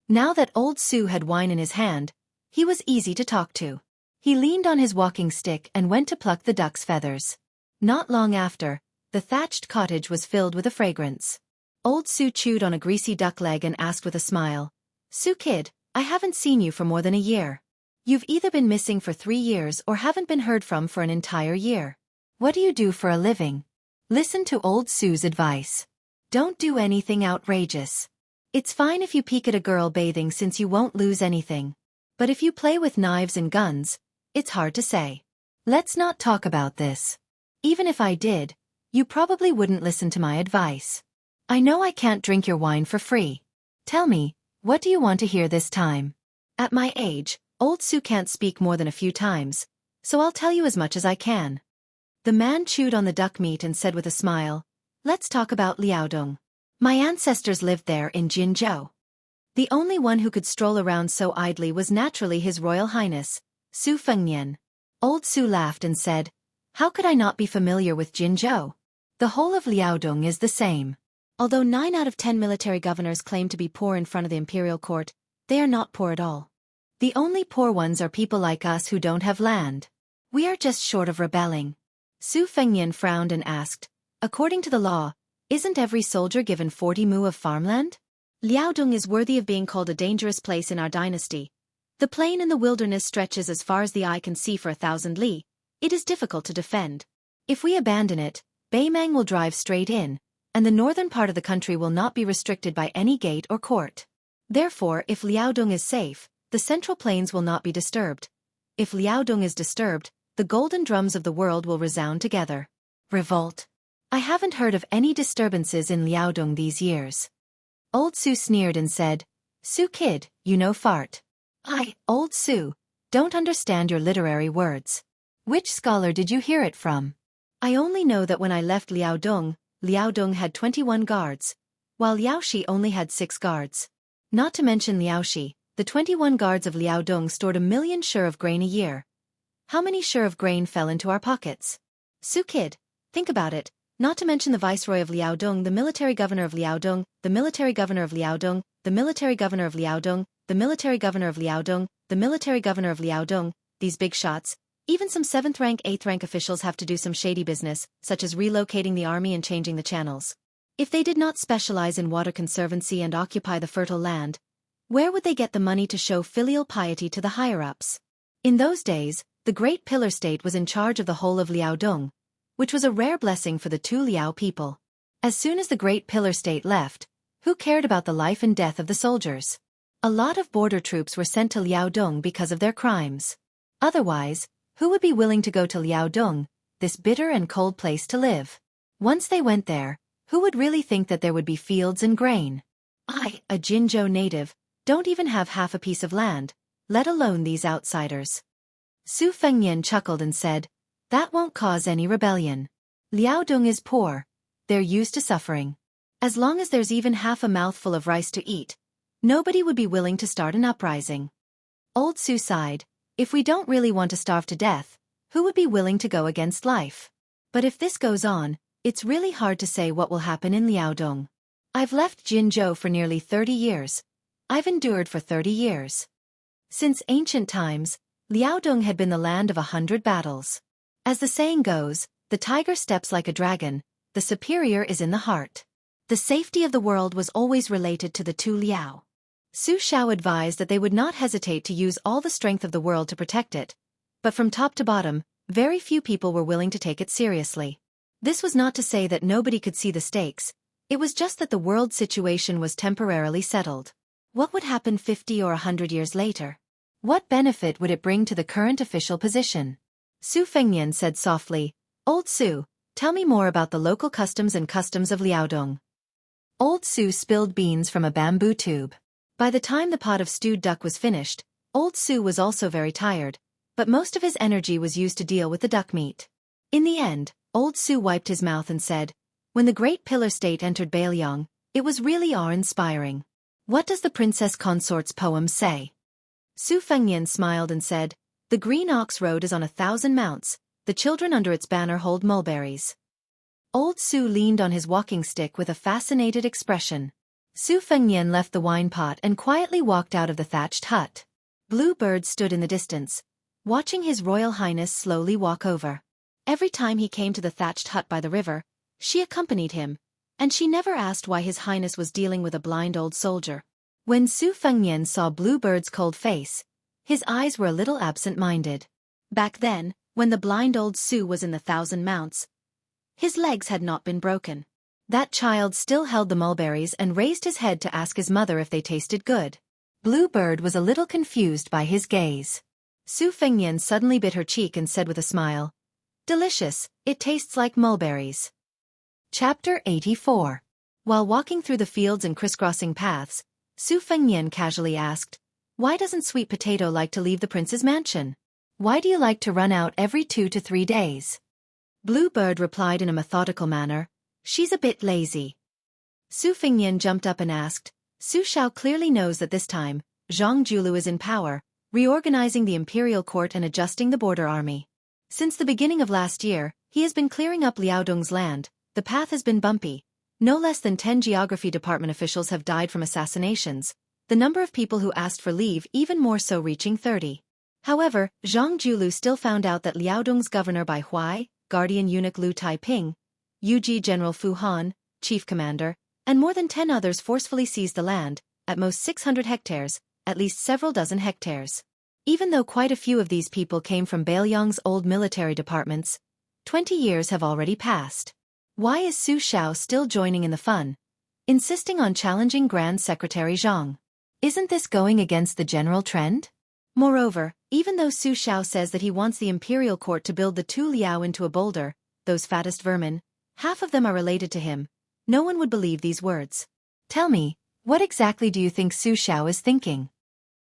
Now that old Su had wine in his hand, he was easy to talk to. He leaned on his walking stick and went to pluck the duck's feathers. Not long after, the thatched cottage was filled with a fragrance. Old Su chewed on a greasy duck leg and asked with a smile, Su Kid, I haven't seen you for more than a year. You've either been missing for 3 years or haven't been heard from for an entire year. What do you do for a living? Listen to old Su's advice. Don't do anything outrageous. It's fine if you peek at a girl bathing since you won't lose anything. But if you play with knives and guns, it's hard to say. Let's not talk about this. Even if I did, you probably wouldn't listen to my advice. I know I can't drink your wine for free. Tell me, what do you want to hear this time? At my age, old Su can't speak more than a few times, so I'll tell you as much as I can. The man chewed on the duck meat and said with a smile, Let's talk about Liaodong. My ancestors lived there in Jianghu. The only one who could stroll around so idly was naturally His Royal Highness, Su Fengnian. Old Su laughed and said, How could I not be familiar with Jianghu? The whole of Liaodong is the same. Although 9 out of 10 military governors claim to be poor in front of the imperial court, they are not poor at all. The only poor ones are people like us who don't have land. We are just short of rebelling. Su Fengnian frowned and asked, according to the law, isn't every soldier given 40 mu of farmland? Liaodong is worthy of being called a dangerous place in our dynasty. The plain in the wilderness stretches as far as the eye can see for 1,000 li. It is difficult to defend. If we abandon it, Beimang will drive straight in, and the northern part of the country will not be restricted by any gate or court. Therefore, if Liaodong is safe, the central plains will not be disturbed. If Liaodong is disturbed, the golden drums of the world will resound together. Revolt. I haven't heard of any disturbances in Liaodong these years. Old Su sneered and said, Su kid, you know fart. Old Su, don't understand your literary words. Which scholar did you hear it from? I only know that when I left Liaodong, Liaodong had 21 guards, while Liaoxi only had 6 guards. Not to mention Liaoxi, the 21 guards of Liaodong stored 1 million shur of grain a year. How many shur of grain fell into our pockets? Su kid, think about it, not to mention the viceroy of Liaodong, the military governor of Liaodong, the military governor of Liaodong, the military governor of Liaodong, the military governor of Liaodong, the military governor of Liaodong, these big shots. Even some 7th rank, 8th rank officials have to do some shady business, such as relocating the army and changing the channels. If they did not specialize in water conservancy and occupy the fertile land, where would they get the money to show filial piety to the higher-ups? In those days, the Great Pillar State was in charge of the whole of Liaodong, which was a rare blessing for the two Liao people. As soon as the Great Pillar State left, who cared about the life and death of the soldiers? A lot of border troops were sent to Liaodong because of their crimes. Otherwise, who would be willing to go to Liaodong, this bitter and cold place to live? Once they went there, who would really think that there would be fields and grain? I, a Jinzhou native, don't even have half a piece of land, let alone these outsiders. Su Fengnian chuckled and said, that won't cause any rebellion. Liaodong is poor. They're used to suffering. As long as there's even half a mouthful of rice to eat, nobody would be willing to start an uprising. Old Su sighed, if we don't really want to starve to death, who would be willing to go against life? But if this goes on, it's really hard to say what will happen in Liaodong. I've left Jinzhou for nearly 30 years. I've endured for 30 years. Since ancient times, Liaodong had been the land of 100 battles. As the saying goes, the tiger steps like a dragon, the superior is in the heart. The safety of the world was always related to the two Liao. Su Shao advised that they would not hesitate to use all the strength of the world to protect it, but from top to bottom, very few people were willing to take it seriously. This was not to say that nobody could see the stakes, it was just that the world situation was temporarily settled. What would happen 50 or 100 years later? What benefit would it bring to the current official position? Su Fengnian said softly, Old Su, tell me more about the local customs and customs of Liaodong. Old Su spilled beans from a bamboo tube. By the time the pot of stewed duck was finished, Old Su was also very tired, but most of his energy was used to deal with the duck meat. In the end, Old Su wiped his mouth and said, when the Great Pillar State entered Bailiang, it was really awe-inspiring. What does the Princess Consort's poem say? Su Fengnian smiled and said, the green ox road is on 1,000 mounts, the children under its banner hold mulberries. Old Su leaned on his walking stick with a fascinated expression. Su Fengnian left the wine pot and quietly walked out of the thatched hut. Blue Bird stood in the distance, watching His Royal Highness slowly walk over. Every time he came to the thatched hut by the river, she accompanied him, and she never asked why His Highness was dealing with a blind old soldier. When Su Fengnian saw Blue Bird's cold face, his eyes were a little absent-minded. Back then, when the blind old Su was in the 1,000 mounts, his legs had not been broken. That child still held the mulberries and raised his head to ask his mother if they tasted good. Blue Bird was a little confused by his gaze. Su Fengnian suddenly bit her cheek and said with a smile, delicious, it tastes like mulberries. Chapter 84. While walking through the fields and crisscrossing paths, Su Fengnian casually asked, why doesn't Sweet Potato like to leave the prince's mansion? Why do you like to run out every 2 to 3 days? Blue Bird replied in a methodical manner, she's a bit lazy. Su Fengnian jumped up and asked, Su Shao clearly knows that this time, Zhang Julu is in power, reorganizing the imperial court and adjusting the border army. Since the beginning of last year, he has been clearing up Liaodong's land, the path has been bumpy, No less than 10 geography department officials have died from assassinations, the number of people who asked for leave even more so reaching 30. However, Zhang Julu still found out that Liaodong's governor Bai Huai, guardian eunuch Lu Taiping, Yuji General Fu Han, chief commander, and more than 10 others forcefully seized the land, at most 600 hectares, at least several dozen hectares. Even though quite a few of these people came from Beiliang's old military departments, 20 years have already passed. Why is Su Xiao still joining in the fun, insisting on challenging Grand Secretary Zhang? Isn't this going against the general trend? Moreover, even though Su Xiao says that he wants the imperial court to build the Tu Liao into a boulder, those fattest vermin, half of them are related to him, no one would believe these words. Tell me, what exactly do you think Su Xiao is thinking?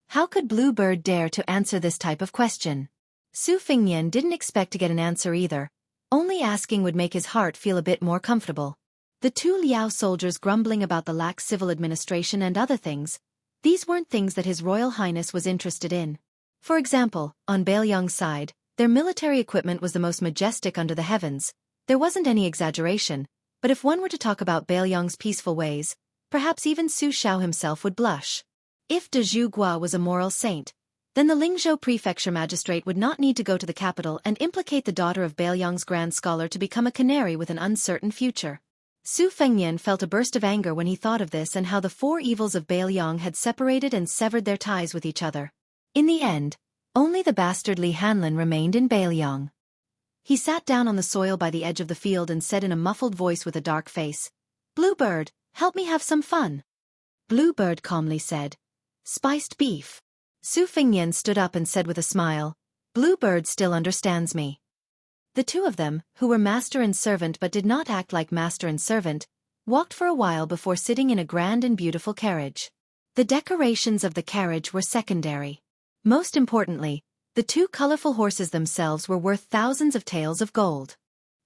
How could Blue Bird dare to answer this type of question? Su Fengnian didn't expect to get an answer either. Only asking would make his heart feel a bit more comfortable. The Tu Liao soldiers grumbling about the lax civil administration and other things, these weren't things that His Royal Highness was interested in. For example, on Beiliang's side, their military equipment was the most majestic under the heavens. There wasn't any exaggeration, but if one were to talk about Beiliang's peaceful ways, perhaps even Su Xiao himself would blush. If de Zhuguo was a moral saint, then the Lingzhou prefecture magistrate would not need to go to the capital and implicate the daughter of Beiliang's grand scholar to become a canary with an uncertain future. Su Fengnian felt a burst of anger when he thought of this and how the four evils of Beiliang had separated and severed their ties with each other. In the end, only the bastard Li Hanlin remained in Beiliang. He sat down on the soil by the edge of the field and said in a muffled voice with a dark face, "Blue Bird, help me have some fun." Blue Bird calmly said, "Spiced beef." Su Fengnian stood up and said with a smile, "Blue Bird still understands me." The two of them, who were master and servant but did not act like master and servant, walked for a while before sitting in a grand and beautiful carriage. The decorations of the carriage were secondary. Most importantly, the two colorful horses themselves were worth thousands of taels of gold.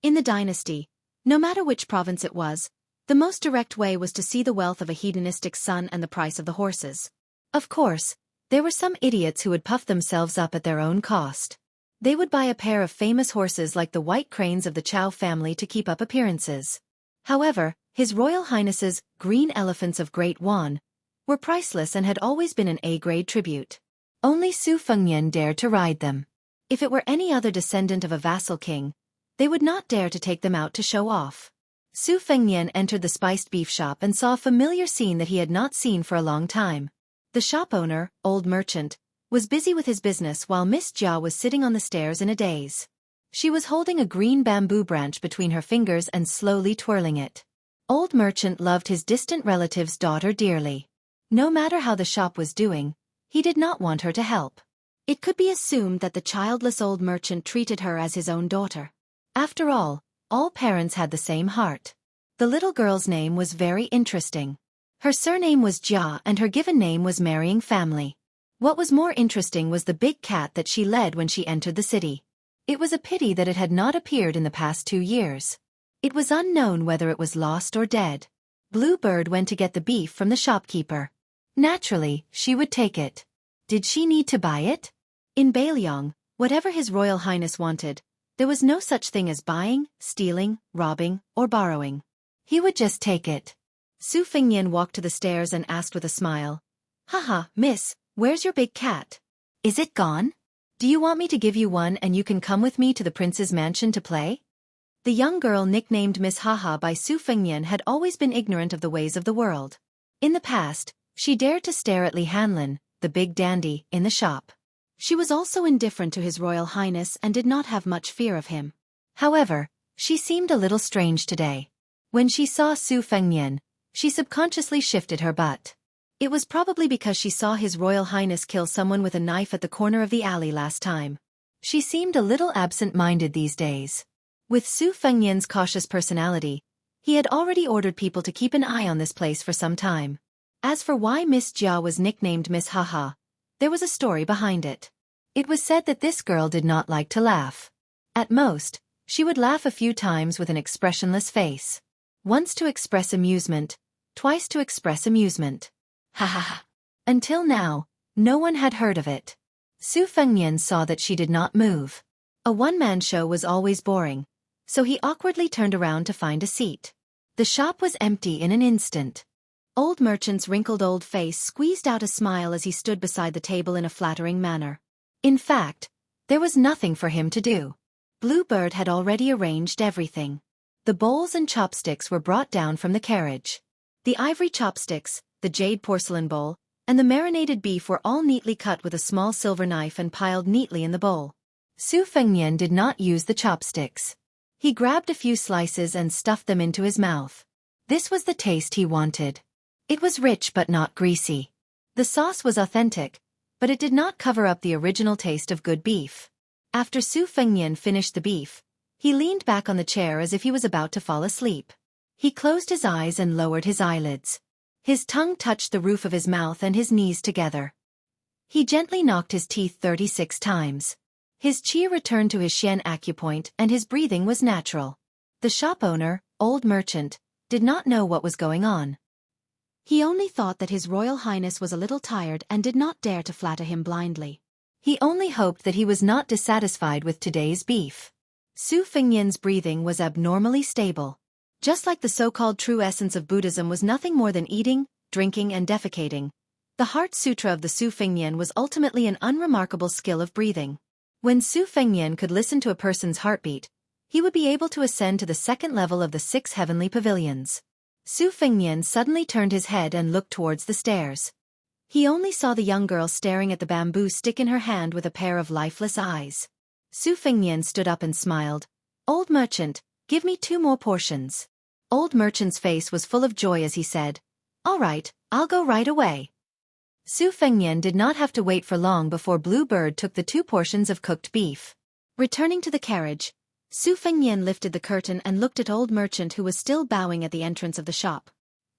In the dynasty, no matter which province it was, the most direct way was to see the wealth of a hedonistic son and the price of the horses. Of course, there were some idiots who would puff themselves up at their own cost. They would buy a pair of famous horses like the white cranes of the Chow family to keep up appearances. However, His Royal Highness's green elephants of Great Wan were priceless and had always been an A-grade tribute. Only Su Fengnian dared to ride them. If it were any other descendant of a vassal king, they would not dare to take them out to show off. Su Fengnian entered the spiced beef shop and saw a familiar scene that he had not seen for a long time. The shop owner, old merchant, was busy with his business while Miss Jia was sitting on the stairs in a daze. She was holding a green bamboo branch between her fingers and slowly twirling it. Old merchant loved his distant relative's daughter dearly. No matter how the shop was doing, he did not want her to help. It could be assumed that the childless old merchant treated her as his own daughter. After all parents had the same heart. The little girl's name was very interesting. Her surname was Jia and her given name was Marrying Family. What was more interesting was the big cat that she led when she entered the city. It was a pity that it had not appeared in the past 2 years. It was unknown whether it was lost or dead. Blue Bird went to get the beef from the shopkeeper. Naturally, she would take it. Did she need to buy it? In Beiliang, whatever His Royal Highness wanted, there was no such thing as buying, stealing, robbing, or borrowing. He would just take it. Su Fengnian walked to the stairs and asked with a smile, "Haha, miss, where's your big cat? Is it gone? Do you want me to give you one and you can come with me to the prince's mansion to play?" The young girl nicknamed Miss Haha by Su Fengnian had always been ignorant of the ways of the world. In the past, she dared to stare at Li Hanlin, the big dandy, in the shop. She was also indifferent to His Royal Highness and did not have much fear of him. However, she seemed a little strange today. When she saw Su Fengnian, she subconsciously shifted her butt. It was probably because she saw His Royal Highness kill someone with a knife at the corner of the alley last time. She seemed a little absent-minded these days. With Su Fengnian's cautious personality, he had already ordered people to keep an eye on this place for some time. As for why Miss Jia was nicknamed Miss Haha, there was a story behind it. It was said that this girl did not like to laugh. At most, she would laugh a few times with an expressionless face. Once to express amusement, twice to express amusement. Ha ha ha. Until now, no one had heard of it. Su Fengnian saw that she did not move. A one-man show was always boring, so he awkwardly turned around to find a seat. The shop was empty in an instant. Old Merchant's wrinkled old face squeezed out a smile as he stood beside the table in a flattering manner. In fact, there was nothing for him to do. Bluebird had already arranged everything. The bowls and chopsticks were brought down from the carriage. The ivory chopsticks, the jade porcelain bowl, and the marinated beef were all neatly cut with a small silver knife and piled neatly in the bowl. Su Fengnian did not use the chopsticks. He grabbed a few slices and stuffed them into his mouth. This was the taste he wanted. It was rich but not greasy. The sauce was authentic, but it did not cover up the original taste of good beef. After Su Fengnian finished the beef, he leaned back on the chair as if he was about to fall asleep. He closed his eyes and lowered his eyelids. His tongue touched the roof of his mouth and his knees together. He gently knocked his teeth 36 times. His qi returned to his Xian acupoint and his breathing was natural. The shop owner, Old Merchant, did not know what was going on. He only thought that His Royal Highness was a little tired and did not dare to flatter him blindly. He only hoped that he was not dissatisfied with today's beef. Su Fengnian's breathing was abnormally stable. Just like the so-called true essence of Buddhism was nothing more than eating, drinking and defecating, the Heart Sutra of the Su Fengnian was ultimately an unremarkable skill of breathing. When Su Fengnian could listen to a person's heartbeat, he would be able to ascend to the second level of the 6 heavenly pavilions. Su Fengnian suddenly turned his head and looked towards the stairs. He only saw the young girl staring at the bamboo stick in her hand with a pair of lifeless eyes. Su Fengnian stood up and smiled. "Old Merchant, give me 2 more portions." Old Merchant's face was full of joy as he said, "All right, I'll go right away." Su Fengnian did not have to wait for long before Bluebird took the 2 portions of cooked beef. Returning to the carriage, Su Fengnian lifted the curtain and looked at Old Merchant who was still bowing at the entrance of the shop.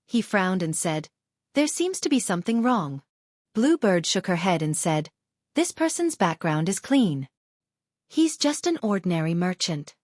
He frowned and said, "There seems to be something wrong." Bluebird shook her head and said, "This person's background is clean. He's just an ordinary merchant."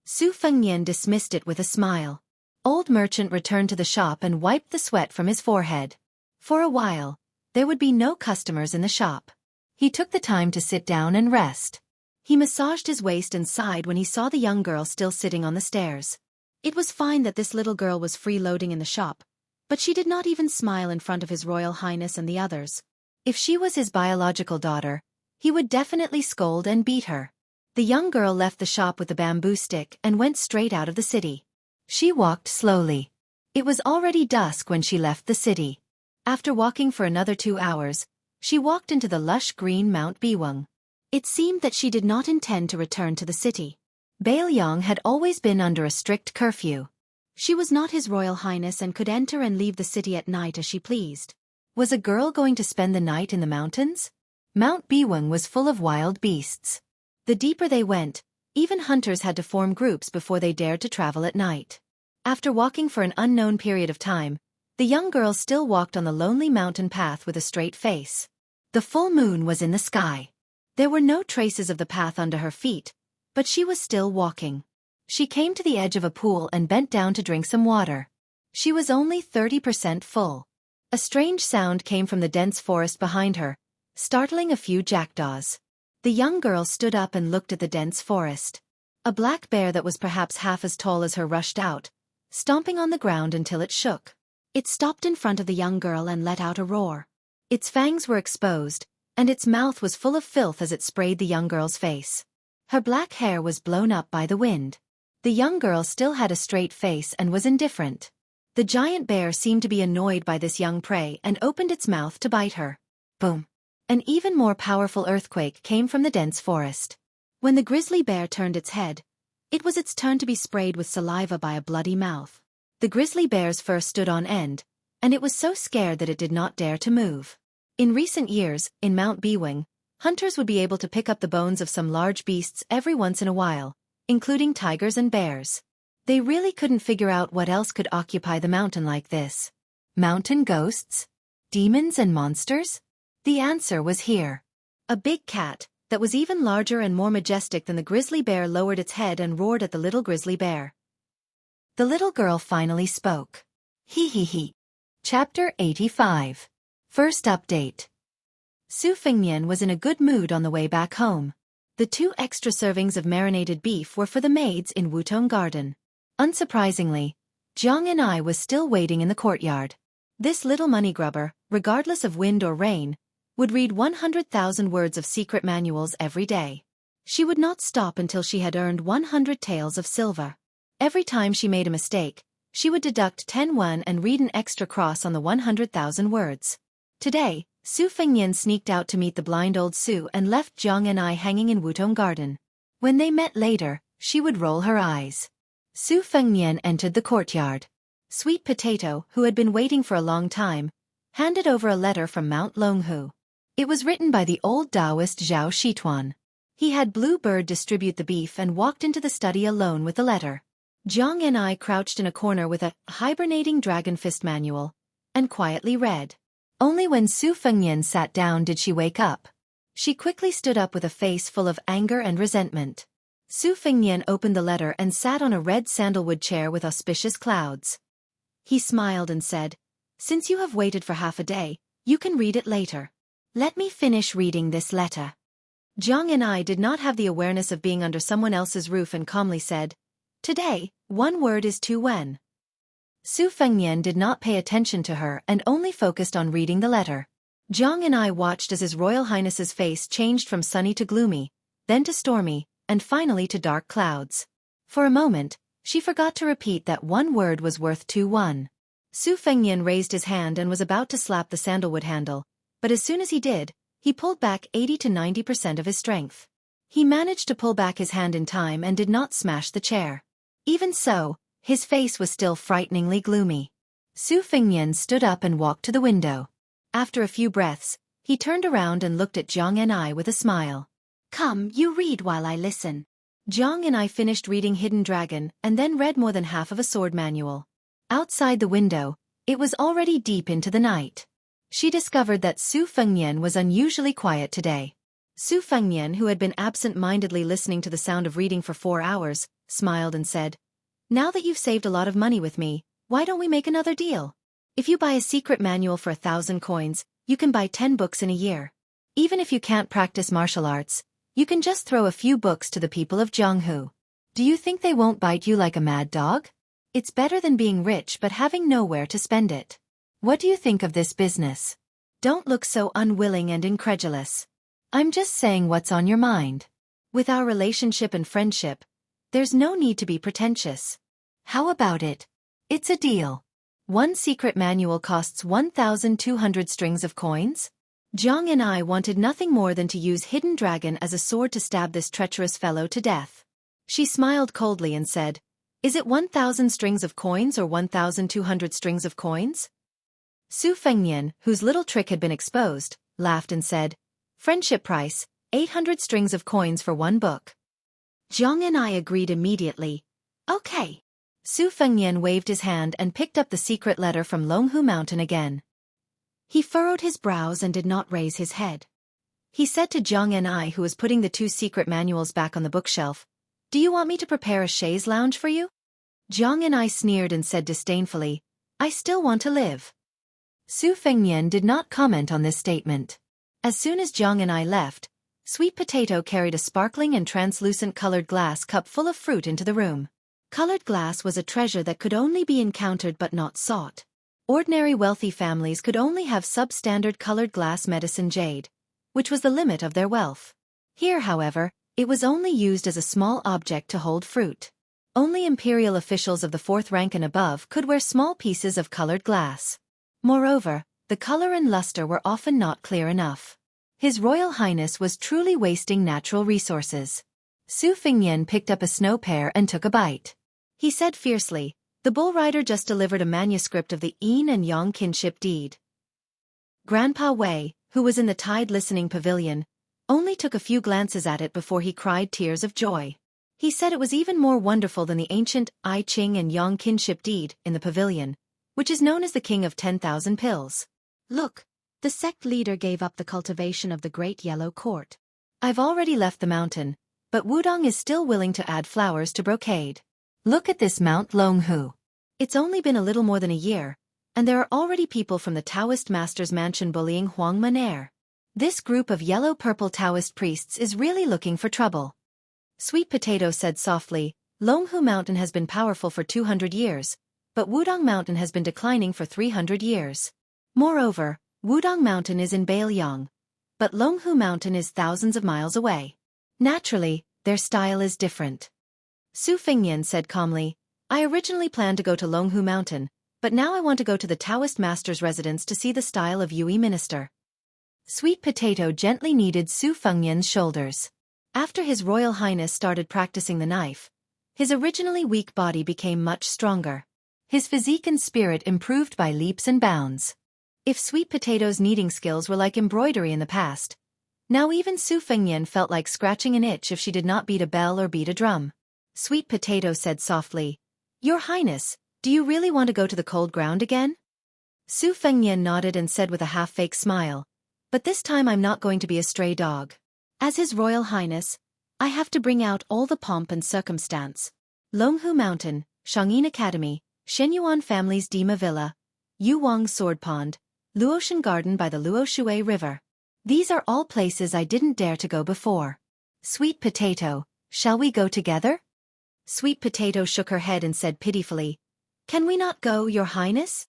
Su Fengnian dismissed it with a smile. Old Merchant returned to the shop and wiped the sweat from his forehead. For a while, there would be no customers in the shop. He took the time to sit down and rest. He massaged his waist and sighed when he saw the young girl still sitting on the stairs. It was fine that this little girl was freeloading in the shop, but she did not even smile in front of His Royal Highness and the others. If she was his biological daughter, he would definitely scold and beat her. The young girl left the shop with the bamboo stick and went straight out of the city. She walked slowly. It was already dusk when she left the city. After walking for another 2 hours, she walked into the lush green Mount Biweng. It seemed that she did not intend to return to the city. Bailiang had always been under a strict curfew. She was not His Royal Highness and could enter and leave the city at night as she pleased. Was a girl going to spend the night in the mountains? Mount Biweng was full of wild beasts. The deeper they went, even hunters had to form groups before they dared to travel at night. After walking for an unknown period of time, the young girl still walked on the lonely mountain path with a straight face. The full moon was in the sky. There were no traces of the path under her feet, but she was still walking. She came to the edge of a pool and bent down to drink some water. She was only 30% full. A strange sound came from the dense forest behind her, startling a few jackdaws. The young girl stood up and looked at the dense forest. A black bear that was perhaps half as tall as her rushed out, stomping on the ground until it shook. It stopped in front of the young girl and let out a roar. Its fangs were exposed, and its mouth was full of filth as it sprayed the young girl's face. Her black hair was blown up by the wind. The young girl still had a straight face and was indifferent. The giant bear seemed to be annoyed by this young prey and opened its mouth to bite her. Boom! An even more powerful earthquake came from the dense forest. When the grizzly bear turned its head, it was its turn to be sprayed with saliva by a bloody mouth. The grizzly bear's fur stood on end, and it was so scared that it did not dare to move. In recent years, in Mount Biweng, hunters would be able to pick up the bones of some large beasts every once in a while, including tigers and bears. They really couldn't figure out what else could occupy the mountain like this. Mountain ghosts? Demons and monsters? The answer was here. A big cat, that was even larger and more majestic than the grizzly bear, lowered its head and roared at the little grizzly bear. The little girl finally spoke. Hee hee hee. Chapter 85. First update. Su Fengnian was in a good mood on the way back home. The 2 extra servings of marinated beef were for the maids in Wutong Garden. Unsurprisingly, Jiang and I was still waiting in the courtyard. This little money grubber, regardless of wind or rain, would read 100,000 words of secret manuals every day. She would not stop until she had earned 100 taels of silver. Every time she made a mistake, she would deduct 10 yuan and read an extra cross on the 100,000 words. Today, Su Fengnian sneaked out to meet the blind old Su and left Jiang and I hanging in Wutong Garden. When they met later, she would roll her eyes. Su Fengnian entered the courtyard. Sweet Potato, who had been waiting for a long time, handed over a letter from Mount Longhu. It was written by the old Taoist Zhao Shituan. He had Blue Bird distribute the beef and walked into the study alone with the letter. Jiang and I crouched in a corner with a hibernating dragon fist manual, and quietly read. Only when Su Fengnian sat down did she wake up. She quickly stood up with a face full of anger and resentment. Su Fengnian opened the letter and sat on a red sandalwood chair with auspicious clouds. He smiled and said, "Since you have waited for half a day, you can read it later. Let me finish reading this letter." Jiang and I did not have the awareness of being under someone else's roof and calmly said, "Today, 1 word is 2 yuan." Su Fengnian did not pay attention to her and only focused on reading the letter. Jiang and I watched as His Royal Highness's face changed from sunny to gloomy, then to stormy, and finally to dark clouds. For a moment, she forgot to repeat that 1 word was worth 2 yuan. Su Fengnian raised his hand and was about to slap the sandalwood handle, but as soon as he did, he pulled back 80 to 90% of his strength. He managed to pull back his hand in time and did not smash the chair. Even so, his face was still frighteningly gloomy. Su Fengnian stood up and walked to the window. After a few breaths, he turned around and looked at Jiang and I with a smile. "Come, you read while I listen." Jiang and I finished reading Hidden Dragon and then read more than half of a sword manual. Outside the window, it was already deep into the night. She discovered that Su Fengnian was unusually quiet today. Su Fengnian, who had been absent-mindedly listening to the sound of reading for 4 hours, smiled and said, "Now that you've saved a lot of money with me, why don't we make another deal? If you buy a secret manual for 1,000 coins, you can buy 10 books in a year. Even if you can't practice martial arts, you can just throw a few books to the people of Jianghu. Do you think they won't bite you like a mad dog? It's better than being rich but having nowhere to spend it. What do you think of this business? Don't look so unwilling and incredulous. I'm just saying what's on your mind. With our relationship and friendship, there's no need to be pretentious. How about it? It's a deal. 1 secret manual costs 1,200 strings of coins? Jiang and I wanted nothing more than to use Hidden Dragon as a sword to stab this treacherous fellow to death. She smiled coldly and said, "Is it 1,000 strings of coins or 1,200 strings of coins?" Su Fengnian, whose little trick had been exposed, laughed and said, "Friendship price, 800 strings of coins for 1 book." Jiang and I agreed immediately. "Okay." Su Fengnian waved his hand and picked up the secret letter from Longhu Mountain again. He furrowed his brows and did not raise his head. He said to Jiang and I, who was putting the 2 secret manuals back on the bookshelf, "Do you want me to prepare a chaise lounge for you?" Jiang and I sneered and said disdainfully, "I still want to live." Su Fengnian did not comment on this statement. As soon as Jiang and I left, Sweet Potato carried a sparkling and translucent colored glass cup full of fruit into the room. Colored glass was a treasure that could only be encountered but not sought. Ordinary wealthy families could only have substandard colored glass medicine jade, which was the limit of their wealth. Here, however, it was only used as a small object to hold fruit. Only imperial officials of the 4th rank and above could wear small pieces of colored glass. Moreover, the color and luster were often not clear enough. His Royal Highness was truly wasting natural resources. Su Fengnian picked up a snow pear and took a bite. He said fiercely, "The bull rider just delivered a manuscript of the Yin and Yang kinship deed." Grandpa Wei, who was in the Tide listening pavilion, only took a few glances at it before he cried tears of joy. He said it was even more wonderful than the ancient I Ching and Yang kinship deed in the pavilion, which is known as the King of 10,000 Pills. "Look, the sect leader gave up the cultivation of the Great Yellow Court. I've already left the mountain, but Wudong is still willing to add flowers to brocade. Look at this Mount Longhu. It's only been a little more than a year, and there are already people from the Taoist master's mansion bullying Huang Maner. This group of yellow-purple Taoist priests is really looking for trouble." Sweet Potato said softly, "Longhu Mountain has been powerful for 200 years, but Wudong Mountain has been declining for 300 years. Moreover, Wudong Mountain is in Bailiang, but Longhu Mountain is thousands of miles away. Naturally, their style is different. Su Fengnian said calmly, I originally planned to go to Longhu Mountain, but now I want to go to the Taoist master's residence to see the style of Yue Minister. Sweet Potato gently kneaded Su Fengnian's shoulders. After His Royal Highness started practicing the knife, his originally weak body became much stronger. His physique and spirit improved by leaps and bounds. If Sweet Potato's kneading skills were like embroidery in the past, now even Su Fengnian felt like scratching an itch if she did not beat a bell or beat a drum. Sweet Potato said softly, Your Highness, do you really want to go to the cold ground again? Su Fengnian nodded and said with a half-fake smile, But this time I'm not going to be a stray dog. As His Royal Highness, I have to bring out all the pomp and circumstance. Longhu Mountain, Shangyin Academy, Shenyuan family's Dima Villa, Yuwang Sword Pond, Luotian Garden by the Luoshui River. These are all places I didn't dare to go before. Sweet Potato, shall we go together? Sweet Potato shook her head and said pitifully, Can we not go, Your Highness?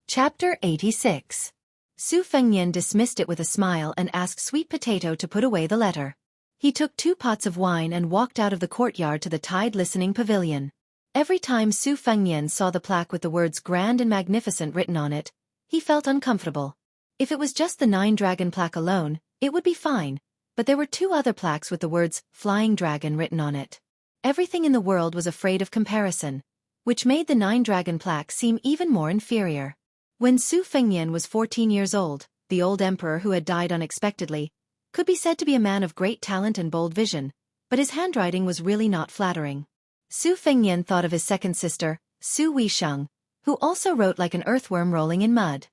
Chapter 86. Su Fengnian dismissed it with a smile and asked Sweet Potato to put away the letter. He took 2 pots of wine and walked out of the courtyard to the Tide Listening Pavilion. Every time Su Fengnian saw the plaque with the words Grand and Magnificent written on it, he felt uncomfortable. If it was just the 9-dragon plaque alone, it would be fine, but there were 2 other plaques with the words Flying Dragon written on it. Everything in the world was afraid of comparison, which made the 9-dragon plaque seem even more inferior. When Su Fengnian was 14 years old, the old emperor who had died unexpectedly could be said to be a man of great talent and bold vision, but his handwriting was really not flattering. Su Fengnian thought of his second sister, Su Weisheng, who also wrote like an earthworm rolling in mud.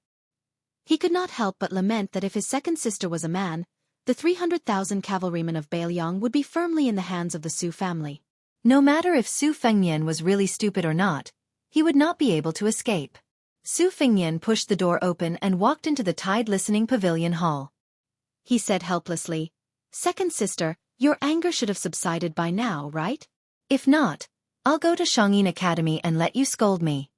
He could not help but lament that if his second sister was a man, the 300,000 cavalrymen of Bailiang would be firmly in the hands of the Su family. No matter if Su Fengnian was really stupid or not, he would not be able to escape. Su Fengnian pushed the door open and walked into the Tide Listening Pavilion Hall. He said helplessly, Second sister, your anger should have subsided by now, right? If not, I'll go to Shangyin Academy and let you scold me.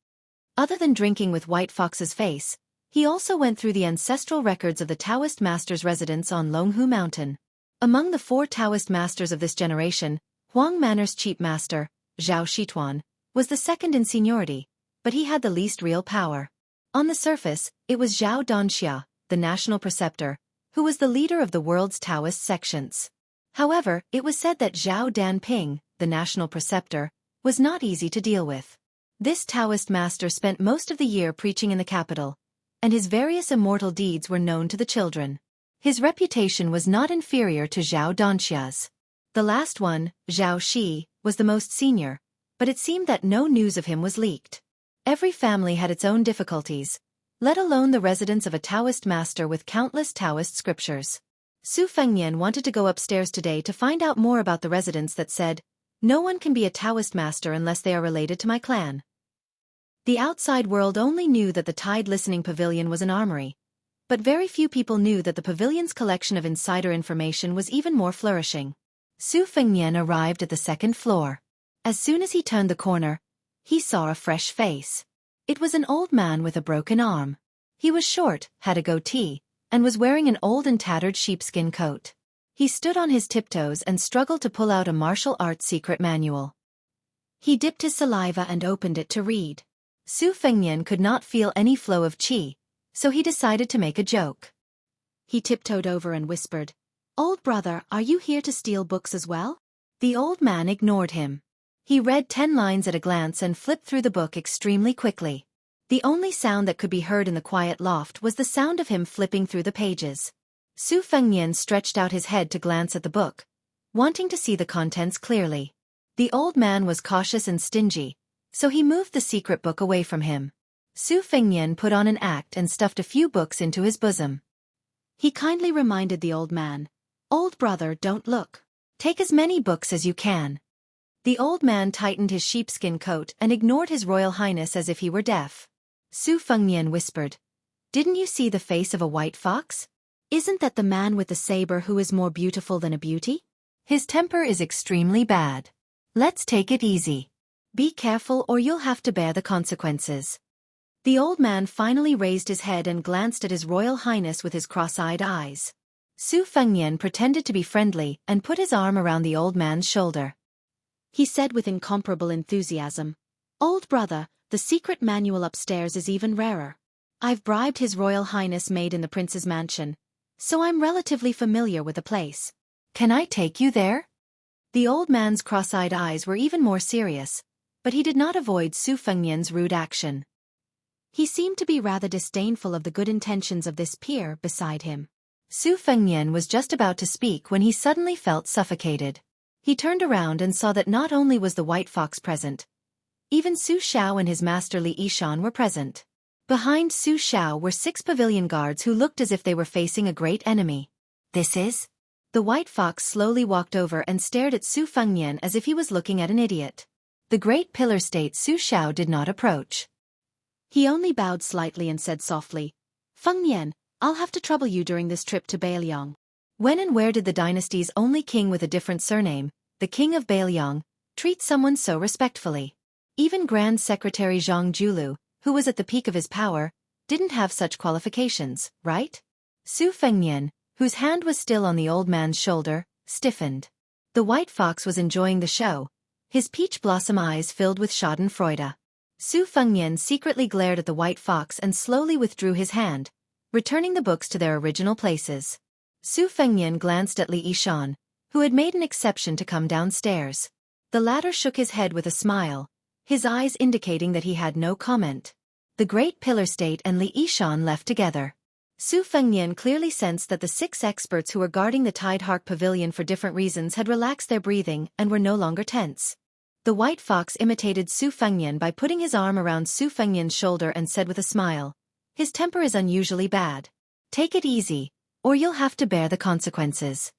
Other than drinking with White Fox's face, he also went through the ancestral records of the Taoist master's residence on Longhu Mountain. Among the 4 Taoist masters of this generation, Huang Manor's chief master, Zhao Shituan, was the second in seniority, but he had the least real power. On the surface, it was Zhao Donxia, the national preceptor, who was the leader of the world's Taoist sections. However, it was said that Zhao Danping, the national preceptor, was not easy to deal with. This Taoist master spent most of the year preaching in the capital, and his various immortal deeds were known to the children. His reputation was not inferior to Zhao Donxia's. The last one, Zhao Shi, was the most senior, but it seemed that no news of him was leaked. Every family had its own difficulties, let alone the residence of a Taoist master with countless Taoist scriptures. Su Fengnian wanted to go upstairs today to find out more about the residence that said, No one can be a Taoist master unless they are related to my clan. The outside world only knew that the Tide Listening Pavilion was an armory, but very few people knew that the pavilion's collection of insider information was even more flourishing. Su Fengnian arrived at the 2nd floor. As soon as he turned the corner, he saw a fresh face. It was an old man with a broken arm. He was short, had a goatee, and was wearing an old and tattered sheepskin coat. He stood on his tiptoes and struggled to pull out a martial arts secret manual. He dipped his saliva and opened it to read. Su Fengnian could not feel any flow of qi, so he decided to make a joke. He tiptoed over and whispered, Old brother, are you here to steal books as well? The old man ignored him. He read 10 lines at a glance and flipped through the book extremely quickly. The only sound that could be heard in the quiet loft was the sound of him flipping through the pages. Su Fengnian stretched out his head to glance at the book, wanting to see the contents clearly. The old man was cautious and stingy, so he moved the secret book away from him. Su Fengnian put on an act and stuffed a few books into his bosom. He kindly reminded the old man, Old brother, don't look. Take as many books as you can. The old man tightened his sheepskin coat and ignored His Royal Highness as if he were deaf. Su Fengnian whispered, Didn't you see the face of a white fox? Isn't that the man with the saber who is more beautiful than a beauty? His temper is extremely bad. Let's take it easy. Be careful or you'll have to bear the consequences. The old man finally raised his head and glanced at His Royal Highness with his cross-eyed eyes. Su Fengnian pretended to be friendly and put his arm around the old man's shoulder. He said with incomparable enthusiasm, "Old brother, the secret manual upstairs is even rarer. I've bribed His Royal Highness maid in the prince's mansion, so I'm relatively familiar with the place. Can I take you there?" The old man's cross-eyed eyes were even more serious, but he did not avoid Su Fengnian's rude action. He seemed to be rather disdainful of the good intentions of this peer beside him. Su Fengnian was just about to speak when he suddenly felt suffocated. He turned around and saw that not only was the white fox present, even Su Xiao and his master Li Yishan were present. Behind Su Xiao were 6 pavilion guards who looked as if they were facing a great enemy. "This is?" The white fox slowly walked over and stared at Su Fengnian as if he was looking at an idiot. The great pillar state Su Xiao did not approach. He only bowed slightly and said softly, "Fengnian, I'll have to trouble you during this trip to Bailiang." When and where did the dynasty's only king with a different surname, the king of Bailiang, treat someone so respectfully? Even Grand Secretary Zhang Julu, who was at the peak of his power, didn't have such qualifications, right? Su Fengnian, whose hand was still on the old man's shoulder, stiffened. The white fox was enjoying the show, his peach blossom eyes filled with schadenfreude. Su Fengnian secretly glared at the white fox and slowly withdrew his hand, returning the books to their original places. Su Fengnian glanced at Li Yishan, who had made an exception to come downstairs. The latter shook his head with a smile, his eyes indicating that he had no comment. The great pillar state and Li Yishan left together. Su Fengnian clearly sensed that the 6 experts who were guarding the Tide Hark Pavilion for different reasons had relaxed their breathing and were no longer tense. The white fox imitated Su Fengnian by putting his arm around Su Fengnian's shoulder and said with a smile, "His temper is unusually bad. Take it easy, or you'll have to bear the consequences."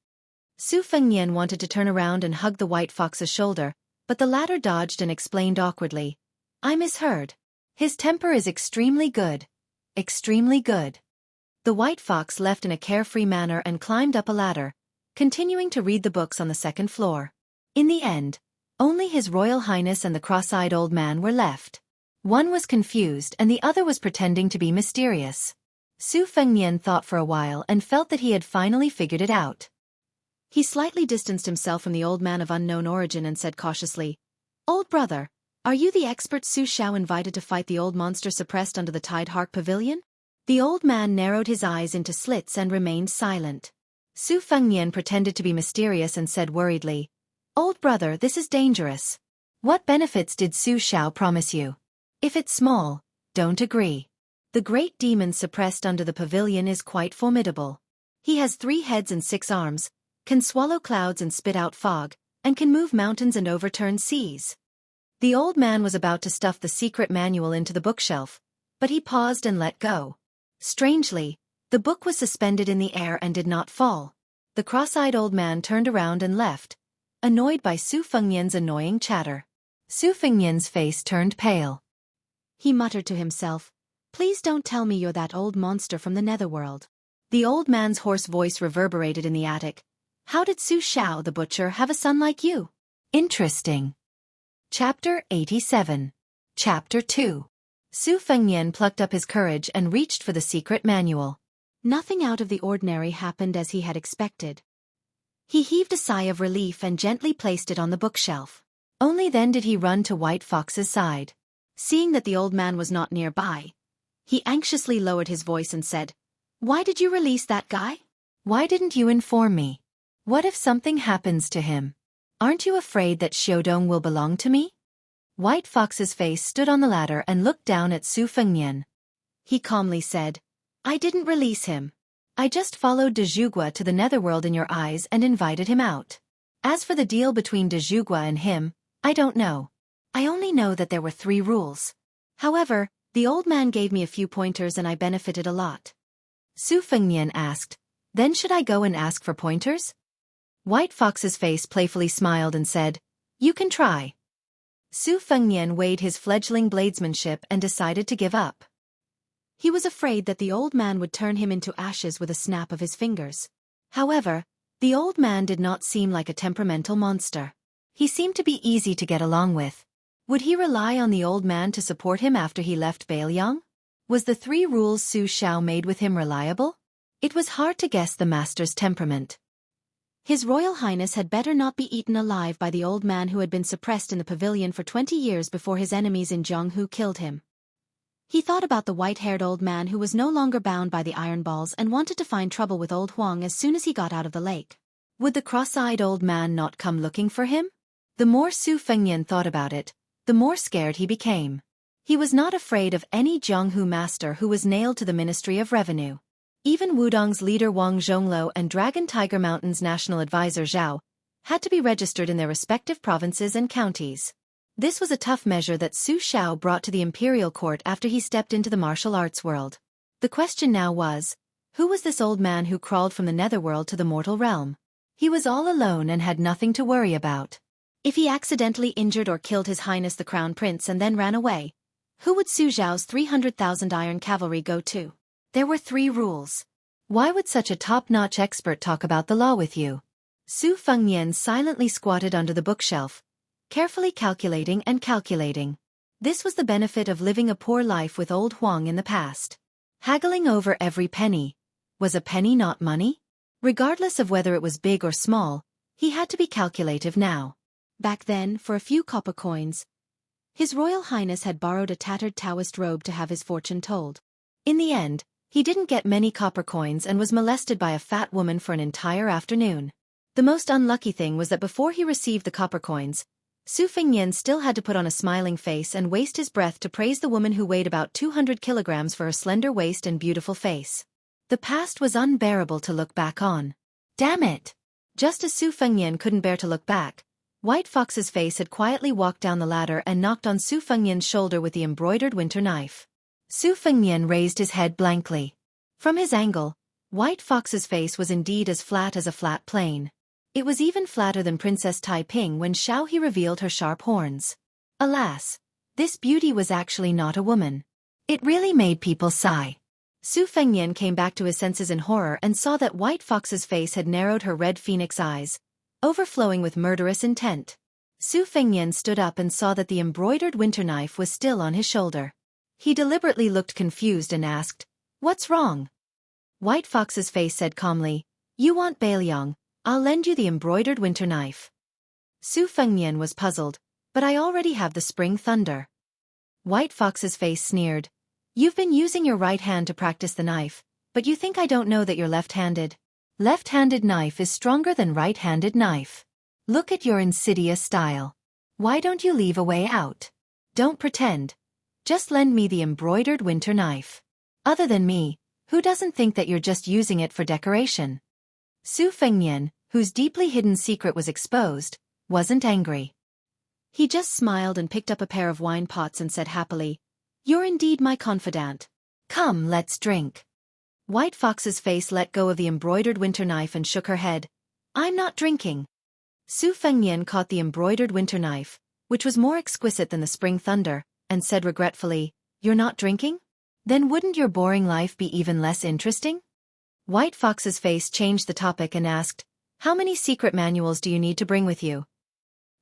Su Fengnian wanted to turn around and hug the white fox's shoulder, but the latter dodged and explained awkwardly, "I misheard. His temper is extremely good. Extremely good." The white fox left in a carefree manner and climbed up a ladder, continuing to read the books on the 2nd floor. In the end, only His Royal Highness and the cross-eyed old man were left. One was confused and the other was pretending to be mysterious. Su Fengnian thought for a while and felt that he had finally figured it out. He slightly distanced himself from the old man of unknown origin and said cautiously, "Old brother, are you the expert Su Xiao invited to fight the old monster suppressed under the Tide Hark Pavilion?" The old man narrowed his eyes into slits and remained silent. Su Fengnian pretended to be mysterious and said worriedly, "Old brother, this is dangerous. What benefits did Su Xiao promise you? If it's small, don't agree. The great demon suppressed under the pavilion is quite formidable. He has 3 heads and 6 arms, can swallow clouds and spit out fog, and can move mountains and overturn seas." The old man was about to stuff the secret manual into the bookshelf, but he paused and let go. Strangely, the book was suspended in the air and did not fall. The cross-eyed old man turned around and left, annoyed by Su Fengnian's annoying chatter. Su Fengnian's face turned pale. He muttered to himself, "Please don't tell me you're that old monster from the netherworld." The old man's hoarse voice reverberated in the attic. "How did Su Xiao the butcher have a son like you? Interesting." Chapter 87. Chapter 2. Su Fengnian plucked up his courage and reached for the secret manual. Nothing out of the ordinary happened as he had expected. He heaved a sigh of relief and gently placed it on the bookshelf. Only then did he run to White Fox's side. Seeing that the old man was not nearby, he anxiously lowered his voice and said, "Why did you release that guy? Why didn't you inform me? What if something happens to him? Aren't you afraid that Xiaodong will belong to me?" White Fox's face stood on the ladder and looked down at Su Fengnian. He calmly said, "I didn't release him. I just followed de Zhugua to the netherworld in your eyes and invited him out. As for the deal between de Zhugua and him, I don't know. I only know that there were 3 rules. However, the old man gave me a few pointers and I benefited a lot." Su Fengnian asked, "Then should I go and ask for pointers?" White Fox's face playfully smiled and said, "You can try." Su Fengnian weighed his fledgling bladesmanship and decided to give up. He was afraid that the old man would turn him into ashes with a snap of his fingers. However, the old man did not seem like a temperamental monster. He seemed to be easy to get along with. Would he rely on the old man to support him after he left Beiliang? Was the 3 rules Su Xiao made with him reliable? It was hard to guess the master's temperament. His Royal Highness had better not be eaten alive by the old man who had been suppressed in the pavilion for 20 years before his enemies in Jianghu killed him. He thought about the white-haired old man who was no longer bound by the iron balls and wanted to find trouble with old Huang as soon as he got out of the lake. Would the cross-eyed old man not come looking for him? The more Su Fengnian thought about it, the more scared he became. He was not afraid of any Jianghu master who was nailed to the Ministry of Revenue. Even Wudong's leader Wang Zhongluo and Dragon Tiger Mountain's national advisor Zhao had to be registered in their respective provinces and counties. This was a tough measure that Su Xiao brought to the imperial court after he stepped into the martial arts world. The question now was, who was this old man who crawled from the netherworld to the mortal realm? He was all alone and had nothing to worry about. If he accidentally injured or killed His Highness the Crown Prince and then ran away, who would Su Zhao's 300,000 iron cavalry go to? There were 3 rules. Why would such a top-notch expert talk about the law with you? Su Fengnian silently squatted under the bookshelf, carefully calculating and calculating. This was the benefit of living a poor life with old Huang in the past. Haggling over every penny. Was a penny not money? Regardless of whether it was big or small, he had to be calculative now. Back then, for a few copper coins, His Royal Highness had borrowed a tattered Taoist robe to have his fortune told. In the end, he didn't get many copper coins and was molested by a fat woman for an entire afternoon. The most unlucky thing was that before he received the copper coins, Su Fengnian still had to put on a smiling face and waste his breath to praise the woman who weighed about 200 kilograms for her slender waist and beautiful face. The past was unbearable to look back on. Damn it! Just as Su Fengnian couldn't bear to look back, White Fox's face had quietly walked down the ladder and knocked on Su Fengnian's shoulder with the embroidered winter knife. Su Fengnian raised his head blankly. From his angle, White Fox's face was indeed as flat as a flat plane. It was even flatter than Princess Taiping when Xiaohe revealed her sharp horns. Alas, this beauty was actually not a woman. It really made people sigh. Su Fengnian came back to his senses in horror and saw that White Fox's face had narrowed her red phoenix eyes, overflowing with murderous intent. Su Fengnian stood up and saw that the embroidered winter knife was still on his shoulder. He deliberately looked confused and asked, "What's wrong?" White Fox's face said calmly, "You want Beiliang, I'll lend you the embroidered winter knife." Su Fengnian was puzzled, "But I already have the spring thunder." White Fox's face sneered, "You've been using your right hand to practice the knife, but you think I don't know that you're left-handed? Left-handed knife is stronger than right-handed knife. Look at your insidious style. Why don't you leave a way out? Don't pretend. Just lend me the embroidered winter knife. Other than me, who doesn't think that you're just using it for decoration?" Su Fengnian, whose deeply hidden secret was exposed, wasn't angry. He just smiled and picked up a pair of wine pots and said happily, "You're indeed my confidant. Come, let's drink." White Fox's face let go of the embroidered winter knife and shook her head. "I'm not drinking." Su Fengnian caught the embroidered winter knife, which was more exquisite than the spring thunder, and said regretfully, "You're not drinking? Then wouldn't your boring life be even less interesting?" White Fox's face changed the topic and asked, "How many secret manuals do you need to bring with you?"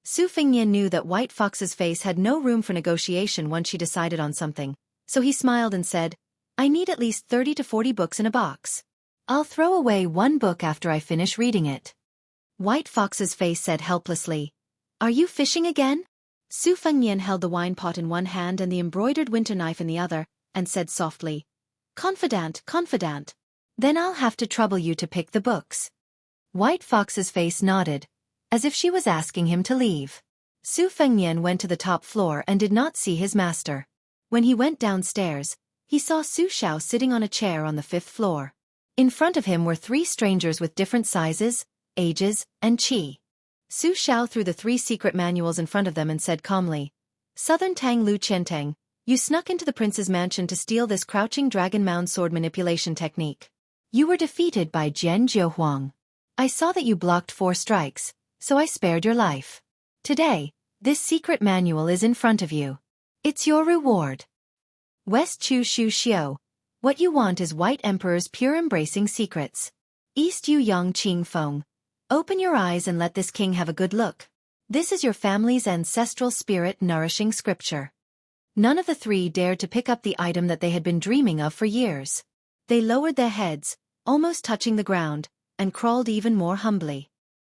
Su Fengnian knew that White Fox's face had no room for negotiation once she decided on something, so he smiled and said, "I need at least 30 to 40 books in a box. I'll throw away one book after I finish reading it." White Fox's face said helplessly, "Are you fishing again?" Su Fengnian held the wine pot in one hand and the embroidered winter knife in the other, and said softly, "Confidant, confidant. Then I'll have to trouble you to pick the books." White Fox's face nodded, as if she was asking him to leave. Su Fengnian went to the top floor and did not see his master. When he went downstairs, he saw Su Xiao sitting on a chair on the 5th floor. In front of him were 3 strangers with different sizes, ages, and qi. Su Xiao threw the 3 secret manuals in front of them and said calmly, "Southern Tang Lu Qiantang, you snuck into the prince's mansion to steal this crouching dragon mound sword manipulation technique. You were defeated by Jian Huang. I saw that you blocked 4 strikes, so I spared your life. Today, this secret manual is in front of you. It's your reward. West Chu Shu Xiao, what you want is White Emperor's pure embracing secrets. East Yu Yang Qing Feng, open your eyes and let this king have a good look." This is your family's ancestral spirit nourishing scripture. None of the three dared to pick up the item that they had been dreaming of for years. They lowered their heads, almost touching the ground, and crawled even more humbly.